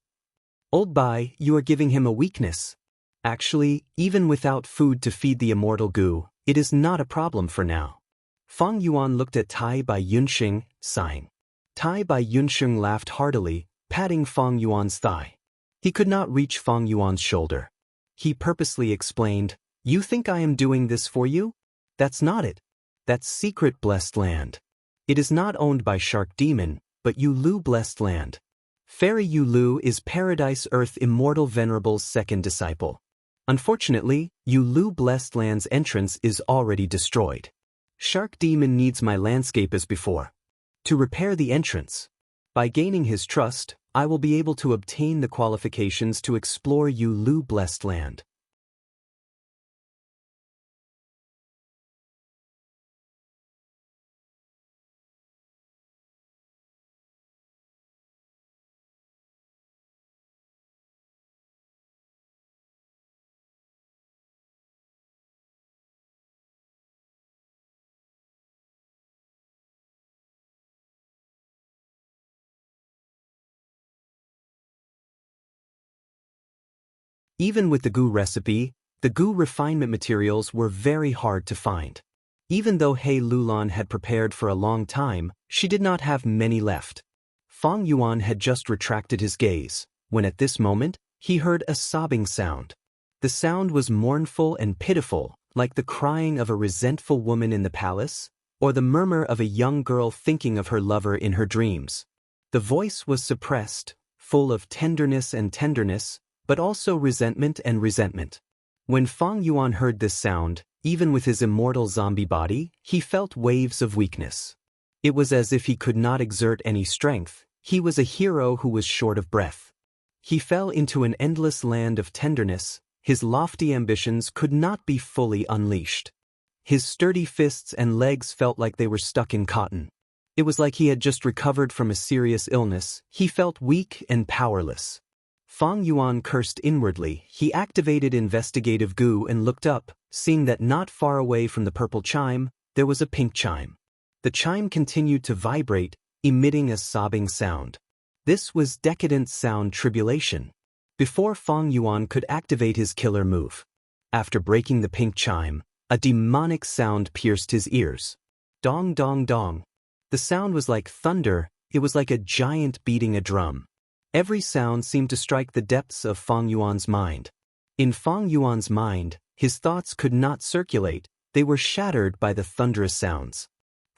Old Bai, you are giving him a weakness. Actually, even without food to feed the immortal goo, it is not a problem for now. Fang Yuan looked at Tai Bai Yunxing, sighing. Tai Bai Yunxing laughed heartily, patting Fang Yuan's thigh. He could not reach Fang Yuan's shoulder. He purposely explained, You think I am doing this for you? That's not it. That's secret blessed land. It is not owned by Shark Demon, but Yulu Blessed Land. Fairy Yulu is Paradise Earth Immortal Venerable's second disciple. Unfortunately, Yulu Blessed Land's entrance is already destroyed. Shark Demon needs my landscape as before. To repair the entrance. By gaining his trust, I will be able to obtain the qualifications to explore Yulu Blessed Land. Even with the goo recipe, the goo refinement materials were very hard to find. Even though He Lulan had prepared for a long time, she did not have many left. Fang Yuan had just retracted his gaze, when at this moment, he heard a sobbing sound. The sound was mournful and pitiful, like the crying of a resentful woman in the palace, or the murmur of a young girl thinking of her lover in her dreams. The voice was suppressed, full of tenderness, but also resentment and resentment. When Fang Yuan heard this sound, even with his immortal zombie body, he felt waves of weakness. It was as if he could not exert any strength. He was a hero who was short of breath. He fell into an endless land of tenderness. His lofty ambitions could not be fully unleashed. His sturdy fists and legs felt like they were stuck in cotton. It was like he had just recovered from a serious illness. He felt weak and powerless. Fang Yuan cursed inwardly. He activated investigative goo and looked up, seeing that not far away from the purple chime, there was a pink chime. The chime continued to vibrate, emitting a sobbing sound. This was decadent sound tribulation. Before Fang Yuan could activate his killer move. After breaking the pink chime, a demonic sound pierced his ears. Dong dong dong. The sound was like thunder. It was like a giant beating a drum. Every sound seemed to strike the depths of Fang Yuan's mind. In Fang Yuan's mind, his thoughts could not circulate. They were shattered by the thunderous sounds.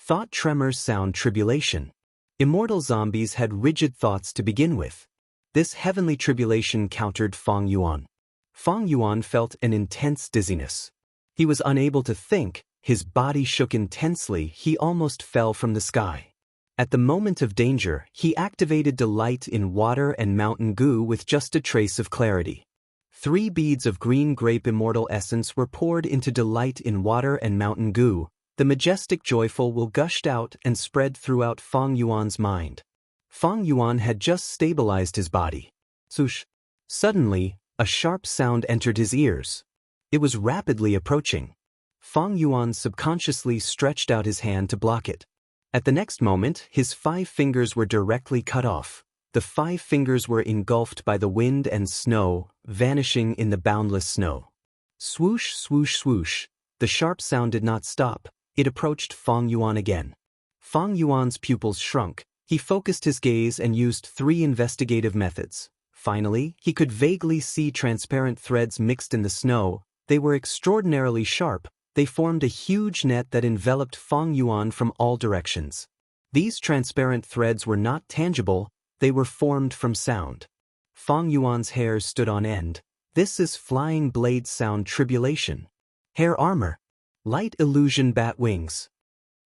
Thought tremors sound tribulation. Immortal zombies had rigid thoughts to begin with. This heavenly tribulation countered Fang Yuan. Fang Yuan felt an intense dizziness. He was unable to think, his body shook intensely, he almost fell from the sky. At the moment of danger, he activated delight in water and mountain goo with just a trace of clarity. 3 beads of green grape immortal essence were poured into delight in water and mountain goo. The majestic joyful will gushed out and spread throughout Fang Yuan's mind. Fang Yuan had just stabilized his body. Swoosh! Suddenly, a sharp sound entered his ears. It was rapidly approaching. Fang Yuan subconsciously stretched out his hand to block it. At the next moment, his 5 fingers were directly cut off. The 5 fingers were engulfed by the wind and snow, vanishing in the boundless snow. Swoosh, swoosh, swoosh. The sharp sound did not stop. It approached Fang Yuan again. Fang Yuan's pupils shrunk. He focused his gaze and used 3 investigative methods. Finally, he could vaguely see transparent threads mixed in the snow. They were extraordinarily sharp. They formed a huge net that enveloped Fang Yuan from all directions. These transparent threads were not tangible. They were formed from sound. Fang Yuan's hairs stood on end. This is flying blade sound tribulation. Hair armor. Light illusion bat wings.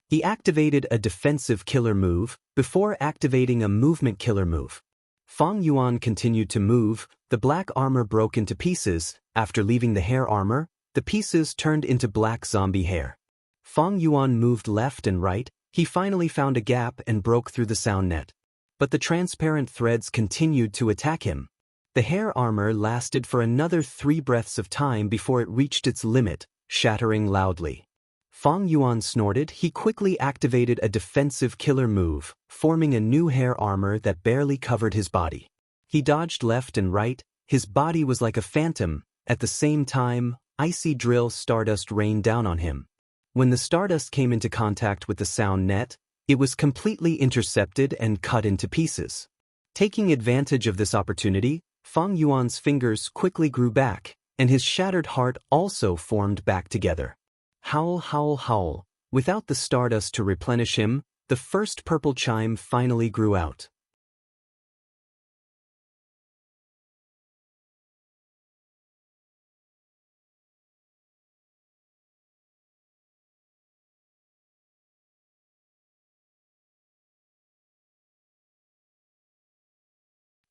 He activated a defensive killer move before activating a movement killer move. Fang Yuan continued to move. The black armor broke into pieces. After leaving the hair armor, the pieces turned into black zombie hair. Fang Yuan moved left and right. He finally found a gap and broke through the sound net. But the transparent threads continued to attack him. The hair armor lasted for another 3 breaths of time before it reached its limit, shattering loudly. Fang Yuan snorted. He quickly activated a defensive killer move, forming a new hair armor that barely covered his body. He dodged left and right. His body was like a phantom. At the same time, icy drill stardust rained down on him. When the stardust came into contact with the sound net, it was completely intercepted and cut into pieces. Taking advantage of this opportunity, Fang Yuan's fingers quickly grew back, and his shattered heart also formed back together. Howl, howl, howl. Without the stardust to replenish him, the first purple chime finally grew out.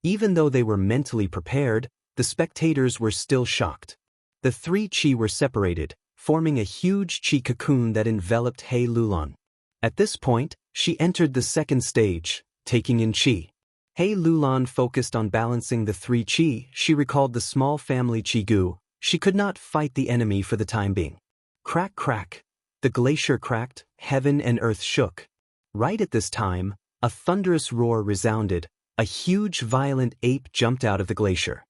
Even though they were mentally prepared, the spectators were still shocked. The 3 chi were separated, forming a huge chi cocoon that enveloped He Lulan. At this point, she entered the second stage, taking in chi. He Lulan focused on balancing the 3 chi. She recalled the small family chi gu. She could not fight the enemy for the time being. Crack, crack. The glacier cracked, heaven and earth shook. Right at this time, a thunderous roar resounded. A huge violent ape jumped out of the glacier.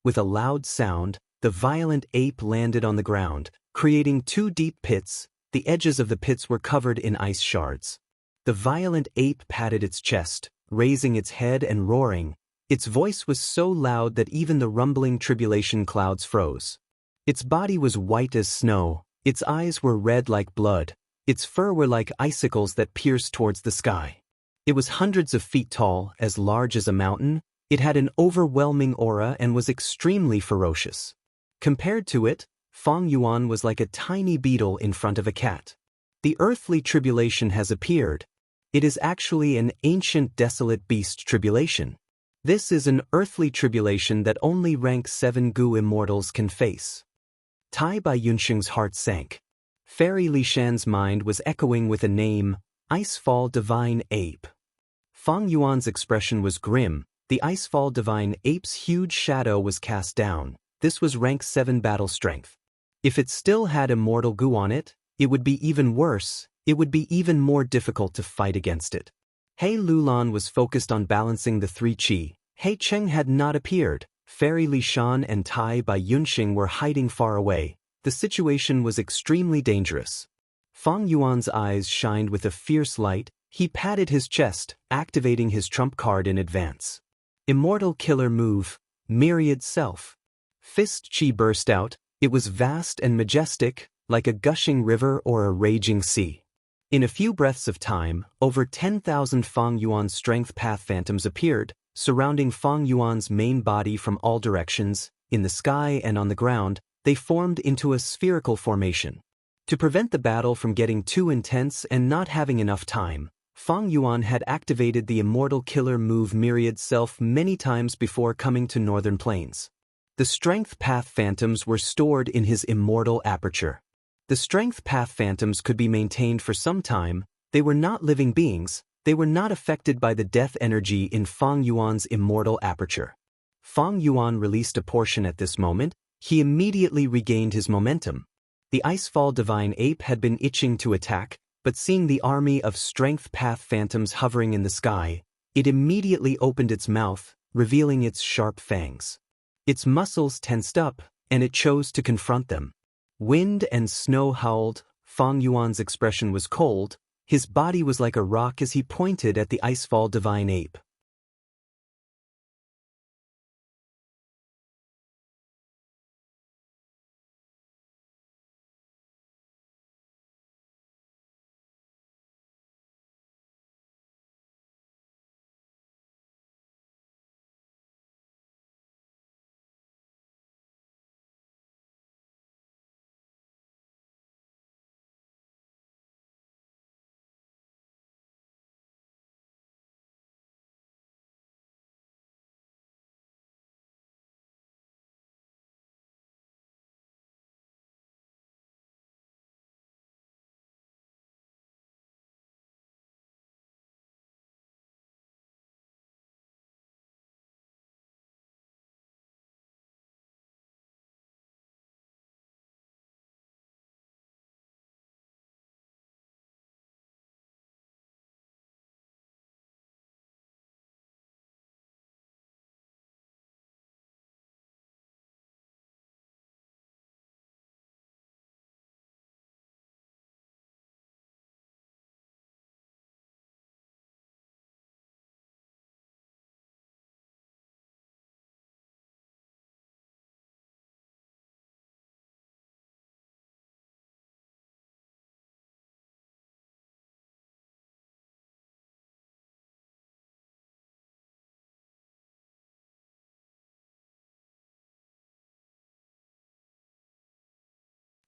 With a loud sound, the violent ape landed on the ground, creating 2 deep pits. The edges of the pits were covered in ice shards. The violent ape patted its chest, raising its head and roaring. Its voice was so loud that even the rumbling tribulation clouds froze. Its body was white as snow. Its eyes were red like blood, its fur were like icicles that pierced towards the sky. It was hundreds of feet tall, as large as a mountain. It had an overwhelming aura and was extremely ferocious. Compared to it, Feng Yuan was like a tiny beetle in front of a cat. The earthly tribulation has appeared. It is actually an ancient desolate beast tribulation. This is an earthly tribulation that only rank 7 Gu immortals can face. Tai Bai Yunsheng's heart sank. Fairy Li Shan's mind was echoing with a name, Icefall Divine Ape. Feng Yuan's expression was grim. The Icefall Divine Ape's huge shadow was cast down. This was rank 7 battle strength. If it still had immortal Gu on it, it would be even worse. It would be even more difficult to fight against it. He Lulan was focused on balancing the 3 qi. He Cheng had not appeared. Fairy Li Shan and Tai Bai Yunsheng were hiding far away. The situation was extremely dangerous. Feng Yuan's eyes shined with a fierce light. He patted his chest, activating his trump card in advance. Immortal Killer Move, Myriad Self. Fist Qi burst out. It was vast and majestic, like a gushing river or a raging sea. In a few breaths of time, over 10,000 Feng Yuan strength path phantoms appeared, surrounding Feng Yuan's main body from all directions. In the sky and on the ground, they formed into a spherical formation. To prevent the battle from getting too intense and not having enough time, Feng Yuan had activated the Immortal Killer Move Myriad Self many times before coming to Northern Plains. The Strength Path Phantoms were stored in his Immortal Aperture. The Strength Path Phantoms could be maintained for some time. They were not living beings. They were not affected by the death energy in Feng Yuan's Immortal Aperture. Feng Yuan released a portion at this moment. He immediately regained his momentum. The Icefall Divine Ape had been itching to attack, but seeing the army of Strength Path Phantoms hovering in the sky, it immediately opened its mouth, revealing its sharp fangs. Its muscles tensed up, and it chose to confront them. Wind and snow howled. Feng Yuan's expression was cold. His body was like a rock as he pointed at the Icefall Divine Ape.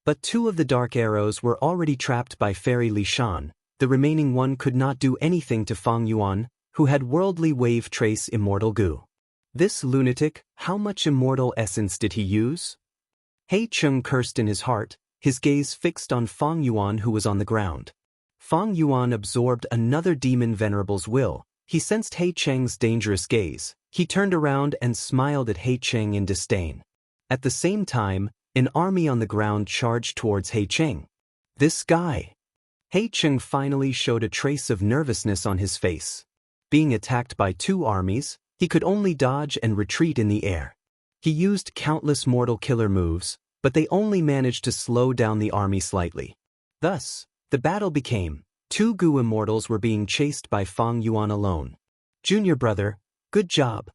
But 2 of the dark arrows were already trapped by Fairy Li Shan. The remaining one could not do anything to Feng Yuan, who had worldly wave trace immortal Gu. This lunatic, how much immortal essence did he use? He Cheng cursed in his heart, his gaze fixed on Feng Yuan who was on the ground. Feng Yuan absorbed another demon venerable's will. He sensed He Cheng's dangerous gaze. He turned around and smiled at He Cheng in disdain. At the same time, an army on the ground charged towards He Cheng. This guy. He Cheng finally showed a trace of nervousness on his face. Being attacked by 2 armies, he could only dodge and retreat in the air. He used countless mortal killer moves, but they only managed to slow down the army slightly. Thus, the battle became 2 Gu immortals were being chased by Feng Yuan alone. Junior brother, good job.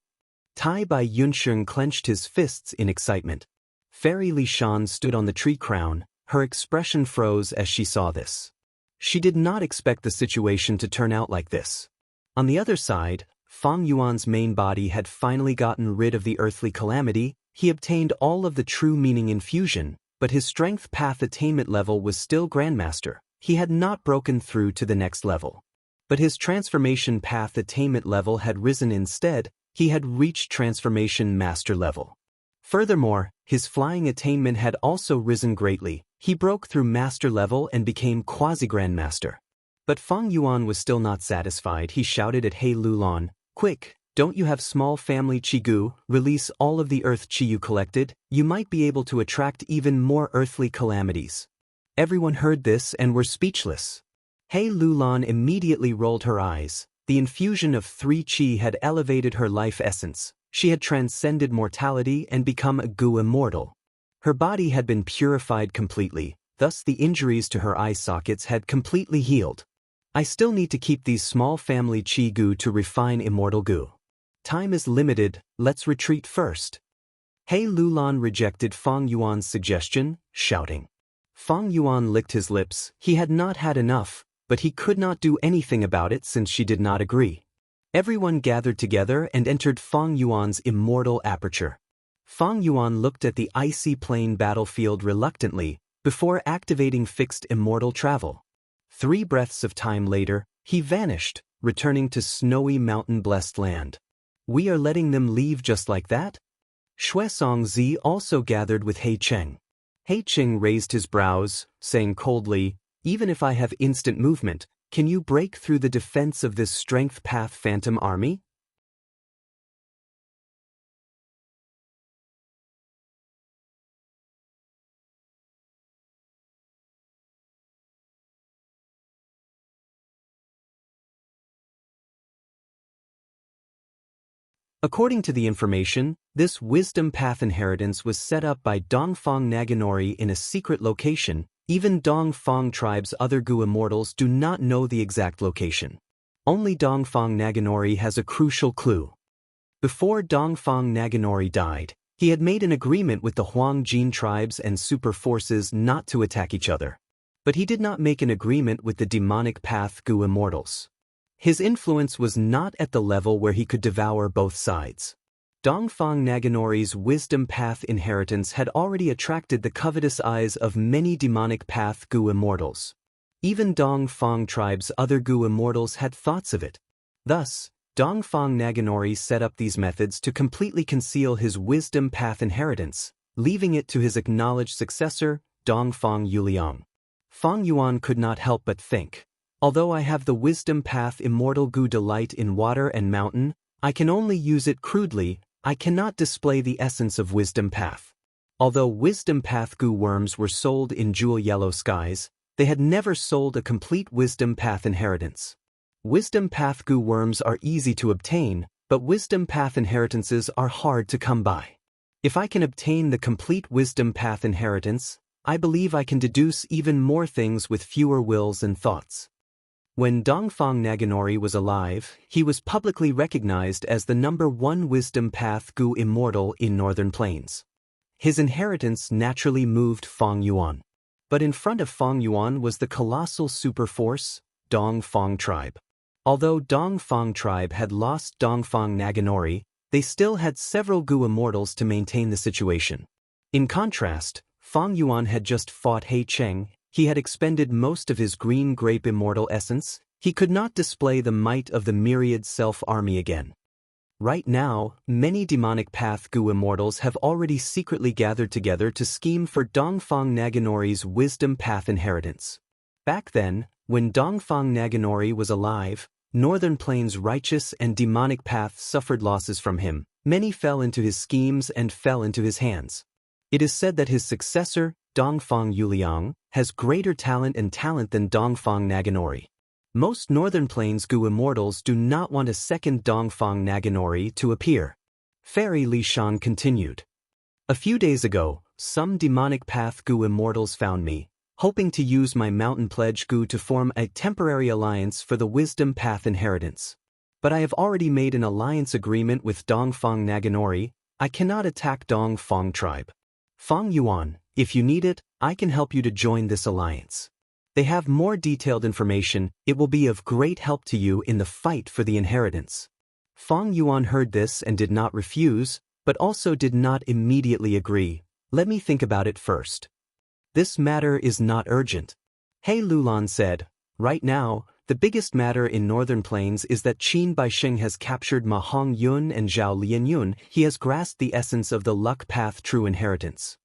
Tai Bai Yunsheng clenched his fists in excitement. Fairy Li Shan stood on the tree crown, Her expression froze as she saw this. She did not expect the situation to turn out like this. On the other side, Fang Yuan's main body had finally gotten rid of the earthly calamity. He obtained all of the true meaning in fusion, but his strength path attainment level was still Grandmaster. He had not broken through to the next level. But his transformation path attainment level had risen instead. He had reached transformation master level. Furthermore, his flying attainment had also risen greatly. He broke through master level and became quasi-grandmaster. But Fang Yuan was still not satisfied. He shouted at He Lulan, "Quick, don't you have small family Qigong? Release all of the earth Qi you collected. You might be able to attract even more earthly calamities." Everyone heard this and were speechless. He Lulan immediately rolled her eyes. The infusion of 3 Qi had elevated her life essence. She had transcended mortality and become a Gu immortal. Her body had been purified completely, thus the injuries to her eye sockets had completely healed. I still need to keep these small family Qi Gu to refine immortal Gu. Time is limited, let's retreat first. He Lulan rejected Fang Yuan's suggestion, shouting. Fang Yuan licked his lips. He had not had enough, but he could not do anything about it since she did not agree. Everyone gathered together and entered Fang Yuan's immortal aperture. Fang Yuan looked at the icy plain battlefield reluctantly, before activating fixed immortal travel. 3 breaths of time later, he vanished, returning to snowy mountain-blessed land. We are letting them leave just like that? Shuesong Zi also gathered with He Cheng. He Cheng raised his brows, saying coldly, "Even if I have instant movement, can you break through the defense of this strength path phantom army?" According to the information, this wisdom path inheritance was set up by Dongfang Naganori in a secret location. Even Dongfang tribe's other Gu immortals do not know the exact location. Only Dongfang Naganori has a crucial clue. Before Dongfang Naganori died, he had made an agreement with the Huang Jin tribes and super forces not to attack each other. But he did not make an agreement with the demonic path Gu immortals. His influence was not at the level where he could devour both sides. Dongfang Naganori's wisdom path inheritance had already attracted the covetous eyes of many demonic path Gu immortals. Even Dongfang tribe's other Gu immortals had thoughts of it. Thus, Dongfang Naganori set up these methods to completely conceal his wisdom path inheritance, leaving it to his acknowledged successor, Dongfang Yuliang. Fang Yuan could not help but think, although I have the wisdom path immortal Gu delight in water and mountain, I can only use it crudely. I cannot display the essence of wisdom path. Although wisdom path Gu worms were sold in jewel yellow skies, they had never sold a complete wisdom path inheritance. Wisdom path Gu worms are easy to obtain, but wisdom path inheritances are hard to come by. If I can obtain the complete wisdom path inheritance, I believe I can deduce even more things with fewer wills and thoughts. When Dongfang Naganori was alive, he was publicly recognized as the #1 wisdom path Gu immortal in Northern Plains. His inheritance naturally moved Fang Yuan. But in front of Fang Yuan was the colossal superforce, Dongfang tribe. Although Dongfang tribe had lost Dongfang Naganori, they still had several Gu immortals to maintain the situation. In contrast, Fang Yuan had just fought He Cheng. He had expended most of his green grape immortal essence. He could not display the might of the myriad self-army again. Right now, many demonic path Gu immortals have already secretly gathered together to scheme for Dongfang Naganori's wisdom path inheritance. Back then, when Dongfang Naganori was alive, Northern Plains righteous and demonic paths suffered losses from him. Many fell into his schemes and fell into his hands. It is said that his successor, Dongfang Yuliang, has greater talent than Dongfang Naganori. Most Northern Plains Gu immortals do not want a second Dongfang Naganori to appear. Fairy Li Shan continued. A few days ago, some demonic path Gu immortals found me, hoping to use my mountain pledge Gu to form a temporary alliance for the wisdom path inheritance. But I have already made an alliance agreement with Dongfang Naganori. I cannot attack Dongfang tribe. Fang Yuan, If you need it, I can help you to join this alliance. They have more detailed information. It will be of great help to you in the fight for the inheritance. Fang Yuan heard this and did not refuse, but also did not immediately agree. Let me think about it first. This matter is not urgent. He Lulan said, right now, the biggest matter in Northern Plains is that Qin Baixing has captured Ma Hongyun and Zhao Lianyun. He has grasped the essence of the luck path true inheritance.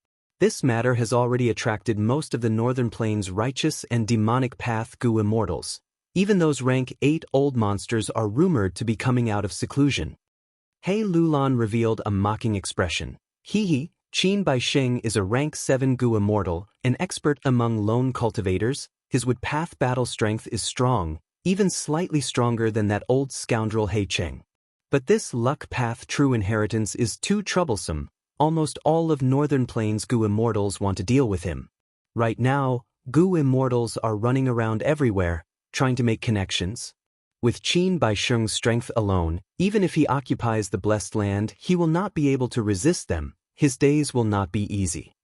This matter has already attracted most of the Northern Plains righteous and demonic path Gu immortals. Even those rank 8 old monsters are rumored to be coming out of seclusion. He Lulan revealed a mocking expression. Qin Baixing is a rank 7 Gu immortal, an expert among lone cultivators. His wood path battle strength is strong, even slightly stronger than that old scoundrel He Cheng. But this luck path true inheritance is too troublesome. Almost all of Northern Plains Gu immortals want to deal with him. Right now, Gu immortals are running around everywhere, trying to make connections. With Qin Baixing's strength alone, even if he occupies the blessed land, he will not be able to resist them. His days will not be easy.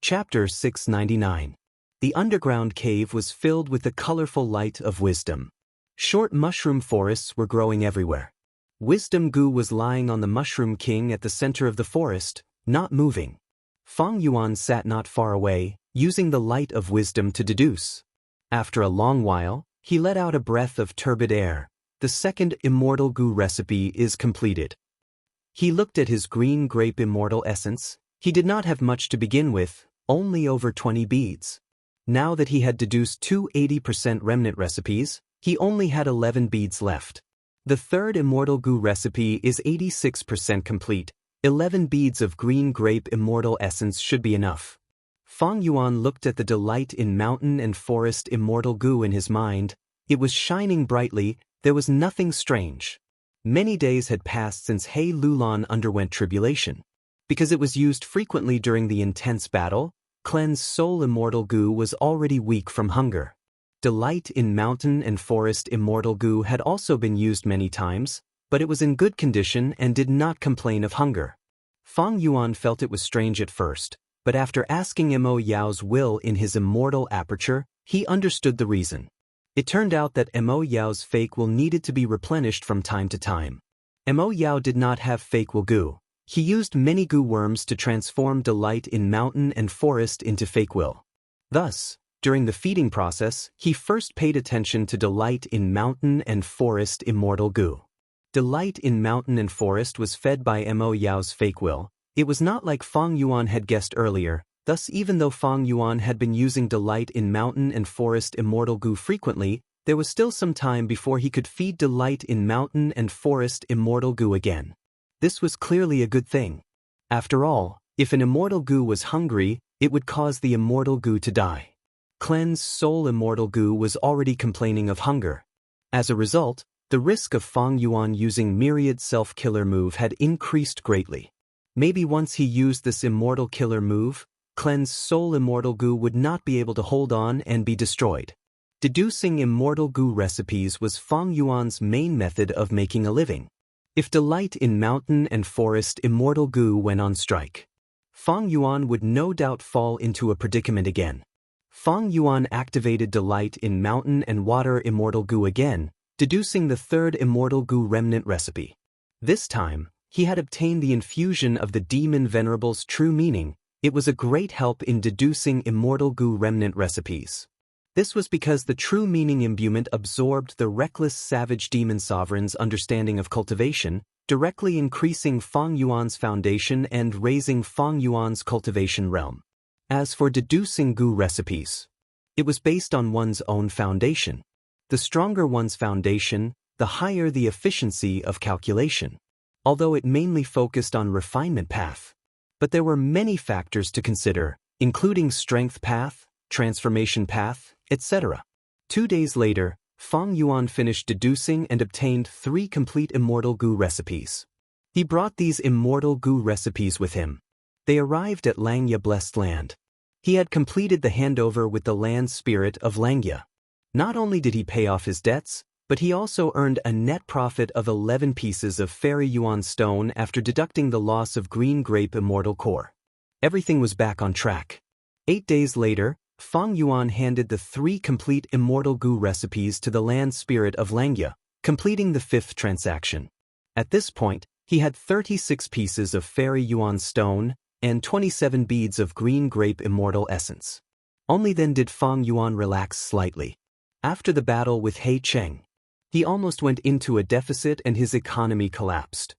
Chapter 699. The underground cave was filled with the colorful light of wisdom. Short mushroom forests were growing everywhere. Wisdom Gu was lying on the Mushroom King at the center of the forest, not moving. Fang Yuan sat not far away, using the light of wisdom to deduce. After a long while, he let out a breath of turbid air. The second immortal Gu recipe is completed. He looked at his green grape immortal essence. He did not have much to begin with, only over 20 beads. Now that he had deduced two 80% remnant recipes, he only had 11 beads left. The third immortal Gu recipe is 86% complete. 11 beads of green grape immortal essence should be enough. Fang Yuan looked at the delight in mountain and forest immortal Gu in his mind. It was shining brightly. There was nothing strange. Many days had passed since He Lulan underwent tribulation. Because it was used frequently during the intense battle, Clean's soul immortal Gu was already weak from hunger. Delight in mountain and forest immortal Gu had also been used many times, but it was in good condition and did not complain of hunger. Fang Yuan felt it was strange at first, but after asking Mo Yao's will in his immortal aperture, he understood the reason. It turned out that Mo Yao's fake will needed to be replenished from time to time. Mo Yao did not have fake will Gu. He used many Gu worms to transform delight in mountain and forest into fake will. Thus, during the feeding process, he first paid attention to delight in mountain and forest immortal Gu. Delight in mountain and forest was fed by Mo Yao's fake will. It was not like Fang Yuan had guessed earlier. Thus, even though Fang Yuan had been using delight in mountain and forest immortal Gu frequently, there was still some time before he could feed delight in mountain and forest immortal Gu again. This was clearly a good thing. After all, if an immortal Gu was hungry, it would cause the immortal Gu to die. Clean's soul immortal Gu was already complaining of hunger. As a result, the risk of Fang Yuan using myriad self-killer move had increased greatly. Maybe once he used this immortal killer move, Clean's soul immortal Gu would not be able to hold on and be destroyed. Deducing immortal Gu recipes was Fang Yuan's main method of making a living. If delight in mountain and forest immortal Gu went on strike, Fang Yuan would no doubt fall into a predicament again. Fang Yuan activated delight in mountain and water immortal Gu again, deducing the third immortal Gu remnant recipe. This time, he had obtained the infusion of the demon venerable's true meaning. It was a great help in deducing immortal goo remnant recipes. This was because the true meaning imbuement absorbed the reckless savage demon sovereign's understanding of cultivation, directly increasing Feng Yuan's foundation and raising Feng Yuan's cultivation realm. As for deducing goo recipes, it was based on one's own foundation. The stronger one's foundation, the higher the efficiency of calculation, although it mainly focused on refinement path. But there were many factors to consider, including strength path, transformation path, etc. 2 days later, Feng Yuan finished deducing and obtained 3 complete immortal goo recipes. He brought these immortal goo recipes with him. They arrived at Xianxia Blessed Land. He had completed the handover with the land spirit of Xianxia. Not only did he pay off his debts, but he also earned a net profit of 11 pieces of Fairy Yuan stone after deducting the loss of green grape immortal core. Everything was back on track. 8 days later, Feng Yuan handed the 3 complete immortal goo recipes to the land spirit of Xianxia, completing the 5th transaction. At this point, he had 36 pieces of Fairy Yuan stone and 27 beads of green grape immortal essence. Only then did Feng Yuan relax slightly. After the battle with He Cheng, he almost went into a deficit and his economy collapsed.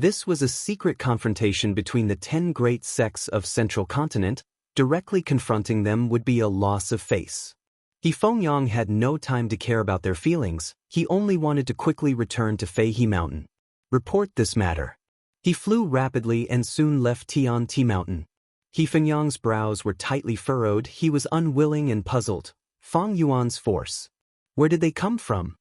This was a secret confrontation between the 10 great sects of Central Continent. Directly confronting them would be a loss of face. He Fengyang had no time to care about their feelings, he only wanted to quickly return to Feihe Mountain. Report this matter. He flew rapidly and soon left Tianti Mountain. He Fengyang's brows were tightly furrowed, he was unwilling and puzzled. Feng Yuan's force. Where did they come from?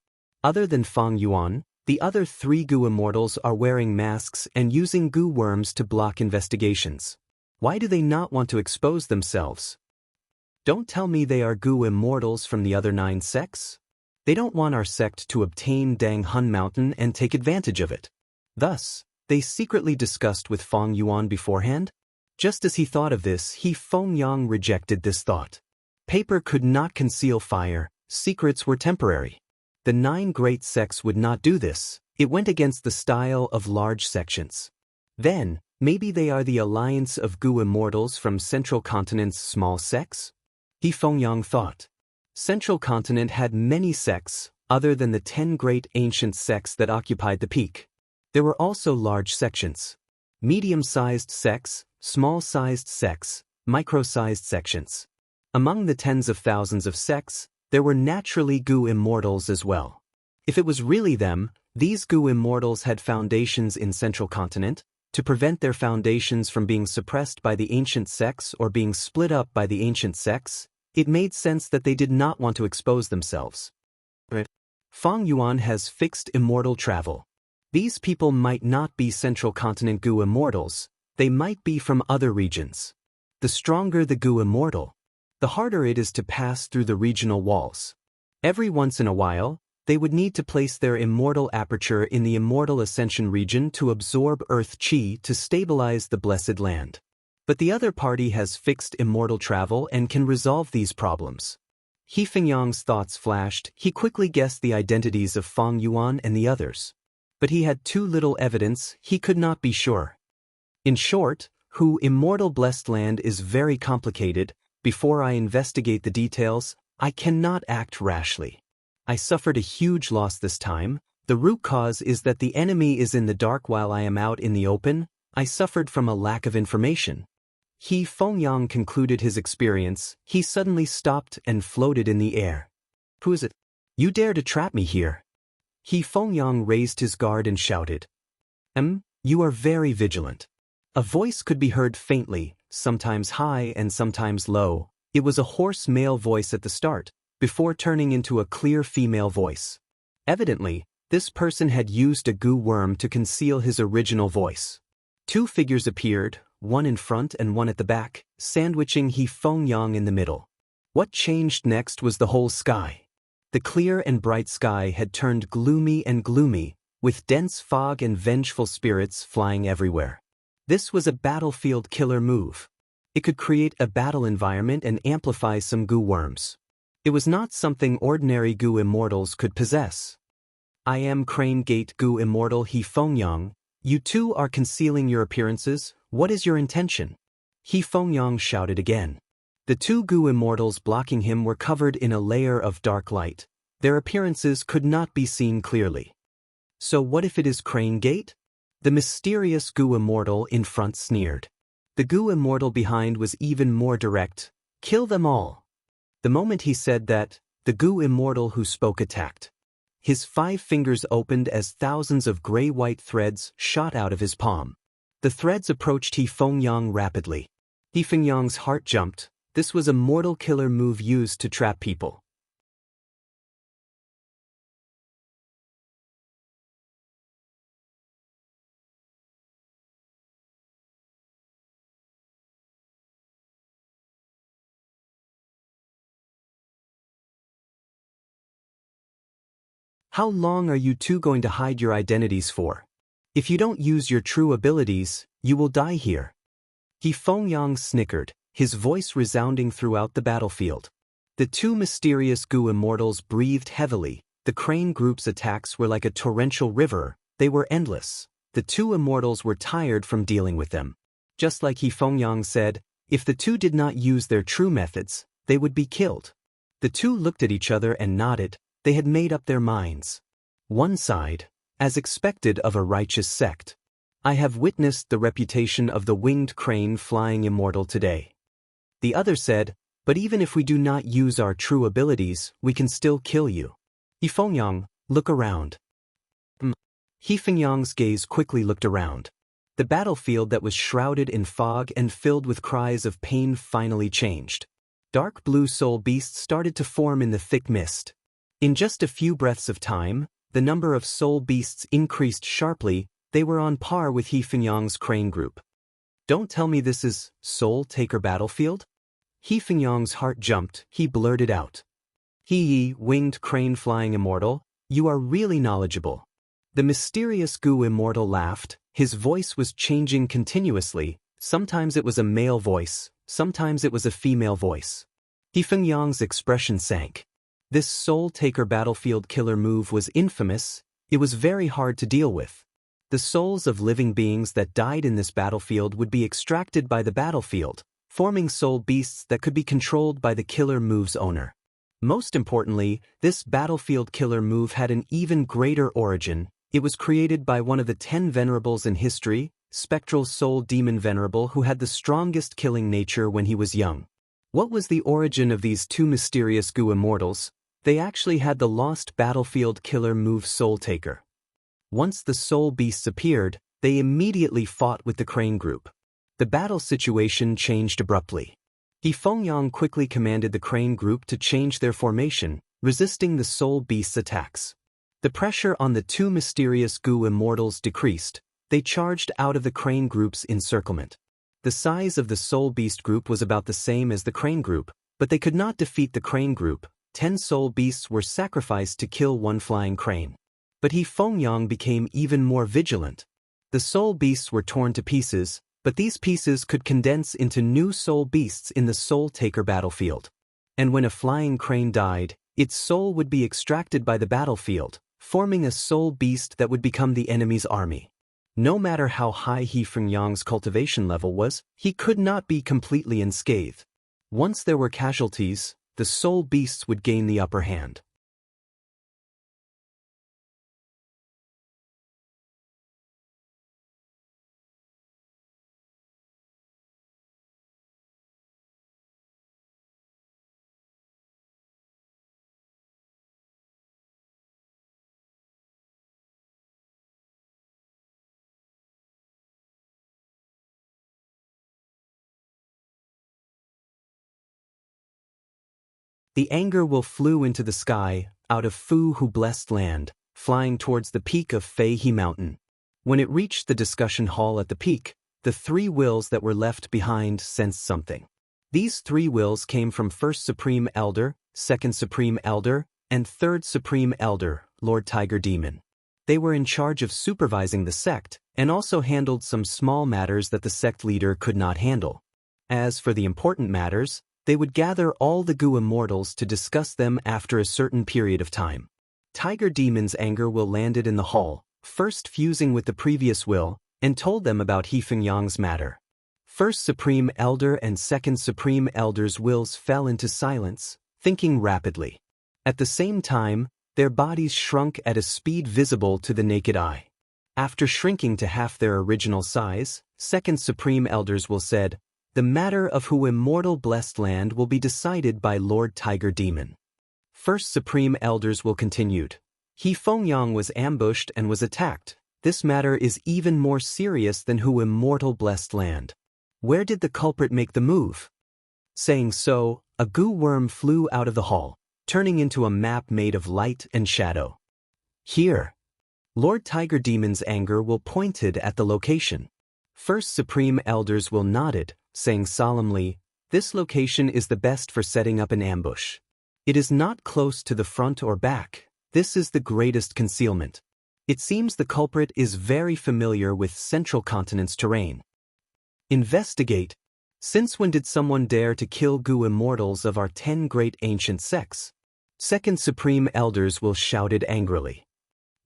Other than Feng Yuan, the other 3 Gu immortals are wearing masks and using Gu worms to block investigations. Why do they not want to expose themselves? Don't tell me they are Gu immortals from the other 9 sects? They don't want our sect to obtain Dang Hun Mountain and take advantage of it. Thus, they secretly discussed with Feng Yuan beforehand? Just as he thought of this, He Fengyang rejected this thought. Paper could not conceal fire, secrets were temporary. The 9 great sects would not do this, it went against the style of large sections. Then, maybe they are the alliance of Gu immortals from Central Continent's small sects? He Fengyang thought. Central Continent had many sects, other than the 10 great ancient sects that occupied the peak. There were also large sections. Medium-sized sects, small-sized sects, micro-sized sections. Among the tens of thousands of sects, there were naturally Gu immortals as well. If it was really them, these Gu immortals had foundations in Central Continent, to prevent their foundations from being suppressed by the ancient sects or being split up by the ancient sects, it made sense that they did not want to expose themselves. Feng Yuan has fixed immortal travel. These people might not be Central Continent Gu immortals, they might be from other regions. The stronger the Gu immortal, the harder it is to pass through the regional walls. Every once in a while, they would need to place their immortal aperture in the immortal ascension region to absorb earth chi to stabilize the blessed land. But the other party has fixed immortal travel and can resolve these problems. He Fengyang's thoughts flashed, he quickly guessed the identities of Feng Yuan and the others. But he had too little evidence, he could not be sure. In short, Hu immortal blessed land is very complicated. Before I investigate the details, I cannot act rashly. I suffered a huge loss this time. The root cause is that the enemy is in the dark while I am out in the open. I suffered from a lack of information. He Fengyang concluded his experience. He suddenly stopped and floated in the air. Who is it? You dare to trap me here? He Fengyang raised his guard and shouted. You are very vigilant. A voice could be heard faintly, sometimes high and sometimes low. It was a hoarse male voice at the start, before turning into a clear female voice. Evidently, this person had used a Gu worm to conceal his original voice. 2 figures appeared, one in front and one at the back, sandwiching He Fengyang in the middle. What changed next was the whole sky. The clear and bright sky had turned gloomy and gloomy, with dense fog and vengeful spirits flying everywhere. This was a battlefield killer move. It could create a battle environment and amplify some Gu worms. It was not something ordinary Gu immortals could possess. I am Crane Gate Gu immortal He Fengyang. You two are concealing your appearances. What is your intention? He Fengyang shouted again. The 2 Gu immortals blocking him were covered in a layer of dark light. Their appearances could not be seen clearly. So what if it is Crane Gate? The mysterious Gu immortal in front sneered. The Gu immortal behind was even more direct. Kill them all. The moment he said that, the Gu immortal who spoke attacked. His 5 fingers opened as thousands of gray-white threads shot out of his palm. The threads approached He Fengyang rapidly. He Fengyang's heart jumped. This was a mortal killer move used to trap people. How long are you two going to hide your identities for? If you don't use your true abilities, you will die here. He Fengyang snickered, his voice resounding throughout the battlefield. The 2 mysterious Gu immortals breathed heavily. The Crane group's attacks were like a torrential river, they were endless. The 2 immortals were tired from dealing with them. Just like He Fengyang said, if the 2 did not use their true methods, they would be killed. The 2 looked at each other and nodded. They had made up their minds. One side, as expected of a righteous sect. I have witnessed the reputation of the winged crane flying immortal today. The other said, but even if we do not use our true abilities, we can still kill you. Yifengyang, look around. Yifengyang's gaze quickly looked around. The battlefield that was shrouded in fog and filled with cries of pain finally changed. Dark blue soul beasts started to form in the thick mist. In just a few breaths of time, the number of soul beasts increased sharply. They were on par with Yifengyang's crane group. Don't tell me this is Soul Taker Battlefield? Yifengyang's heart jumped. He blurted out. He, winged crane flying immortal, you are really knowledgeable. The mysterious Gu immortal laughed. His voice was changing continuously. Sometimes it was a male voice, sometimes it was a female voice. Yifengyang's expression sank. This Soul Taker Battlefield killer move was infamous. It was very hard to deal with. The souls of living beings that died in this battlefield would be extracted by the battlefield, forming soul beasts that could be controlled by the killer move's owner. Most importantly, this battlefield killer move had an even greater origin. It was created by one of the 10 venerables in history, Spectral Soul Demon Venerable, who had the strongest killing nature when he was young. What was the origin of these two mysterious Gu immortals? They actually had the lost battlefield killer move Soul Taker. Once the soul beasts appeared, they immediately fought with the crane group. The battle situation changed abruptly. Yifengyang quickly commanded the crane group to change their formation, resisting the soul beasts' attacks. The pressure on the two mysterious Gu immortals decreased. They charged out of the crane group's encirclement. The size of the soul beast group was about the same as the crane group, but they could not defeat the crane group. 10 soul beasts were sacrificed to kill one flying crane. But Yifengyang became even more vigilant. The soul beasts were torn to pieces, but these pieces could condense into new soul beasts in the Soul Taker battlefield. And when a flying crane died, its soul would be extracted by the battlefield, forming a soul beast that would become the enemy's army. No matter how high Yifengyang's cultivation level was, he could not be completely unscathed. Once there were casualties, the soul beasts would gain the upper hand. The anger will flew into the sky, out of Fu Hu blessed land, flying towards the peak of Fei He Mountain. When it reached the discussion hall at the peak, the 3 wills that were left behind sensed something. These 3 wills came from First Supreme Elder, Second Supreme Elder, and Third Supreme Elder, Lord Tiger Demon. They were in charge of supervising the sect, and also handled some small matters that the sect leader could not handle. As for the important matters, they would gather all the Gu immortals to discuss them after a certain period of time. Tiger Demon's anger will landed in the hall, first fusing with the previous will, and told them about Yifengyang's matter. First Supreme Elder and Second Supreme Elder's wills fell into silence, thinking rapidly. At the same time, their bodies shrunk at a speed visible to the naked eye. After shrinking to half their original size, Second Supreme Elder's will said, "The matter of who immortal blessed land will be decided by Lord Tiger Demon." First Supreme Elders will continued. Yifengyang was ambushed and was attacked. This matter is even more serious than who immortal blessed land. Where did the culprit make the move? Saying so, a Gu worm flew out of the hall, turning into a map made of light and shadow. Here. Lord Tiger Demon's anger will pointed at the location. First Supreme Elders will nodded, saying solemnly, "This location is the best for setting up an ambush. It is not close to the front or back. This is the greatest concealment. It seems the culprit is very familiar with Central Continent's terrain. Investigate. Since when did someone dare to kill Gu immortals of our 10 great ancient sects?" Second Supreme Elders will shouted angrily.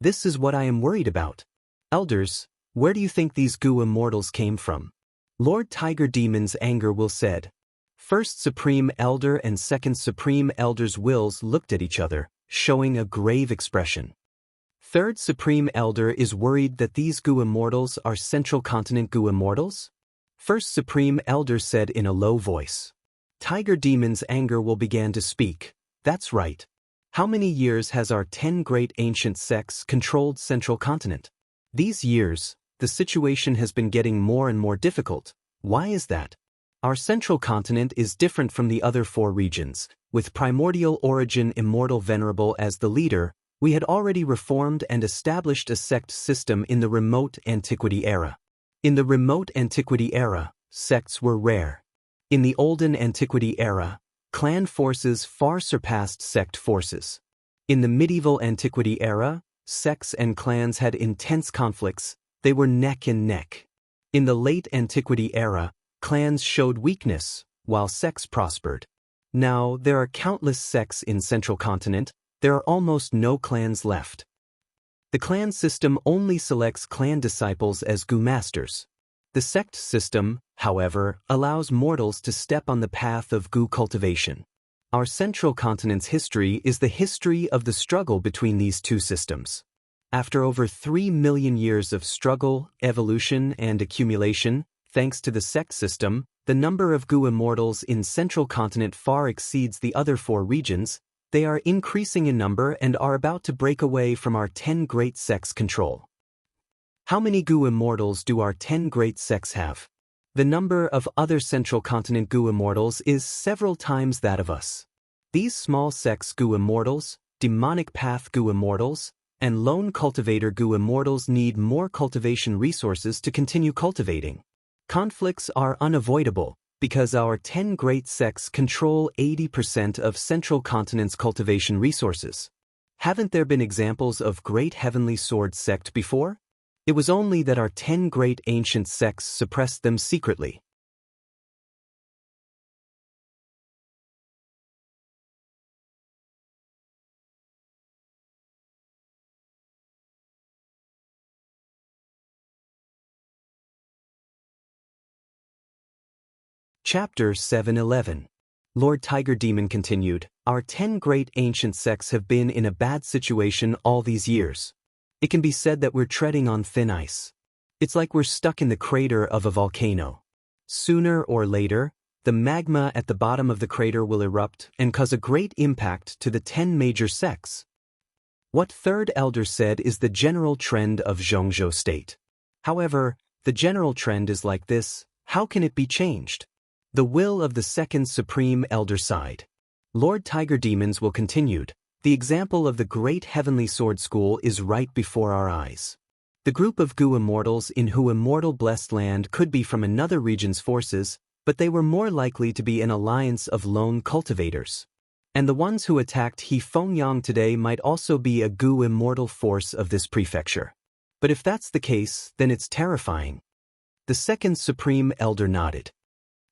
"This is what I am worried about. Elders, where do you think these Gu immortals came from?" Lord Tiger Demon's anger will said. First Supreme Elder and Second Supreme Elder's wills looked at each other, showing a grave expression. Third Supreme Elder is worried that these Gu Immortals are Central Continent Gu Immortals? First Supreme Elder said in a low voice. Tiger Demon's anger will begin to speak. That's right. How many years has our 10 great ancient sects controlled Central Continent? These years, the situation has been getting more and more difficult. Why is that? Our Central Continent is different from the other 4 regions. With Primordial Origin Immortal Venerable as the leader, we had already reformed and established a sect system in the remote antiquity era. In the remote antiquity era, sects were rare. In the olden antiquity era, clan forces far surpassed sect forces. In the medieval antiquity era, sects and clans had intense conflicts. They were neck and neck. In the late antiquity era, clans showed weakness, while sects prospered. Now, there are countless sects in Central Continent. There are almost no clans left. The clan system only selects clan disciples as Gu masters. The sect system, however, allows mortals to step on the path of Gu cultivation. Our Central Continent's history is the history of the struggle between these two systems. After over 3 million years of struggle, evolution, and accumulation, thanks to the sect system, the number of Gu immortals in Central Continent far exceeds the other 4 regions. They are increasing in number and are about to break away from our 10 great sects' control. How many Gu immortals do our 10 great sects have? The number of other Central Continent Gu immortals is several times that of us. These small sects Gu immortals, demonic path Gu immortals, and lone cultivator Gu immortals need more cultivation resources to continue cultivating. Conflicts are unavoidable, because our 10 great sects control 80% of Central Continent's cultivation resources. Haven't there been examples of great heavenly sword sect before? It was only that our 10 great ancient sects suppressed them secretly. Chapter 7:11. Lord Tiger Demon continued, Our 10 great ancient sects have been in a bad situation all these years. It can be said that we're treading on thin ice. It's like we're stuck in the crater of a volcano. Sooner or later, the magma at the bottom of the crater will erupt and cause a great impact to the 10 major sects. What Third Elder said is the general trend of Xianxia state. However, the general trend is like this. How can it be changed? The will of the Second Supreme Elder side. Lord Tiger Demons will continued. The example of the great heavenly sword school is right before our eyes. The group of Gu immortals in who immortal blessed land could be from another region's forces, but they were more likely to be an alliance of lone cultivators. And the ones who attacked He Fengyang today might also be a Gu immortal force of this prefecture. But if that's the case, then it's terrifying. The Second Supreme Elder nodded.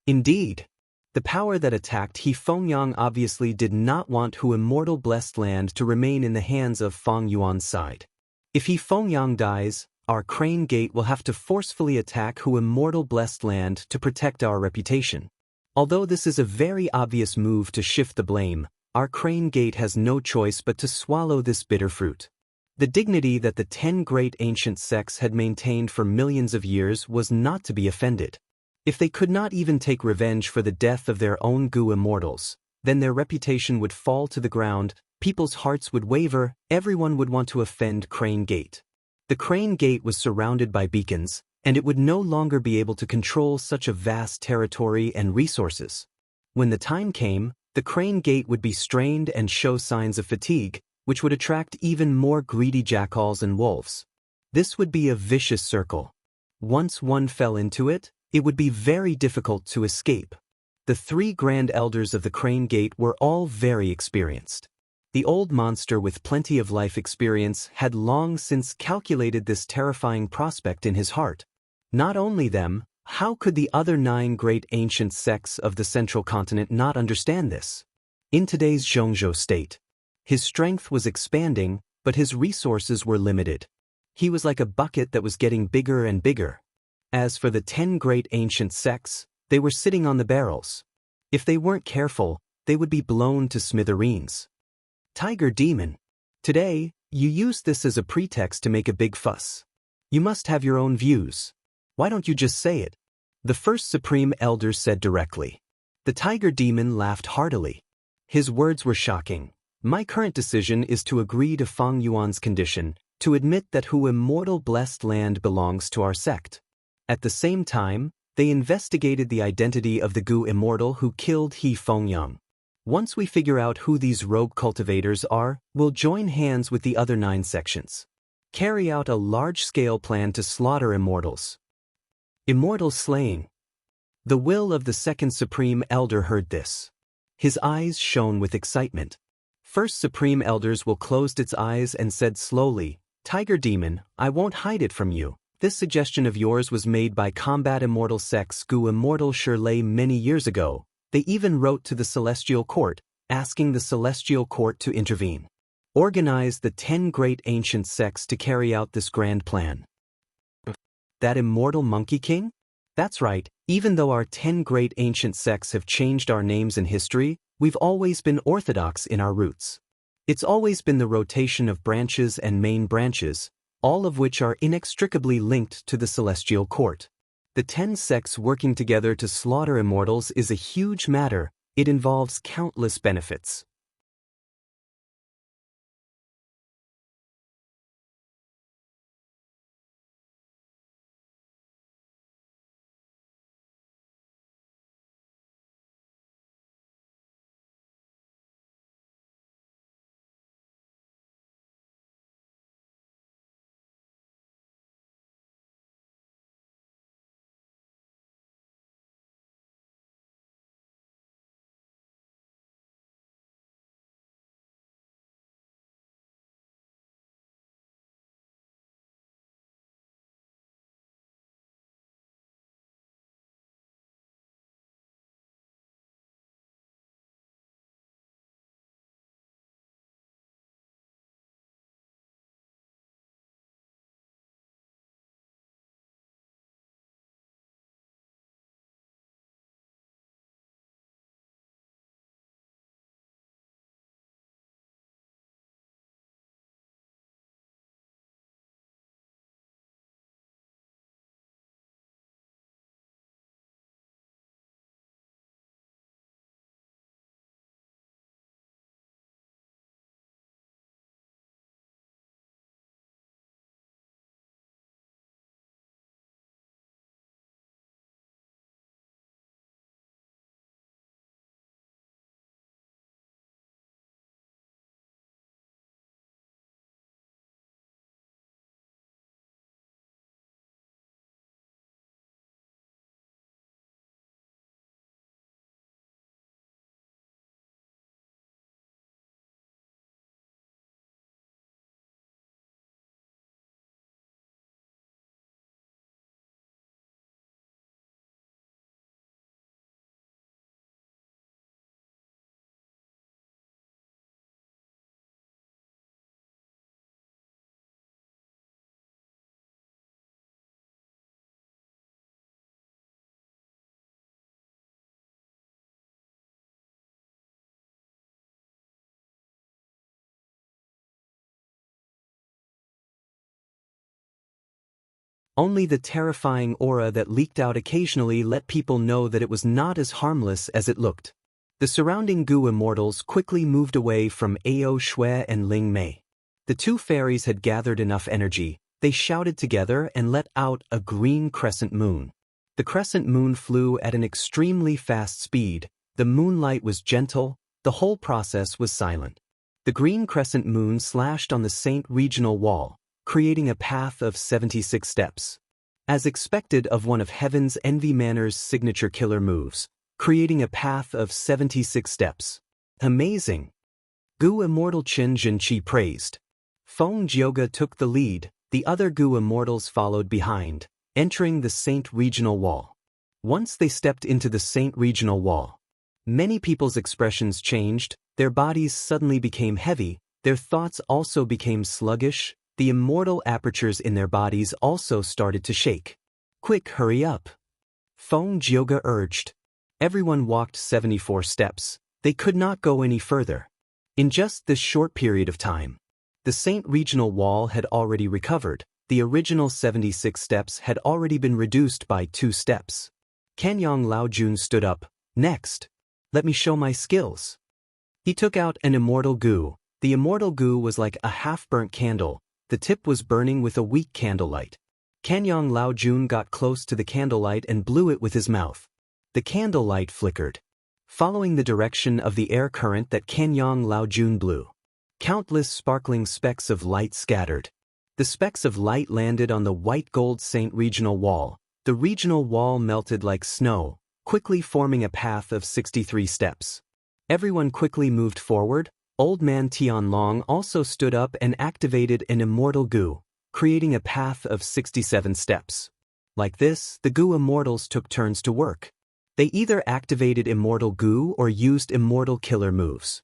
Indeed. The power that attacked He Fengyang obviously did not want Hu Immortal Blessed Land to remain in the hands of Feng Yuan's side. If He Fengyang dies, our Crane Gate will have to forcefully attack Hu Immortal Blessed Land to protect our reputation. Although this is a very obvious move to shift the blame, our Crane Gate has no choice but to swallow this bitter fruit. The dignity that the 10 great ancient sects had maintained for millions of years was not to be offended. If they could not even take revenge for the death of their own Gu immortals, then their reputation would fall to the ground, people's hearts would waver, everyone would want to offend Crane Gate. The Crane Gate was surrounded by beacons, and it would no longer be able to control such a vast territory and resources. When the time came, the Crane Gate would be strained and show signs of fatigue, which would attract even more greedy jackals and wolves. This would be a vicious circle. Once one fell into it, it would be very difficult to escape. The 3 grand elders of the Crane Gate were all very experienced. The old monster with plenty of life experience had long since calculated this terrifying prospect in his heart. Not only them, how could the other 9 great ancient sects of the Central Continent not understand this? In today's Xianxia state, his strength was expanding, but his resources were limited. He was like a bucket that was getting bigger and bigger. As for the 10 great ancient sects, they were sitting on the barrels. If they weren't careful, they would be blown to smithereens. Tiger Demon. Today, You use this as a pretext to make a big fuss. You must have your own views. Why don't you just say it? The first Supreme Elder said directly. The tiger demon laughed heartily. His words were shocking. My current decision is to agree to Feng Yuan's condition, to admit that Hu immortal blessed land belongs to our sect. At the same time, they investigated the identity of the Gu immortal who killed He Fengyang. Once we figure out who these rogue cultivators are, we'll join hands with the other 9 sections. Carry out a large-scale plan to slaughter immortals. Immortal slaying. The will of the second Supreme Elder heard this. His eyes shone with excitement. First Supreme Elders will closed its eyes and said slowly, Tiger Demon, I won't hide it from you. This suggestion of yours was made by combat immortal sects Gu immortal Shirley many years ago. They even wrote to the Celestial Court, asking the Celestial Court to intervene. Organize the 10 great ancient sects to carry out this grand plan. That immortal Monkey King? That's right, even though our 10 great ancient sects have changed our names in history, we've always been orthodox in our roots. It's always been the rotation of branches and main branches, all of which are inextricably linked to the Celestial Court. The 10 sects working together to slaughter immortals is a huge matter. It involves countless benefits. Only the terrifying aura that leaked out occasionally let people know that it was not as harmless as it looked. The surrounding Gu immortals quickly moved away from Ao Shui and Ling Mei. The 2 fairies had gathered enough energy. They shouted together and let out a green crescent moon. The crescent moon flew at an extremely fast speed. The moonlight was gentle. The whole process was silent. The green crescent moon slashed on the Saint regional wall, creating a path of 76 steps. As expected of one of Heaven's Envy Manor's signature killer moves, creating a path of 76 steps. Amazing! Gu Immortal Qin Zhenqi praised. Feng Jioga took the lead, the other Gu Immortals followed behind, entering the Saint regional wall. Once they stepped into the Saint regional wall, many people's expressions changed, their bodies suddenly became heavy, their thoughts also became sluggish. The immortal apertures in their bodies also started to shake. Quick, hurry up! Feng Jioga urged. Everyone walked 74 steps. They could not go any further. In just this short period of time, The Saint Regional Wall had already recovered. The original 76 steps had already been reduced by 2 steps. Kanyang Laojun stood up. Next, let me show my skills. He took out an immortal goo. The immortal goo was like a half-burnt candle. The tip was burning with a weak candlelight. Kanyang Laojun got close to the candlelight and blew it with his mouth. The candlelight flickered, following the direction of the air current that Kanyang Laojun blew. Countless sparkling specks of light scattered. The specks of light landed on the white gold Saint Regional Wall. The regional wall melted like snow, quickly forming a path of 63 steps. Everyone quickly moved forward. Old man Tianlong also stood up and activated an immortal goo, creating a path of 67 steps. Like this, the goo immortals took turns to work. They either activated immortal goo or used immortal killer moves.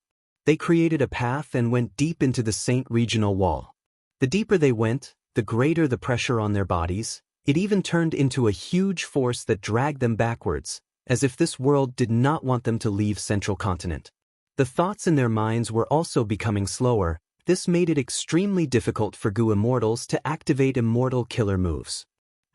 They created a path and went deep into the Saint Regional Wall. The deeper they went, the greater the pressure on their bodies. It even turned into a huge force that dragged them backwards, as if this world did not want them to leave Central Continent. The thoughts in their minds were also becoming slower. This made it extremely difficult for Goo Immortals to activate immortal killer moves.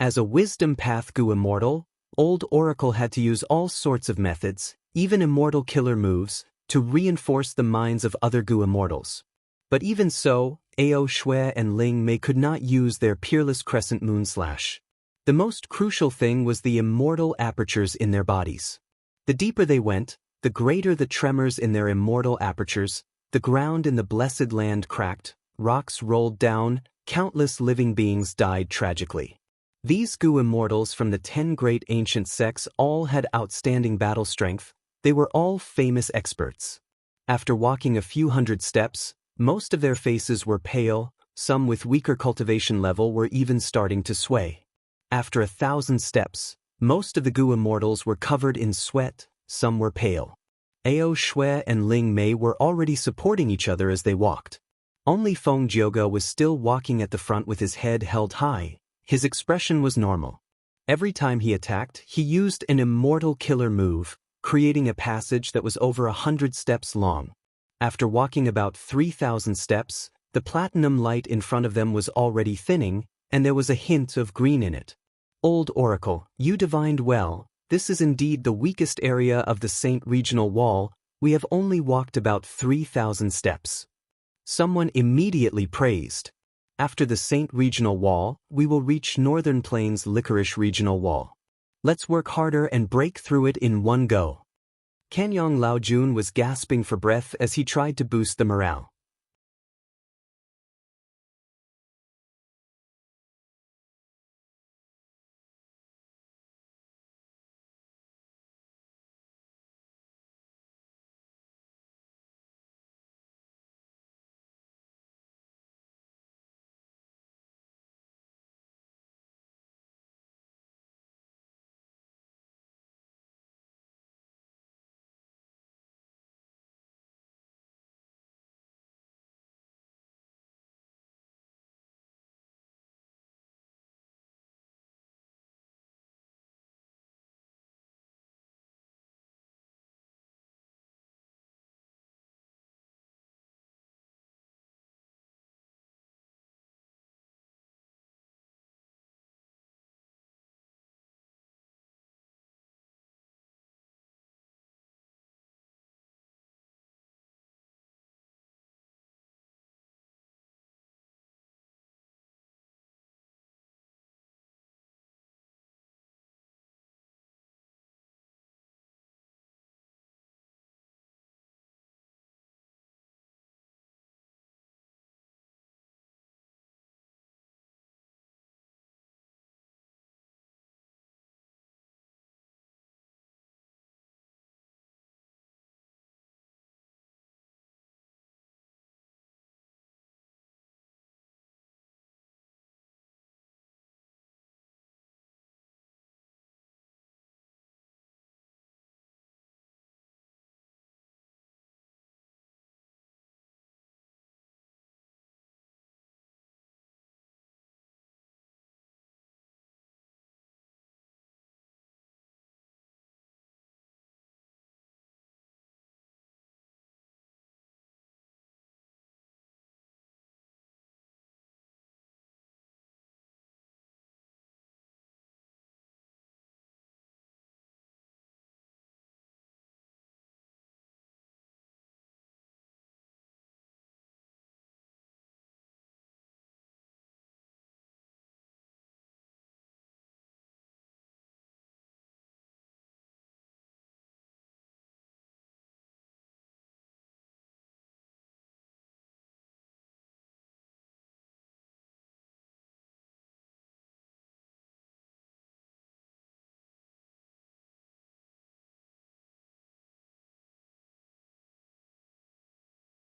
As a Wisdom Path Goo Immortal, Old Oracle had to use all sorts of methods, even immortal killer moves, to reinforce the minds of other Goo Immortals. But even so, Ao Shui and Ling Mei could not use their peerless Crescent Moon Slash. The most crucial thing was the immortal apertures in their bodies. The deeper they went, the greater the tremors in their immortal apertures. The ground in the blessed land cracked, rocks rolled down, countless living beings died tragically. These Goo Immortals from the 10 great ancient sects all had outstanding battle strength. They were all famous experts. After walking a few hundred steps, most of their faces were pale, some with weaker cultivation level were even starting to sway. After 1,000 steps, most of the Goo Immortals were covered in sweat, some were pale. Ao Shui and Ling Mei were already supporting each other as they walked. Only Feng Jioge was still walking at the front with his head held high. His expression was normal. Every time he attacked, he used an immortal killer move, creating a passage that was over 100 steps long. After walking about 3,000 steps, the platinum light in front of them was already thinning, and there was a hint of green in it. Old Oracle, you divined well. This is indeed the weakest area of the Saint Regional Wall. We have only walked about 3,000 steps. Someone immediately praised. After the Saint Regional Wall, we will reach Northern Plains Licorice Regional Wall. Let's work harder and break through it in one go. Kanyang Laojun was gasping for breath as he tried to boost the morale.